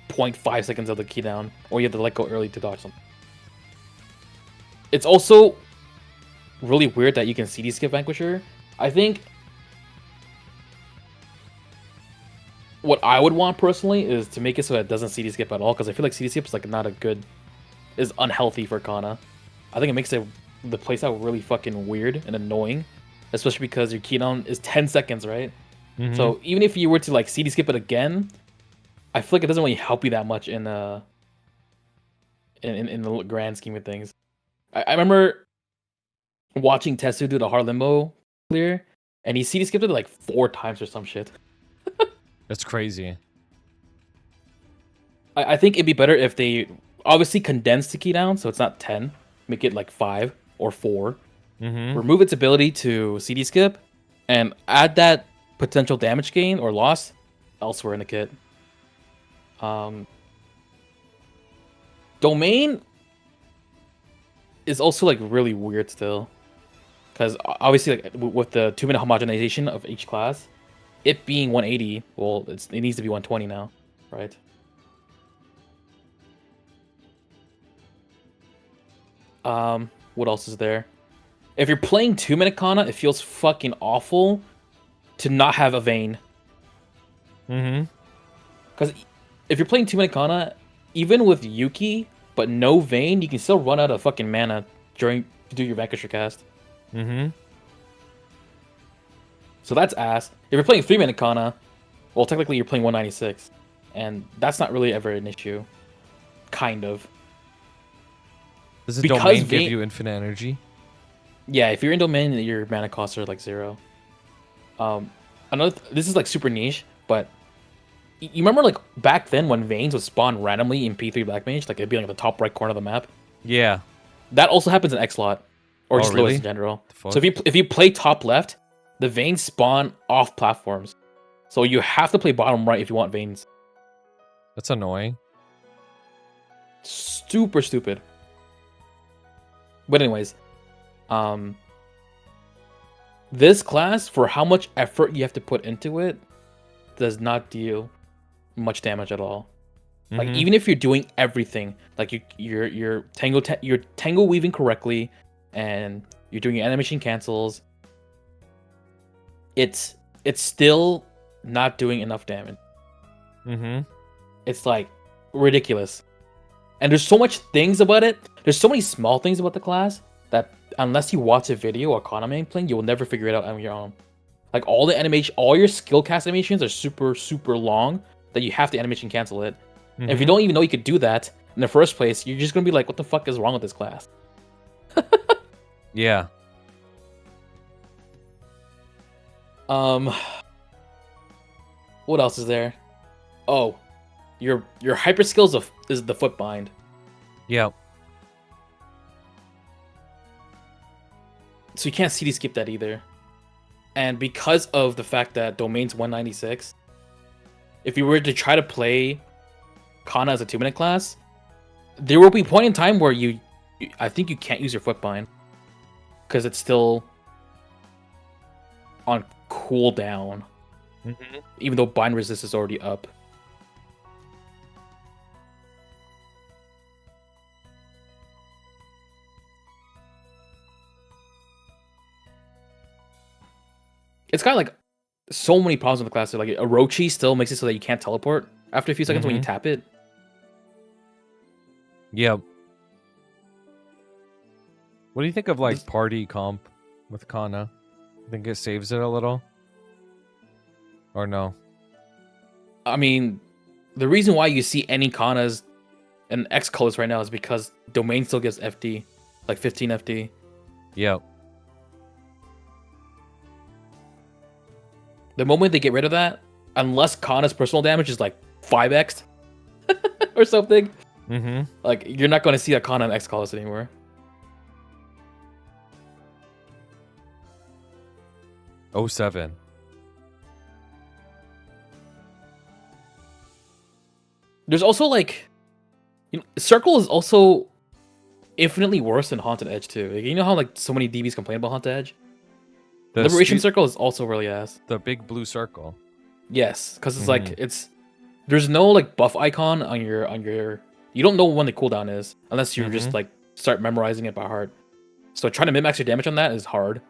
0.5 seconds of the cooldown, or you had to let go early to dodge something. It's also really weird that you can CD skip Vanquisher. I think what I would want personally is to make it so that it doesn't CD skip at all, because I feel like CD skip is like not a good, is unhealthy for Kanna. I think it makes the playstyle really fucking weird and annoying, especially because your cooldown is 10 seconds, right? Mhm. So even if you were to like CD skip it again, I feel like it doesn't really help you that much in the grand scheme of things. I remember watching Tetsu do the hard limbo clear, and he CD skipped it like 4 times or some shit. That's crazy. I think it'd be better if they obviously condense the key down so it's not 10, make it like 5 or 4. Mm-hmm. Remove its ability to CD skip, and add that potential damage gain or loss elsewhere in the kit. Domain is also like really weird still, because obviously like with the 2-minute homogenization of each class, it being 180, well, it needs to be 120 now, right? What else is there? If you're playing 2-minute Kanna, it feels fucking awful to not have a vein. Mm-hmm. Because if you're playing 2-minute Kanna, even with Yuki, but no vein, you can still run out of fucking mana to do your Vanquisher cast. Mm-hmm. So that's ass. If you're playing 3-minute Kanna, well, technically you're playing 196. And that's not really ever an issue. Kind of. Does the Because domain give vein- you infinite energy? Yeah, if you're in domain, your mana costs are like 0. This is like super niche, but you remember like back then when veins would spawn randomly in P3 Black Mage, like it'd be like the top right corner of the map. Yeah. That also happens in X-Lot, or Oh, just really? Lewis in general. The fuck? So if you play top left, the veins spawn off platforms. So you have to play bottom right if you want veins. That's annoying. Super stupid. But anyways, this class, for how much effort you have to put into it, does not deal much damage at all. Like Mhm. even if you're doing everything, like you're tangle weaving correctly, and you're doing your animation cancels, it's still not doing enough damage. Mm-hmm. It's like ridiculous. And there's so much things about it. There's so many small things about the class that unless you watch a video or Kanna main playing, you will never figure it out on your own. Like all the animation, all your skill cast animations are super, super long that you have to animation cancel it. And if you don't even know you could do that in the first place, you're just gonna be like, what the fuck is wrong with this class? Yeah. What else is there? Oh, your hyper skills is the foot bind. Yeah. So you can't CD skip that either. And because of the fact that domain's 196, if you were to try to play Kanna as a 2-minute class, there will be a point in time where I think you can't use your foot bind because it's still on cooldown, even though bind resist is already up. It's got like so many problems with the class. Like Orochi still makes it so that you can't teleport after a few seconds when you tap it. Yeah. What do you think of like party comp with Kanna? Think it saves it a little? Or no? I mean, the reason why you see any Kannas and X colors right now is because domain still gives FD, like 15 FD. Yep. The moment they get rid of that, unless Kanna's personal damage is like 5x or something, like you're not going to see a Kanna and X colors anymore. Oh 07. There's also like, Circle is also infinitely worse than Haunted Edge too. Like, you know how like so many DBs complain about Haunted Edge? The Liberation Circle is also really ass. The big blue circle. Yes, because it's like there's no like buff icon on your. You don't know when the cooldown is unless you just like start memorizing it by heart. So trying to min-max your damage on that is hard.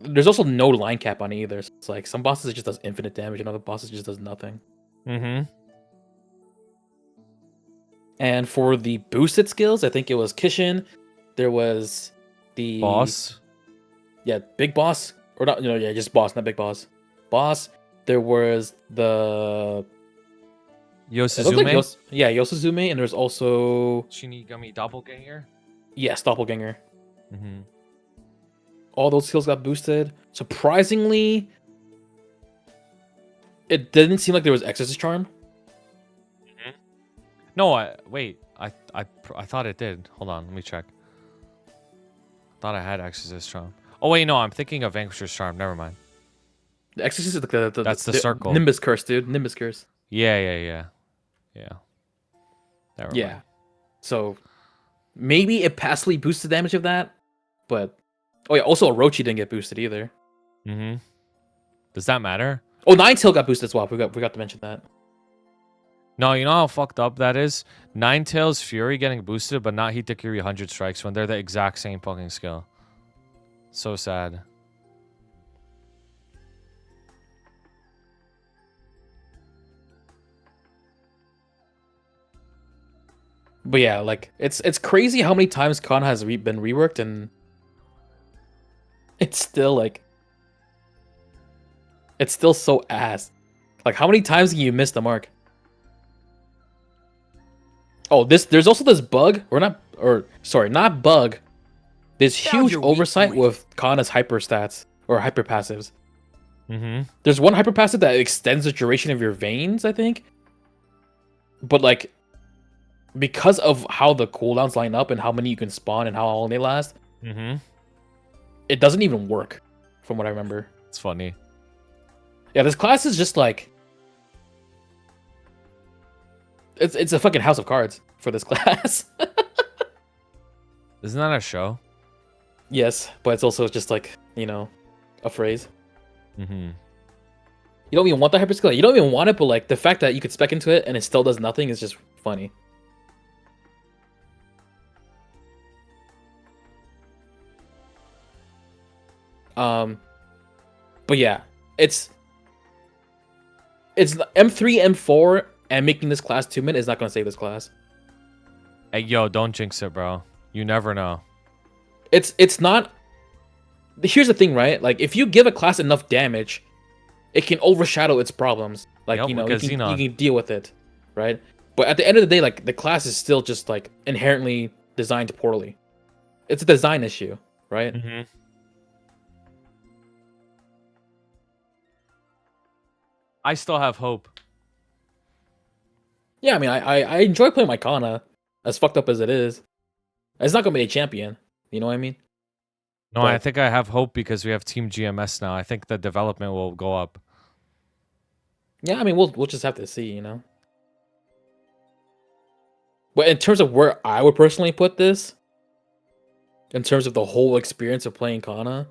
There's also no line cap on it either. So it's like some bosses it just does infinite damage, and other bosses it just does nothing. And for the boosted skills, I think it was Kishin. There was the boss. Yeah, big boss or not? Just boss, not big boss. Boss. There was the Yosuzume. Yosuzume, and there's also Shinigami Doppelganger. Yes, Doppelganger. All those skills got boosted. Surprisingly, it didn't seem like there was Exorcist Charm. No, wait. I thought it did. Hold on, let me check. Thought I had Exorcist Charm. Oh wait, no, I'm thinking of Vanquisher's Charm. Never mind. The Exorcist is That's the circle. Nimbus Curse, dude. Nimbus Curse. Yeah. Never mind. So maybe it passively boosts the damage of that, but also Orochi didn't get boosted either. Does that matter? Oh, Ninetail got boosted as well. We got to mention that. No, you know how fucked up that is? Ninetail's Fury getting boosted, but not Hitakiri 100 Strikes when they're the exact same fucking skill. So sad. But yeah, like it's crazy how many times Kanna has been reworked, and it's still like it's still so ass. Like how many times can you miss the mark? Oh, there's also this bug, not bug. This huge oversight with Kanna's hyper stats or hyper passives. There's one hyper passive that extends the duration of your veins, I think. But like, because of how the cooldowns line up and how many you can spawn and how long they last, it doesn't even work, from what I remember. It's funny. Yeah, this class is just like it's a fucking house of cards for this class. Isn't that a show? Yes, but it's also just like, a phrase. Mm-hmm. You don't even want the hyper skill. You don't even want it, but like the fact that you could spec into it and it still does nothing is just funny. But yeah, it's M3, M4, and making this class 2-min is not going to save this class. Hey, yo, don't jinx it, bro. You never know. It's not. Here's the thing, right? Like, if you give a class enough damage, it can overshadow its problems. Like, Yep, you Xenon. can deal with it, right? But at the end of the day, like, the class is still just like inherently designed poorly. It's a design issue, right? Mm-hmm. I still have hope. Yeah, I mean, I enjoy playing my Kanna, as fucked up as it is. It's not gonna be a champion, you know what I mean? No, I think I have hope because we have Team GMS now. I think the development will go up. Yeah, I mean, we'll just have to see, you know. But in terms of where I would personally put this, in terms of the whole experience of playing Kanna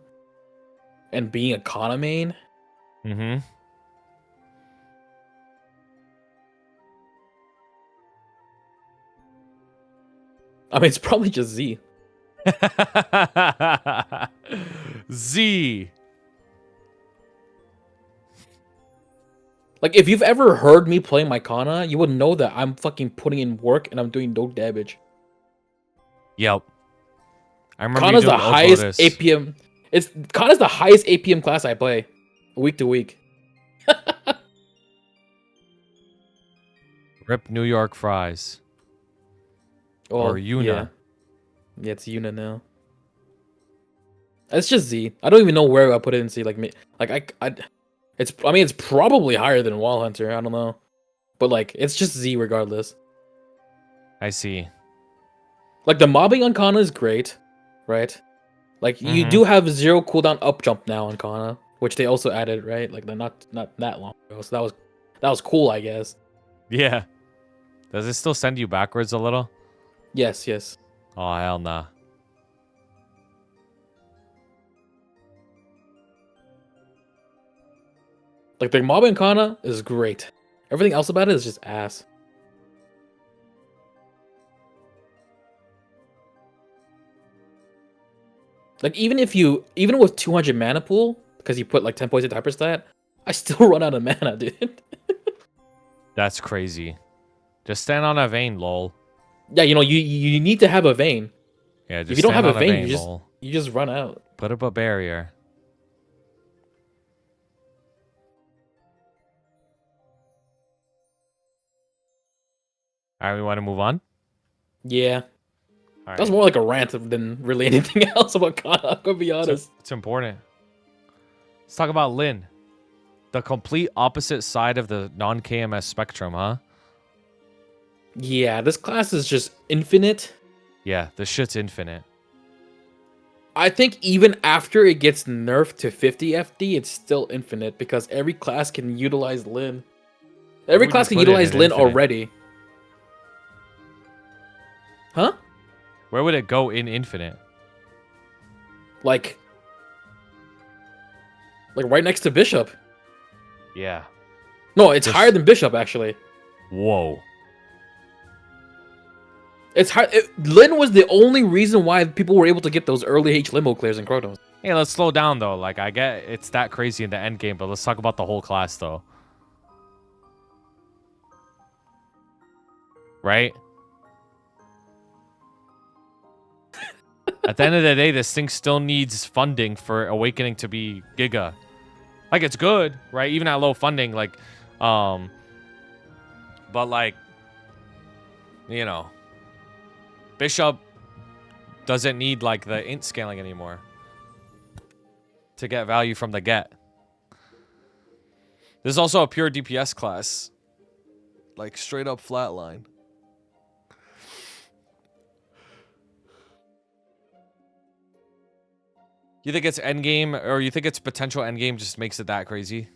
and being a Kanna main, Mm-hmm. I mean, it's probably just Z. Z. Like, if you've ever heard me play my Kanna, you would know that I'm fucking putting in work and I'm doing no damage. Yep. I remember Kanna's you the doing highest Lotus. APM. Kanna's the highest APM class I play week to week. Rip New York fries. Oh, Or Yuna. Yeah, it's Yuna now. It's just Z. I don't even know where I put it in Z. Like me, like it's. I mean, it's probably higher than Wall Hunter. I don't know, but like it's just Z regardless. I see. Like the mobbing on Kanna is great, right? Like you do have 0 cooldown up jump now on Kanna, which they also added, right? Like they're not that long ago, so that was cool, I guess. Yeah. Does it still send you backwards a little? Yes, yes. Oh, hell nah. Like the mob in Kanna is great. Everything else about it is just ass. Like even with 200 mana pool, because you put like 10 points into hyperstat, I still run out of mana, dude. That's crazy. Just stand on a vein, lol. Yeah, you know, you need to have a vein. Yeah, just If you don't have stand a on vein, lol. you just run out. Put up a barrier. All right, we want to move on? Yeah. All That was right. more like a rant than really anything else about Kanna, I'm gonna be honest. It's important. Let's talk about Lynn. The complete opposite side of the non-KMS spectrum, huh? Yeah, this class is just infinite. Yeah, this shit's infinite. I think even after it gets nerfed to 50 FD, it's still infinite because every class can utilize Lynn. Every would class you can put it utilize in Lynn infinite? already. Huh? Where would it go in infinite? Like right next to Bishop. Yeah. No, it's Just- higher than Bishop actually. Whoa. It's high. Lynn was the only reason why people were able to get those early H limo clears in Kronos. Hey, let's slow down though. Like, I get it's that crazy in the end game, but let's talk about the whole class though. Right? At the end of the day, this thing still needs funding for Awakening to be Giga. Like, it's good, right? Even at low funding, like, but like, you know, Bishop doesn't need like the int scaling anymore to get value from the get. This is also a pure DPS class. Like, straight up flatline. You think it's endgame, or you think its potential endgame just makes it that crazy?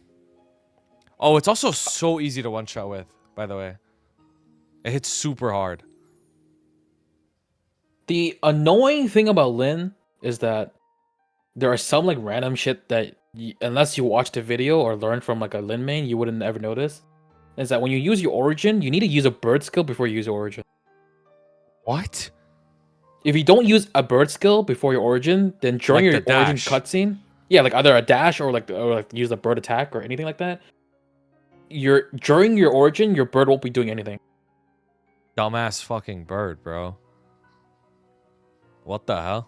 Oh, it's also so easy to one-shot with, by the way. It hits super hard. The annoying thing about Lynn is that there are some like random shit that unless you watch the video or learn from like a Lynn main, you wouldn't ever notice. Is that when you use your origin, you need to use a bird skill before you use your origin. What? If you don't use a bird skill before your origin, then during Like your the origin dash. cutscene, yeah, like either a dash or like use the bird attack or anything like that. During your origin, your bird won't be doing anything. Dumbass fucking bird, bro. What the hell?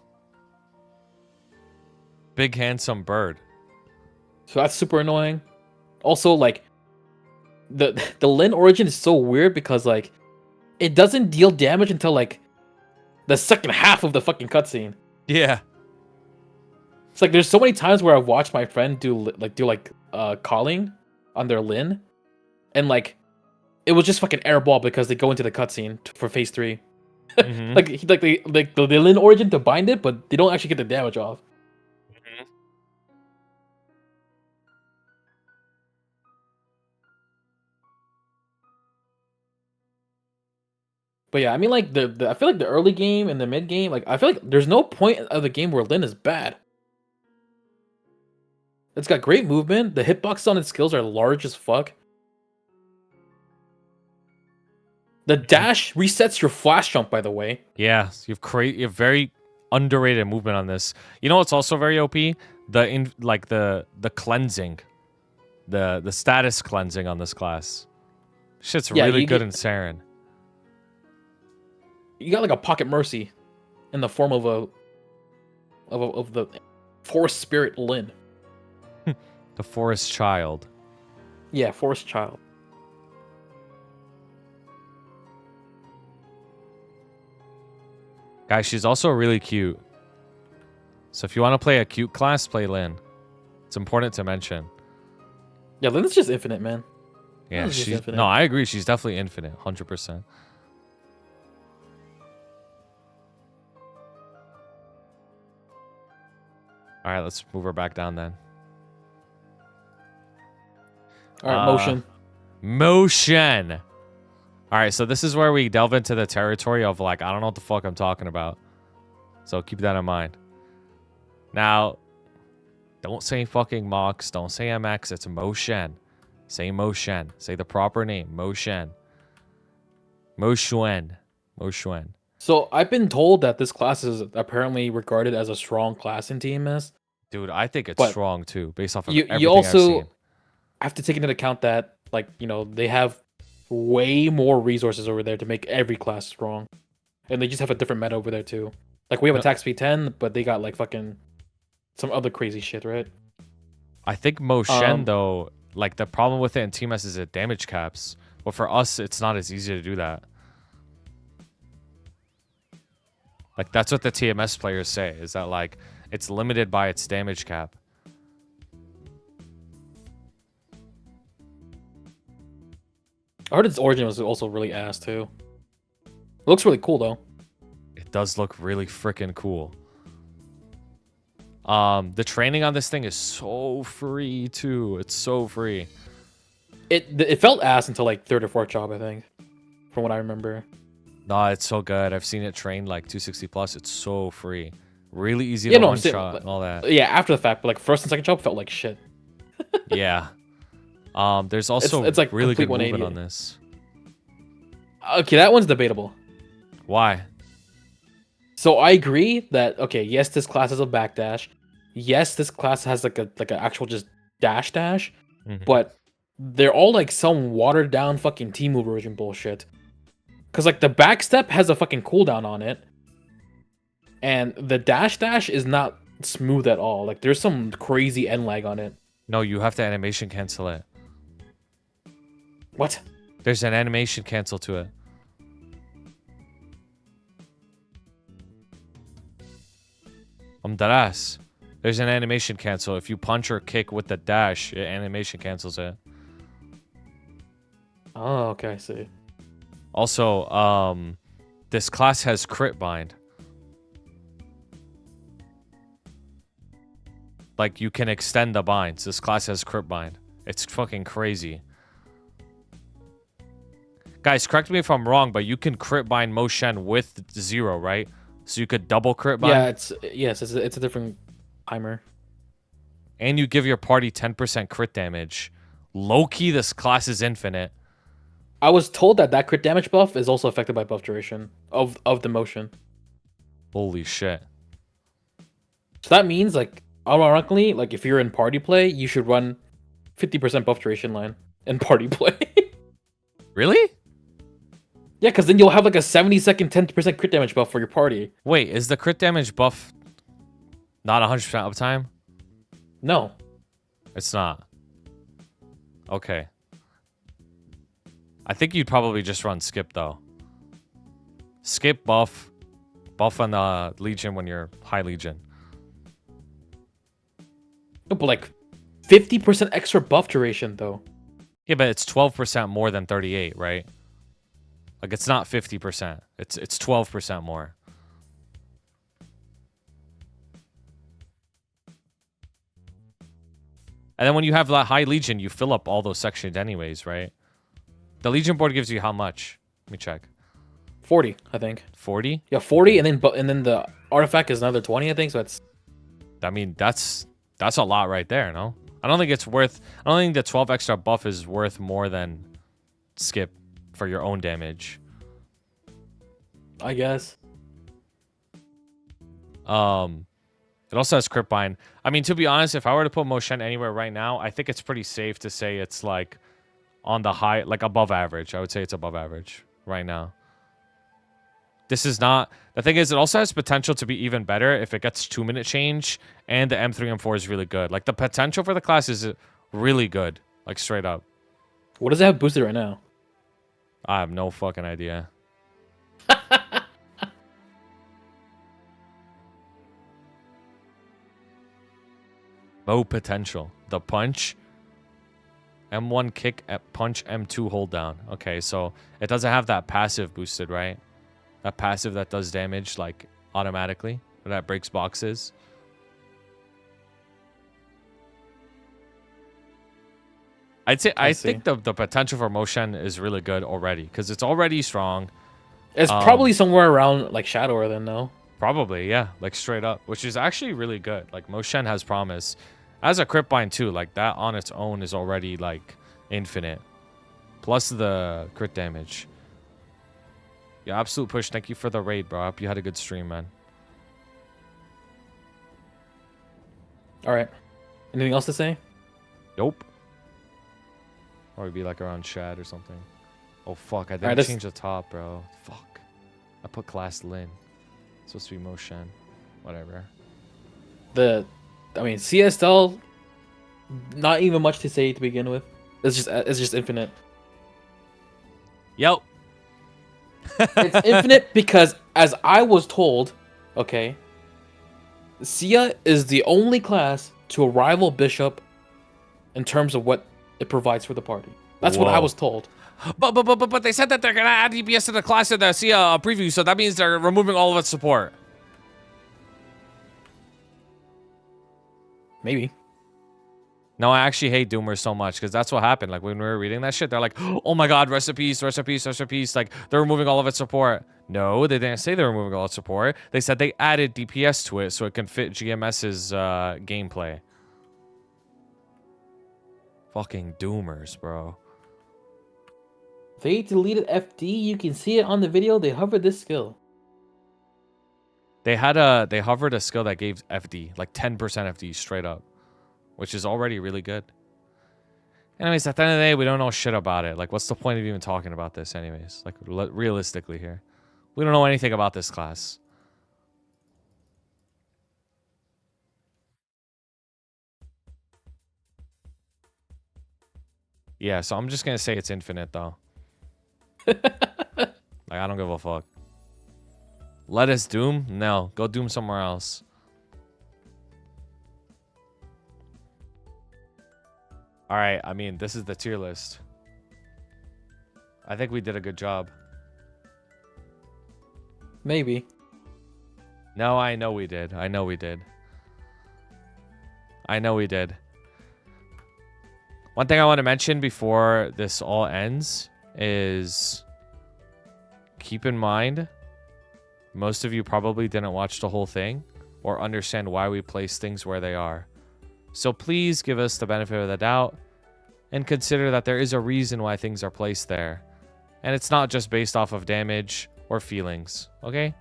Big handsome bird. So that's super annoying. Also, like the Lynn origin is so weird because like it doesn't deal damage until like the second half of the fucking cutscene. Yeah. It's like there's so many times where I've watched my friend do calling on their Lynn, and like it was just fucking airball because they go into the cutscene for phase 3. Mhm. Like the Lynn origin to bind it, but they don't actually get the damage off. But yeah, I mean, like I feel like the early game and the mid game, like I feel like there's no point of the game where Lynn is bad. It's got great movement. The hitboxes on its skills are large as fuck. The dash resets your flash jump, by the way. Yeah, you have very underrated movement on this. You know what's also very OP? The cleansing. The status cleansing on this class. Shit's Yeah, really you good get- in Saren. You got like a pocket mercy in the form of the force spirit Lynn. The Forest Child. Yeah, Forest Child. Guys, she's also really cute. So if you want to play a cute class, play Lynn. It's important to mention. Yeah, Lynn's just infinite, man. Yeah, Lynn's just she's... infinite. No, I agree. She's definitely infinite. 100%. Alright, let's move her back down then. Alright, motion. Motion! Alright, so this is where we delve into the territory of, like, I don't know what the fuck I'm talking about. So keep that in mind. Now, don't say fucking Mox. Don't say MX. It's motion. Say motion. Say the proper name. Motion. Moshuen. Moshuen. So I've been told that this class is apparently regarded as a strong class in TMS. Dude, I think it's But strong too, based off of You everything I've also seen. have to take into account that, like, you know, they have way more resources over there to make every class strong. And they just have a different meta over there too. Like, we have attack speed 10, but they got, like, fucking some other crazy shit, right? I think Moshen, though, like, the problem with it in TMS is it damage caps. But for us, it's not as easy to do that. Like, that's what the TMS players say, is that, like, it's limited by its damage cap. I heard its origin was also really ass, too. It looks really cool, though. It does look really freaking cool. The training on this thing is so free, too. It's so free. It felt ass until, like, 3rd or 4th job, I think. From what I remember. Nah, it's so good. I've seen it train, like, 260 plus. It's so free. Really easy to one-shot and all that. Yeah, after the fact, but, like, 1st and 2nd job felt like shit. Yeah. There's also it's like really good complete movement 180. on this. Okay, that one's debatable. Why? So I agree that, okay, yes, this class has a backdash. Yes, this class has like an actual just dash, Mhm. but they're all like some watered down fucking T-move version bullshit. Cause like the backstep has a fucking cooldown on it, and the dash is not smooth at all. Like there's some crazy end lag on it. No, you have to animation cancel it. What? There's an animation cancel to it. I'm dead ass. There's an animation cancel. If you punch or kick with the dash, it animation cancels it. Oh, okay, I see. Also, this class has crit bind. Like, you can extend the binds. This class has crit bind. It's fucking crazy. Guys, correct me if I'm wrong, but you can crit bind Moshen with 0, right? So you could double crit bind. Yeah, it's a different timer. And you give your party 10% crit damage. Low-key, this class is infinite. I was told that crit damage buff is also affected by buff duration of the motion. Holy shit. So that means, like, ironically, like, if you're in party play, you should run 50% buff duration line in party play. Really? Yeah, because then you'll have, like, a 70-second 10% crit damage buff for your party. Wait, is the crit damage buff not 100% uptime? No. It's not. Okay. I think you'd probably just run skip, though. Skip buff. Buff on the Legion when you're high Legion. No, but, like, 50% extra buff duration, though. Yeah, but it's 12% more than 38, right? Like, it's not 50%. It's 12% more. And then when you have that high Legion, you fill up all those sections anyways, right? The Legion board gives you how much? Let me check. 40, I think. 40? Yeah, 40, and then the artifact is another 20, I think, so that's... I mean, that's a lot right there, no? I don't think it's worth... I don't think the 12 extra buff is worth more than skip for your own damage. I guess. It also has crit bind. I mean, to be honest, if I were to put Moshen anywhere right now, I think it's pretty safe to say it's like on the high, like above average. I would say it's above average right now. this is not... The thing is, it also has potential to be even better if it gets 2-minute change, and the M3 M4 is really good. Like, the potential for the class is really good. Like, straight up. What does it have boosted right now? I have no fucking idea. Low potential. The punch... M1 kick at punch, M2 hold down. Okay, so it doesn't have that passive boosted, right? That passive that does damage like automatically, or that breaks boxes. I think the potential for Moshen is really good already because it's already strong. It's probably somewhere around like Shadower then, though. Probably, yeah, like straight up, which is actually really good. Like Moshen has promise. As a crit bind too, like that on its own is already like infinite. Plus the crit damage. Yeah, absolute push. Thank you for the raid, bro. I hope you had a good stream, man. Alright. Anything else to say? Nope. Or it'd be like around Shad or something. Oh fuck, I didn't change the top, bro. Fuck. I put class Lynn. It's supposed to be Moshen. Whatever. I mean, Sia Astelle, not even much to say to begin with. It's just infinite. Yep. It's infinite because, as I was told, okay, Sia is the only class to rival Bishop in terms of what it provides for the party. That's what I was told. But they said that they're gonna add DPS to the class in the Sia preview, so that means they're removing all of its support. Maybe. No, I actually hate Doomers so much because that's what happened. Like when we were reading that shit, they're like, "Oh my god, recipes." Like they're removing all of its support. No, they didn't say they were removing all its support. They said they added DPS to it so it can fit GMS's gameplay. Fucking Doomers, bro. They deleted FD. You can see it on the video. They hovered this skill. They hovered a skill that gave FD, like 10% FD straight up, which is already really good. Anyways, at the end of the day, we don't know shit about it. Like, what's the point of even talking about this anyways? Like, realistically here. We don't know anything about this class. Yeah, so I'm just going to say it's infinite, though. Like, I don't give a fuck. Let us doom? No. Go doom somewhere else. Alright, I mean, this is the tier list. I think we did a good job. Maybe. No, I know we did. I know we did. I know we did. One thing I want to mention before this all ends is keep in mind, most of you probably didn't watch the whole thing or understand why we place things where they are. So please give us the benefit of the doubt and consider that there is a reason why things are placed there. And it's not just based off of damage or feelings, okay?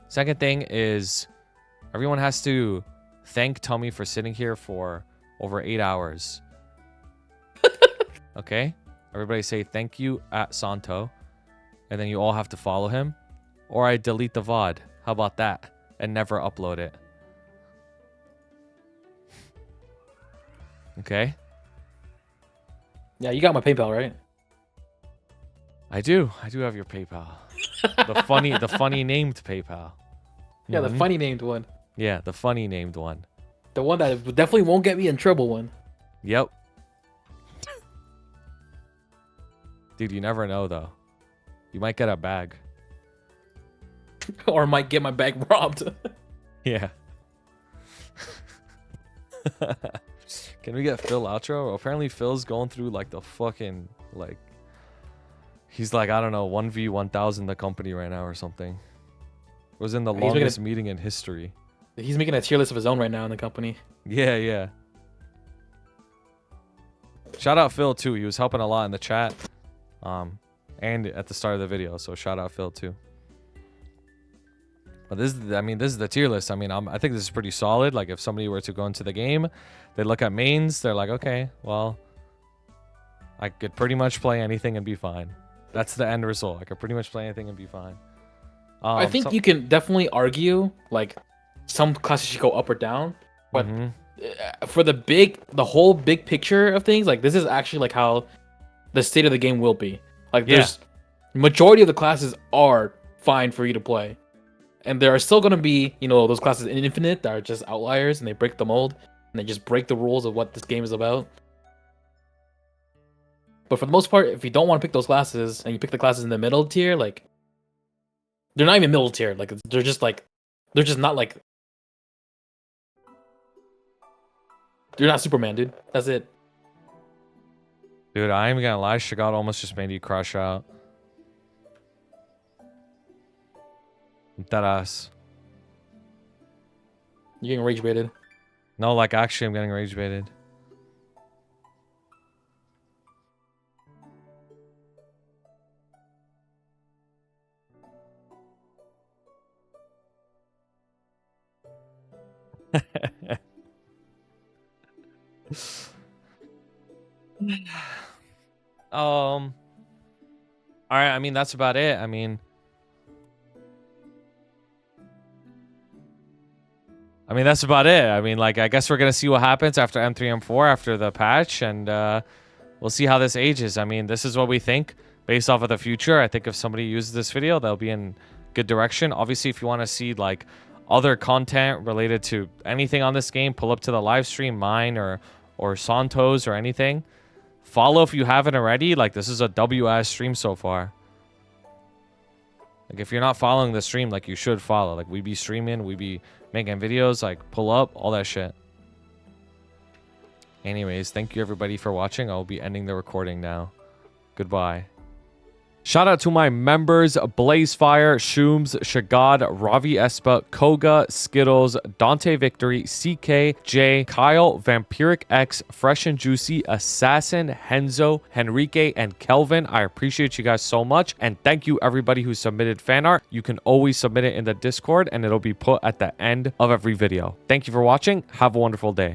Second thing is everyone has to thank Tummy for sitting here for over 8 hours. Okay? Everybody say thank you at Santo. And then you all have to follow him. Or I delete the VOD. How about that? And never upload it. Okay? Yeah, you got my PayPal, right? I do. I do have your PayPal. the funny named PayPal. Yeah, the funny named one. Yeah, the funny named one. The one that definitely won't get me in trouble one. Yep. Dude, you never know though. You might get a bag. Or might get my bag robbed. Yeah. Can we get Phil outro? Apparently Phil's going through like the fucking like he's like, I don't know, 1v1000 the company right now or something. Was in the longest meeting in history. He's making a tier list of his own right now in the company. Yeah, yeah. Shout out Phil too. He was helping a lot in the chat. And at the start of the video, so shout out Phil too. But this is the tier list. I mean, I think this is pretty solid. Like if somebody were to go into the game, they look at mains, they're like, okay, well, I could pretty much play anything and be fine. That's the end result. I could pretty much play anything and be fine. I think you can definitely argue like some classes should go up or down, but for the whole big picture of things, like this is actually like how the state of the game will be. Like there's majority of the classes are fine for you to play, and there are still gonna be those classes in Infinite that are just outliers and they break the mold and they just break the rules of what this game is about. But for the most part, if you don't want to pick those classes and you pick the classes in the middle tier, like they're not even middle tier. Like they're just not like they're not Superman, dude. That's it. Dude, I ain't even gonna lie. Shagat almost just made you crush out. That ass. You're getting rage baited. No, like actually, I'm getting rage baited. All right, I mean that's about it. I mean that's about it. I mean, like, I guess we're gonna see what happens after M3 M4 after the patch, and we'll see how this ages. I mean, this is what we think based off of the future. I think if somebody uses this video, they'll be in good direction. Obviously, if you want to see like other content related to anything on this game, pull up to the live stream, mine or Santos or anything. Follow if you haven't already. Like, this is a WS stream so far. Like, if you're not following the stream, like, you should follow. Like, we be streaming, we be making videos, like, pull up, all that shit. Anyways, thank you everybody for watching. I'll be ending the recording now. Goodbye. Shout out to my members: Blazefire, Shooms, Shagad, Ravi Espa, Koga, Skittles, Dante Victory, CK, Jay, Kyle, Vampiric X, Fresh and Juicy, Assassin, Henzo, Henrique, and Kelvin. I appreciate you guys so much. And thank you everybody who submitted fan art. You can always submit it in the Discord and it'll be put at the end of every video. Thank you for watching. Have a wonderful day.